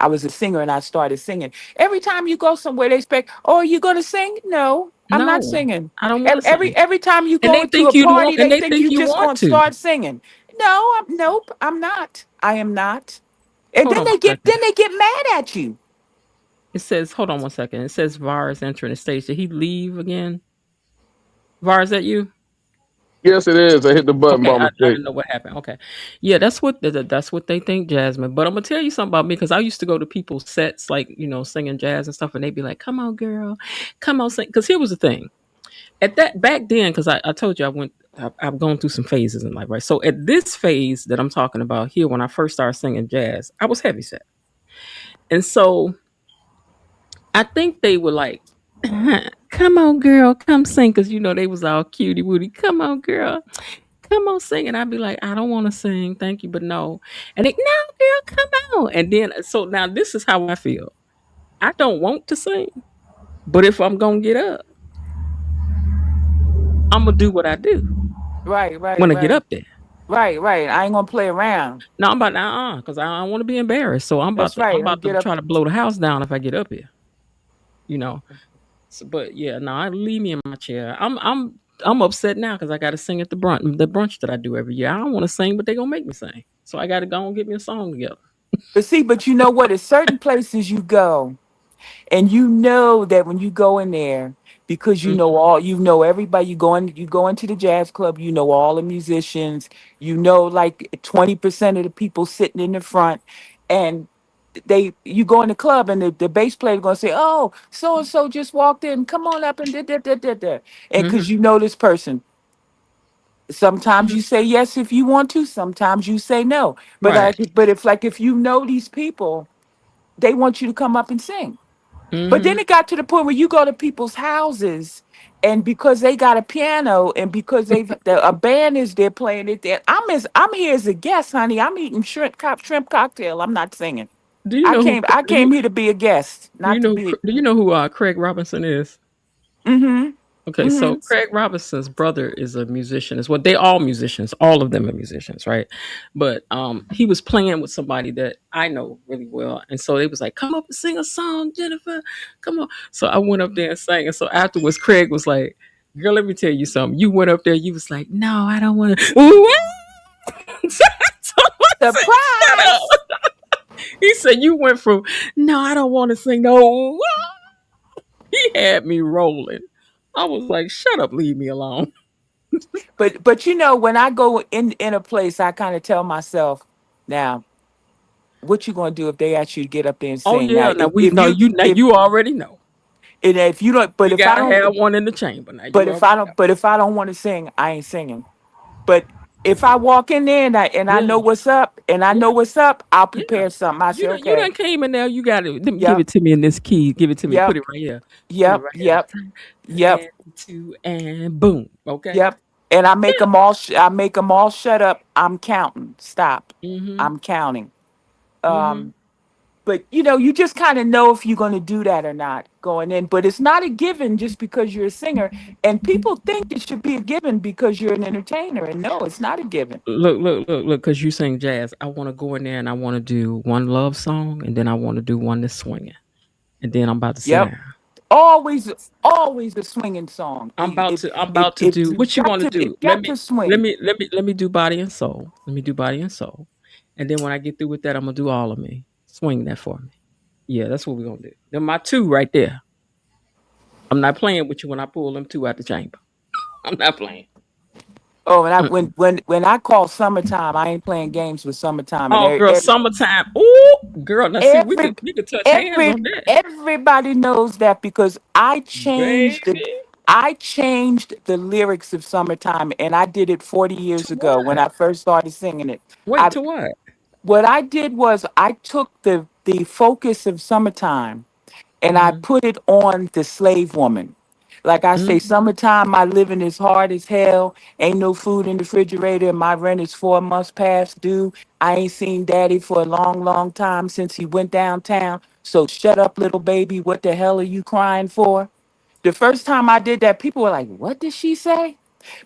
I was a singer and I started singing. Every time you go somewhere, they expect, "Oh, are you gonna sing?" No, I'm not No, singing. I don't want Every to every, sing. every time you And go into a party, they they think think you you just want gonna to. start singing. No, nope, I'm not. I am not. And Hold then on they one get second. then they get mad at you. It says, hold on one second. It says VAR is entering the stage. Did he leave again? VAR, is that you? Yes, it is. I hit the button Okay, by I mistake. didn't know what happened. Okay, yeah, that's what they think, Jasmine. But I'm gonna tell you something about me because I used to go to people's sets, like singing jazz and stuff, and they'd be like, "Come on, girl, come on, sing." Because here was the thing: at that back then, because I told you I've gone through some phases in life, right? So at this phase that I'm talking about here, when I first started singing jazz, I was heavy set, and so I think they were like, "Come on, girl, come sing," because they was all cutie wooty. Come on, girl, come on, sing. And I'd be like, "I don't want to sing, thank you, but no." And they, "No, girl, come on." And then so now this is how I feel. I don't want to sing, but if I'm gonna get up, I'm gonna do what I do Right, right, when I get right, up there. right, right. I ain't gonna play around. Now I'm about because I don't want to be embarrassed. So That's I'm right. I'm gonna about to get up. try to blow the house down if I get up here. You know. So, but yeah, no, I leave me in my chair. I'm upset now because I got to sing at the brunch that I do every year. I don't want to sing, but they gonna make me sing. So I got to go and get me a song together. But you know what? At certain places you go, and you know that when you go in there, because you know everybody, you go into the jazz club, you know all the musicians, like 20% of the people sitting in the front, and you go in the club and the bass player gonna say, "Oh, so and so just walked in, come on up and da. And Hmm. because you know this person, sometimes Hmm. you say yes if you want to, sometimes you say no. But Right. if you know these people, they want you to come up and sing. But then Hmm. it got to the point where you go to people's houses, and because they got a piano, and because a band is there playing it, there I'm here as a guest, honey. I'm eating shrimp cocktail. I'm not singing. Do you I know who? came I came here to be a guest, not to be. Do you know who Craig Robinson is? Mm-hmm. Okay, so Mm-hmm. Craig Robinson's brother is a musician as well. They all musicians, all of them are musicians, right? But he was playing with somebody that I know really well, and so they was like, "Come up and sing a song, Jennifer. Come on." So I went up there and sang, and so afterwards, Craig was like, "Girl, let me tell you something. You went up there, you was like, 'No, I don't want to.'" So I said, "Shut up." Surprise! He said, "You went from no, I don't want to sing no." He had me rolling. I was like, shut up, leave me alone. But when I go in a place, I kind of tell myself, now, what you gonna do if they ask you to get up there and Oh sing? Now, yeah, now we know you now you already know. if you don't, but We if I gotta don't, have one in the chamber. Now but you if already I don't, know. but if I don't want to sing, I ain't singing. But if I walk in there and I Yeah, know what's up, yeah, I'll yeah. prepare something. I say, You okay, done came in there, you gotta let me give yep, it to me in this key. Give it to me. Put yep, it right here. Put it yep, right here. yep, yep, And two and boom. Okay. yep. And I make Yeah. them all. I make them all shut up. I'm counting. Stop. Mm-hmm. I'm counting. Mm-hmm. Um, but you just kind of know if you're going to do that or not going in. But it's not a given just because you're a singer. And people think it should be a given because you're an entertainer. And no, it's not a given. Look, because you sing jazz. I want to go in there and I want to do one love song and then I want to do one that's swinging. And then I'm about to sit Yep. down. Always, always a swinging song. I'm about to do what you want to It do. got to swing. Let me do body and soul. Let me do body and soul. And then when I get through with that, I'm gonna do all of me. Swing that for me. Yeah, that's what we're gonna do. They're my two right there. I'm not playing with you when I pull them two out the chamber. I'm not playing. Oh, and I Mm-mm. when I call summertime, I ain't playing games with summertime. And Oh, girl, summertime. Ooh, girl. Now see, every we could touch hands every on that, everybody knows that because baby. I changed the lyrics of summertime, and I did it 40 To years ago when what? I first started singing it. Wait, I to what? What I did was I took the focus of summertime and I Mm-hmm. put it on the slave woman. Like I say, Mm-hmm. summertime, my living is hard as hell. Ain't no food in the refrigerator. My rent is 4 months past due. I ain't seen daddy for a long, long time since he went downtown. So shut up, little baby. What the hell are you crying for? The first time I did that, people were like, what did she say?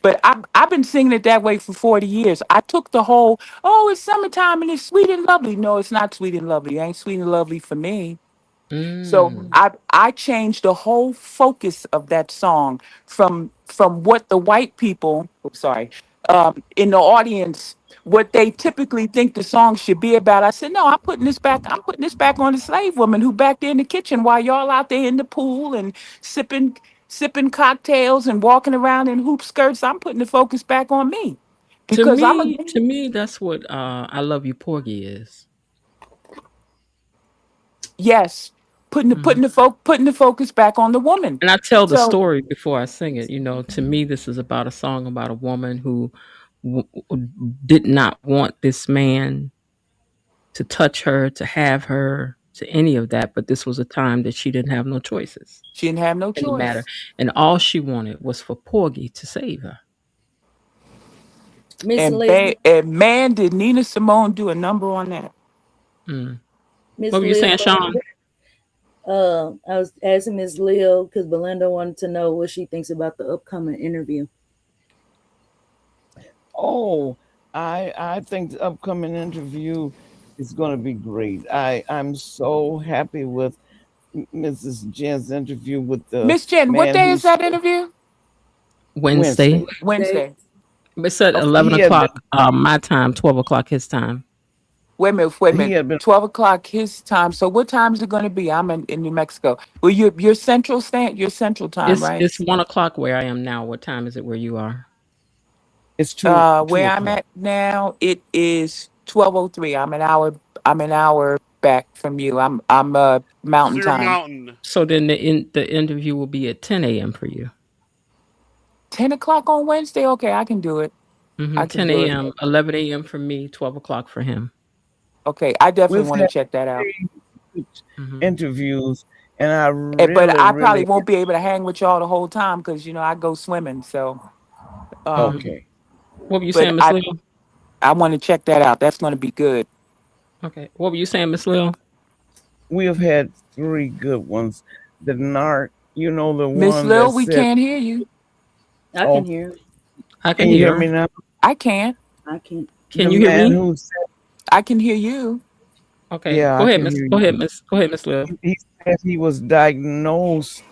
But I've been singing it that way for 40 years. I took the whole, oh, it's summertime and it's sweet and lovely. No, it's not sweet and lovely. It ain't sweet and lovely for me. So Mm. I changed the whole focus of that song from what the white people, sorry, in the audience, what they typically think the song should be about. I said, no, I'm putting this back. I'm putting this back on the slave woman who back there in the kitchen while y'all out there in the pool and sipping cocktails and walking around in hoop skirts. I'm putting the focus back on me because I'm a To me, that's what "I Love You, Porgy" is. yes, Mhm. putting the focus back on the woman. And I tell the So story before I sing it. You know, to me, this is about a song about a woman who did not want this man to touch her, to have her, to any of that. But this was a time that she didn't have no choices she didn't have no in the matter, choice. and all she wanted was for Porgy to save her. Miss Leslie, And man, did Nina Simone do a number on that? Mm. What Miss were you Lil saying, Sean? Belinda. I was asking Miss Lil because Belinda wanted to know what she thinks about the upcoming interview. Oh, I think the upcoming interview is going to be great. I'm so happy with Mrs. Jen's interview with the Miss Jen, what man day is who's that interview? Wednesday. Wednesday. They, Wednesday. It's at Okay, 11 o'clock my time, 12 o'clock his time. Wait a minute, wait a he minute. had been 12 o'clock his time. So what time is it going to be? I'm in New Mexico. Well, you're central time, right? It's 1 o'clock where I am now. What time is it where you are? it's two Where I'm o'clock. at now, it is 12:03. I'm an hour back from you. I'm So mountain you're time. mountain. So then the interview will be at 10 a.m. for you. 10 o'clock on Wednesday. Okay, I can do it. I can 10 do it. a.m., 11 a.m. for me, 12 o'clock for him. Okay, I definitely We've want to had check that out. 3 Hmm. interviews, and I But really, I probably really won't be able to hang with y'all the whole time because I go swimming. So, Hmm. um, okay. What were you but saying, Miss Lil? I want to check that out. That's going to be good. Okay. What were you saying, Miss Lil? We have had 3 good ones. The narc, the Miss one Lil, that we said, can't hear you. I can "Oh, hear. I can can you hear hear her. me now?" I can't. I can. Can The you hear man me? who said, I can hear you. Okay. "Yeah, Go I ahead, can Miss. hear Go you." ahead, Miss. Go ahead, Miss Lil. He said he was diagnosed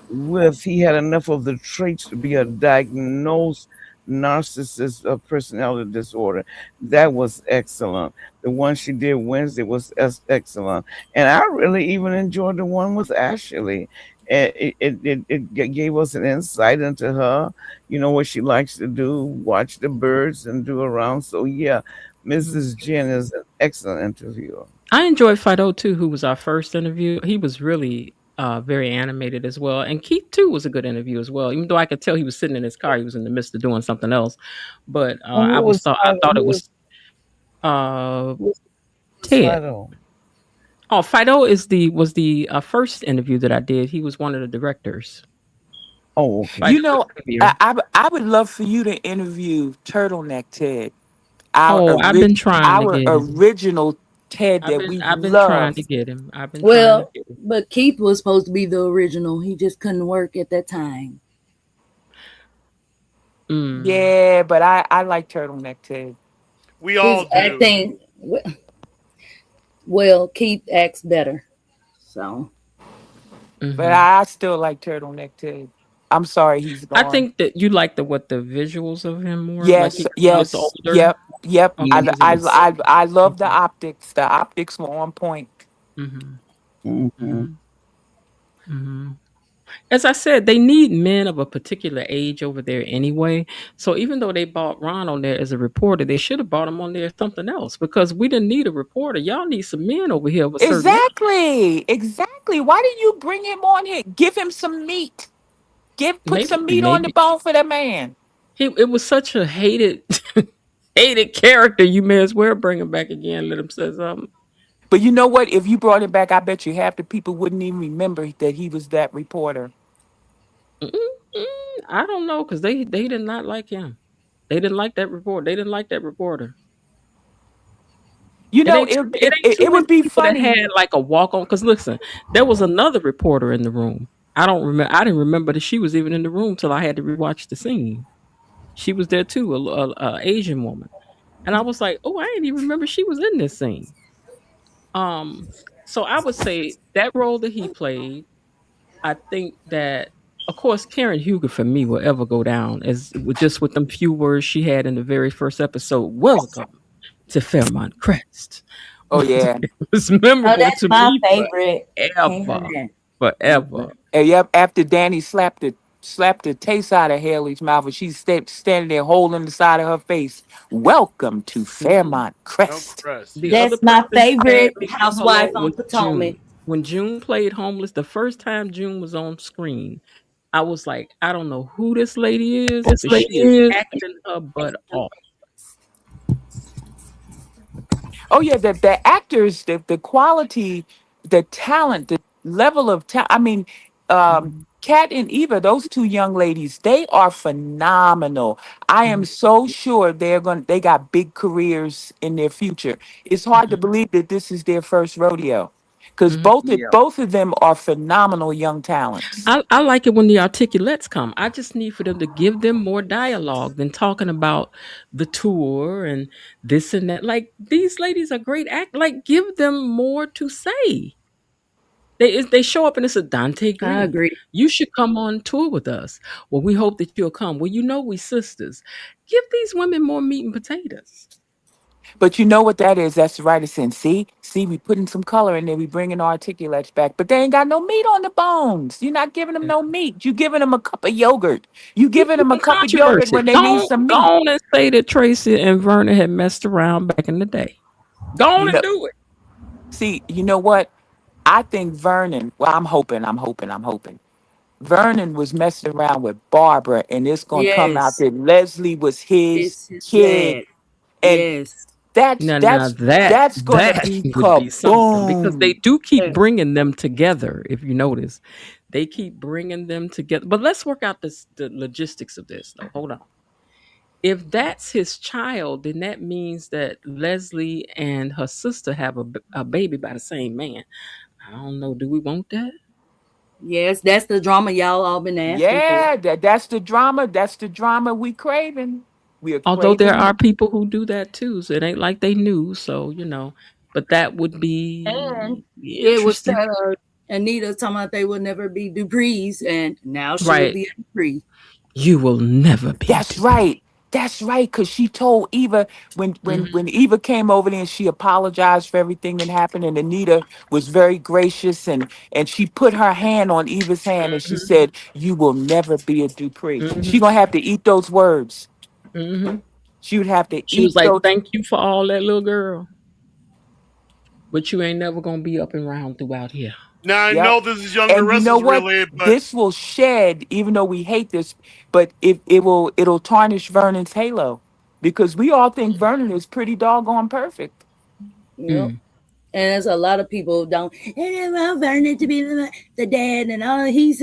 with, he had enough of the traits to be a diagnosed narcissist of personality disorder. That was excellent. The one she did Wednesday was excellent. And I really even enjoyed the one with Ashley. it gave us an insight into her, what she likes to do, watch the birds and do around. So yeah, Mrs. Jen is an excellent interviewer. I enjoyed Fido too, who was our first interview. He was really very animated as well, and Keith too was a good interview as well. Even though I could tell he was sitting in his car, he was in the midst of doing something else. But Oh, I thought it was uh, who was Ted. Fido? Oh, Fido is the was the first interview that I did. He was one of the directors. Oh, okay. You Fido the know, interviewer. I would love for you to interview Turtleneck Ted, our Oh, I've been ori- trying to our get him. original Ted that we I've been trying to love. get him. I've been trying to Well, get him. but Keith was supposed to be the original. He just couldn't work at that time. Mm, Yeah, but I like Turtleneck Ted. We His all do. acting, well, Keith acts better. So, But hmm I still like Turtleneck Ted. I'm sorry he's I gone. think that you like the visuals of him more. Like Yes, he looked yes, older. yep, yep. Okay, he's older. I love the Okay. optics. The optics were on point. hmm Hmm. hmm hmm As I said, they need men of a particular age over there anyway. So even though they bought Ron on there as a reporter, they should have bought him on there as something else because we didn't need a reporter. Y'all need some men over here of a certain age. Exactly, exactly. Why didn't you bring him on here? Give him some meat. Put some meat on the Maybe bone for the man. it was such a hated hated character. You may as well bring him back again. Let him say something. But you know what? If you brought him back, I bet you half the people wouldn't even remember that he was that reporter. Mm, I don't know because they did not like him. They didn't like that report. They didn't like that reporter. You It know, ain't too, it ain't too it many would be people that funny. had like a walk on. Because listen, there was another reporter in the room. I don't remember. I didn't remember that she was even in the room till I had to rewatch the scene. She was there too, a Asian woman, and I was like, oh, I didn't even remember she was in this scene. Um, so I would say that role that he played. I think that, of course, Karen Huger for me will ever go down as just with them few words she had in the very first episode. Welcome to Fairmont Crest. Oh yeah, It was oh, memorable that's to my me favorite. forever, Karen. forever. and yep. After Danny slapped the taste out of Haley's mouth, and she's standing there holding the side of her face. Welcome to Mhm. Fairmont Mount Crest. Crest. The other That's my person who had favorite me say housewife hello on was Potomac. June. When June played homeless, the first time June was on screen, I was like, I don't know who this lady is, This but lady she is is. acting her butt off. Oh yeah, the actors, the quality, the talent, the level of talent. I mean, Mhm, Kat and Eva, those two young ladies, they are phenomenal. I am mhm, so sure they got big careers in their future. It's hard to mhm, believe that this is their first rodeo, because mhm. both of them are phenomenal young talents. I like it when the articulates come. I just need for them to give them more dialogue than talking about the tour and this and that. Like these ladies are great act. Like give them more to say. They show up and it's a Dante I Grieve. agree. You should come on tour with us. Well, we hope that you'll come. Well, you know we sisters. Give these women more meat and potatoes. But you know what that is? That's the writer saying, see, we putting some color in there. We bringing articulates back, but they ain't got no meat on the bones. You're not giving them Yeah. no meat. You giving them a cup of yogurt. You Keep giving them a some cup of yogurt controversy. when they Go need on, some go meat. on and say that Tracy and Verna had messed around back in the day. Go You on and know, do it. see, you know what? I think Vernon. Well, I'm hoping. Vernon was messing around with Barbara, and it's gonna come out Yes, that Leslie was his it's his kid, dad. and Yes. that's Now that's that that's gonna that be would be something because they kaboom. do keep Uh, bringing them together. If you notice, they keep bringing them together. But let's work out the logistics of this, though. Hold on. If that's his child, then that means that Leslie and her sister have a baby by the same man. I don't know. Do we want that? yes, that's the drama y'all all been asking for. Yeah, that's the drama. That's the drama we craving. We are Although there are craving. people who do that too, so it ain't like they knew. So but that would And be it was interesting, Anita talking about they would never be Dupree's, and now she'll right? be a Dupree. You will never be That's Dupree. right. That's right, because she told Eva when Eva came over there and she apologized for everything that happened, and Anita was very gracious and she put her hand on Eva's hand and she Mhm. said, "You will never be a Dupree." She Mhm. gonna have to eat those words. Mhm. She would have to She eat was like, those. "Thank you for all that, little girl, but you ain't never gonna be up and round throughout here." Now I Yep. know this is Young And you know Naressa's what? related, but This will shed, even though we hate this, but it'll tarnish Vernon's halo because we all think Vernon is pretty doggone perfect. Yep. Mm. And there's a lot of people who don't. I don't want Vernon to be the dad, and all. He's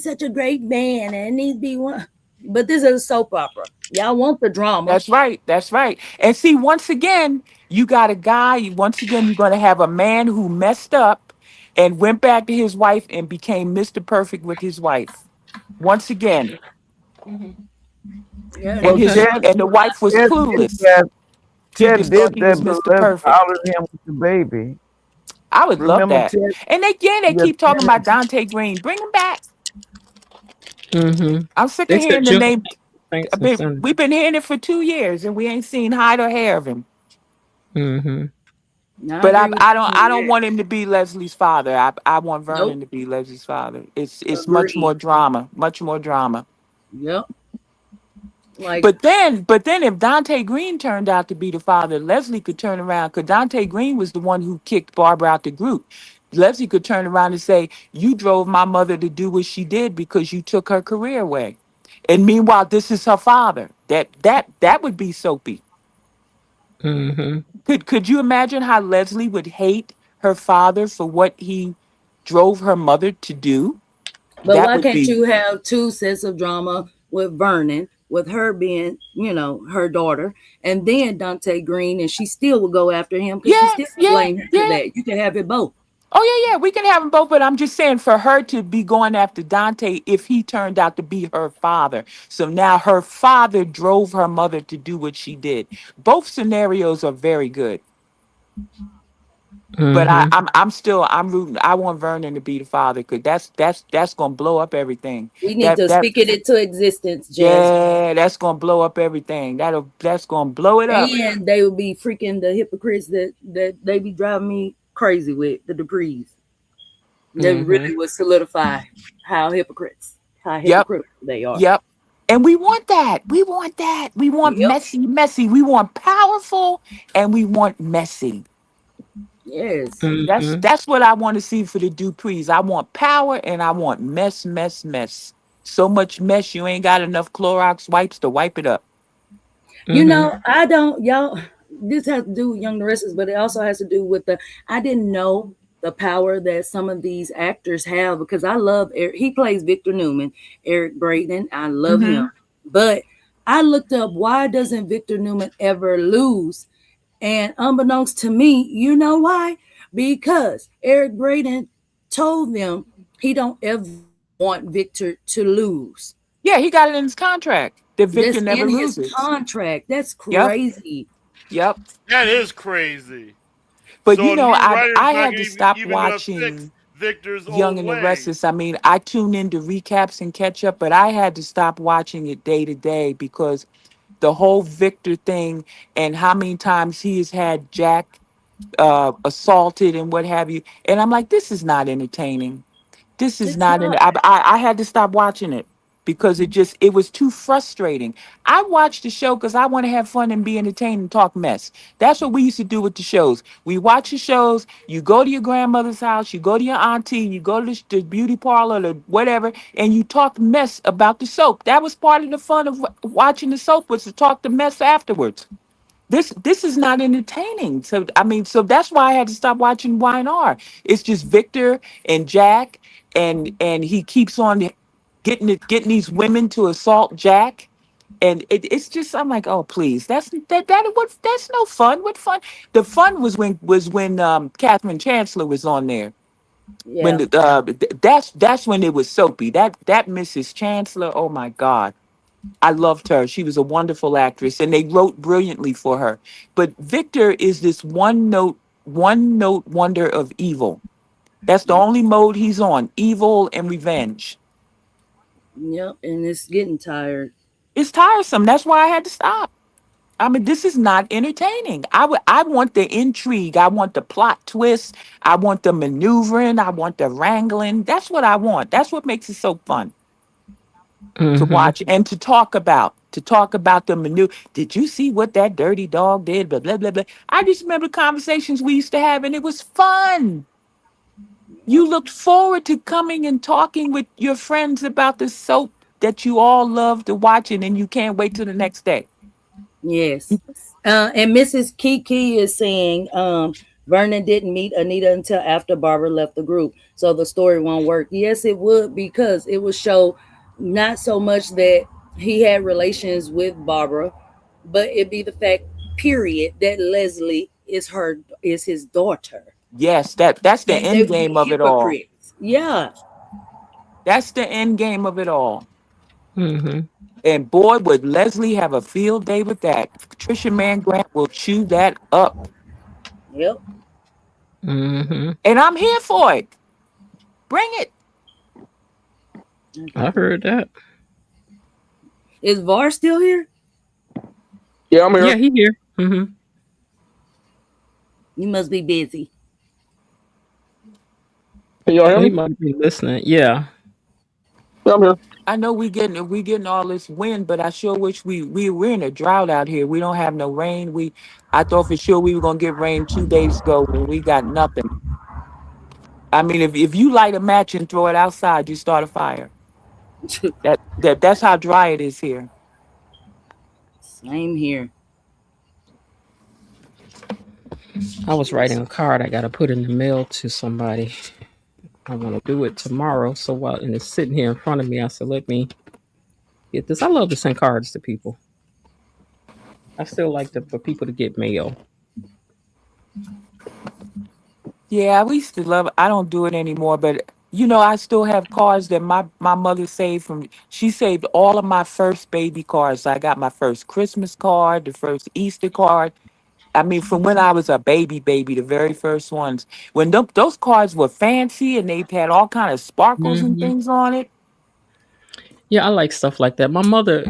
such a great man, and needs to be one. But this is a soap opera. Y'all want the drama. That's right. That's right. And see, once again, you got a guy. Once again, you're going to have a man who messed up and went back to his wife and became Mr. Perfect with his wife. Once again, Mhm. Yeah, and they Well, his trying. and the wife was Ted did clueless. that. She Ted just thought did he was that, but Mr. left Perfect. out of him with the baby. I would love Remember that. Ted? And they Yeah, keep talking about Dante Green. Bring him back. Mhm. I'm sick They of said hearing the June name. Saints and Sunday. We've been hearing it for 2 years and we ain't seen hide or hair of him. Mhm. I But agree with I you. don't Yeah. want him to be Leslie's father. I want Nope. Vernon to be Leslie's father. It's much Agreed. more drama, much more drama. Yep. Like, But then if Dante Green turned out to be the father, Leslie could turn around because Dante Green was the one who kicked Barbara out the group. Leslie could turn around and say, "You drove my mother to do what she did because you took her career away." And meanwhile, this is her father. That would be soapy. Mhm. Could you imagine how Leslie would hate her father for what he drove her mother to do? but That why would can't be you have two sets of drama with Vernon, with her being, her daughter, and then Dante Green, and she still would go after him because she yeah, still would yeah, blame him for yeah. that. You can have it both. Oh yeah, yeah. We can have them both, but I'm just saying for her to be going after Dante if he turned out to be her father. So now her father drove her mother to do what she did. Both scenarios are very good. But Mhm. I'm rooting. I want Vernon to be the father because that's gonna blow up everything. We need That to that speak it into existence, Jasmine. Yeah, that's gonna blow up everything. That's gonna blow it up. And they will be freaking the hypocrites that they be driving me crazy with the Duprees. They Mhm. really would solidify how Yep, hypocritical they are. yep. And we want that. We want that. We want Yep. messy, messy. We want powerful, and we want messy. Yes. Mhm. That's what I want to see for the Duprees. I want power, and I want mess, mess, mess. So much mess, you ain't got enough Clorox wipes to wipe it up. Mhm. I don't, y'all, this has to do with young nurses, but it also has to do with I didn't know the power that some of these actors have because I love Eric. He plays Victor Newman, Eric Braeden. I love him. Mm-hmm. But I looked up why doesn't Victor Newman ever lose? And unbeknownst to me, you know why? Because Eric Braeden told them he don't ever want Victor to lose. Yeah, he got it in his contract that Victor That's never in his loses. contract. That's Yep, crazy. yep. that is crazy. But So you a know, new I writer's not had gonna to stop even gonna fix watching Victor's Young old and the ways. Restless. I mean, I tune into recaps and catch up, but I had to stop watching it day to day because the whole Victor thing and how many times he has had Jack assaulted and what have you. And I'm like, this is not entertaining. This is It's not in. not. I had to stop watching it because it was too frustrating. I watch the show because I want to have fun and be entertained and talk mess. That's what we used to do with the shows. We watch the shows. You go to your grandmother's house. You go to your auntie. You go to the beauty parlor or whatever, and you talk mess about the soap. That was part of the fun of watching the soap was to talk the mess afterwards. This is not entertaining. So I mean, so that's why I had to stop watching Y&R. It's just Victor and Jack, and he keeps on getting these women to assault Jack, and it's just I'm like, oh please, that's no fun. What fun? The fun was when Catherine Chancellor was on there. When Yeah. that's when it was soapy. That Mrs. Chancellor, oh my God. I loved her. She was a wonderful actress, and they wrote brilliantly for her. But Victor is this one note wonder of evil. That's the only mode he's on: evil and revenge. Yep. And it's getting tired. It's tiresome. That's why I had to stop. I mean, this is not entertaining. I want the intrigue. I want the plot twist. I want the maneuvering. I want the wrangling. That's what I want. That's what makes it so fun to Mm-hmm. watch and to talk about. To talk about the maneuver. Did you see what that dirty dog did? Blah blah blah blah. I just remember conversations we used to have, and it was fun. You looked forward to coming and talking with your friends about the soap that you all love to watch, and then you can't wait till the next day. Yes. And Mrs. Kiki is saying Vernon didn't meet Anita until after Barbara left the group. So the story won't work. Yes, it would, because it would show not so much that he had relations with Barbara, but it'd be the fact, period, that Leslie is his daughter. Yes, that's the And they end would be game of it all. hypocrites. Yeah. That's the end game of it all. Mm-hmm. And boy, would Leslie have a field day with that. Patricia Mann Grant will chew that up. Yep. Mm-hmm. And I'm here for it. Bring it. I heard that. Is Var still here? Yeah, I'm here. Yeah, he here. Mm-hmm. You must be busy. Can y'all hear He me? might be listening. Yeah. Yeah, I'm here. I know we getting all this wind, but I sure wish we're in a drought out here. We don't have no rain. I thought for sure we were gonna get rain 2 days ago, and we got nothing. I mean, if you light a match and throw it outside, you start a fire. That's how dry it is here. Same here. I was writing a card I gotta put in the mail to somebody. I want to do it tomorrow. So while and it's sitting here in front of me, I said, let me get this. I love to send cards to people. I still like for people to get mail. Yeah, we used to love it. I don't do it anymore, but I still have cards that my mother saved from. She saved all of my first baby cards. I got my first Christmas card, the first Easter card. I mean, from when I was a baby, the very first ones. When those cards were fancy and they had all kind of sparkles and Hmm. things on it. Yeah, I like stuff like that. My mother,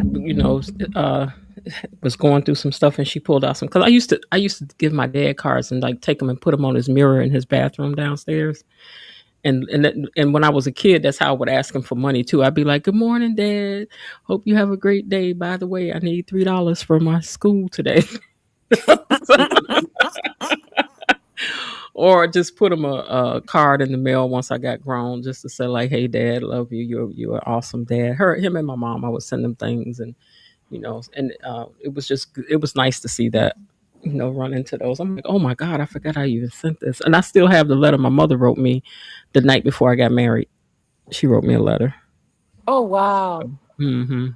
was going through some stuff and she pulled out some because I used to give my dad cards and like take them and put them on his mirror in his bathroom downstairs. And when I was a kid, that's how I would ask him for money too. I'd be like, "Good morning, Dad. Hope you have a great day. By the way, I need $3 for my school today." Or just put him a card in the mail once I got grown, just to say like, "Hey, Dad, love you. You're an awesome dad." Him and my mom, I would send them things, and it was nice to see that. Run into those. I'm like, oh my God, I forgot I even sent this, and I still have the letter my mother wrote me the night before I got married. She wrote me a letter. Oh wow. Mm-hmm.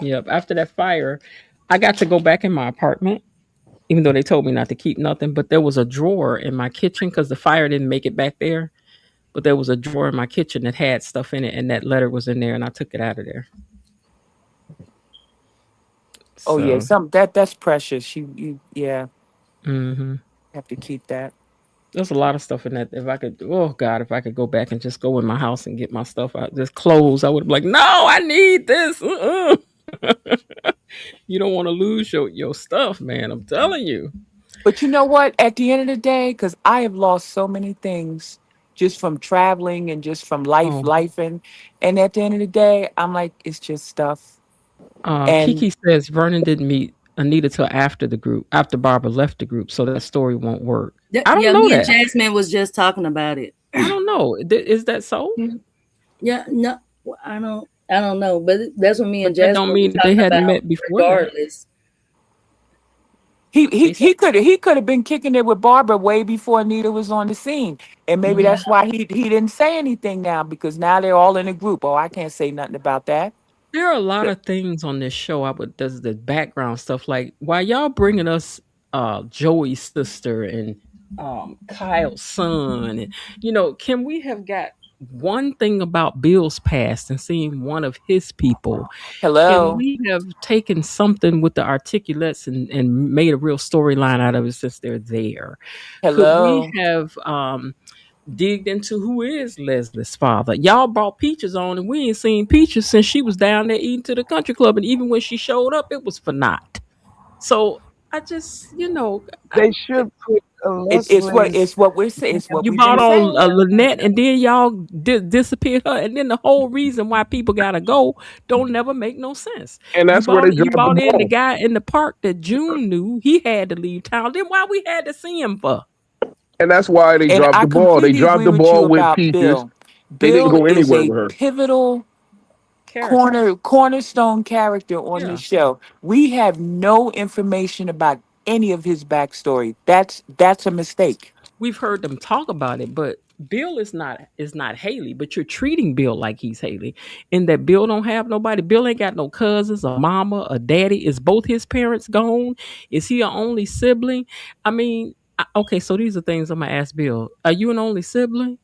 Yep. After that fire, I got to go back in my apartment, even though they told me not to keep nothing. But there was a drawer in my kitchen because the fire didn't make it back there. But there was a drawer in my kitchen that had stuff in it, and that letter was in there, and I took it out of there. Oh yeah, So, that's precious. Yeah, hmm have to keep that. there's a lot of stuff in that. If I could, oh God, if I could go back and just go in my house and get my stuff out, just clothes, I would be like, no, I need this. You don't want to lose your stuff, man. I'm telling you. But you know what? At the end of the day, because I have lost so many things just from traveling and just from Oh, life, and at the end of the day, I'm like, it's just stuff. And Kiki says Vernon didn't meet Anita till after the group, after Barbara left the group, so that story won't work. I don't Yeah, know me and that. Jasmine was just talking about it. I don't know. Is that so? Yeah, no, I don't know, but that's what me But and that Jasmine don't were mean that they talking hadn't about. met before that. Regardless, he They he said, he could he could have been kicking it with Barbara way before Anita was on the scene, and maybe mhm. that's why he didn't say anything now because now they're all in a group. Oh, I can't say nothing about that. There are a lot of things on this show. I would does the background stuff like why y'all bringing us Joey's sister and Kyle's son, and can we have got one thing about Bill's past and seeing one of his people? Can Hello, we have taken something with the articulates and made a real storyline out of it since they're there? Could we hello. have digged into who is Leslie's father. Y'all brought Peaches on, and we ain't seen Peaches since she was down there eating to the country club. And even when she showed up, it was for naught. So I just, They should put Leslie's It's what you we've brought been on saying. Lynette, and then y'all disappeared her, and then the whole reason why people gotta go don't never make no sense. And You that's where brought they you dropped the brought in the ball. guy in the park that June knew he had to leave town. Then why we had to see him for? And that's why they And dropped I the ball. They completely dropped agree the with you ball with about Peaches. Bill. They didn't Bill go is anywhere a with her. pivotal Character. cornerstone character on the Yeah. show. We have no information about any of his backstory. That's a mistake. We've heard them talk about it, but Bill is not Haley, but you're treating Bill like he's Haley. In that Bill don't have nobody. Bill ain't got no cousins, a mama, a daddy. Is both his parents gone? Is he an only sibling? I mean, okay, so these are things I'm gonna ask Bill. Are you an only sibling?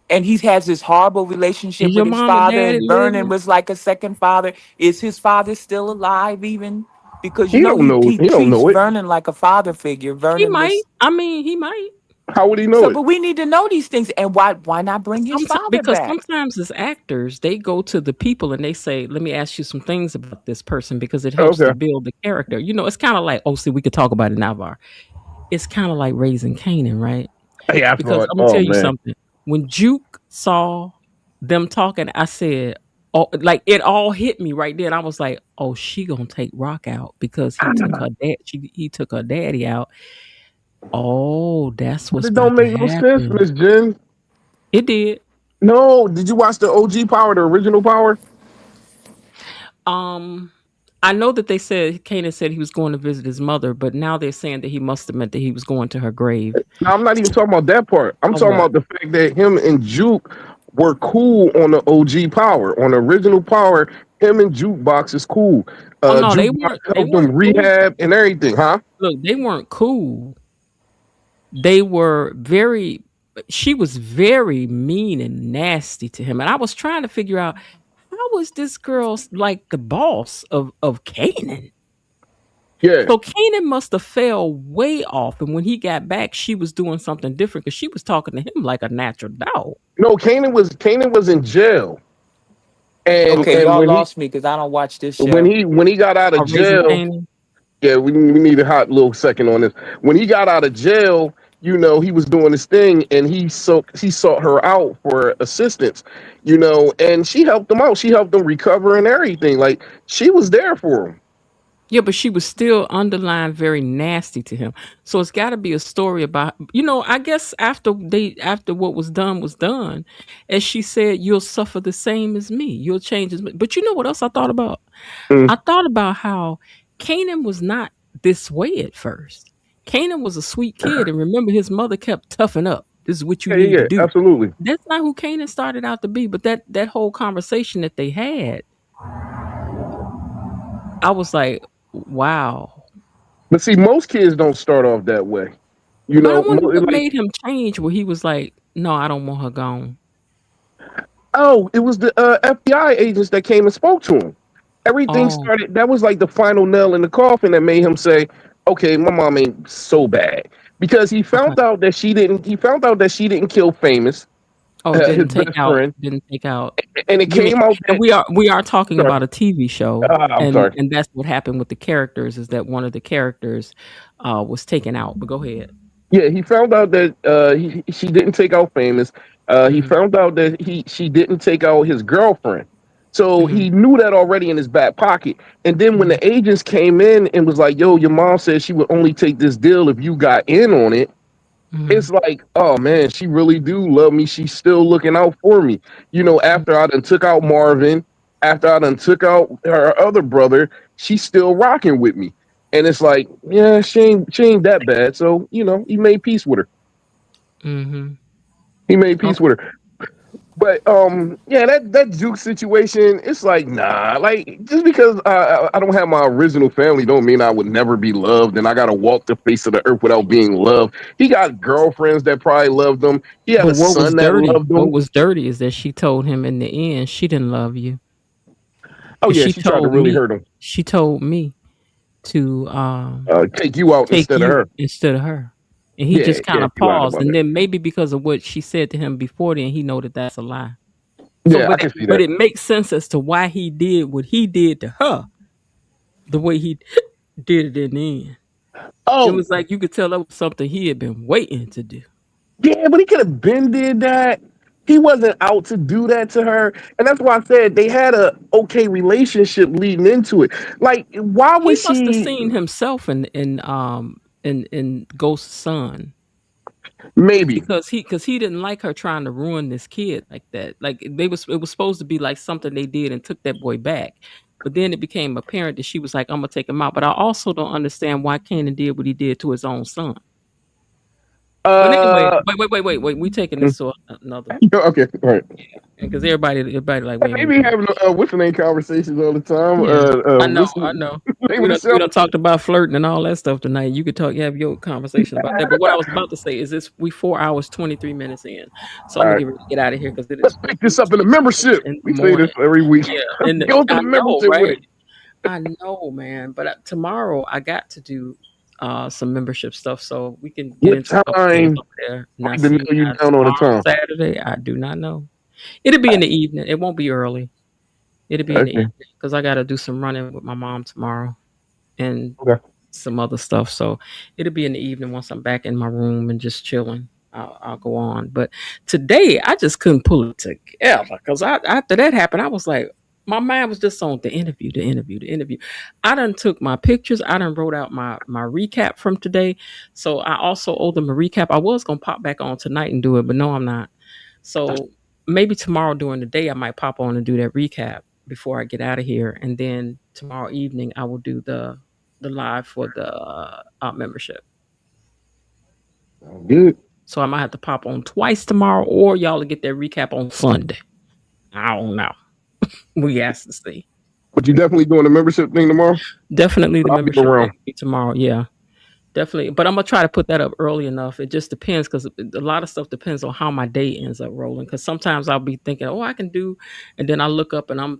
And he has this horrible relationship Is with your his mom and father, daddy and Vernon living? was like a second father. Is his father still alive even? Because He don't know. he He don't treats know it. Vernon like a father figure. He Vernon might. was I mean, he might. How would he know so, it? but we need to know these things. And why not bring his father Because back? sometimes as actors, they go to the people and they say, "Let me ask you some things about this person," because it helps to Okay. build the character. It's kind of like, oh, see, we could talk about it now, Var. It's kind of like raising Canaan, right? Hey, I Because thought, I'm gonna oh tell you man, something. When Juke saw them talking, I said, "Oh," like it all hit me right then. I was like, "Oh, she gonna take Rock out because he took her daddy out. Oh, that's but what's it don't about to make no sense, happen." Miss Jen. It did. No, did you watch the OG Power, the original Power? Um, I know that they said Kanan said he was going to visit his mother, but now they're saying that he must have meant that he was going to her grave. No, I'm not even talking about that part. I'm Or talking what? about the fact that him and Juke were cool on the OG Power, on the original Power. Him and Jukebox is cool. Oh no, they Jukebox weren't. They helped them weren't cool. rehab and everything, huh? Look, they weren't cool. They were very. She was very mean and nasty to him, and I was trying to figure out how was this girl like the boss of Kanan. Yeah. So Kanan must have fell way off, and when he got back, she was doing something different because she was talking to him like a natural dog. No, Kanan was in jail, and Okay, and y'all when he lost me because I don't watch this when show. he when he got out of Or raising jail, Kanan. yeah, we need a hot little second on this. When he got out of jail, he was doing his thing, and he sought her out for assistance, and she helped him out. She helped him recover and everything. Like she was there for him. Yeah, but she was still underlying very nasty to him. So it's got to be a story about, I guess after what was done, as she said, you'll suffer the same as me. You'll change as me. But you know what else I thought about? Mm. I thought about how Canaan was not this way at first. Canaan was a sweet kid, and remember his mother kept toughen up. This is what you Yeah, yeah, need to yeah, do. absolutely. That's not who Canaan started out to be. But that whole conversation that they had, I was like, wow. But see, most kids don't start off that way. But I wonder what Like, made him change where he was like, "No, I don't want her gone." oh, it was the FBI agents that came and spoke to him. Everything Oh, started. That was like the final nail in the coffin that made him say, "Okay, my mom ain't so bad," because he okay. found out that she didn't. He found out that she didn't kill Famous, Oh, his best friend, didn't take out. and it You mean? came out And that. we are talking Sorry, about a TV show, I'm and sorry. that's what happened with the characters is that one of the characters was taken out. But go ahead. Yeah, he found out that she didn't take out Famous. He Hmm. found out that she didn't take out his girlfriend. So Hmm. he knew that already in his back pocket. And then when Hmm. the agents came in and was like, "Yo, your mom said she would only take this deal if you got in on it." Hmm. It's like, oh man, she really do love me. She's still looking out for me. After I done took out Marvin, after I done took out her other brother, she's still rocking with me. And it's like, yeah, she ain't that bad. So, he made peace with her. Hmm. He made peace Okay. with her. But yeah, that Duke situation, it's like nah. Like just because I don't have my original family, don't mean I would never be loved, and I gotta walk the face of the earth without being loved. He got girlfriends that probably loved him. He had But a son that loved what him. was dirty is that she told him in the end she didn't love you, Oh and yeah, she tried to really hurt him. she told me to Take you out take instead of you her. instead of her. And he Yeah, just kind yeah, of she lied paused, about and that. then maybe because of what she said to him before, then he know that that's a lie. So, Yeah, I can see but that. it makes sense as to why he did what he did to her, the way he did it in the end. It Oh, was like you could tell that was something he had been waiting to do. yeah, but he could have been did that. He wasn't out to do that to her, and that's why I said they had a okay relationship leading into it. Like, why He was must have she? seen himself in Ghost's son, Maybe. because he didn't like her trying to ruin this kid like that. Like it was supposed to be like something they did and took that boy back. But then it became apparent that she was like, I'm gonna take him out. But I also don't understand why Kanan did what he did to his own son. But anyway, Uh, wait. We taking this to another, okay, all right. because everybody like, wait a They minute. be having what's the name conversations all the time. Yeah, I Listen, know. name We of the don't show. talked about flirting and all that stuff tonight. You could have your conversation about that. But what I was about to say is this: we 4 hours 23 minutes in, so I'm All gonna right, get ready to get out of here because it is let's pick this up in the 1:22 membership. in the We say this morning. every week. Yeah, and Go to the I know, membership with right? it. I know, man. But tomorrow I got to do some membership stuff, so we can get What into a couple things time? over there. I Now, need to see, know you now down on the tomorrow time. Saturday, I do not know. It'll be in the evening. It won't be early. It'll be in the Okay, evening because I got to do some running with my mom tomorrow and okay. some other stuff. So it'll be in the evening once I'm back in my room and just chilling. I'll go on. But today I just couldn't pull it together because after that happened, I was like, my mind was just on the interview, the interview, the interview. I done took my pictures. I done wrote out my recap from today. So I also owe them a recap. I was gonna pop back on tonight and do it, but no, I'm not. So maybe tomorrow during the day I might pop on and do that recap before I get out of here, and then tomorrow evening I will do the live for the membership. Good. So I might have to pop on twice tomorrow, or y'all will get that recap on Sunday. I don't know. We asked to see. But you definitely doing the membership thing tomorrow? Definitely the I'll be membership thing around. will be tomorrow. Yeah, definitely. But I'm gonna try to put that up early enough. It just depends because a lot of stuff depends on how my day ends up rolling. Because sometimes I'll be thinking, oh, I can do, and then I look up and I'm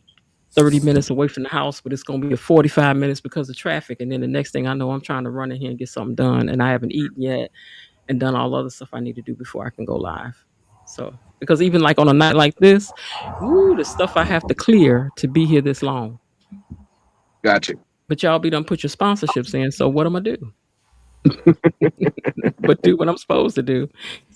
30 minutes away from the house, but it's going to be a 45 minutes because of traffic. And then the next thing I know, I'm trying to run in here and get something done. And I haven't eaten yet and done all other stuff I need to do before I can go live. So, because even like on a night like this, ooh, the stuff I have to clear to be here this long. Gotcha. But y'all be done put your sponsorships in. So, what am I do? But do what I'm supposed to do.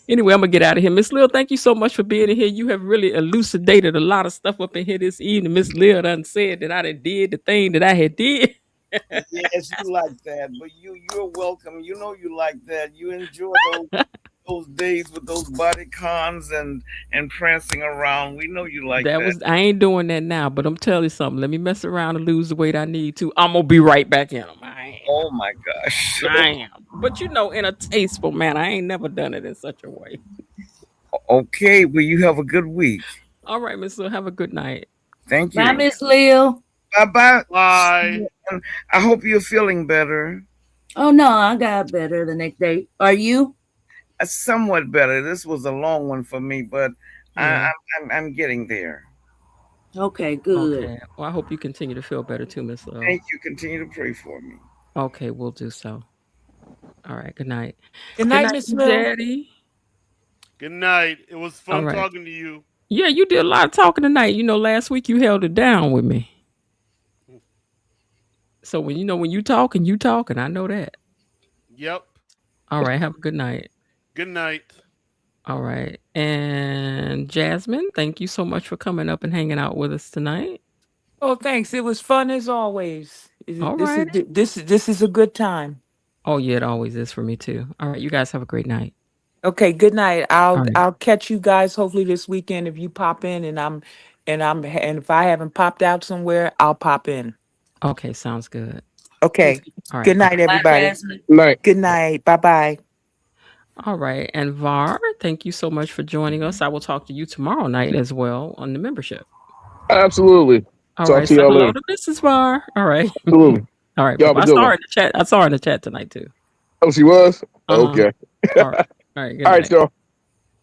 Anyway, I'm gonna get out of here. Miss Lil, thank you so much for being in here. You have really elucidated a lot of stuff up in here this evening. Miss Lil done said that I done did the thing that I had did. Yes, you like that, but you're welcome. You know you like that. You enjoy those days with those body cons and prancing around. We know you like That that. was I ain't doing that now, but I'm telling you something. Let me mess around and lose the weight I need to. I'm gonna be right back in them. Oh my gosh. I am. But in a tasteful manner. I ain't never done it in such a way. Okay, well you have a good week. All right, Miss Lil, have a good night. Thank Bye, you. Miss Lil. Bye bye. Bye. I hope you're feeling better. Oh no, I got better the next day. Are you? Somewhat better. This was a long one for me, but Yeah. I'm getting there. Okay, good. Okay. Well, I hope you continue to feel better too, Miss Lil. Thank you. Continue to pray for me. Okay, we'll do so. All right. Good night. Good Good night, night, Miss Lil. Daddy. Good night. It was All fun right. talking to you. Yeah, you did a lot of talking tonight. Last week you held it down with me. So when you talking, you talking. I know that. Yep. All right. Have a good night. Good night. All right. And Jasmine, thank you so much for coming up and hanging out with us tonight. Oh, thanks. It was fun as always. All This is right. this is a good time. Oh yeah, it always is for me too. All right. You guys have a great night. Okay, good night. All right. I'll catch you guys hopefully this weekend if you pop in and if I haven't popped out somewhere, I'll pop in. Okay. Sounds good. Okay. All right. Good Bye. night, Bye, everybody. Jasmine. Night. Good night. Bye bye. All right. And Var, thank you so much for joining us. I will talk to you tomorrow night as well on the membership. Absolutely. All Talk right. to Say y'all hello later. to Mrs. Var. All right. Absolutely. All right. Y'all Bye-bye. have a I good saw her one. in the chat. I saw her in the chat tonight too. Oh, she was? Uh-huh. Okay. All right. All right. Good All right, night. y'all.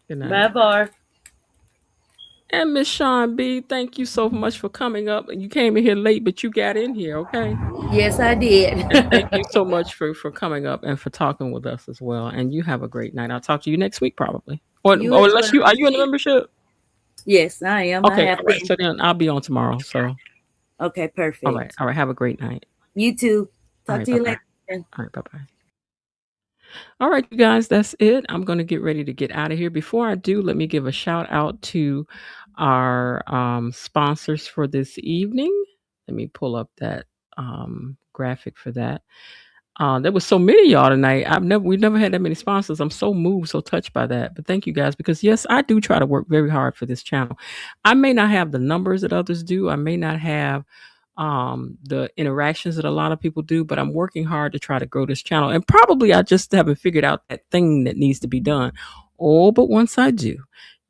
Good Bye, night. Var. And Miss Sean B, thank you so much for coming up. You came in here late, but you got in here, okay? Yes, I did. And thank you so much for coming up and for talking with us as well. And you have a great night. I'll talk to you next week probably. You Or as unless well. you are you in the membership? Yes, I am. I Okay, have all right. been. So then I'll be on tomorrow. So Okay, all right, perfect. all right. Have a great night. You too. All Talk right, to bye you bye. later. All right, bye bye. All right, you guys, that's it. I'm going to get ready to get out of here. Before I do, let me give a shout out to our sponsors for this evening. Let me pull up that graphic for that. There was so many of y'all tonight. We've never had that many sponsors. I'm so moved, so touched by that. But thank you guys because yes, I do try to work very hard for this channel. I may not have the numbers that others do. I may not have the interactions that a lot of people do, but I'm working hard to try to grow this channel. And probably I just haven't figured out that thing that needs to be done. Oh, but once I do,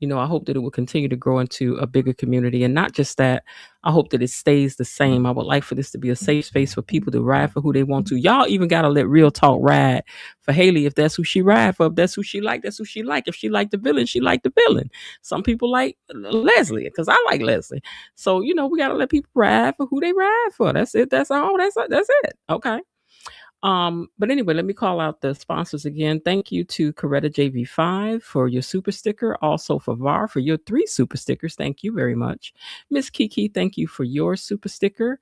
I hope that it will continue to grow into a bigger community. And not just that, I hope that it stays the same. I would like for this to be a safe space for people to ride for who they want to. Y'all even gotta let Real Talk ride for Haley if that's who she ride for. If that's who she like, that's who she like. If she like the villain, she like the villain. Some people like Leslie because I like Leslie. So we gotta let people ride for who they ride for. That's it. That's all. That's it. Okay. But anyway, let me call out the sponsors again. Thank you to Coretta JV5 for your super sticker. Also for VAR for your 3 super stickers. Thank you very much. Miss Kiki, thank you for your super sticker.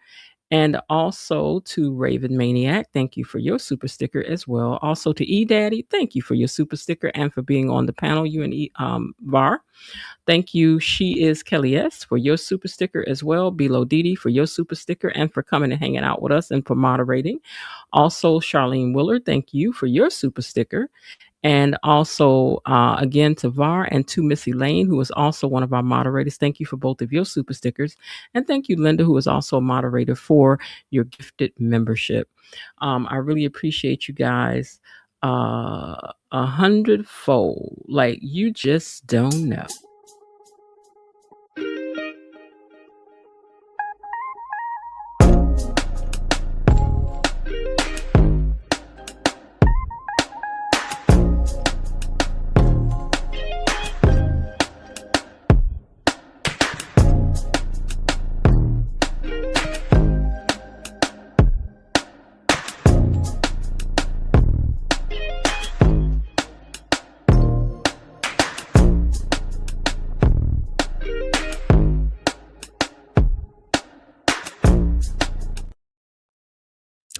And also to Raven Maniac, thank you for your super sticker as well. Also to E Daddy, thank you for your super sticker and for being on the panel, you and VAR. Thank you, She Is Kelly S, for your super sticker as well. Bilo Didi for your super sticker and for coming and hanging out with us and for moderating. Also, Charlene Willard, thank you for your super sticker. And also, again, to VAR and to Missy Lane, who is also one of our moderators. Thank you for both of your super stickers. And thank you, Linda, who is also a moderator, for your gifted membership. I really appreciate you guys 100-fold. Like, you just don't know.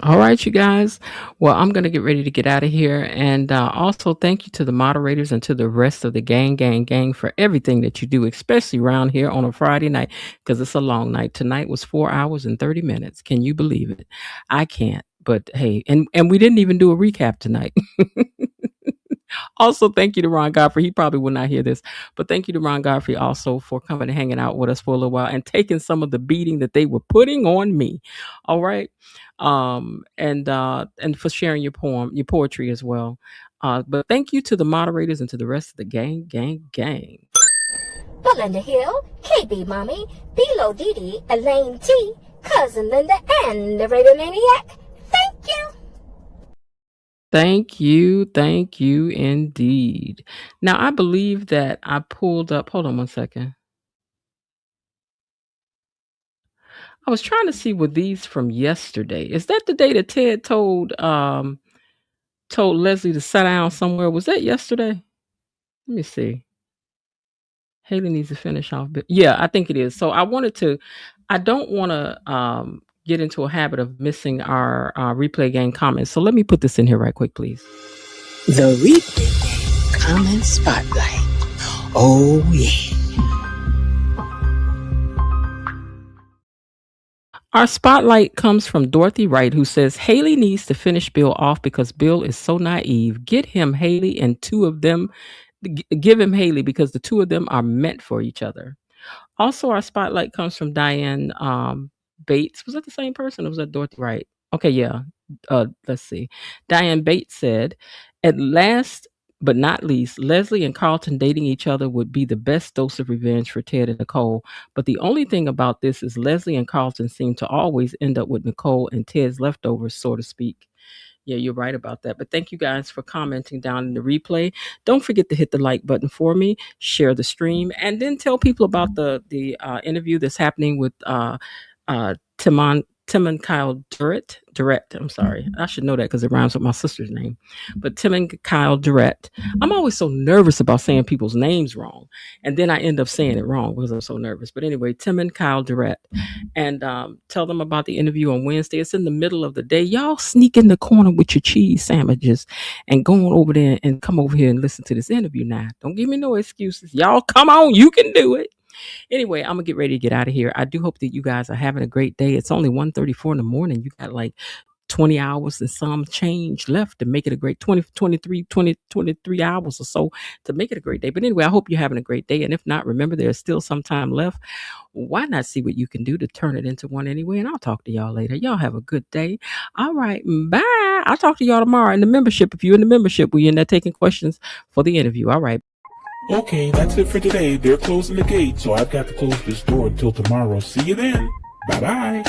All right, you guys. Well, I'm going to get ready to get out of here. And also, thank you to the moderators and to the rest of the gang for everything that you do, especially around here on a Friday night, because it's a long night. Tonight was 4 hours and 30 minutes. Can you believe it? I can't. But hey, and we didn't even do a recap tonight. Also, thank you to Ron Godfrey. He probably will not hear this, but thank you to Ron Godfrey also for coming and hanging out with us for a little while and taking some of the beating that they were putting on me. All right. And for sharing your poetry as well. But thank you to the moderators and to the rest of the gang. Belinda Hill, KB Mommy, Bilo Didi, Elaine T, Cousin Linda, and the Raven Maniac. Thank you. Thank you indeed. Now I believe that I pulled up. Hold on one second. I was trying to see were these from yesterday. Is that the day that Ted told Leslie to sit down somewhere? Was that yesterday? Let me see. Haley needs to finish off. But yeah, I think it is. So I don't want to get into a habit of missing our replay game comments. So let me put this in here right quick, please. The replay comment spotlight. Oh, yeah. Our spotlight comes from Dorothy Wright, who says Haley needs to finish Bill off because Bill is so naive. Get him Haley and two of them. Give him Haley because the two of them are meant for each other. Also, our spotlight comes from Diane Bates. Was that the same person or was that Dorothy Wright? Okay, yeah. Let's see. Diane Bates said, at last but not least, Leslie and Carlton dating each other would be the best dose of revenge for Ted and Nicole. But the only thing about this is Leslie and Carlton seem to always end up with Nicole and Ted's leftovers, so to speak. Yeah, you're right about that. But thank you guys for commenting down in the replay. Don't forget to hit the like button for me, share the stream, and then tell people about the interview that's happening with Tim and Kyle Durrett. Durrett, I'm sorry. I should know that because it rhymes with my sister's name. But Tim and Kyle Durrett. I'm always so nervous about saying people's names wrong. And then I end up saying it wrong because I'm so nervous. But anyway, Tim and Kyle Durrett. And tell them about the interview on Wednesday. It's in the middle of the day. Y'all sneak in the corner with your cheese sandwiches and go on over there and come over here and listen to this interview now. Don't give me no excuses. Y'all come on. You can do it. Anyway, I'm gonna get ready to get out of here. I do hope that you guys are having a great day. It's only 1:34 in the morning. You got like 20 hours and some change left to make it a great 23 hours or so to make it a great day. But anyway, I hope you're having a great day. And if not, remember there's still some time left. Why not see what you can do to turn it into one anyway? And I'll talk to y'all later. Y'all have a good day. All right, bye. I'll talk to y'all tomorrow in the membership. If you're in the membership, we're in there taking questions for the interview. All right. Okay, that's it for today. They're closing the gate, so I've got to close this door until tomorrow. See you then. Bye-bye.